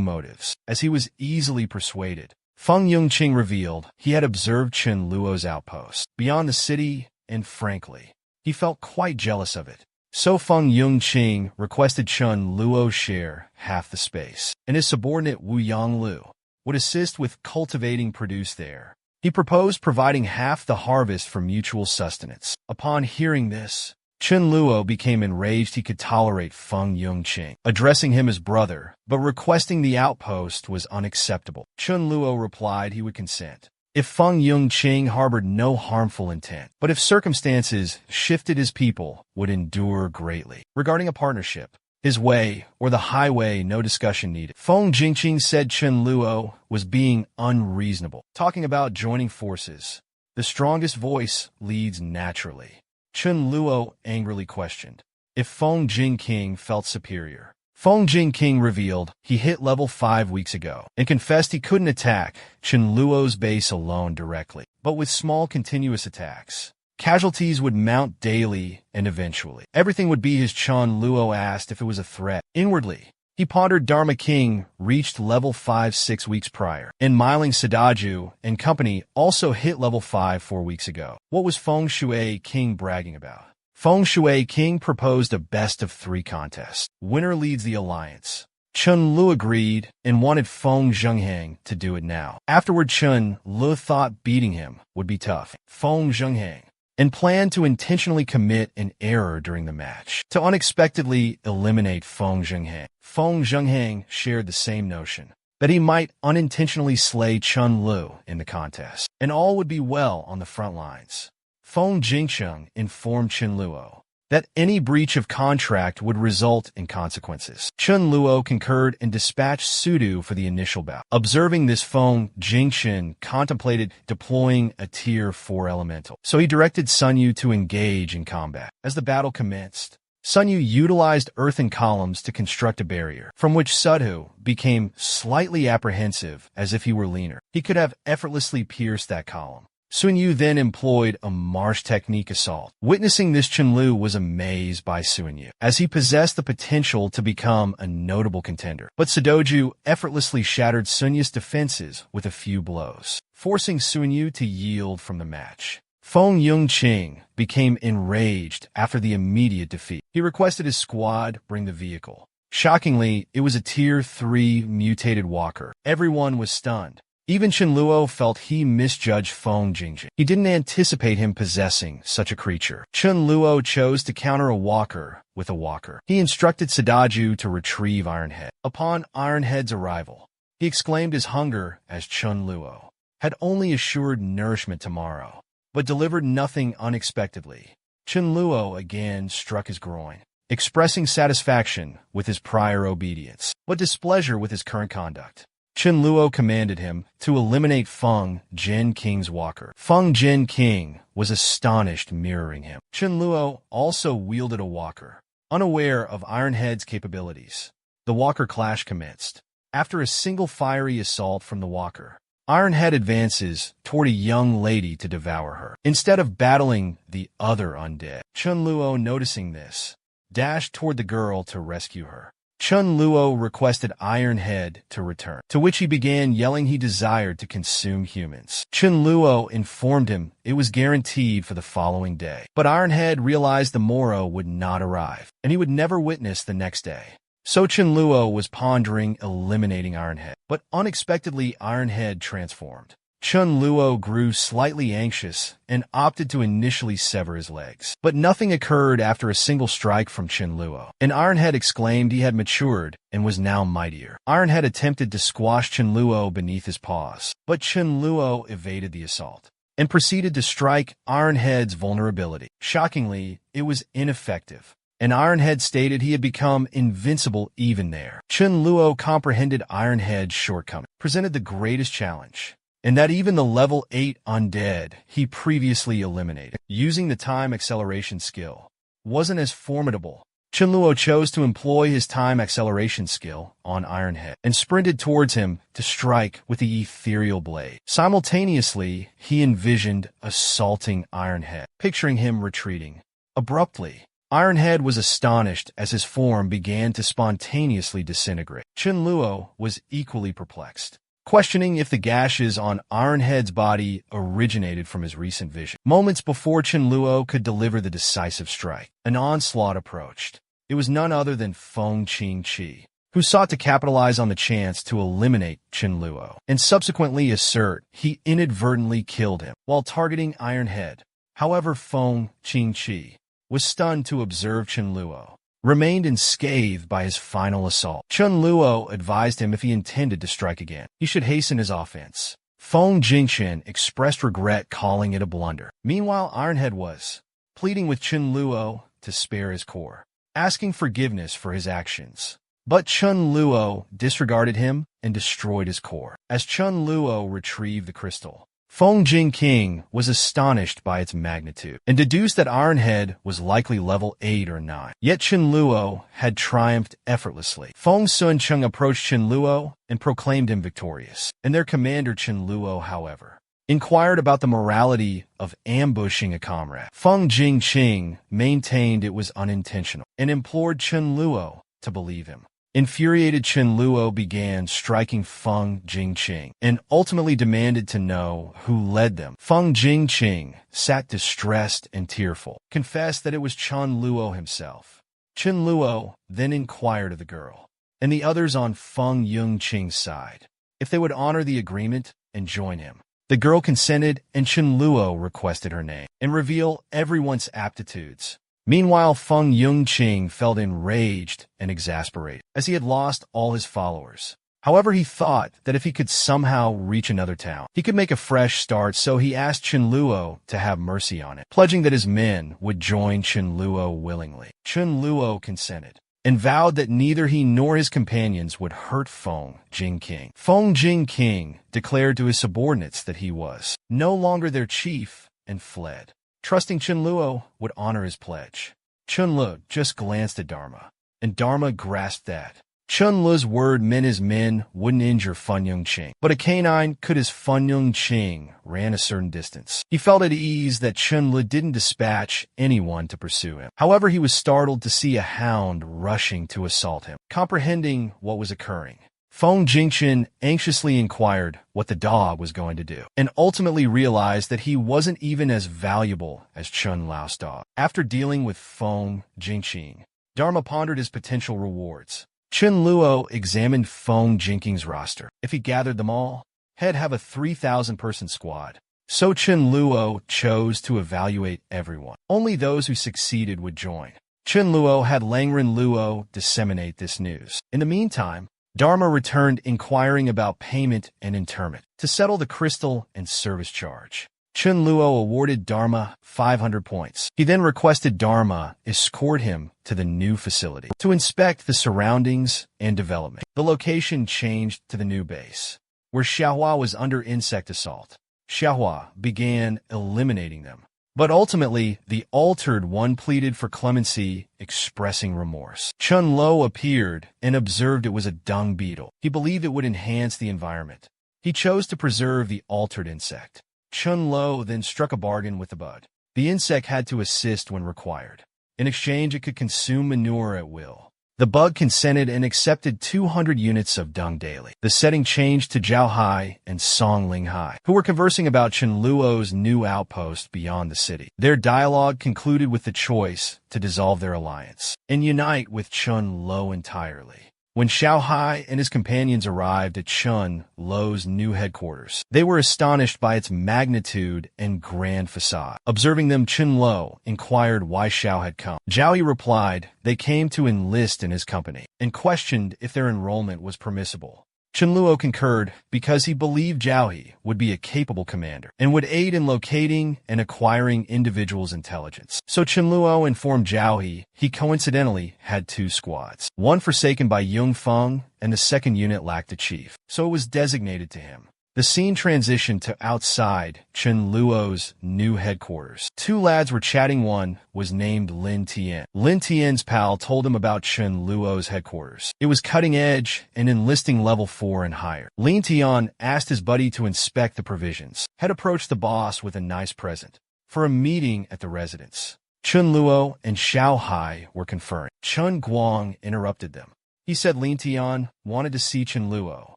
Speaker 1: motives. As he was easily persuaded, Feng Yongqing revealed he had observed Chenluo's outpost beyond the city, and frankly, he felt quite jealous of it. So Feng Yongqing requested Chenluo share half the space, and his subordinate Wu Yonglu would assist with cultivating produce there. He proposed providing half the harvest for mutual sustenance. Upon hearing this, Chenluo became enraged. He could tolerate Feng Yongqing addressing him as brother, but requesting the outpost was unacceptable. Chenluo replied he would consent if Feng Yongqing harbored no harmful intent, but if circumstances shifted, his people would endure greatly. Regarding a partnership, his way or the highway, no discussion needed. Feng Jingqing said Chenluo was being unreasonable, talking about joining forces. The strongest voice leads naturally. Chenluo angrily questioned if Feng Jingqing felt superior. Feng Jingqing revealed he hit level 5 weeks ago and confessed he couldn't attack Chenluo's base alone directly, but with small continuous attacks. Casualties would mount daily, and eventually everything would be his. Chenluo asked if it was a threat. Inwardly, he pondered Dharma King reached level 5 6 weeks prior, and Miling Sadaju and company also hit level 5 4 weeks ago. What was Feng Shui King bragging about? Feng Shui King proposed a best-of-3 contest. Winner leads the alliance. Chenluo agreed and wanted Feng Zhengheng to do it now. Afterward, Chenluo thought beating him would be tough. Feng Zhengheng and planned to intentionally commit an error during the match to unexpectedly eliminate Feng Zhengheng. Feng Zhengheng shared the same notion, that he might unintentionally slay Chenluo in the contest, and all would be well on the front lines. Feng Jingcheng informed Chenluo that any breach of contract would result in consequences. Chenluo concurred and dispatched Sudu for the initial bout. Observing this, Feng Jingchen contemplated deploying a Tier 4 elemental, so he directed Sunyu to engage in combat. As the battle commenced, Sunyu utilized earthen columns to construct a barrier, from which Sudhu became slightly apprehensive, as if he were leaner. He could have effortlessly pierced that column. Sunyu then employed a marsh technique assault. Witnessing this, Chenluo was amazed by Sunyu, as he possessed the potential to become a notable contender. But Sudoju effortlessly shattered Sunyu's defenses with a few blows, forcing Sunyu to yield from the match. Feng Yongqing became enraged after the immediate defeat. He requested his squad bring the vehicle. Shockingly, it was a Tier 3 mutated walker. Everyone was stunned. Even Chenluo felt he misjudged Feng Jingjing. He didn't anticipate him possessing such a creature. Chenluo chose to counter a walker with a walker. He instructed Sadaju to retrieve Ironhead. Upon Ironhead's arrival, he exclaimed his hunger as Chenluo had only assured nourishment tomorrow, but delivered nothing unexpectedly. Chenluo again struck his groin, expressing satisfaction with his prior obedience, but displeasure with his current conduct. Chenluo commanded him to eliminate Feng Jin King's walker. Feng Jin King was astonished, mirroring him. Chenluo also wielded a walker, unaware of Ironhead's capabilities. The walker clash commenced. After a single fiery assault from the walker, Ironhead advances toward a young lady to devour her, instead of battling the other undead. Chenluo, noticing this, dashed toward the girl to rescue her. Chenluo requested Ironhead to return, to which he began yelling he desired to consume humans. Chenluo informed him it was guaranteed for the following day, but Ironhead realized the morrow would not arrive, and he would never witness the next day. So Chenluo was pondering eliminating Ironhead, but unexpectedly Ironhead transformed. Chenluo grew slightly anxious and opted to initially sever his legs. But nothing occurred after a single strike from Chenluo, and Ironhead exclaimed he had matured and was now mightier. Ironhead attempted to squash Chenluo beneath his paws, but Chenluo evaded the assault and proceeded to strike Ironhead's vulnerability. Shockingly, it was ineffective, and Ironhead stated he had become invincible even there. Chenluo comprehended Ironhead's shortcoming, presented the greatest challenge, and that even the level 8 undead he previously eliminated, using the time acceleration skill, wasn't as formidable. Chenluo chose to employ his time acceleration skill on Ironhead and sprinted towards him to strike with the ethereal blade. Simultaneously, he envisioned assaulting Ironhead, picturing him retreating. Abruptly, Ironhead was astonished as his form began to spontaneously disintegrate. Chenluo was equally perplexed, questioning if the gashes on Ironhead's body originated from his recent vision. Moments before Chenluo could deliver the decisive strike, an onslaught approached. It was none other than Feng Qingqi, who sought to capitalize on the chance to eliminate Chenluo, and subsequently assert he inadvertently killed him while targeting Ironhead. However, Feng Qingqi was stunned to observe Chenluo remained unscathed by his final assault. Chenluo advised him if he intended to strike again, he should hasten his offense. Feng Jingchen expressed regret, calling it a blunder. Meanwhile, Ironhead was pleading with Chenluo to spare his core, asking forgiveness for his actions. But Chenluo disregarded him and destroyed his core. As Chenluo retrieved the crystal, Feng Jingking was astonished by its magnitude and deduced that Ironhead was likely level 8 or 9. Yet Chenluo had triumphed effortlessly. Feng Suncheng approached Chenluo and proclaimed him victorious, and their commander Chenluo, however, inquired about the morality of ambushing a comrade. Feng Jingqing maintained it was unintentional and implored Chenluo to believe him. Infuriated, Chenluo began striking Feng Jingqing and ultimately demanded to know who led them. Feng Jingqing sat distressed and tearful, confessed that it was Chenluo himself. Chenluo then inquired of the girl and the others on Feng Yungqing's side if they would honor the agreement and join him. The girl consented, and Chenluo requested her name and reveal everyone's aptitudes. Meanwhile, Feng Yungqing felt enraged and exasperated, as he had lost all his followers. However, he thought that if he could somehow reach another town, he could make a fresh start, so he asked Chenluo to have mercy on it, pledging that his men would join Chenluo willingly. Chenluo consented and vowed that neither he nor his companions would hurt Feng Jingqing. Feng Jingqing declared to his subordinates that he was no longer their chief and fled, trusting Chenluo would honor his pledge. Chenlu just glanced at Dharma, and Dharma grasped that Chenlu's word meant his men wouldn't injure Feng Yungqing, but a canine could as Feng Yungqing ran a certain distance. He felt at ease that Chenlu didn't dispatch anyone to pursue him. However, he was startled to see a hound rushing to assault him. Comprehending what was occurring, Feng Jingchen anxiously inquired what the dog was going to do, and ultimately realized that he wasn't even as valuable as Chun Lao's dog. After dealing with Feng Jingqing, Dharma pondered his potential rewards. Chun Luo examined Feng Jingqing's roster. If he gathered them all, he'd have a 3,000-person squad. So Chun Luo chose to evaluate everyone. Only those who succeeded would join. Chun Luo had Langren Luo disseminate this news. In the meantime, Dharma returned inquiring about payment and interment to settle the crystal and service charge. Chun Luo awarded Dharma 500 points. He then requested Dharma escort him to the new facility to inspect the surroundings and development. The location changed to the new base, where Xiaohua was under insect assault. Xiaohua began eliminating them. But ultimately, the altered one pleaded for clemency, expressing remorse. Chun Lo appeared and observed it was a dung beetle. He believed it would enhance the environment. He chose to preserve the altered insect. Chun Lo then struck a bargain with the bud. The insect had to assist when required. In exchange, it could consume manure at will. The bug consented and accepted 200 units of dung daily. The setting changed to Zhao Hai and Song Ling Hai, who were conversing about Chun Luo's new outpost beyond the city. Their dialogue concluded with the choice to dissolve their alliance and unite with Chun Lo entirely. When Xiao Hai and his companions arrived at Chun Lo's new headquarters, they were astonished by its magnitude and grand facade. Observing them, Chun Lo inquired why Xiao had come. Zhao Yi replied they came to enlist in his company and questioned if their enrollment was permissible. Chun Luo concurred because he believed Zhao Yi would be a capable commander and would aid in locating and acquiring individuals' intelligence. So Chun Luo informed Zhao Yi he coincidentally had two squads, one forsaken by Yung Feng and the second unit lacked a chief, so it was designated to him. The scene transitioned to outside Chun Luo's new headquarters. Two lads were chatting. One was named Lin Tian. Lin Tian's pal told him about Chun Luo's headquarters. It was cutting edge and enlisting level 4 and higher. Lin Tian asked his buddy to inspect the provisions, had approached the boss with a nice present for a meeting at the residence. Chun Luo and Xiao Hai were conferring. Chun Guang interrupted them. He said Lin Tian wanted to see Chun Luo.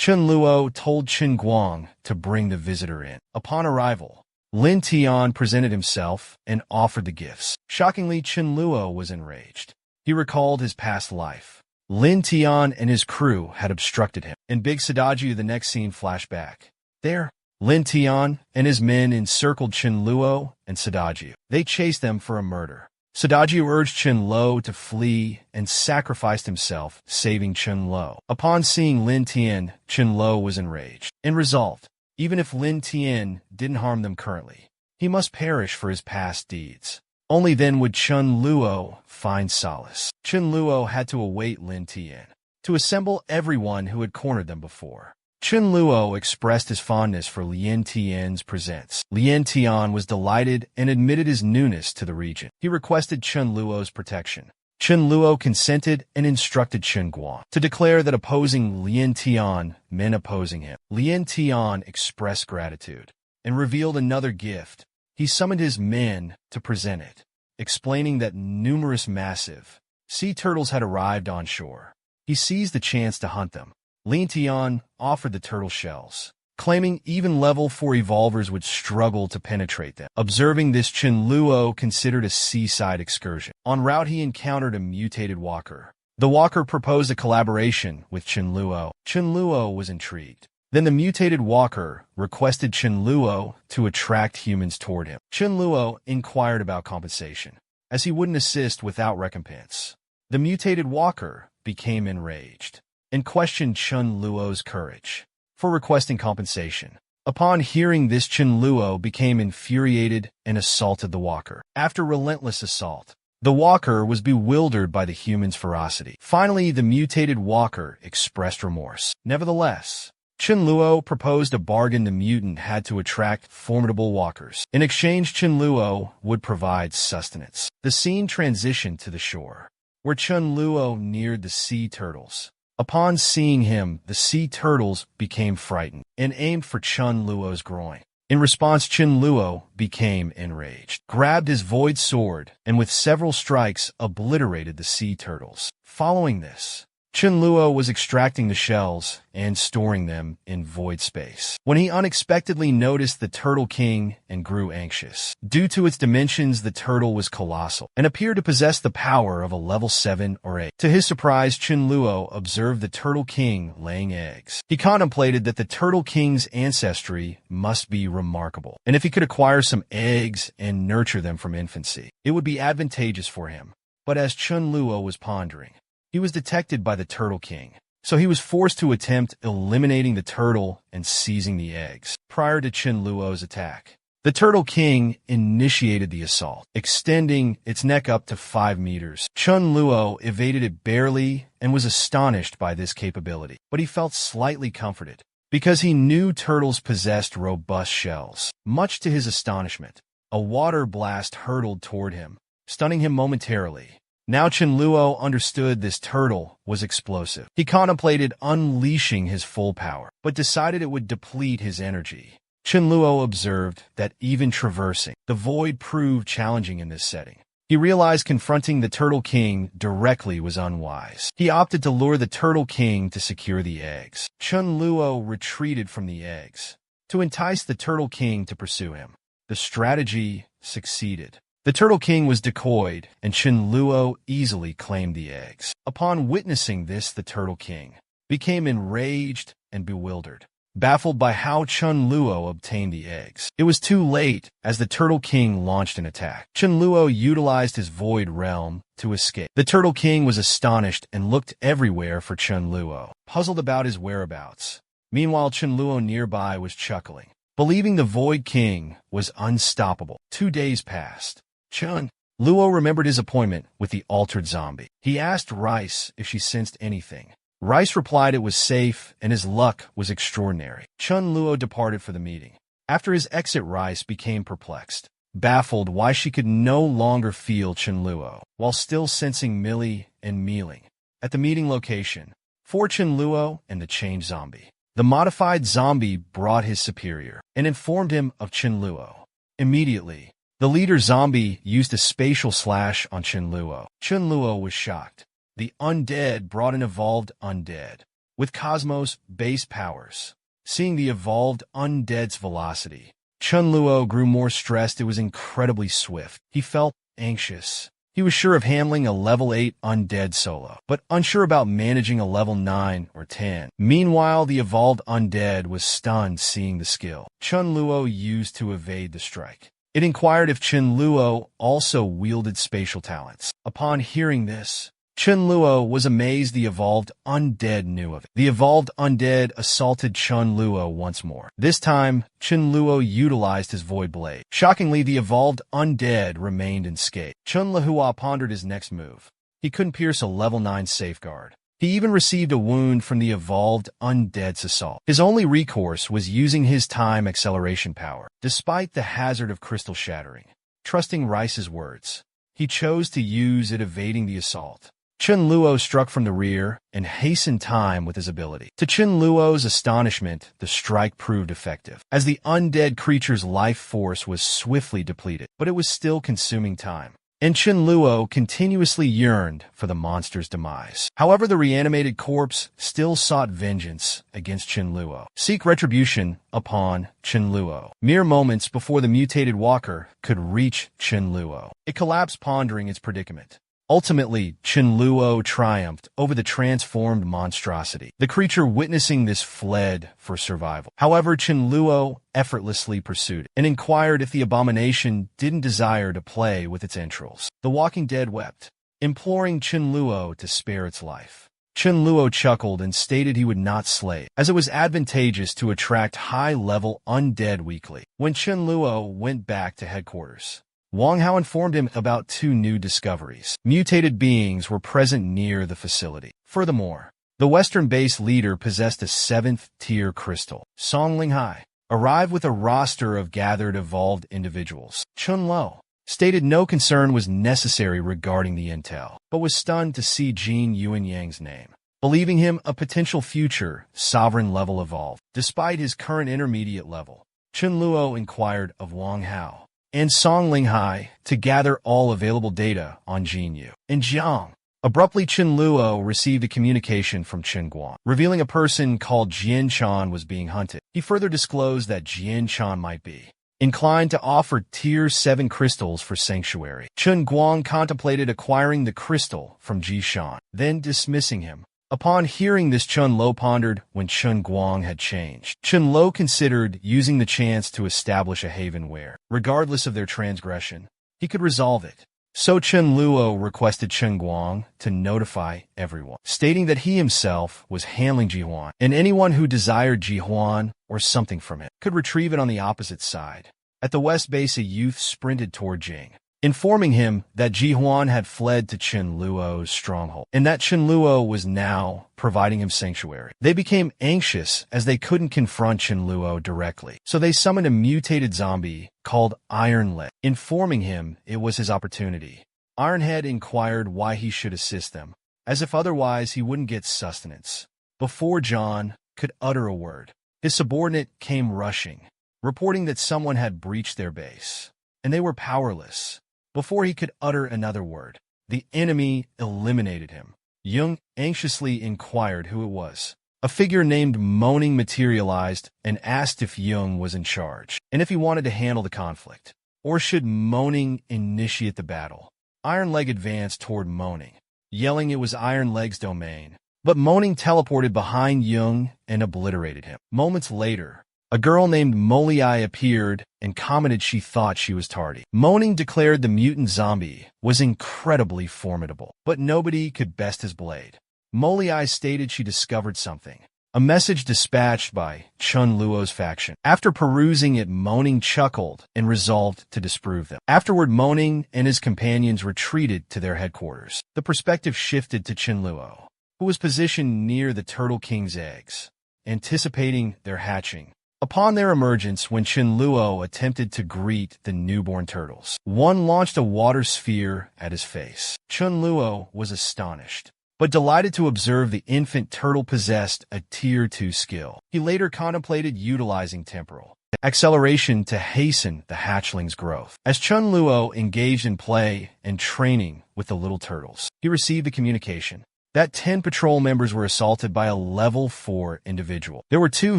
Speaker 1: Chun Luo told Chun Guang to bring the visitor in. Upon arrival, Lin Tian presented himself and offered the gifts. Shockingly, Chun Luo was enraged. He recalled his past life. Lin Tian and his crew had obstructed him. In Big Sadaju, the next scene flashback. There, Lin Tian and his men encircled Chun Luo and Sadaju. They chased them for a murder. Sadaju urged Chun Lo to flee and sacrificed himself, saving Chun Lo. Upon seeing Lin Tian, Chun Lo was enraged and resolved, even if Lin Tian didn't harm them currently, he must perish for his past deeds. Only then would Chun Luo find solace. Chun Luo had to await Lin Tian to assemble everyone who had cornered them before. Chun Luo expressed his fondness for Lin Tian's presence. Lin Tian was delighted and admitted his newness to the region. He requested Chun Luo's protection. Chun Luo consented and instructed Chun Guang to declare that opposing Lin Tian meant opposing him. Lin Tian expressed gratitude and revealed another gift. He summoned his men to present it, explaining that numerous massive sea turtles had arrived on shore. He seized the chance to hunt them. Lin Tian offered the turtle shells, claiming even level 4 evolvers would struggle to penetrate them. Observing this, Chun Luo considered a seaside excursion. En route, he encountered a mutated walker. The walker proposed a collaboration with Chun Luo. Chun Luo was intrigued. Then the mutated walker requested Chun Luo to attract humans toward him. Chun Luo inquired about compensation, as he wouldn't assist without recompense. The mutated walker became enraged and questioned Chun Luo's courage for requesting compensation. Upon hearing this, Chun Luo became infuriated and assaulted the walker. After relentless assault, the walker was bewildered by the human's ferocity. Finally, the mutated walker expressed remorse. Nevertheless, Chun Luo proposed a bargain. The mutant had to attract formidable walkers. In exchange, Chun Luo would provide sustenance. The scene transitioned to the shore, where Chun Luo neared the sea turtles. Upon seeing him, the sea turtles became frightened and aimed for Chun Luo's groin. In response, Chun Luo became enraged, grabbed his void sword, and with several strikes obliterated the sea turtles. Following this, Chen Luo was extracting the shells and storing them in void space when he unexpectedly noticed the Turtle King and grew anxious. Due to its dimensions, the turtle was colossal and appeared to possess the power of a level 7 or 8. To his surprise, Chen Luo observed the Turtle King laying eggs. He contemplated that the Turtle King's ancestry must be remarkable, and if he could acquire some eggs and nurture them from infancy, it would be advantageous for him. But as Chen Luo was pondering, he was detected by the Turtle King, so he was forced to attempt eliminating the turtle and seizing the eggs. Prior to Chen Luo's attack, the Turtle King initiated the assault, extending its neck up to 5 meters. Chen Luo evaded it barely and was astonished by this capability, but he felt slightly comforted because he knew turtles possessed robust shells. Much to his astonishment, a water blast hurtled toward him, stunning him momentarily. Now Chen Luo understood this turtle was explosive. He contemplated unleashing his full power, but decided it would deplete his energy. Chen Luo observed that even traversing the void proved challenging in this setting. He realized confronting the Turtle King directly was unwise. He opted to lure the Turtle King to secure the eggs. Chen Luo retreated from the eggs to entice the Turtle King to pursue him. The strategy succeeded. The Turtle King was decoyed, and Chen Luo easily claimed the eggs. Upon witnessing this, the Turtle King became enraged and bewildered, baffled by how Chen Luo obtained the eggs. It was too late, as the Turtle King launched an attack. Chen Luo utilized his void realm to escape. The Turtle King was astonished and looked everywhere for Chen Luo, puzzled about his whereabouts. Meanwhile, Chen Luo nearby was chuckling, believing the Void King was unstoppable. 2 days passed. Chen Luo remembered his appointment with the altered zombie. He asked Rice if she sensed anything. Rice replied it was safe and his luck was extraordinary. Chen Luo departed for the meeting. After his exit, Rice became perplexed, baffled why she could no longer feel Chen Luo, while still sensing Millie and Mealing at the meeting location for Chen Luo and the changed zombie. The modified zombie brought his superior and informed him of Chen Luo. Immediately, the leader zombie used a spatial slash on Chen Luo. Chen Luo was shocked. The undead brought an evolved undead with cosmos-based powers. Seeing the evolved undead's velocity, Chen Luo grew more stressed. It was incredibly swift. He felt anxious. He was sure of handling a level 8 undead solo, but unsure about managing a level 9 or 10. Meanwhile, the evolved undead was stunned seeing the skill Chen Luo used to evade the strike. It inquired if Chen Luo also wielded spatial talents. Upon hearing this, Chen Luo was amazed the evolved undead knew of it. The evolved undead assaulted Chen Luo once more. This time, Chen Luo utilized his void blade. Shockingly, the evolved undead remained unscathed. Chen Luo pondered his next move. He couldn't pierce a level 9 safeguard. He even received a wound from the evolved undead's assault. His only recourse was using his time acceleration power. Despite the hazard of crystal shattering, trusting Rice's words, he chose to use it, evading the assault. Chen Luo struck from the rear and hastened time with his ability. To Chen Luo's astonishment, the strike proved effective, as the undead creature's life force was swiftly depleted, but it was still consuming time. And Chen Luo continuously yearned for the monster's demise. However, the reanimated corpse still sought vengeance against Chen Luo, seek retribution upon Chen Luo. Mere moments before the mutated walker could reach Chen Luo, it collapsed, pondering its predicament. Ultimately, Chen Luo triumphed over the transformed monstrosity. The creature witnessing this fled for survival. However, Chen Luo effortlessly pursued it and inquired if the abomination didn't desire to play with its entrails. The Walking Dead wept, imploring Chen Luo to spare its life. Chen Luo chuckled and stated he would not slay it, as it was advantageous to attract high-level undead weekly. When Chen Luo went back to headquarters, Wang Hao informed him about 2 new discoveries. Mutated beings were present near the facility. Furthermore, the Western base leader possessed a 7th-tier crystal. Song Linghai arrived with a roster of gathered evolved individuals. Chun Lo stated no concern was necessary regarding the intel, but was stunned to see Jin Yuanyang's name, believing him a potential future sovereign-level evolved. Despite his current intermediate level, Chen Luo inquired of Wang Hao and Song Linghai to gather all available data on Jin Yu and Jiang. Abruptly, Chen Luo received a communication from Chen Guang, revealing a person called Jian Chan was being hunted. He further disclosed that Jian Chan might be inclined to offer Tier 7 crystals for sanctuary. Chen Guang contemplated acquiring the crystal from Ji Shan, then dismissing him. Upon hearing this, Chen Lo pondered when Chen Guang had changed. Chen Lo considered using the chance to establish a haven where, regardless of their transgression, he could resolve it. So Chen Luo requested Chen Guang to notify everyone, stating that he himself was handling Jihuan, and anyone who desired Jihuan or something from it could retrieve it on the opposite side. At the west base, a youth sprinted toward Jing, informing him that Jihuan had fled to Chen Luo's stronghold, and that Chen Luo was now providing him sanctuary. They became anxious as they couldn't confront Chen Luo directly, so they summoned a mutated zombie called Ironhead, informing him it was his opportunity. Ironhead inquired why he should assist them, as if otherwise he wouldn't get sustenance. Before John could utter a word, his subordinate came rushing, reporting that someone had breached their base, and they were powerless. Before he could utter another word, the enemy eliminated him. Jung anxiously inquired who it was. A figure named Moaning materialized and asked if Jung was in charge, and if he wanted to handle the conflict. Or should Moaning initiate the battle? Ironleg advanced toward Moaning, yelling it was Ironleg's domain. But Moaning teleported behind Jung and obliterated him. Moments later, a girl named Moliai appeared and commented she thought she was tardy. Moaning declared the mutant zombie was incredibly formidable, but nobody could best his blade. Moliai stated she discovered something, a message dispatched by Chen Luo's faction. After perusing it, Moaning chuckled and resolved to disprove them. Afterward, Moaning and his companions retreated to their headquarters. The perspective shifted to Chen Luo, who was positioned near the Turtle King's eggs, anticipating their hatching. Upon their emergence, when Chen Luo attempted to greet the newborn turtles, one launched a water sphere at his face. Chen Luo was astonished, but delighted to observe the infant turtle possessed a Tier 2 skill. He later contemplated utilizing temporal acceleration to hasten the hatchling's growth. As Chen Luo engaged in play and training with the little turtles, he received a communication that 10 patrol members were assaulted by a level 4 individual. There were 2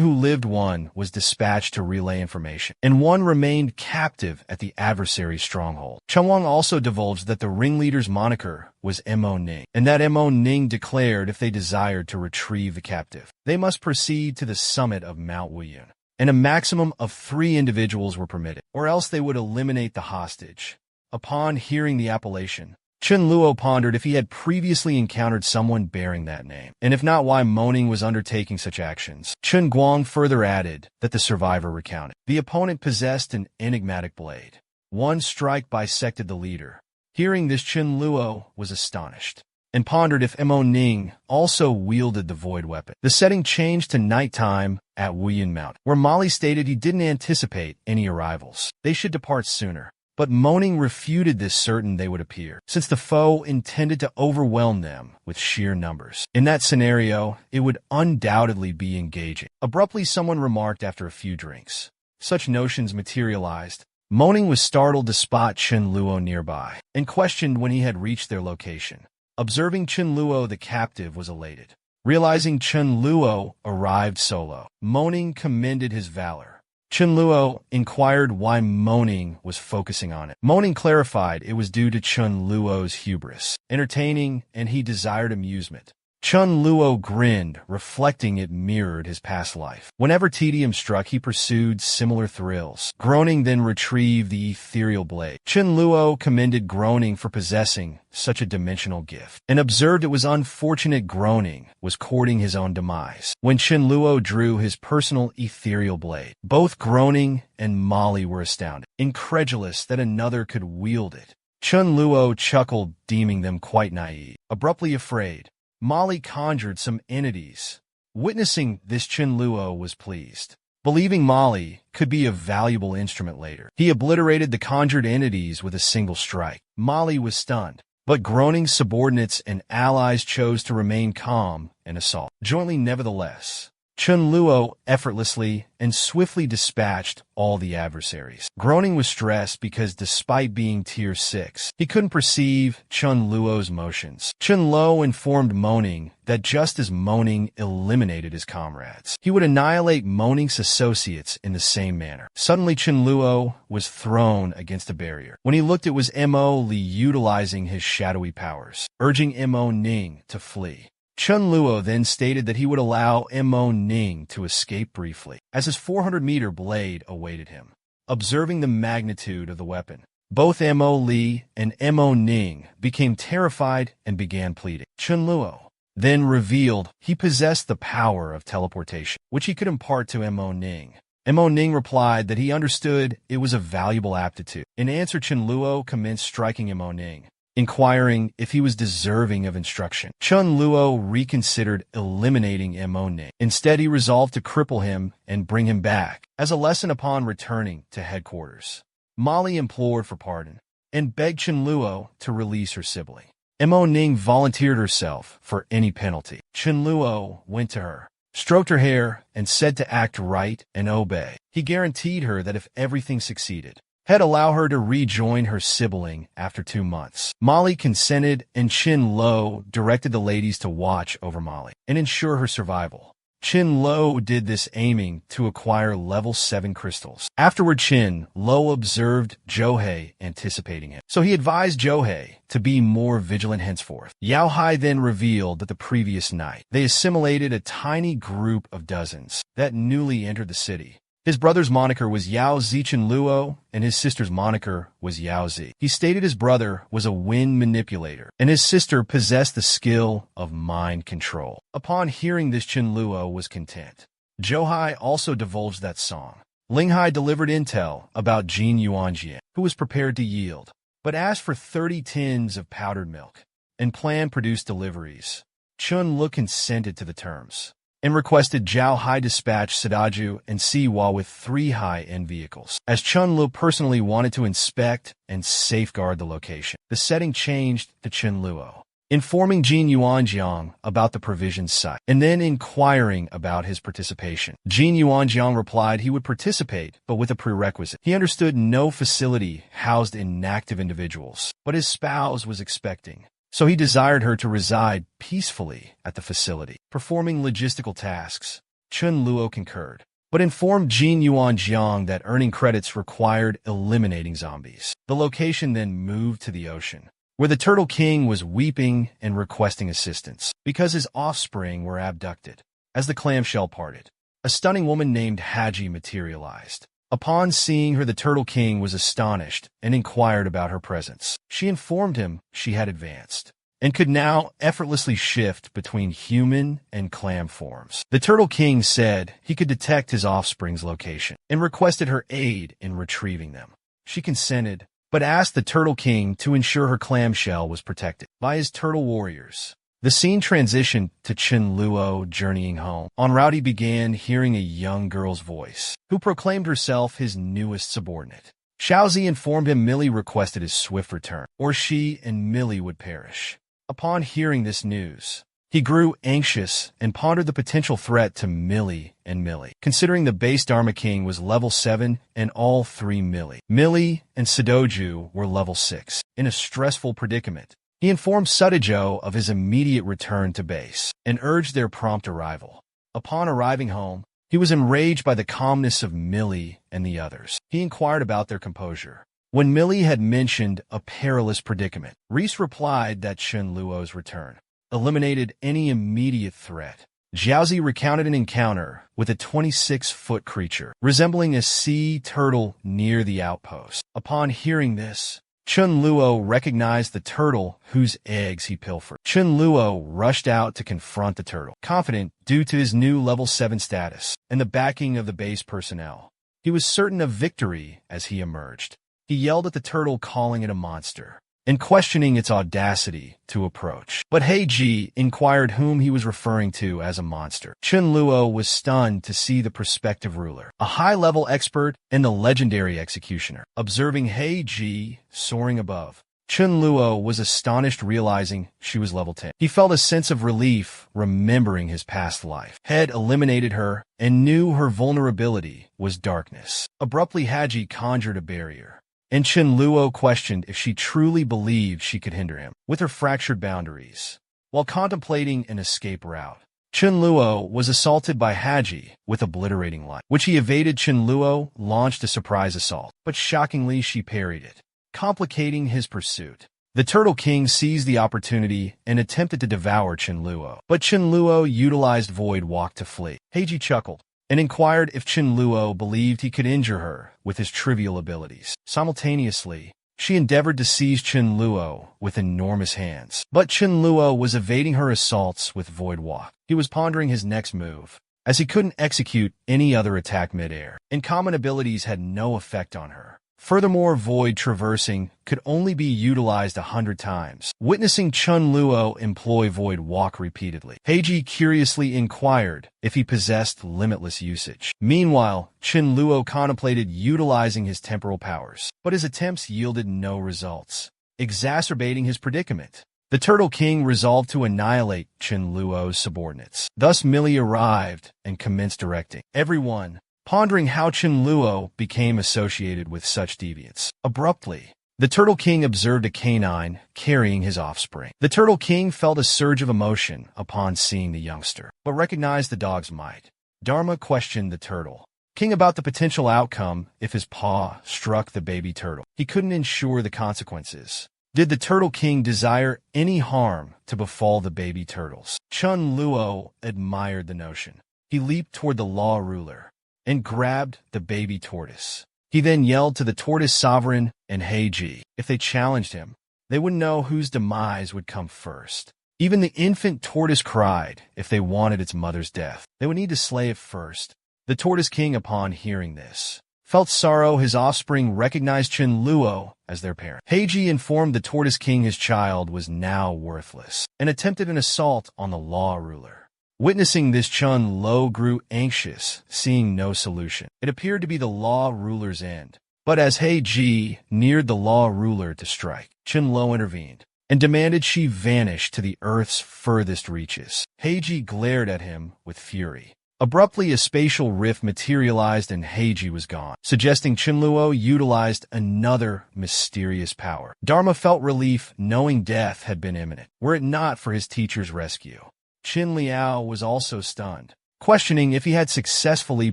Speaker 1: who lived, one was dispatched to relay information, and one remained captive at the adversary's stronghold. Chen Wang also divulged that the ringleader's moniker was Mo Ning, and that Mo Ning declared if they desired to retrieve the captive, they must proceed to the summit of Mount Wuyun, and a maximum of 3 individuals were permitted, or else they would eliminate the hostage. Upon hearing the appellation, Chen Luo pondered if he had previously encountered someone bearing that name, and if not, why Moaning was undertaking such actions. Chen Guang further added that the survivor recounted. The opponent possessed an enigmatic blade. One strike bisected the leader. Hearing this, Chen Luo was astonished, and pondered if Mo Ning also wielded the void weapon. The setting changed to nighttime at Wuyun Mount, where Molly stated he didn't anticipate any arrivals. They should depart sooner. But Moaning refuted this, certain they would appear, since the foe intended to overwhelm them with sheer numbers. In that scenario, it would undoubtedly be engaging. Abruptly, someone remarked after a few drinks. Such notions materialized. Moaning was startled to spot Chen Luo nearby, and questioned when he had reached their location. Observing Chen Luo, the captive was elated. Realizing Chen Luo arrived solo, Moaning commended his valor. Chen Luo inquired why Moaning was focusing on it. Moaning clarified it was due to Chen Luo's hubris, entertaining, and he desired amusement. Chen Luo grinned, reflecting it mirrored his past life. Whenever tedium struck, he pursued similar thrills. Groaning then retrieved the ethereal blade. Chen Luo commended Groaning for possessing such a dimensional gift, and observed it was unfortunate Groaning was courting his own demise. When Chen Luo drew his personal ethereal blade, both Groaning and Molly were astounded, incredulous that another could wield it. Chen Luo chuckled, deeming them quite naive. Abruptly afraid, Molly conjured some entities. Witnessing this, Chen Luo was pleased. Believing Molly could be a valuable instrument later, he obliterated the conjured entities with a single strike. Molly was stunned, but Groaning's subordinates and allies chose to remain calm and assault jointly. Nevertheless, Chun Luo effortlessly and swiftly dispatched all the adversaries. Groaning with stress because despite being tier 6, he couldn't perceive Chun Luo's motions. Chun Luo informed Moaning that just as Moaning eliminated his comrades, he would annihilate Moaning's associates in the same manner. Suddenly, Chun Luo was thrown against a barrier. When he looked, it was Mo Li utilizing his shadowy powers, urging Mo Ning to flee. Chun Luo then stated that he would allow Mo Ning to escape briefly, as his 400-meter blade awaited him. Observing the magnitude of the weapon, both Mo Li and Mo Ning became terrified and began pleading. Chun Luo then revealed he possessed the power of teleportation, which he could impart to Mo Ning. Mo Ning replied that he understood it was a valuable aptitude. In answer, Chun Luo commenced striking Mo Ning, inquiring if he was deserving of instruction. Chun Luo reconsidered eliminating Mo Ning. Instead, he resolved to cripple him and bring him back as a lesson upon returning to headquarters. Molly implored for pardon and begged Chun Luo to release her sibling. Mo Ning volunteered herself for any penalty. Chun Luo went to her, stroked her hair, and said to act right and obey. He guaranteed her that if everything succeeded, he'd allow her to rejoin her sibling after 2 months. Molly consented, and Chin Luo directed the ladies to watch over Molly and ensure her survival. Chin Luo did this aiming to acquire level 7 crystals. Afterward, Chin Luo observed Johei anticipating him, so he advised Johei to be more vigilant henceforth. Yao Hai then revealed that the previous night, they assimilated a tiny group of dozens that newly entered the city. His brother's moniker was Yao Zichin Luo, and his sister's moniker was Yao Zi. He stated his brother was a wind manipulator, and his sister possessed the skill of mind control. Upon hearing this, Chin Luo was content. Johai also divulged that song. Linghai delivered intel about Jin Yuanjian, who was prepared to yield, but asked for 30 tins of powdered milk, and planned produced deliveries. Chun Lu consented to the terms and requested Zhao Hai dispatch Sadaju and Siwa with 3 high-end vehicles, as Chun Lu personally wanted to inspect and safeguard the location. The setting changed to Chun Luo, informing Jin Yuanjiang about the provision site, and then inquiring about his participation. Jin Yuanjiang replied he would participate, but with a prerequisite. He understood no facility housed inactive individuals, but his spouse was expecting, so he desired her to reside peacefully at the facility, performing logistical tasks. Chun Luo concurred, but informed Jin Yuanjiang that earning credits required eliminating zombies. The location then moved to the ocean, where the Turtle King was weeping and requesting assistance because his offspring were abducted. As the clamshell parted, a stunning woman named Haji materialized. Upon seeing her, the Turtle King was astonished and inquired about her presence. She informed him she had advanced and could now effortlessly shift between human and clam forms. The Turtle King said he could detect his offspring's location and requested her aid in retrieving them. She consented, but asked the Turtle King to ensure her clamshell was protected by his turtle warriors. The scene transitioned to Chin Luo journeying home. En route, he began hearing a young girl's voice, who proclaimed herself his newest subordinate. Xiaozi informed him Millie requested his swift return, or she and Millie would perish. Upon hearing this news, he grew anxious and pondered the potential threat to Millie and Millie, considering the base Dharma King was level 7 and all 3 Millie and Sadoju were level 6. In a stressful predicament, he informed Sudajo of his immediate return to base and urged their prompt arrival. Upon arriving home, he was enraged by the calmness of Millie and the others. He inquired about their composure. When Millie had mentioned a perilous predicament, Reese replied that Chun Luo's return eliminated any immediate threat. Jiaozi recounted an encounter with a 26-foot creature resembling a sea turtle near the outpost. Upon hearing this, Chun Luo recognized the turtle whose eggs he pilfered. Chun Luo rushed out to confront the turtle, confident due to his new level 7 status and the backing of the base personnel. He was certain of victory as he emerged. He yelled at the turtle, calling it a monster and questioning its audacity to approach. But Heiji inquired whom he was referring to as a monster. Chun Luo was stunned to see the prospective ruler, a high-level expert and the legendary executioner. Observing Heiji soaring above, Chunluo was astonished realizing she was level 10. He felt a sense of relief remembering his past life. Had eliminated her and knew her vulnerability was darkness. Abruptly, Haji conjured a barrier, and Chunluo questioned if she truly believed she could hinder him with her fractured boundaries. While contemplating an escape route, Chunluo was assaulted by Haji with obliterating light, which he evaded. Chunluo launched a surprise assault, but shockingly she parried it, complicating his pursuit. The Turtle King seized the opportunity and attempted to devour Chunluo, but Chunluo utilized Void Walk to flee. Haji chuckled and inquired if Chunluo believed he could injure her with his trivial abilities. Simultaneously, she endeavored to seize Chunluo with enormous hands, but Chunluo was evading her assaults with Void Walk. He was pondering his next move, as he couldn't execute any other attack mid-air, and common abilities had no effect on her. Furthermore, Void Traversing could only be utilized 100 times. Witnessing Chunluo employ Void Walk repeatedly, Heiji curiously inquired if he possessed limitless usage. Meanwhile, Chunluo contemplated utilizing his temporal powers, but his attempts yielded no results, exacerbating his predicament. The Turtle King resolved to annihilate Chunluo's subordinates. Thus, Millie arrived and commenced directing everyone, pondering how Chunluo became associated with such deviance. Abruptly, the Turtle King observed a canine carrying his offspring. The Turtle King felt a surge of emotion upon seeing the youngster, but recognized the dog's might. Dharma questioned the Turtle King about the potential outcome if his paw struck the baby turtle. He couldn't ensure the consequences. Did the Turtle King desire any harm to befall the baby turtles? Chunluo admired the notion. He leaped toward the law ruler and grabbed the baby tortoise. He then yelled to the tortoise sovereign and Heiji. If they challenged him, they would know whose demise would come first. Even the infant tortoise cried if they wanted its mother's death. They would need to slay it first. The Tortoise King, upon hearing this, felt sorrow. His offspring recognized Chunluo as their parent. Heiji informed the Tortoise King his child was now worthless and attempted an assault on the law ruler. Witnessing this, Chunluo grew anxious, seeing no solution. It appeared to be the law ruler's end. But as Heiji neared the law ruler to strike, Chunluo intervened and demanded she vanish to the earth's furthest reaches. Heiji glared at him with fury. Abruptly, a spatial rift materialized and Heiji was gone, suggesting Chunluo utilized another mysterious power. Dharma felt relief knowing death had been imminent, were it not for his teacher's rescue. Qin Liao was also stunned, questioning if he had successfully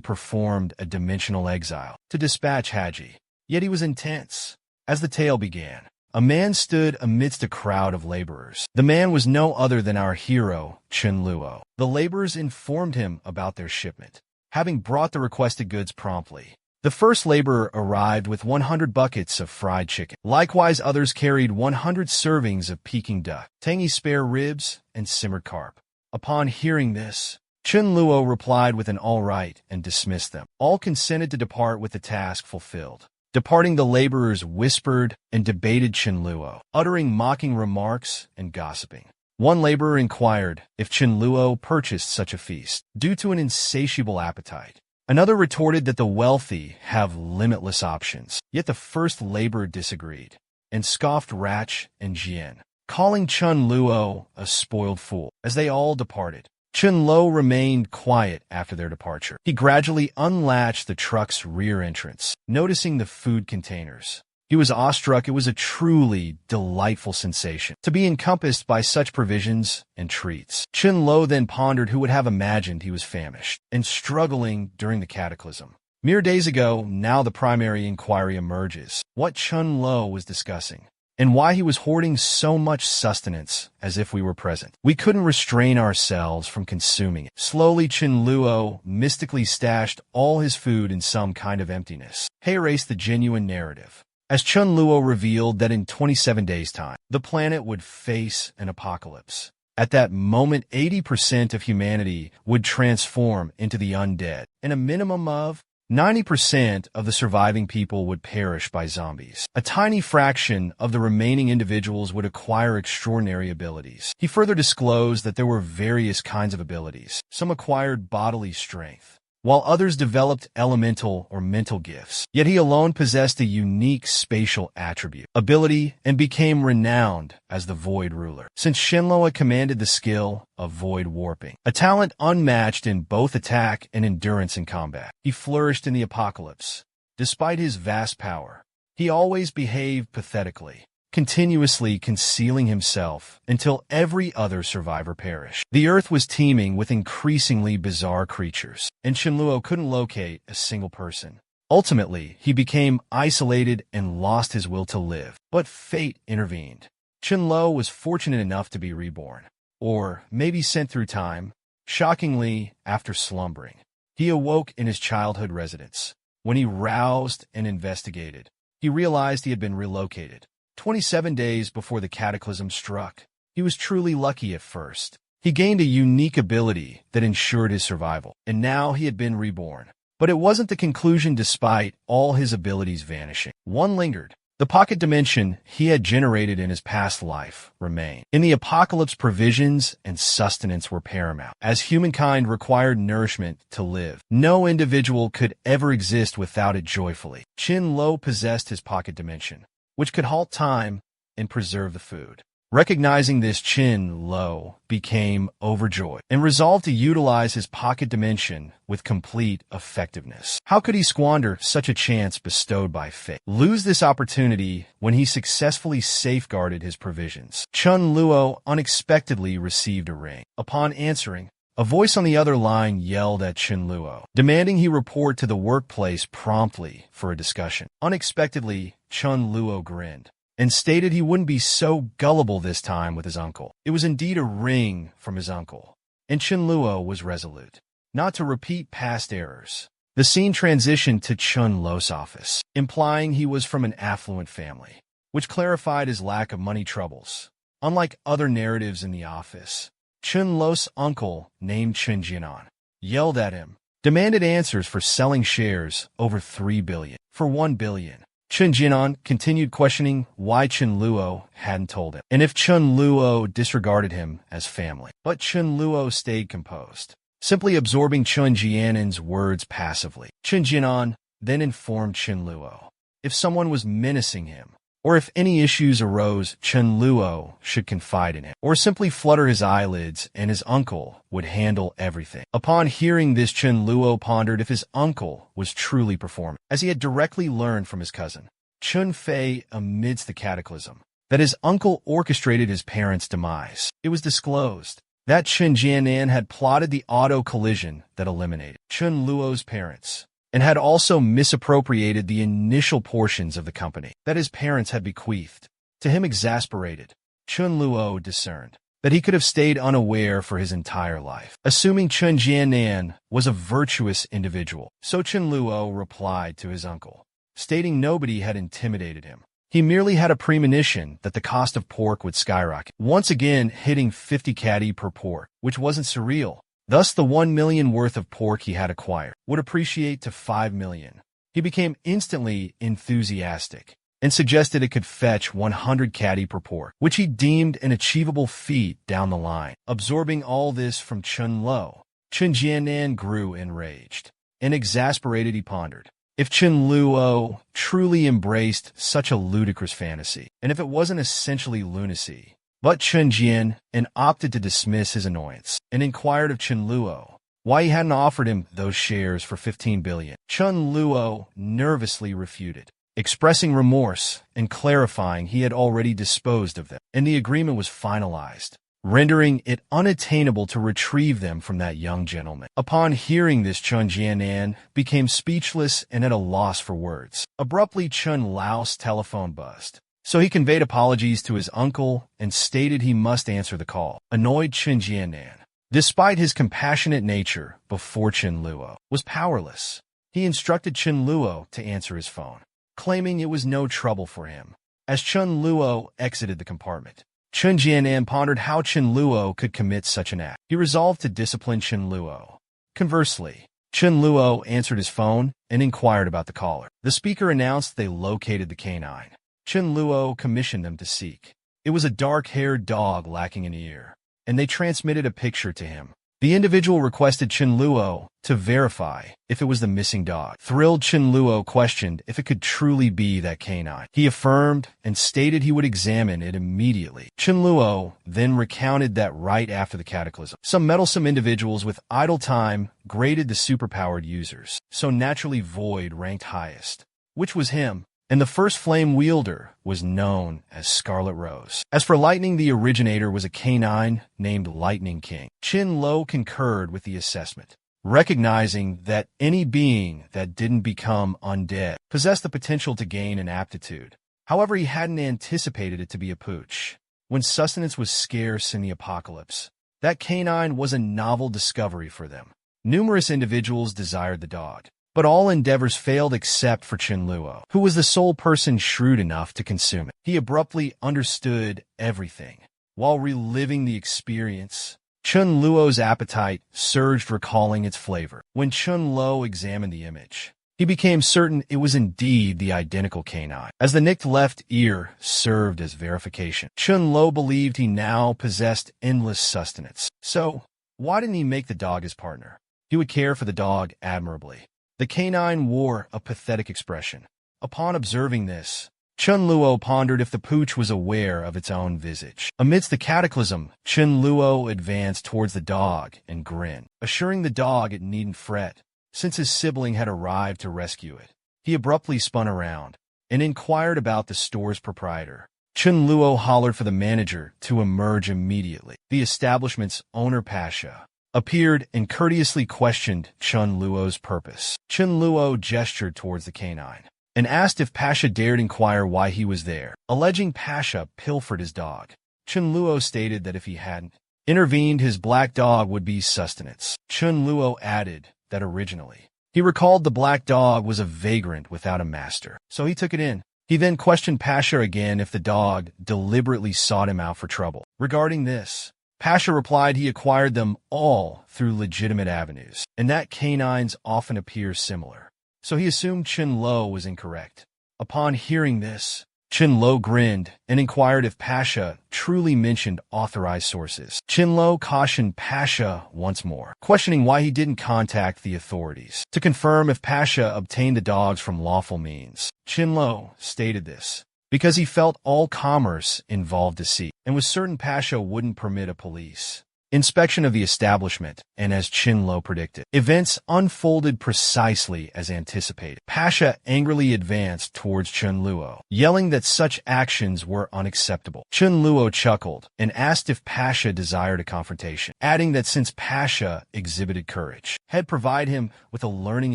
Speaker 1: performed a dimensional exile to dispatch Haji. Yet he was intense. As the tale began, a man stood amidst a crowd of laborers. The man was no other than our hero, Chunluo. The laborers informed him about their shipment, having brought the requested goods promptly. The first laborer arrived with 100 buckets of fried chicken. Likewise, others carried 100 servings of Peking duck, tangy spare ribs, and simmered carp. Upon hearing this, Chunluo replied with an all right and dismissed them. All consented to depart with the task fulfilled. Departing, the laborers whispered and debated Chunluo, uttering mocking remarks and gossiping. One laborer inquired if Chunluo purchased such a feast due to an insatiable appetite. Another retorted that the wealthy have limitless options. Yet the first laborer disagreed and scoffed Ratch and Jian, calling Chunluo a spoiled fool. As they all departed, Chunluo remained quiet after their departure. He gradually unlatched the truck's rear entrance, noticing the food containers. He was awestruck. It was a truly delightful sensation to be encompassed by such provisions and treats. Chunluo then pondered who would have imagined he was famished and struggling during the cataclysm. Mere days ago, now the primary inquiry emerges. What Chunluo was discussing, and why he was hoarding so much sustenance as if we were present. We couldn't restrain ourselves from consuming it. Slowly, Chunluo mystically stashed all his food in some kind of emptiness. He erased the genuine narrative, as Chunluo revealed that in 27 days' time, the planet would face an apocalypse. At that moment, 80% of humanity would transform into the undead, and a minimum of 90% of the surviving people would perish by zombies. A tiny fraction of the remaining individuals would acquire extraordinary abilities. He further disclosed that there were various kinds of abilities. Some acquired bodily strength, while others developed elemental or mental gifts. Yet he alone possessed a unique spatial attribute, ability, and became renowned as the Void Ruler, since Shenlua commanded the skill of Void Warping, a talent unmatched in both attack and endurance in combat. He flourished in the apocalypse. Despite his vast power, he always behaved pathetically, continuously concealing himself until every other survivor perished. The earth was teeming with increasingly bizarre creatures, and Shenlua couldn't locate a single person. Ultimately, he became isolated and lost his will to live. But fate intervened. Shenlua was fortunate enough to be reborn, or maybe sent through time. Shockingly, after slumbering, he awoke in his childhood residence. When he roused and investigated, he realized he had been relocated 27 days before the cataclysm struck. He was truly lucky at first. He gained a unique ability that ensured his survival, and now he had been reborn. But it wasn't the conclusion despite all his abilities vanishing. One lingered. The pocket dimension he had generated in his past life remained. In the apocalypse, provisions and sustenance were paramount, as humankind required nourishment to live. No individual could ever exist without it joyfully. Shenlua possessed his pocket dimension, which could halt time and preserve the food. Recognizing this, Shenlua became overjoyed and resolved to utilize his pocket dimension with complete effectiveness. How could he squander such a chance bestowed by fate? Lose this opportunity when he successfully safeguarded his provisions. Shenlua unexpectedly received a ring. Upon answering, a voice on the other line yelled at Shenlua, demanding he report to the workplace promptly for a discussion. Unexpectedly, Shenlua grinned and stated he wouldn't be so gullible this time with his uncle. It was indeed a ring from his uncle, and Shenlua was resolute not to repeat past errors. The scene transitioned to Shenlua's office, implying he was from an affluent family, which clarified his lack of money troubles. Unlike other narratives in the office, Shenlua's uncle, named Jianan, yelled at him, demanded answers for selling shares over 3 billion for 1 billion. Jianan continued questioning why Shenlua hadn't told him, and if Shenlua disregarded him as family. But Shenlua stayed composed, simply absorbing Jianan's words passively. Jianan then informed Shenlua if someone was menacing him, or if any issues arose, Shenlua should confide in him, or simply flutter his eyelids and his uncle would handle everything. Upon hearing this, Shenlua pondered if his uncle was truly performing, as he had directly learned from his cousin, Chunfei, amidst the cataclysm, that his uncle orchestrated his parents' demise. It was disclosed that Jianan had plotted the auto collision that eliminated Shenlua's parents, and had also misappropriated the initial portions of the company that his parents had bequeathed. To him, exasperated, Shenlua discerned that he could have stayed unaware for his entire life, assuming Jianan was a virtuous individual. So Shenlua replied to his uncle, stating nobody had intimidated him. He merely had a premonition that the cost of pork would skyrocket, once again hitting 50 KD per pork, which wasn't surreal. Thus, the 1 million worth of pork he had acquired would appreciate to 5 million. He became instantly enthusiastic and suggested it could fetch 100 KD per pork, which he deemed an achievable feat down the line. Absorbing all this from Shenlua, Jianan grew enraged and exasperated. He pondered if Shenlua truly embraced such a ludicrous fantasy, and if it wasn't essentially lunacy. But Jian opted to dismiss his annoyance and inquired of Shenlua why he hadn't offered him those shares for 15 billion. Shenlua nervously refuted, expressing remorse and clarifying he had already disposed of them, and the agreement was finalized, rendering it unattainable to retrieve them from that young gentleman. Upon hearing this, Jianan became speechless and at a loss for words. Abruptly, Shenlua's telephone buzzed. So he conveyed apologies to his uncle and stated he must answer the call. Annoyed, Jianan, despite his compassionate nature before Shenlua, was powerless. He instructed Shenlua to answer his phone, claiming it was no trouble for him. As Shenlua exited the compartment, Jianan pondered how Shenlua could commit such an act. He resolved to discipline Shenlua. Conversely, Shenlua answered his phone and inquired about the caller. The speaker announced they located the canine Shenlua commissioned them to seek. It was a dark-haired dog lacking an ear, and they transmitted a picture to him. The individual requested Chen Luo to verify if it was the missing dog. Thrilled, Chen Luo questioned if it could truly be that canine. He affirmed and stated he would examine it immediately. Chen Luo then recounted that right after the cataclysm, some meddlesome individuals with idle time graded the superpowered users, so naturally Void ranked highest, which was him, and the first flame wielder was known as Scarlet Rose. As for Lightning, the originator was a canine named Lightning King. Chen Luo concurred with the assessment, recognizing that any being that didn't become undead possessed the potential to gain an aptitude. However, he hadn't anticipated it to be a pooch. When sustenance was scarce in the apocalypse, that canine was a novel discovery for them. Numerous individuals desired the dog, but all endeavors failed except for Chen Luo, who was the sole person shrewd enough to consume it. He abruptly understood everything. While reliving the experience, Chen Luo's appetite surged, recalling its flavor. When Chen Luo examined the image, he became certain it was indeed the identical canine, as the nicked left ear served as verification. Chen Luo believed he now possessed endless sustenance. So, why didn't he make the dog his partner? He would care for the dog admirably. The canine wore a pathetic expression. Upon observing this, Chen Luo pondered if the pooch was aware of its own visage. Amidst the cataclysm, Chen Luo advanced towards the dog and grinned, assuring the dog it needn't fret, since his sibling had arrived to rescue it. He abruptly spun around and inquired about the store's proprietor. Chen Luo hollered for the manager to emerge immediately. The establishment's owner, Pasha, appeared and courteously questioned Chen Luo's purpose. Chen Luo gestured towards the canine and asked if Pasha dared inquire why he was there, alleging Pasha pilfered his dog. Chen Luo stated that if he hadn't intervened, his black dog would be sustenance. Chen Luo added that originally he recalled the black dog was a vagrant without a master, so he took it in. He then questioned Pasha again if the dog deliberately sought him out for trouble. Regarding this, Pasha replied he acquired them all through legitimate avenues, and that canines often appear similar. So he assumed Chen Luo was incorrect. Upon hearing this, Chen Luo grinned and inquired if Pasha truly mentioned authorized sources. Chen Luo cautioned Pasha once more, questioning why he didn't contact the authorities to confirm if Pasha obtained the dogs from lawful means. Chen Luo stated this because he felt all commerce involved deceit, and was certain Pasha wouldn't permit a police inspection of the establishment, and as Chen Luo predicted, events unfolded precisely as anticipated. Pasha angrily advanced towards Chen Luo, yelling that such actions were unacceptable. Chen Luo chuckled and asked if Pasha desired a confrontation, adding that since Pasha exhibited courage, had provided him with a learning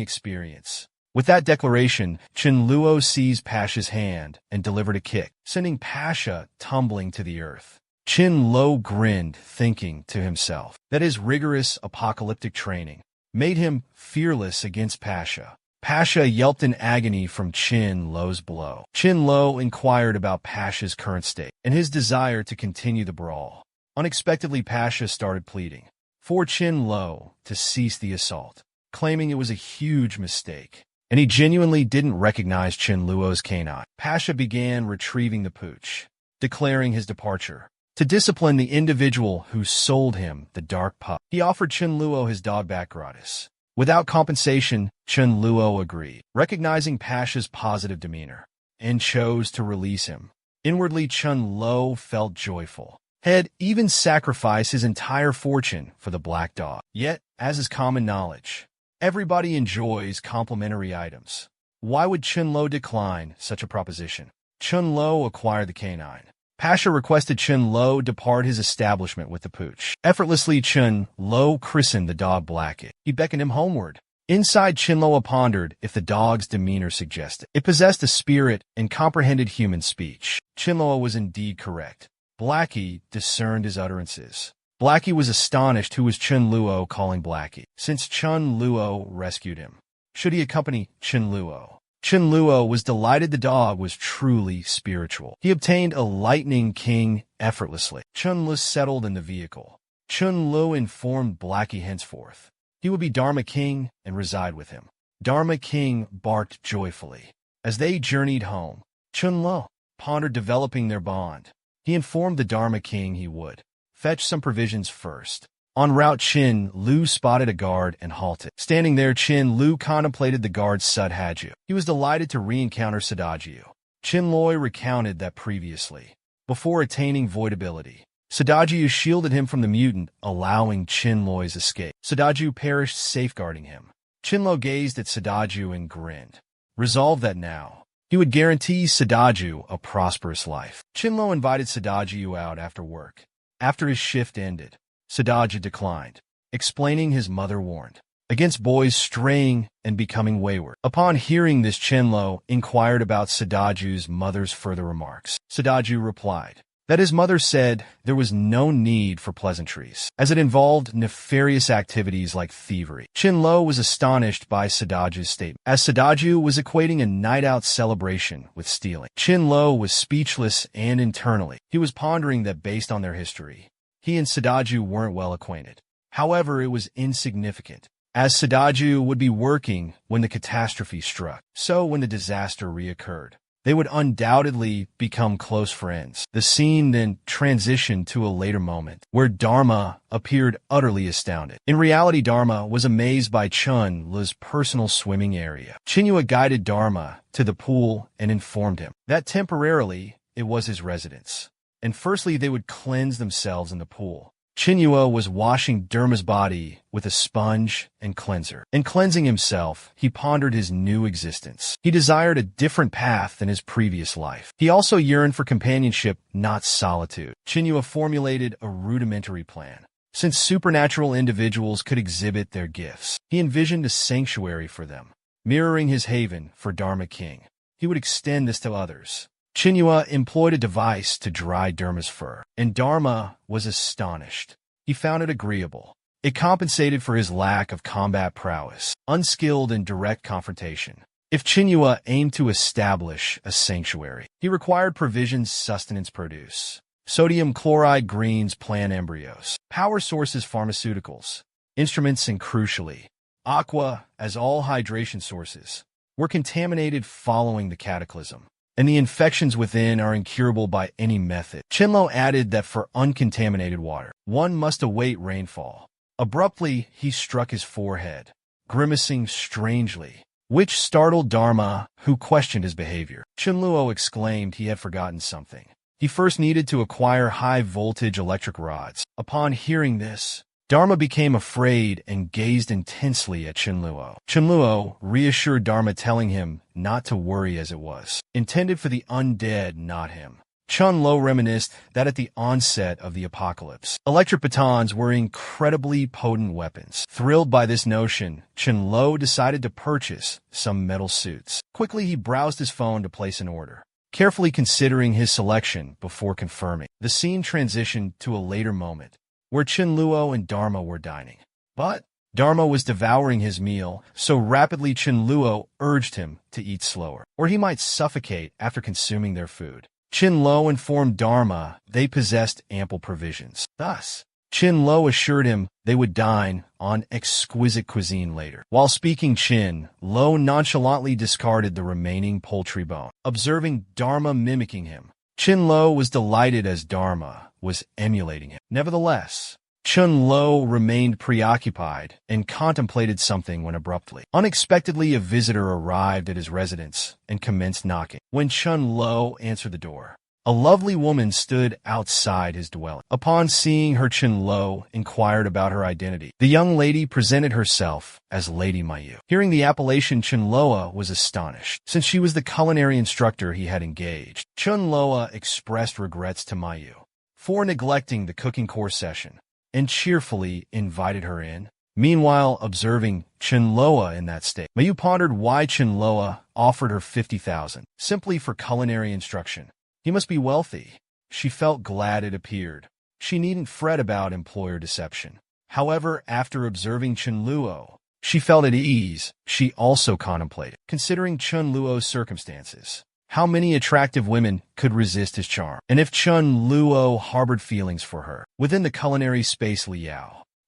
Speaker 1: experience. With that declaration, Chen Luo seized Pasha's hand and delivered a kick, sending Pasha tumbling to the earth. Chen Luo grinned, thinking to himself that his rigorous apocalyptic training made him fearless against Pasha. Pasha yelped in agony from Chen Luo's blow. Chen Luo inquired about Pasha's current state and his desire to continue the brawl. Unexpectedly, Pasha started pleading for Chen Luo to cease the assault, claiming it was a huge mistake, and he genuinely didn't recognize Chen Luo's canine. Pasha began retrieving the pooch, declaring his departure to discipline the individual who sold him the dark pup. He offered Chen Luo his dog back gratis. Without compensation, Chen Luo agreed, recognizing Pasha's positive demeanor, and chose to release him. Inwardly, Chen Luo felt joyful. Had even sacrificed his entire fortune for the black dog. Yet, as is common knowledge, everybody enjoys complimentary items. Why would Chen Luo decline such a proposition? Chen Luo acquired the canine. Pasha requested Chen Luo depart his establishment with the pooch. Effortlessly, Chen Luo christened the dog Blackit. He beckoned him homeward. Inside, Chen Luo pondered if the dog's demeanor suggested it possessed a spirit and comprehended human speech. Chen Luo was indeed correct. Blackie discerned his utterances. Blackie was astonished who was Chen Luo calling Blackie, since Chen Luo rescued him. Should he accompany Chen Luo? Chen Luo was delighted the dog was truly spiritual. He obtained a Lightning King effortlessly. Chen Luo settled in the vehicle. Chen Luo informed Blackie henceforth he would be Dharma King and reside with him. Dharma King barked joyfully. As they journeyed home, Chen Luo pondered developing their bond. He informed the Dharma King he would fetch some provisions first, En route, Chin Lu spotted a guard and halted. Standing there, Chin Lu contemplated the guard's Sudhaju. He was delighted to re-encounter Sudhaju. Chin Loi recounted that previously, before attaining voidability, Sudhaju shielded him from the mutant, allowing Chin Loi's escape. Sudhaju perished safeguarding him. Chin Lo gazed at Sudhaju and grinned, resolved that now he would guarantee Sudhaju a prosperous life. Chin Lo invited Sudhaju out after work. After his shift ended, Sudhaju declined, explaining his mother warned against boys straying and becoming wayward. Upon hearing this, Chin Lo inquired about Sudhaju's mother's further remarks. Sudhaju replied that his mother said there was no need for pleasantries, as it involved nefarious activities like thievery. Chin Lo was astonished by Sudhaju's statement, as Sudhaju was equating a night-out celebration with stealing. Chin Lo was speechless, and internally, he was pondering that based on their history, he and Sudhaju weren't well acquainted. However, it was insignificant, as Sudhaju would be working when the catastrophe struck. So when the disaster reoccurred, they would undoubtedly become close friends. The scene then transitioned to a later moment, where Dharma appeared utterly astounded. In reality, Dharma was amazed by Chun Lu's personal swimming area. Chinua guided Dharma to the pool and informed him that temporarily it was his residence, and firstly they would cleanse themselves in the pool. Chinua was washing Dharma's body with a sponge and cleanser. In cleansing himself, he pondered his new existence. He desired a different path than his previous life. He also yearned for companionship, not solitude. Chinua formulated a rudimentary plan. Since supernatural individuals could exhibit their gifts, he envisioned a sanctuary for them, mirroring his haven for Dharma King. He would extend this to others. Chinua employed a device to dry Dharma's fur, and Dharma was astonished. He found it agreeable. It compensated for his lack of combat prowess, unskilled in direct confrontation. If Chinua aimed to establish a sanctuary, he required provisions sustenance produce, sodium chloride greens plant embryos, power sources pharmaceuticals, instruments, and crucially, aqua, as all hydration sources, were contaminated following the cataclysm, and the infections within are incurable by any method. Chinlo added that for uncontaminated water, one must await rainfall. Abruptly, he struck his forehead, grimacing strangely, which startled Dharma, who questioned his behavior. Chinluo exclaimed he had forgotten something. He first needed to acquire high-voltage electric rods. Upon hearing this, Dharma became afraid and gazed intensely at Chinluo. Chinluo reassured Dharma, telling him not to worry, as it was intended for the undead, not him. Chun-Lo reminisced that at the onset of the apocalypse, electric batons were incredibly potent weapons. Thrilled by this notion, Chun-Lo decided to purchase some metal suits. Quickly, he browsed his phone to place an order, carefully considering his selection before confirming. The scene transitioned to a later moment, where Chin-Luo and Dharma were dining. But Dharma was devouring his meal so rapidly Chin-Luo urged him to eat slower, or he might suffocate after consuming their food. Chin-Lo informed Dharma they possessed ample provisions. Thus, Chin-Lo assured him they would dine on exquisite cuisine later. While speaking, Chin-Lo nonchalantly discarded the remaining poultry bone. Observing Dharma mimicking him, Chin-Lo was delighted as Dharma was emulating him. Nevertheless, Chun-Lo remained preoccupied and contemplated something when abruptly, unexpectedly, a visitor arrived at his residence and commenced knocking. When Chun-Lo answered the door, a lovely woman stood outside his dwelling. Upon seeing her, Chun-Lo inquired about her identity. The young lady presented herself as Lady Mayu. Hearing the appellation, Chun-Loa was astonished, since she was the culinary instructor he had engaged. Chun-Loa expressed regrets to Mayu for neglecting the cooking course session, and cheerfully invited her in. Meanwhile, observing Chun-Loa in that state, Mayu pondered why Chun-Loa offered her 50,000 simply for culinary instruction. He must be wealthy. She felt glad it appeared she needn't fret about employer deception. However, after observing Chun-Luo, she felt at ease. She also contemplated, considering Chun-Luo's circumstances, how many attractive women could resist his charm, and if Chun-Luo harbored feelings for her. Within the culinary space,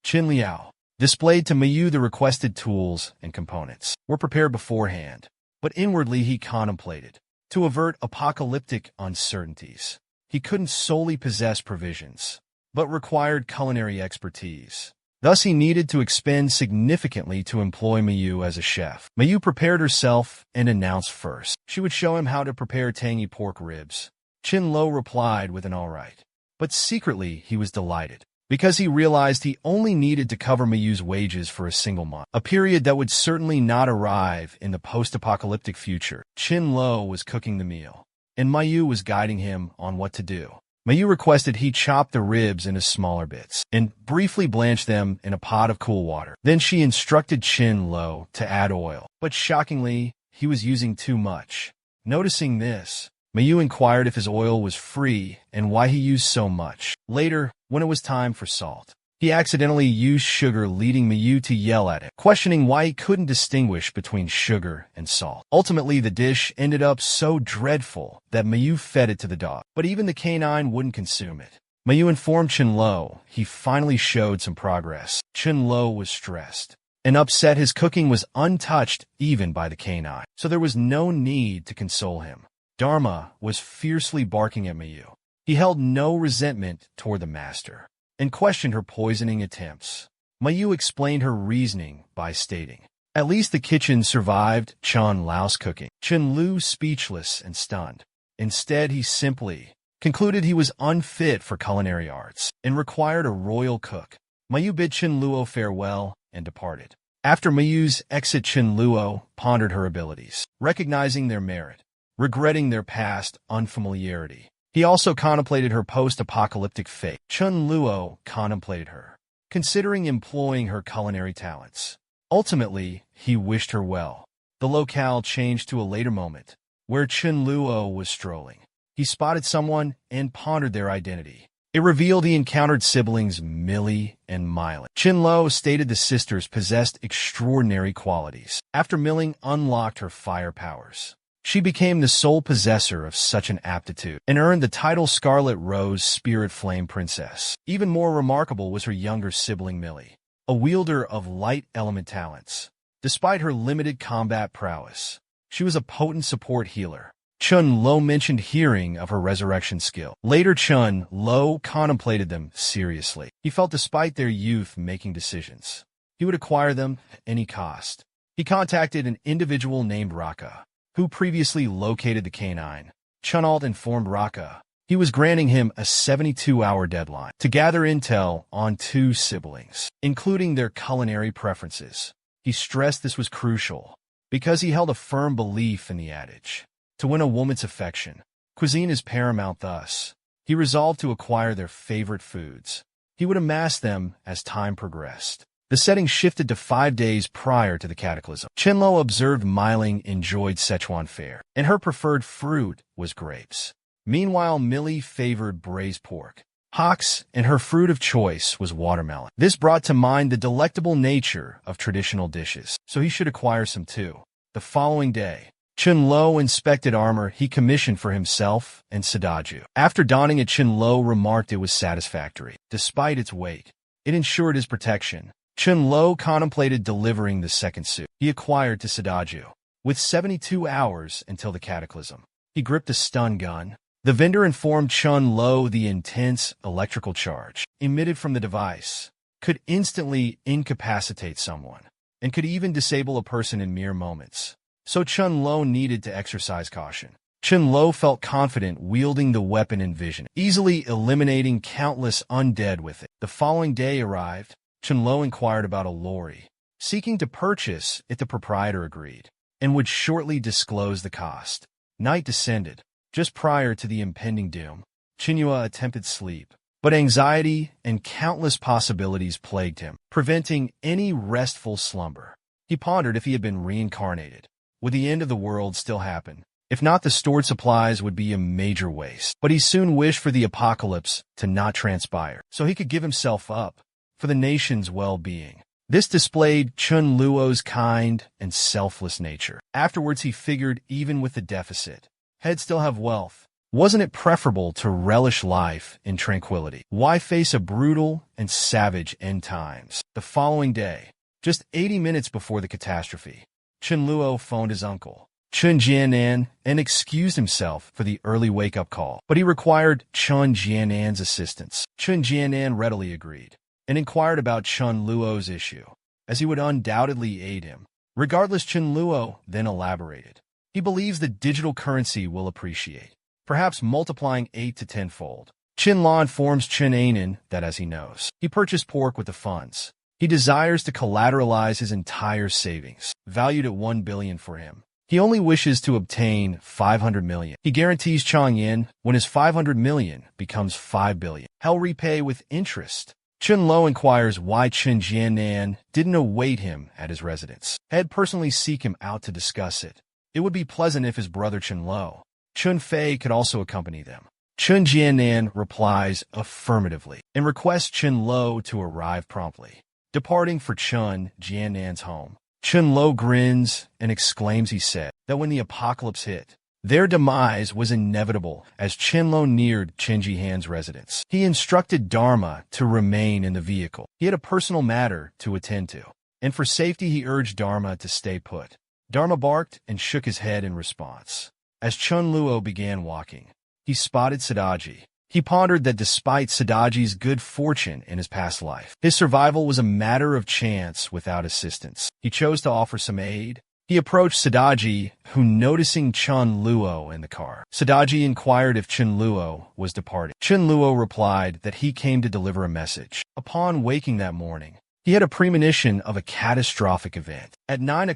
Speaker 1: Chin Liao displayed to Mayu the requested tools and components were prepared beforehand, but inwardly he contemplated. To avert apocalyptic uncertainties, he couldn't solely possess provisions, but required culinary expertise. Thus, he needed to expend significantly to employ Mayu as a chef. Mayu prepared herself and announced first. She would show him how to prepare tangy pork ribs. Chin-lo replied with an all right. But secretly, he was delighted, because he realized he only needed to cover Mayu's wages for a single month, a period that would certainly not arrive in the post-apocalyptic future. Chin-lo was cooking the meal, and Mayu was guiding him on what to do. Mayu requested he chop the ribs into smaller bits and briefly blanch them in a pot of cool water. Then she instructed Chin-lo to add oil, but shockingly, he was using too much. Noticing this, Mayu inquired if his oil was free and why he used so much. Later, when it was time for salt, he accidentally used sugar, leading Mayu to yell at it, questioning why he couldn't distinguish between sugar and salt. Ultimately, the dish ended up so dreadful that Mayu fed it to the dog, but even the canine wouldn't consume it. Mayu informed Chin-lo he finally showed some progress. Chin-lo was stressed and upset his cooking was untouched even by the canine, so there was no need to console him. Dharma was fiercely barking at Mayu. He held no resentment toward the master and questioned her poisoning attempts. Mayu explained her reasoning by stating, "At least the kitchen survived Chun Lao's cooking." Chin-lu speechless and stunned. Instead, he simply concluded he was unfit for culinary arts and required a royal cook. Mayu bid Chin-luo farewell and departed. After Mayu's exit, Chin-luo pondered her abilities, recognizing their merit, regretting their past unfamiliarity. He also contemplated her post-apocalyptic fate. Chin-luo contemplated her, considering employing her culinary talents. Ultimately, he wished her well. The locale changed to a later moment, where Chin-luo was strolling. He spotted someone and pondered their identity. It revealed he encountered siblings Millie and Mylan. Chin-lo stated the sisters possessed extraordinary qualities. After Milling unlocked her fire powers, she became the sole possessor of such an aptitude and earned the title Scarlet Rose Spirit Flame Princess. Even more remarkable was her younger sibling Millie, a wielder of light element talents. Despite her limited combat prowess, she was a potent support healer. Chun-lo mentioned hearing of her resurrection skill. Later, Chun-lo contemplated them seriously. He felt despite their youth making decisions, he would acquire them at any cost. He contacted an individual named Raka, who previously located the canine. Chun-alt informed Raka he was granting him a 72-hour deadline to gather intel on two siblings, including their culinary preferences. He stressed this was crucial because he held a firm belief in the adage, "To win a woman's affection, cuisine is paramount." Thus, he resolved to acquire their favorite foods. He would amass them as time progressed. The setting shifted to 5 days prior to the cataclysm. Chin-lo observed Myling enjoyed Sichuan fare, and her preferred fruit was grapes. Meanwhile, Millie favored braised pork, hocks, and her fruit of choice was watermelon. This brought to mind the delectable nature of traditional dishes, so he should acquire some too. The following day, Chin-lo inspected armor he commissioned for himself and Sadaju. After donning it, Chin-lo remarked it was satisfactory. Despite its weight, it ensured his protection. Chin-lo contemplated delivering the second suit he acquired to Sadaju. With 72 hours until the cataclysm, he gripped a stun gun. The vendor informed Chin-lo the intense electrical charge emitted from the device could instantly incapacitate someone and could even disable a person in mere moments. So Chin-lo needed to exercise caution. Chin-lo felt confident wielding the weapon in vision, easily eliminating countless undead with it. The following day arrived. Chin-lo inquired about a lorry, seeking to purchase it. The proprietor agreed, and would shortly disclose the cost. Night descended. Just prior to the impending doom, Chinhua attempted sleep, but anxiety and countless possibilities plagued him, preventing any restful slumber. He pondered if he had been reincarnated. Would the end of the world still happen? If not, the stored supplies would be a major waste. But he soon wished for the apocalypse to not transpire, so he could give himself up for the nation's well-being. This displayed Chun-luo's kind and selfless nature. Afterwards, he figured even with the deficit, he'd still have wealth. Wasn't it preferable to relish life in tranquility? Why face a brutal and savage end times? The following day, just 80 minutes before the catastrophe, Chin-luo phoned his uncle, Chun Jianan, and excused himself for the early wake-up call. But he required Chun Jianan's assistance. Chun Jianan readily agreed. and inquired about Chun Luo's issue, as he would undoubtedly aid him. Regardless, Chun Luo then elaborated. He believes the digital currency will appreciate, perhaps multiplying 8 to 10-fold. Chin Law informs Chun Ainen that as he knows, he purchased pork with the funds. He desires to collateralize his entire savings, valued at 1 billion for him. He only wishes to obtain 500 million. He guarantees Chang Yin when his 500 million becomes 5 billion. He'll repay with interest. Chun Lo inquires why Chen Jianan didn't await him at his residence. He'd personally seek him out to discuss it. It would be pleasant if his brother Chun Lo, Chun Fei, could also accompany them. Chun Jianan replies affirmatively and requests Chun Lo to arrive promptly. Departing for Chun Jianan's home, Chun Lo grins and exclaims he said that when the apocalypse hit, their demise was inevitable. As Chen Lo neared Chen Jihan's residence, he instructed Dharma to remain in the vehicle. He had a personal matter to attend to, and for safety he urged Dharma to stay put. Dharma barked and shook his head in response. As Chun Luo began walking, he spotted Sadaji. He pondered that despite Sadaji's good fortune in his past life, his survival was a matter of chance without assistance. He chose to offer some aid. He approached Sadaji, who noticing Chun Luo in the car. Sadaji inquired if Chun Luo was departing. Chun Luo replied that he came to deliver a message. Upon waking that morning, he had a premonition of a catastrophic event. At 9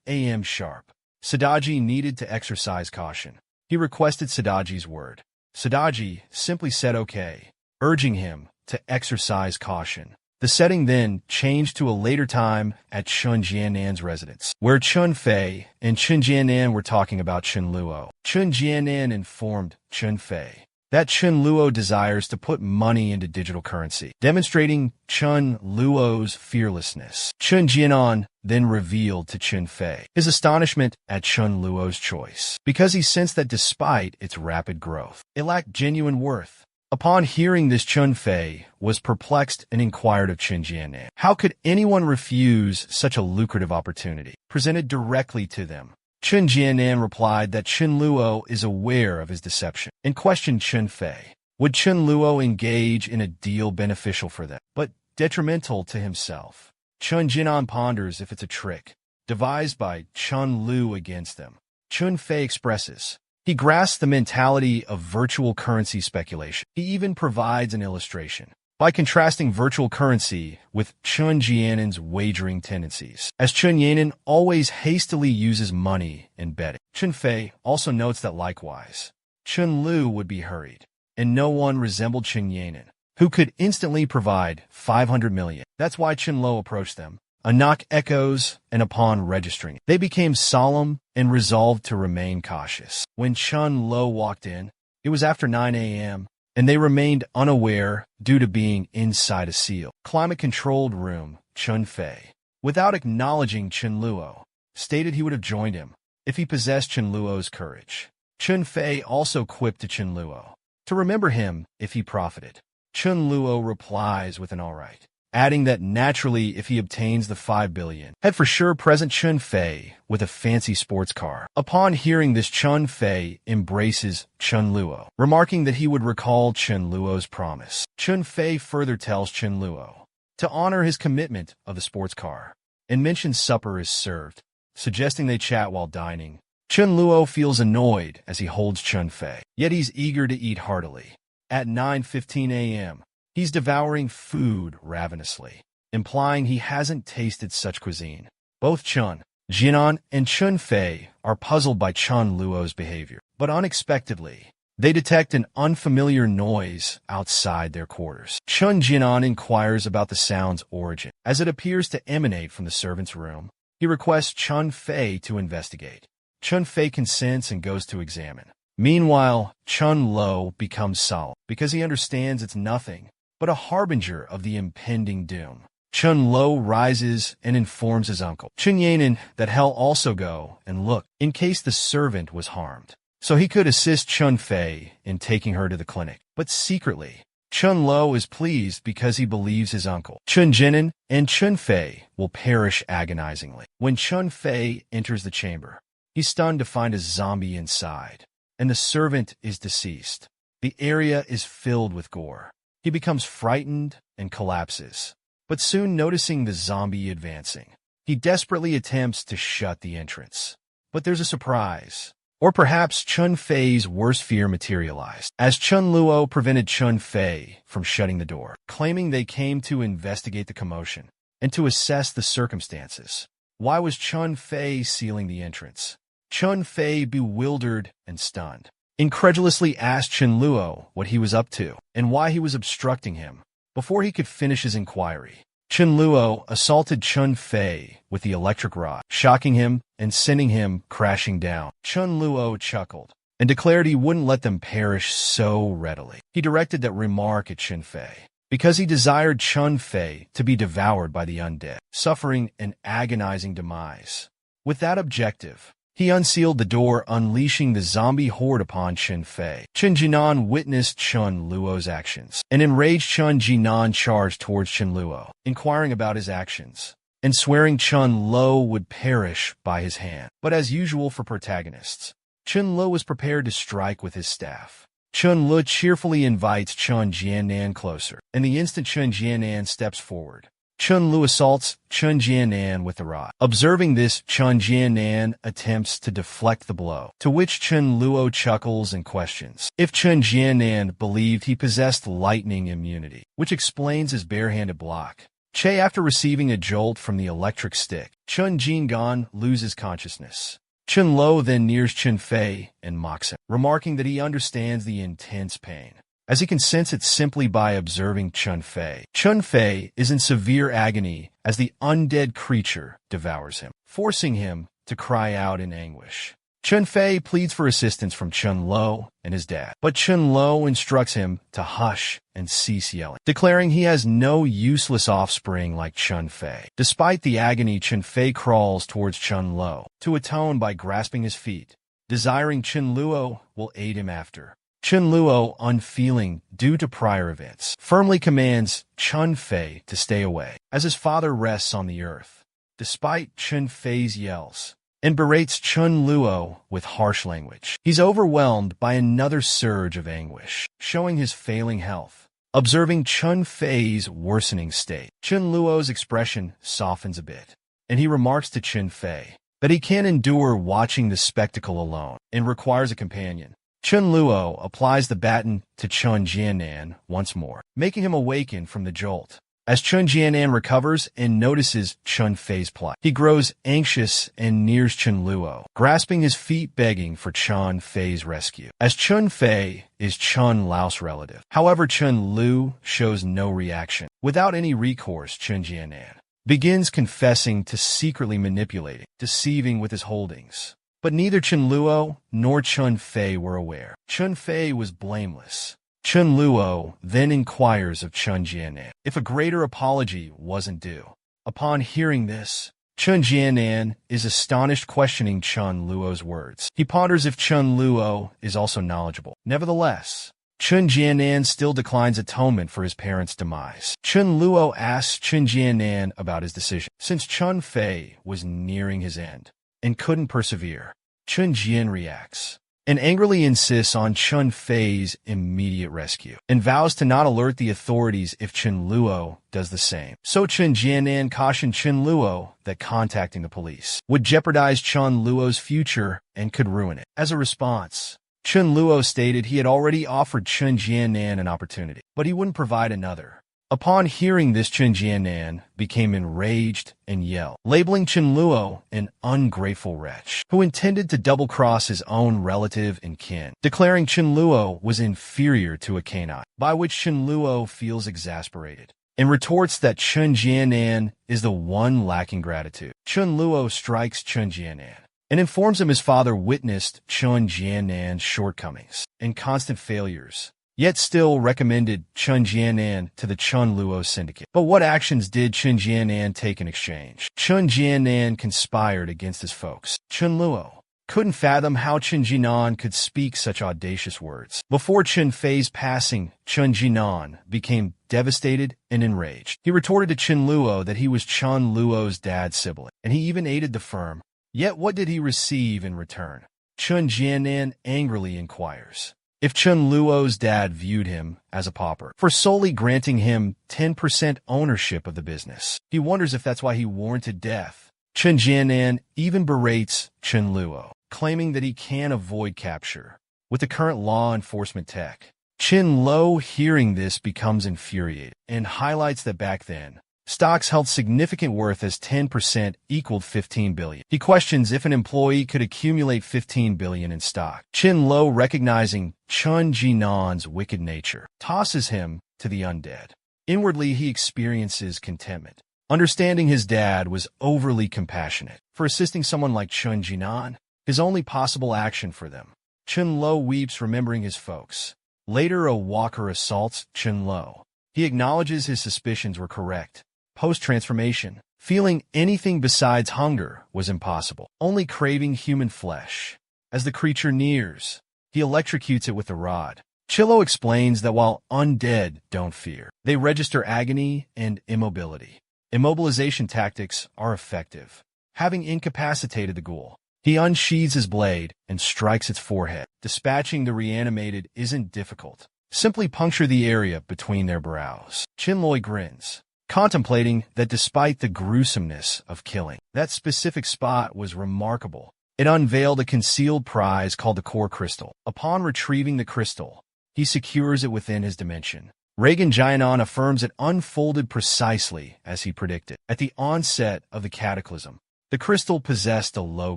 Speaker 1: a.m. sharp, Sadaji needed to exercise caution. He requested Sadaji's word. Sadaji simply said okay, urging him to exercise caution. The setting then changed to a later time at Chun Jianan's residence, where Chun Fei and Chun Jianan were talking about Chun Luo. Chun Jianan informed Chun Fei that Chun Luo desires to put money into digital currency, demonstrating Chun Luo's fearlessness. Chun Jianan then revealed to Chun Fei his astonishment at Chun Luo's choice, because he sensed that despite its rapid growth, it lacked genuine worth. Upon hearing this, Chun Fei was perplexed and inquired of Chun Jianan, how could anyone refuse such a lucrative opportunity presented directly to them? Chun Jianan replied that Chun Luo is aware of his deception and questioned Chun Fei. Would Chun Luo engage in a deal beneficial for them, but detrimental to himself? Chun Jianan ponders if it's a trick devised by Chun Lu against them. Chun Fei expresses he grasps the mentality of virtual currency speculation. He even provides an illustration by contrasting virtual currency with Chun Jianan's wagering tendencies, as Chun Jianan always hastily uses money in betting. Chun Fei also notes that likewise, Chun Lu would be hurried, and no one resembled Chun Jianan, who could instantly provide 500 million. That's why Chun Lo approached them. A knock echoes, and upon registering, they became solemn and resolved to remain cautious. When Chun Lo walked in, it was after 9 a.m., and they remained unaware due to being inside a sealed, climate-controlled room. Chun Fei, without acknowledging Chun Luo, stated he would have joined him if he possessed Chun Luo's courage. Chun Fei also quipped to Chun Luo to remember him if he profited. Chun Luo replies with an all right, adding that naturally if he obtains the 5 billion, had for sure present Chun Fei with a fancy sports car. Upon hearing this, Chun Fei embraces Chun Luo, remarking that he would recall Chun Luo's promise. Chun Fei further tells Chun Luo to honor his commitment of the sports car, and mentions supper is served, suggesting they chat while dining. Chun Luo feels annoyed as he holds Chun Fei, yet he's eager to eat heartily. At 9:15 a.m., he's devouring food ravenously, implying he hasn't tasted such cuisine. Both Chun Jianan and Chun Fei are puzzled by Chun Luo's behavior, but unexpectedly, they detect an unfamiliar noise outside their quarters. Chun Jianan inquires about the sound's origin, as it appears to emanate from the servant's room. He requests Chun Fei to investigate. Chun Fei consents and goes to examine. Meanwhile, Chun Lo becomes solemn because he understands it's nothing but a harbinger of the impending doom. Chun Lo rises and informs his uncle, Chun Yanan, that he'll also go and look in case the servant was harmed, so he could assist Chun Fei in taking her to the clinic. But secretly, Chun Lo is pleased because he believes his uncle, Chun Jianan, and Chun Fei will perish agonizingly. When Chun Fei enters the chamber, he's stunned to find a zombie inside, and the servant is deceased. The area is filled with gore. He becomes frightened and collapses, but soon noticing the zombie advancing, he desperately attempts to shut the entrance. But there's a surprise. Or perhaps Chun Fei's worst fear materialized, as Chun Luo prevented Chun Fei from shutting the door, claiming they came to investigate the commotion and to assess the circumstances. Why was Chun Fei sealing the entrance? Chun Fei, bewildered and stunned, incredulously asked Chun Luo what he was up to and why he was obstructing him. Before he could finish his inquiry, Chun Luo assaulted Chun Fei with the electric rod, shocking him and sending him crashing down. Chun Luo chuckled and declared he wouldn't let them perish so readily. He directed that remark at Chun Fei because he desired Chun Fei to be devoured by the undead, suffering an agonizing demise. With that objective, he unsealed the door, unleashing the zombie horde upon Chun Fei. Chun Jinan witnessed Chun Luo's actions. An enraged Chun Jinan charged towards Chun Luo, inquiring about his actions, and swearing Chun Luo would perish by his hand. But as usual for protagonists, Chun Luo was prepared to strike with his staff. Chun Luo cheerfully invites Chun Jianan closer, and the instant Chun Jianan steps forward, Chun Luo assaults Chun Jianan with the rod. Observing this, Chun Jianan attempts to deflect the blow, to which Chun Luo chuckles and questions if Chun Jianan believed he possessed lightning immunity, which explains his barehanded block. After receiving a jolt from the electric stick, Chun Jingan loses consciousness. Chun Luo then nears Chun Fei and mocks him, remarking that he understands the intense pain, as he can sense it simply by observing Chun Fei. Chun Fei is in severe agony as the undead creature devours him, forcing him to cry out in anguish. Chun Fei pleads for assistance from Chun Luo and his dad, but Chun Luo instructs him to hush and cease yelling, declaring he has no useless offspring like Chun Fei. Despite the agony, Chun Fei crawls towards Chun Luo to atone by grasping his feet, desiring Chun Luo will aid him after. Chun Luo, unfeeling due to prior events, firmly commands Chun Fei to stay away, as his father rests on the earth, despite Chun Fei's yells, and berates Chun Luo with harsh language. He's overwhelmed by another surge of anguish, showing his failing health. Observing Chun Fei's worsening state, Chun Luo's expression softens a bit, and he remarks to Chun Fei that he can't endure watching the spectacle alone and requires a companion. Chun Luo applies the baton to Chun Jianan once more, making him awaken from the jolt. As Chun Jianan recovers and notices Chun Fei's plight, he grows anxious and nears Chun Luo, grasping his feet begging for Chun Fei's rescue, as Chun Fei is Chun Lao's relative. However, Chun Lu shows no reaction. Without any recourse, Chun Jianan begins confessing to secretly manipulating, deceiving with his holdings. But neither Chun Luo nor Chun Fei were aware. Chun Fei was blameless. Chun Luo then inquires of Chun Jianan if a greater apology wasn't due. Upon hearing this, Chun Jianan is astonished, questioning Chun Luo's words. He ponders if Chun Luo is also knowledgeable. Nevertheless, Chun Jianan still declines atonement for his parents' demise. Chun Luo asks Chun Jianan about his decision, since Chun Fei was nearing his end and couldn't persevere. Chun Jian reacts and angrily insists on Chun Fei's immediate rescue and vows to not alert the authorities if Chun Luo does the same. So Chun Jianan cautioned Chun Luo that contacting the police would jeopardize Chun Luo's future and could ruin it. As a response, Chun Luo stated he had already offered Chun Jianan an opportunity, but he wouldn't provide another. Upon hearing this, Chun Jianan became enraged and yelled, labeling Chun Luo an ungrateful wretch who intended to double-cross his own relative and kin, declaring Chun Luo was inferior to a canine, by which Chun Luo feels exasperated and retorts that Chun Jianan is the one lacking gratitude. Chun Luo strikes Chun Jianan and informs him his father witnessed Chun Jianan's shortcomings and constant failures, yet still recommended Chun Jianan to the Chun Luo syndicate. But what actions did Chun Jianan take in exchange? Chun Jianan conspired against his folks. Chun Luo couldn't fathom how Chun Jinan could speak such audacious words. Before Chun Fei's passing, Chun Jinan became devastated and enraged. He retorted to Chun Luo that he was Chun Luo's dad's sibling, and he even aided the firm. Yet what did he receive in return? Chun Jianan angrily inquires. if Chun Luo's dad viewed him as a pauper for solely granting him 10% ownership of the business. He wonders if that's why he warranted death. Chun Jianan even berates Chun Luo, claiming that he can avoid capture with the current law enforcement tech. Chin Lo, hearing this, becomes infuriated and highlights that back then, stocks held significant worth as 10% equaled 15 billion. He questions if an employee could accumulate 15 billion in stock. Chin Lo, recognizing Chun Jinan's wicked nature, tosses him to the undead. Inwardly, he experiences contentment, understanding his dad was overly compassionate for assisting someone like Chun Jinan, his only possible action for them. Chun Lo weeps, remembering his folks. Later, a walker assaults Chun Lo. He acknowledges his suspicions were correct. Post-transformation, feeling anything besides hunger was impossible, only craving human flesh. As the creature nears, he electrocutes it with a rod. Chillo explains that while undead don't fear, they register agony and immobility. Immobilization tactics are effective. Having incapacitated the ghoul, he unsheathes his blade and strikes its forehead. Dispatching the reanimated isn't difficult. Simply puncture the area between their brows. Chinloy grins, contemplating that despite the gruesomeness of killing, that specific spot was remarkable. It unveiled a concealed prize called the core crystal. Upon retrieving the crystal, he secures it within his dimension. Reagan Jianan affirms it unfolded precisely as he predicted. At the onset of the cataclysm, the crystal possessed a low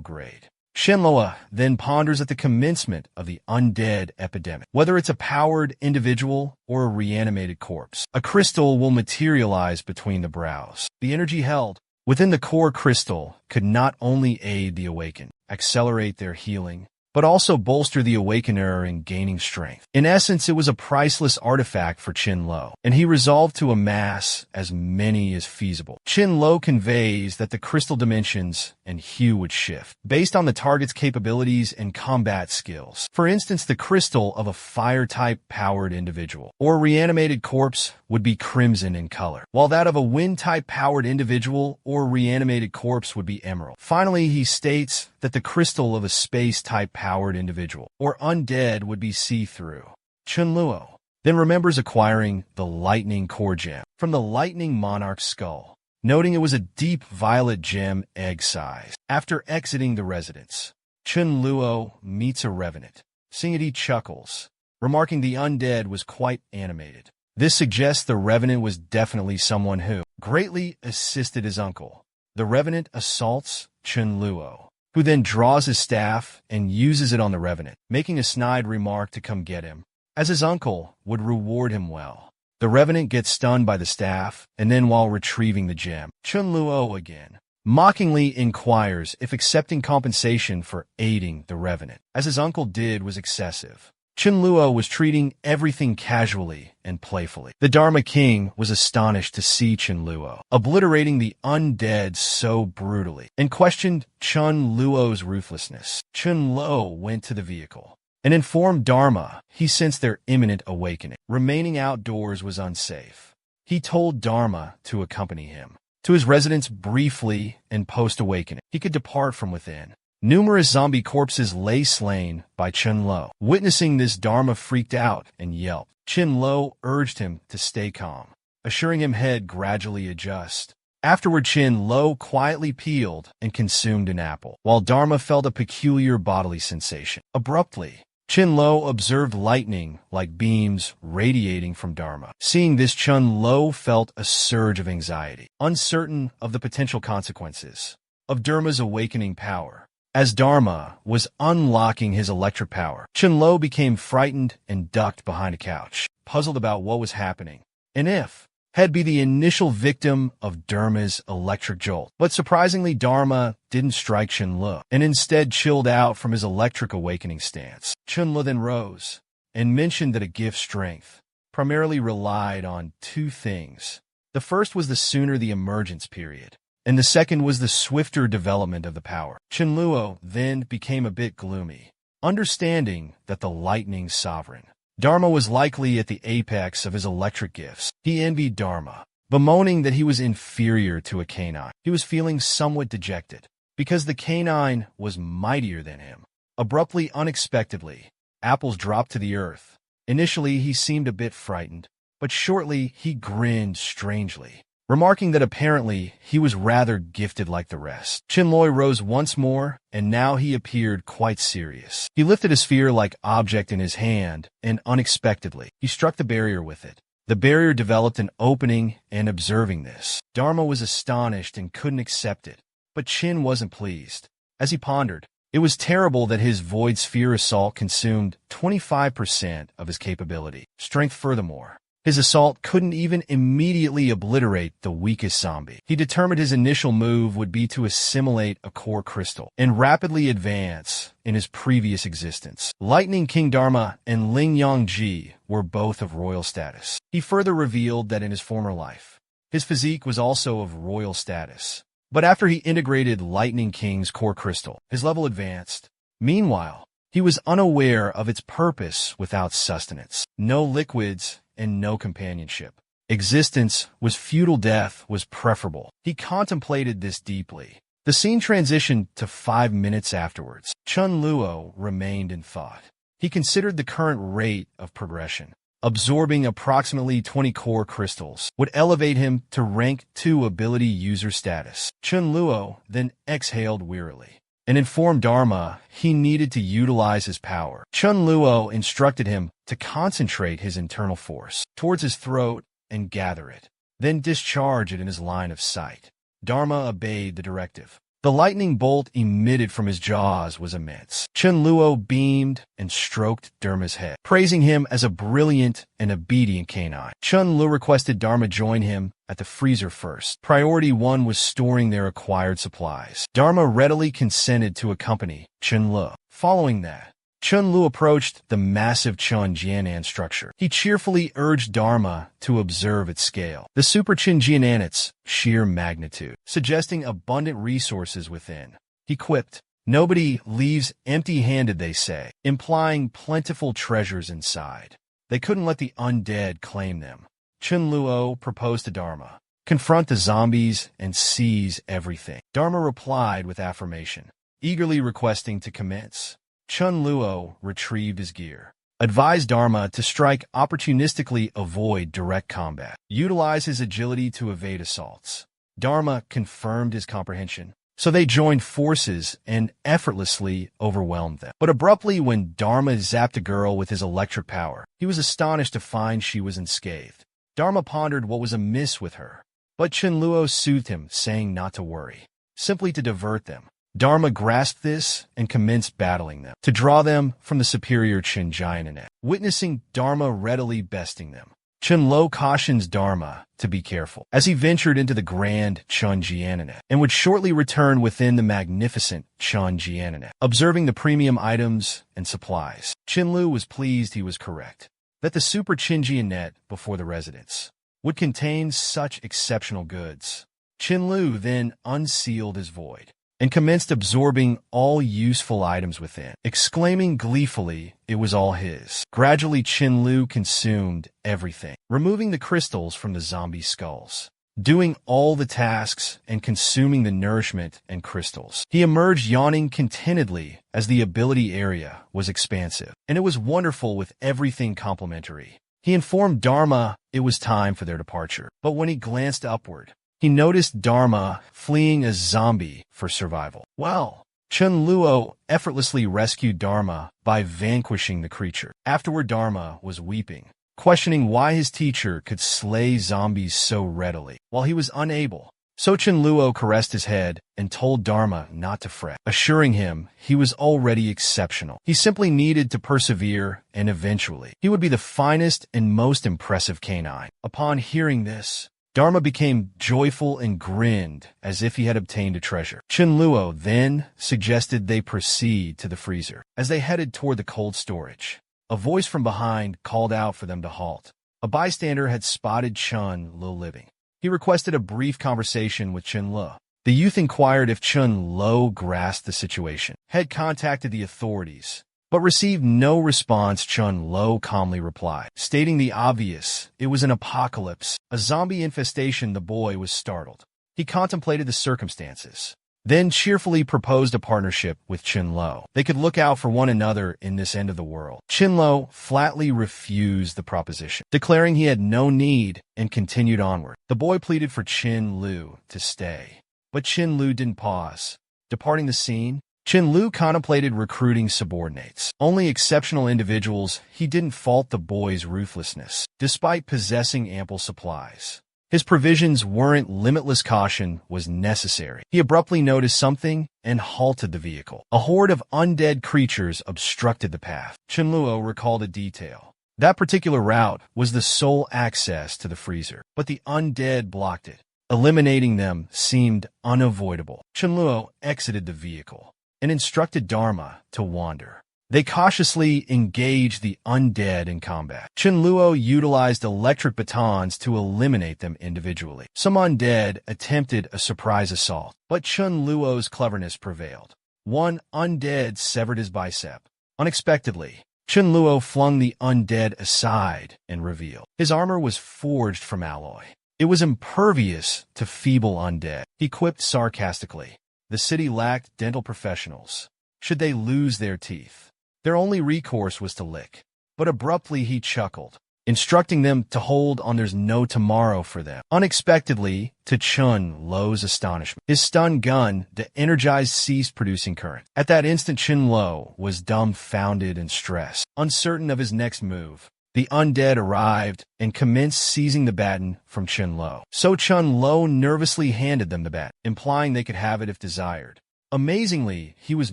Speaker 1: grade. Shenloa then ponders at the commencement of the undead epidemic. Whether it's a powered individual or a reanimated corpse, a crystal will materialize between the brows. The energy held within the core crystal could not only aid the awakened, accelerate their healing, but also bolster the awakener in gaining strength. In essence, it was a priceless artifact for Chin Lo, and he resolved to amass as many as feasible. Chin Lo conveys that the crystal dimensions and hue would shift based on the target's capabilities and combat skills. For instance, the crystal of a fire-type powered individual or reanimated corpse would be crimson in color, while that of a wind-type powered individual or reanimated corpse would be emerald. Finally, he states that the crystal of a space-type powered individual or undead would be see-through. Chun Luo then remembers acquiring the lightning core gem from the lightning monarch's skull, noting it was a deep violet gem egg size. After exiting the residence, Chun Luo meets a revenant. Seeing it, he chuckles, remarking the undead was quite animated. This suggests the revenant was definitely someone who greatly assisted his uncle. The revenant assaults Chun Luo, who then draws his staff and uses it on the revenant, making a snide remark to come get him, as his uncle would reward him well. The revenant gets stunned by the staff, and then while retrieving the gem, Chun Luo again mockingly inquires if accepting compensation for aiding the revenant, as his uncle did, was excessive. Chun Luo was treating everything casually and playfully. The Dharma King was astonished to see Chun Luo obliterating the undead so brutally and questioned Chun Luo's ruthlessness. Chun Luo went to the vehicle and informed Dharma he sensed their imminent awakening. Remaining outdoors was unsafe. He told Dharma to accompany him to his residence briefly, and post-awakening, he could depart from within. Numerous zombie corpses lay slain by Chun Lo. Witnessing this, Dharma freaked out and yelped. Chun Lo urged him to stay calm, assuring him he'd gradually adjust. Afterward, Chun Lo quietly peeled and consumed an apple, while Dharma felt a peculiar bodily sensation. Abruptly, Chun Lo observed lightning-like beams radiating from Dharma. Seeing this, Chun Lo felt a surge of anxiety, uncertain of the potential consequences of Dharma's awakening power. As Dharma was unlocking his electric power, Chun Lo became frightened and ducked behind a couch, puzzled about what was happening, and if he'd be the initial victim of Dharma's electric jolt. But surprisingly, Dharma didn't strike Chun Lo, and instead chilled out from his electric awakening stance. Chun Lo then rose and mentioned that a gift's strength primarily relied on two things. The first was the sooner the emergence period, and the second was the swifter development of the power. Chun Luo then became a bit gloomy, understanding that the lightning sovereign, Dharma, was likely at the apex of his electric gifts. He envied Dharma, bemoaning that he was inferior to a canine. He was feeling somewhat dejected, because the canine was mightier than him. Abruptly, unexpectedly, apples dropped to the earth. Initially, he seemed a bit frightened, but shortly he grinned strangely, remarking that apparently he was rather gifted like the rest. Chinloy rose once more, and now he appeared quite serious. He lifted a sphere-like object in his hand, and unexpectedly, he struck the barrier with it. The barrier developed an opening, and observing this, Dharma was astonished and couldn't accept it, but Chin wasn't pleased. As he pondered, it was terrible that his void sphere assault consumed 25% of his capability. Strength furthermore. His assault couldn't even immediately obliterate the weakest zombie. He determined his initial move would be to assimilate a core crystal and rapidly advance in his previous existence. Lightning King Dharma and Ling Yongji were both of royal status. He further revealed that in his former life, his physique was also of royal status. But after he integrated Lightning King's core crystal, his level advanced. Meanwhile, he was unaware of its purpose without sustenance. No liquids and no companionship. Existence was futile, death was preferable. He contemplated this deeply. The scene transitioned to 5 minutes afterwards. Chun Luo remained in thought. He considered the current rate of progression. Absorbing approximately 20 core crystals would elevate him to rank 2 ability user status. Chun Luo then exhaled wearily and informed Dharma he needed to utilize his power. Chun Luo instructed him to concentrate his internal force towards his throat and gather it, then discharge it in his line of sight. Dharma obeyed the directive. The lightning bolt emitted from his jaws was immense. Chun Luo beamed and stroked Dharma's head, praising him as a brilliant and obedient canine. Chun Luo requested Dharma join him at the freezer first. Priority 1 was storing their acquired supplies. Dharma readily consented to accompany Chun Luo. Following that, Chun Luo approached the massive Chun Jianan structure. He cheerfully urged Dharma to observe its scale, the Super Chun Jianan's sheer magnitude, suggesting abundant resources within. He quipped, "Nobody leaves empty-handed, they say," implying plentiful treasures inside. They couldn't let the undead claim them. Chun Luo proposed to Dharma, "Confront the zombies and seize everything." Dharma replied with affirmation, eagerly requesting to commence. Chun Luo retrieved his gear, advised Dharma to strike opportunistically, avoid direct combat, utilize his agility to evade assaults. Dharma confirmed his comprehension, so they joined forces and effortlessly overwhelmed them. But abruptly, when Dharma zapped a girl with his electric power, he was astonished to find she was unscathed. Dharma pondered what was amiss with her, but Chun Luo soothed him, saying not to worry, simply to divert them. Dharma grasped this and commenced battling them, to draw them from the superior Chun Jianan. Witnessing Dharma readily besting them, Chun Luo cautions Dharma to be careful as he ventured into the grand Chun Jianan and would shortly return within the magnificent Chun Jianan, observing the premium items and supplies. Chun Luo was pleased he was correct, that the Super Chun Jianan before the residence would contain such exceptional goods. Chun Luo then unsealed his void and commenced absorbing all useful items within, exclaiming gleefully it was all his. Gradually, Chun Luo consumed everything, removing the crystals from the zombie skulls, doing all the tasks and consuming the nourishment and crystals. He emerged yawning contentedly as the ability area was expansive, and it was wonderful with everything complementary. He informed Dharma it was time for their departure, but when he glanced upward, he noticed Dharma fleeing a zombie for survival. Well, Chun Luo effortlessly rescued Dharma by vanquishing the creature. Afterward, Dharma was weeping, questioning why his teacher could slay zombies so readily, while he was unable. So Chun Luo caressed his head and told Dharma not to fret, assuring him he was already exceptional. He simply needed to persevere, and eventually, he would be the finest and most impressive canine. Upon hearing this, Dharma became joyful and grinned as if he had obtained a treasure. Chun Luo then suggested they proceed to the freezer. As they headed toward the cold storage, a voice from behind called out for them to halt. A bystander had spotted Chun Luo living. He requested a brief conversation with Chun Luo. The youth inquired if Chun Luo grasped the situation, had contacted the authorities, but received no response. Chun Luo calmly replied, stating the obvious: it was an apocalypse, a zombie infestation. The boy was startled. He contemplated the circumstances, then cheerfully proposed a partnership with Chinlo. They could look out for one another in this end of the world. Chinlo flatly refused the proposition, declaring he had no need and continued onward. The boy pleaded for Chin Lu to stay, but Chin Lu didn't pause. Departing the scene, Chin Lu contemplated recruiting subordinates. Only exceptional individuals, he didn't fault the boy's ruthlessness, despite possessing ample supplies. His provisions weren't limitless. Caution was necessary. He abruptly noticed something and halted the vehicle. A horde of undead creatures obstructed the path. Chinluo recalled a detail. That particular route was the sole access to the freezer, but the undead blocked it. Eliminating them seemed unavoidable. Chinluo exited the vehicle and instructed Dharma to wander. They cautiously engaged the undead in combat. Chinluo utilized electric batons to eliminate them individually. Some undead attempted a surprise assault, but Chinluo's cleverness prevailed. One undead severed his bicep. Unexpectedly, Chinluo flung the undead aside and revealed. His armor was forged from alloy. It was impervious to feeble undead. He quipped sarcastically. The city lacked dental professionals. Should they lose their teeth, their only recourse was to lick. But abruptly he chuckled, instructing them to hold on. There's no tomorrow for them. Unexpectedly, to Chun Lo's astonishment, his stun gun, de-energized, ceased producing current. At that instant, Chun Lo was dumbfounded and stressed. Uncertain of his next move, the undead arrived and commenced seizing the baton from Chun Lo. So Chun Lo nervously handed them the baton, implying they could have it if desired. Amazingly, he was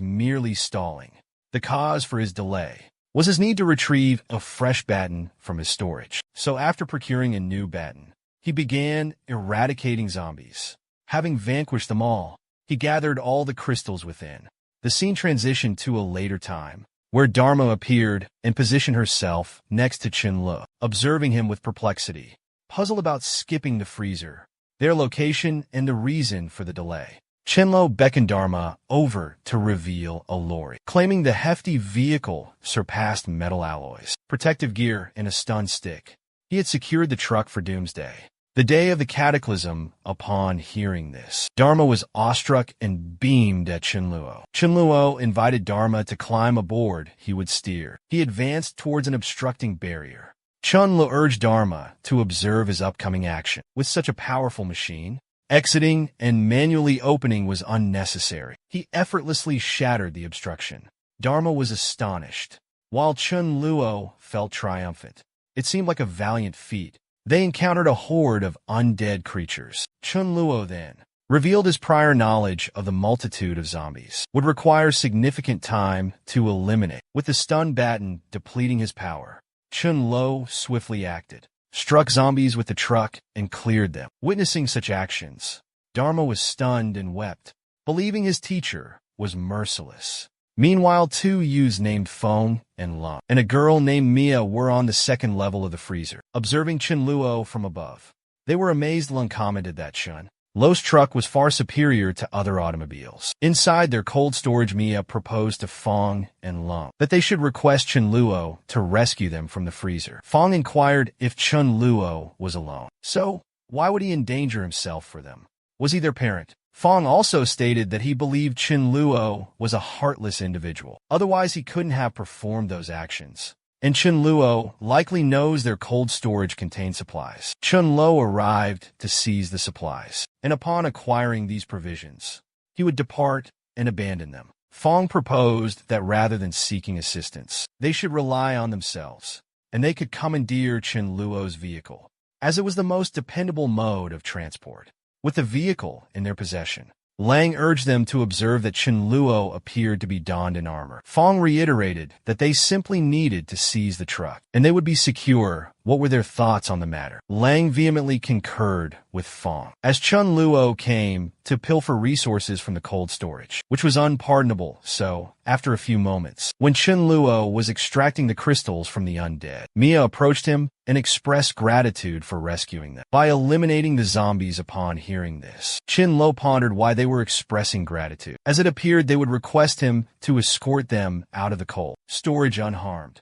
Speaker 1: merely stalling. The cause for his delay was his need to retrieve a fresh baton from his storage. So after procuring a new baton, he began eradicating zombies. Having vanquished them all, he gathered all the crystals within. The scene transitioned to a later time, where Dharma appeared and positioned herself next to Chinlo, observing him with perplexity, puzzled about skipping the freezer, their location, and the reason for the delay. Chinlo beckoned Dharma over to reveal a lorry, claiming the hefty vehicle surpassed metal alloys, protective gear, and a stun stick. He had secured the truck for Doomsday. The day of the cataclysm. Upon hearing this, Dharma was awestruck and beamed at Chinluo. Chinluo invited Dharma to climb aboard. He would steer. He advanced towards an obstructing barrier. Chinluo urged Dharma to observe his upcoming action. With such a powerful machine, exiting and manually opening was unnecessary. He effortlessly shattered the obstruction. Dharma was astonished, while Chinluo felt triumphant. It seemed like a valiant feat. They encountered a horde of undead creatures. Chinluo then revealed his prior knowledge of the multitude of zombies would require significant time to eliminate. With the stun baton depleting his power, Chinluo swiftly acted, struck zombies with the truck, and cleared them. Witnessing such actions, Dharma was stunned and wept, believing his teacher was merciless. Meanwhile, two youths named Fong and Lung and a girl named Mia were on the second level of the freezer, observing Chinluo from above. They were amazed. Lung commented that Chun Lo's truck was far superior to other automobiles. Inside their cold storage, Mia proposed to Fong and Lung that they should request Chinluo to rescue them from the freezer. Fong inquired if Chinluo was alone. So, why would he endanger himself for them? Was he their parent? Fong also stated that he believed Chinluo was a heartless individual. Otherwise, he couldn't have performed those actions. And Chinluo likely knows their cold storage contained supplies. Chinluo arrived to seize the supplies, and upon acquiring these provisions, he would depart and abandon them. Fong proposed that rather than seeking assistance, they should rely on themselves, and they could commandeer Chinluo's vehicle, as it was the most dependable mode of transport. With the vehicle in their possession, Lang urged them to observe that Chinluo appeared to be donned in armor. Fong reiterated that they simply needed to seize the truck, and they would be secure. What were their thoughts on the matter? Lang vehemently concurred with Fong, as Chinluo came to pilfer resources from the cold storage, which was unpardonable. So, after a few moments, when Chinluo was extracting the crystals from the undead, Mia approached him and expressed gratitude for rescuing them by eliminating the zombies. Upon hearing this, Chinluo pondered why they were expressing gratitude, as it appeared they would request him to escort them out of the cold storage unharmed.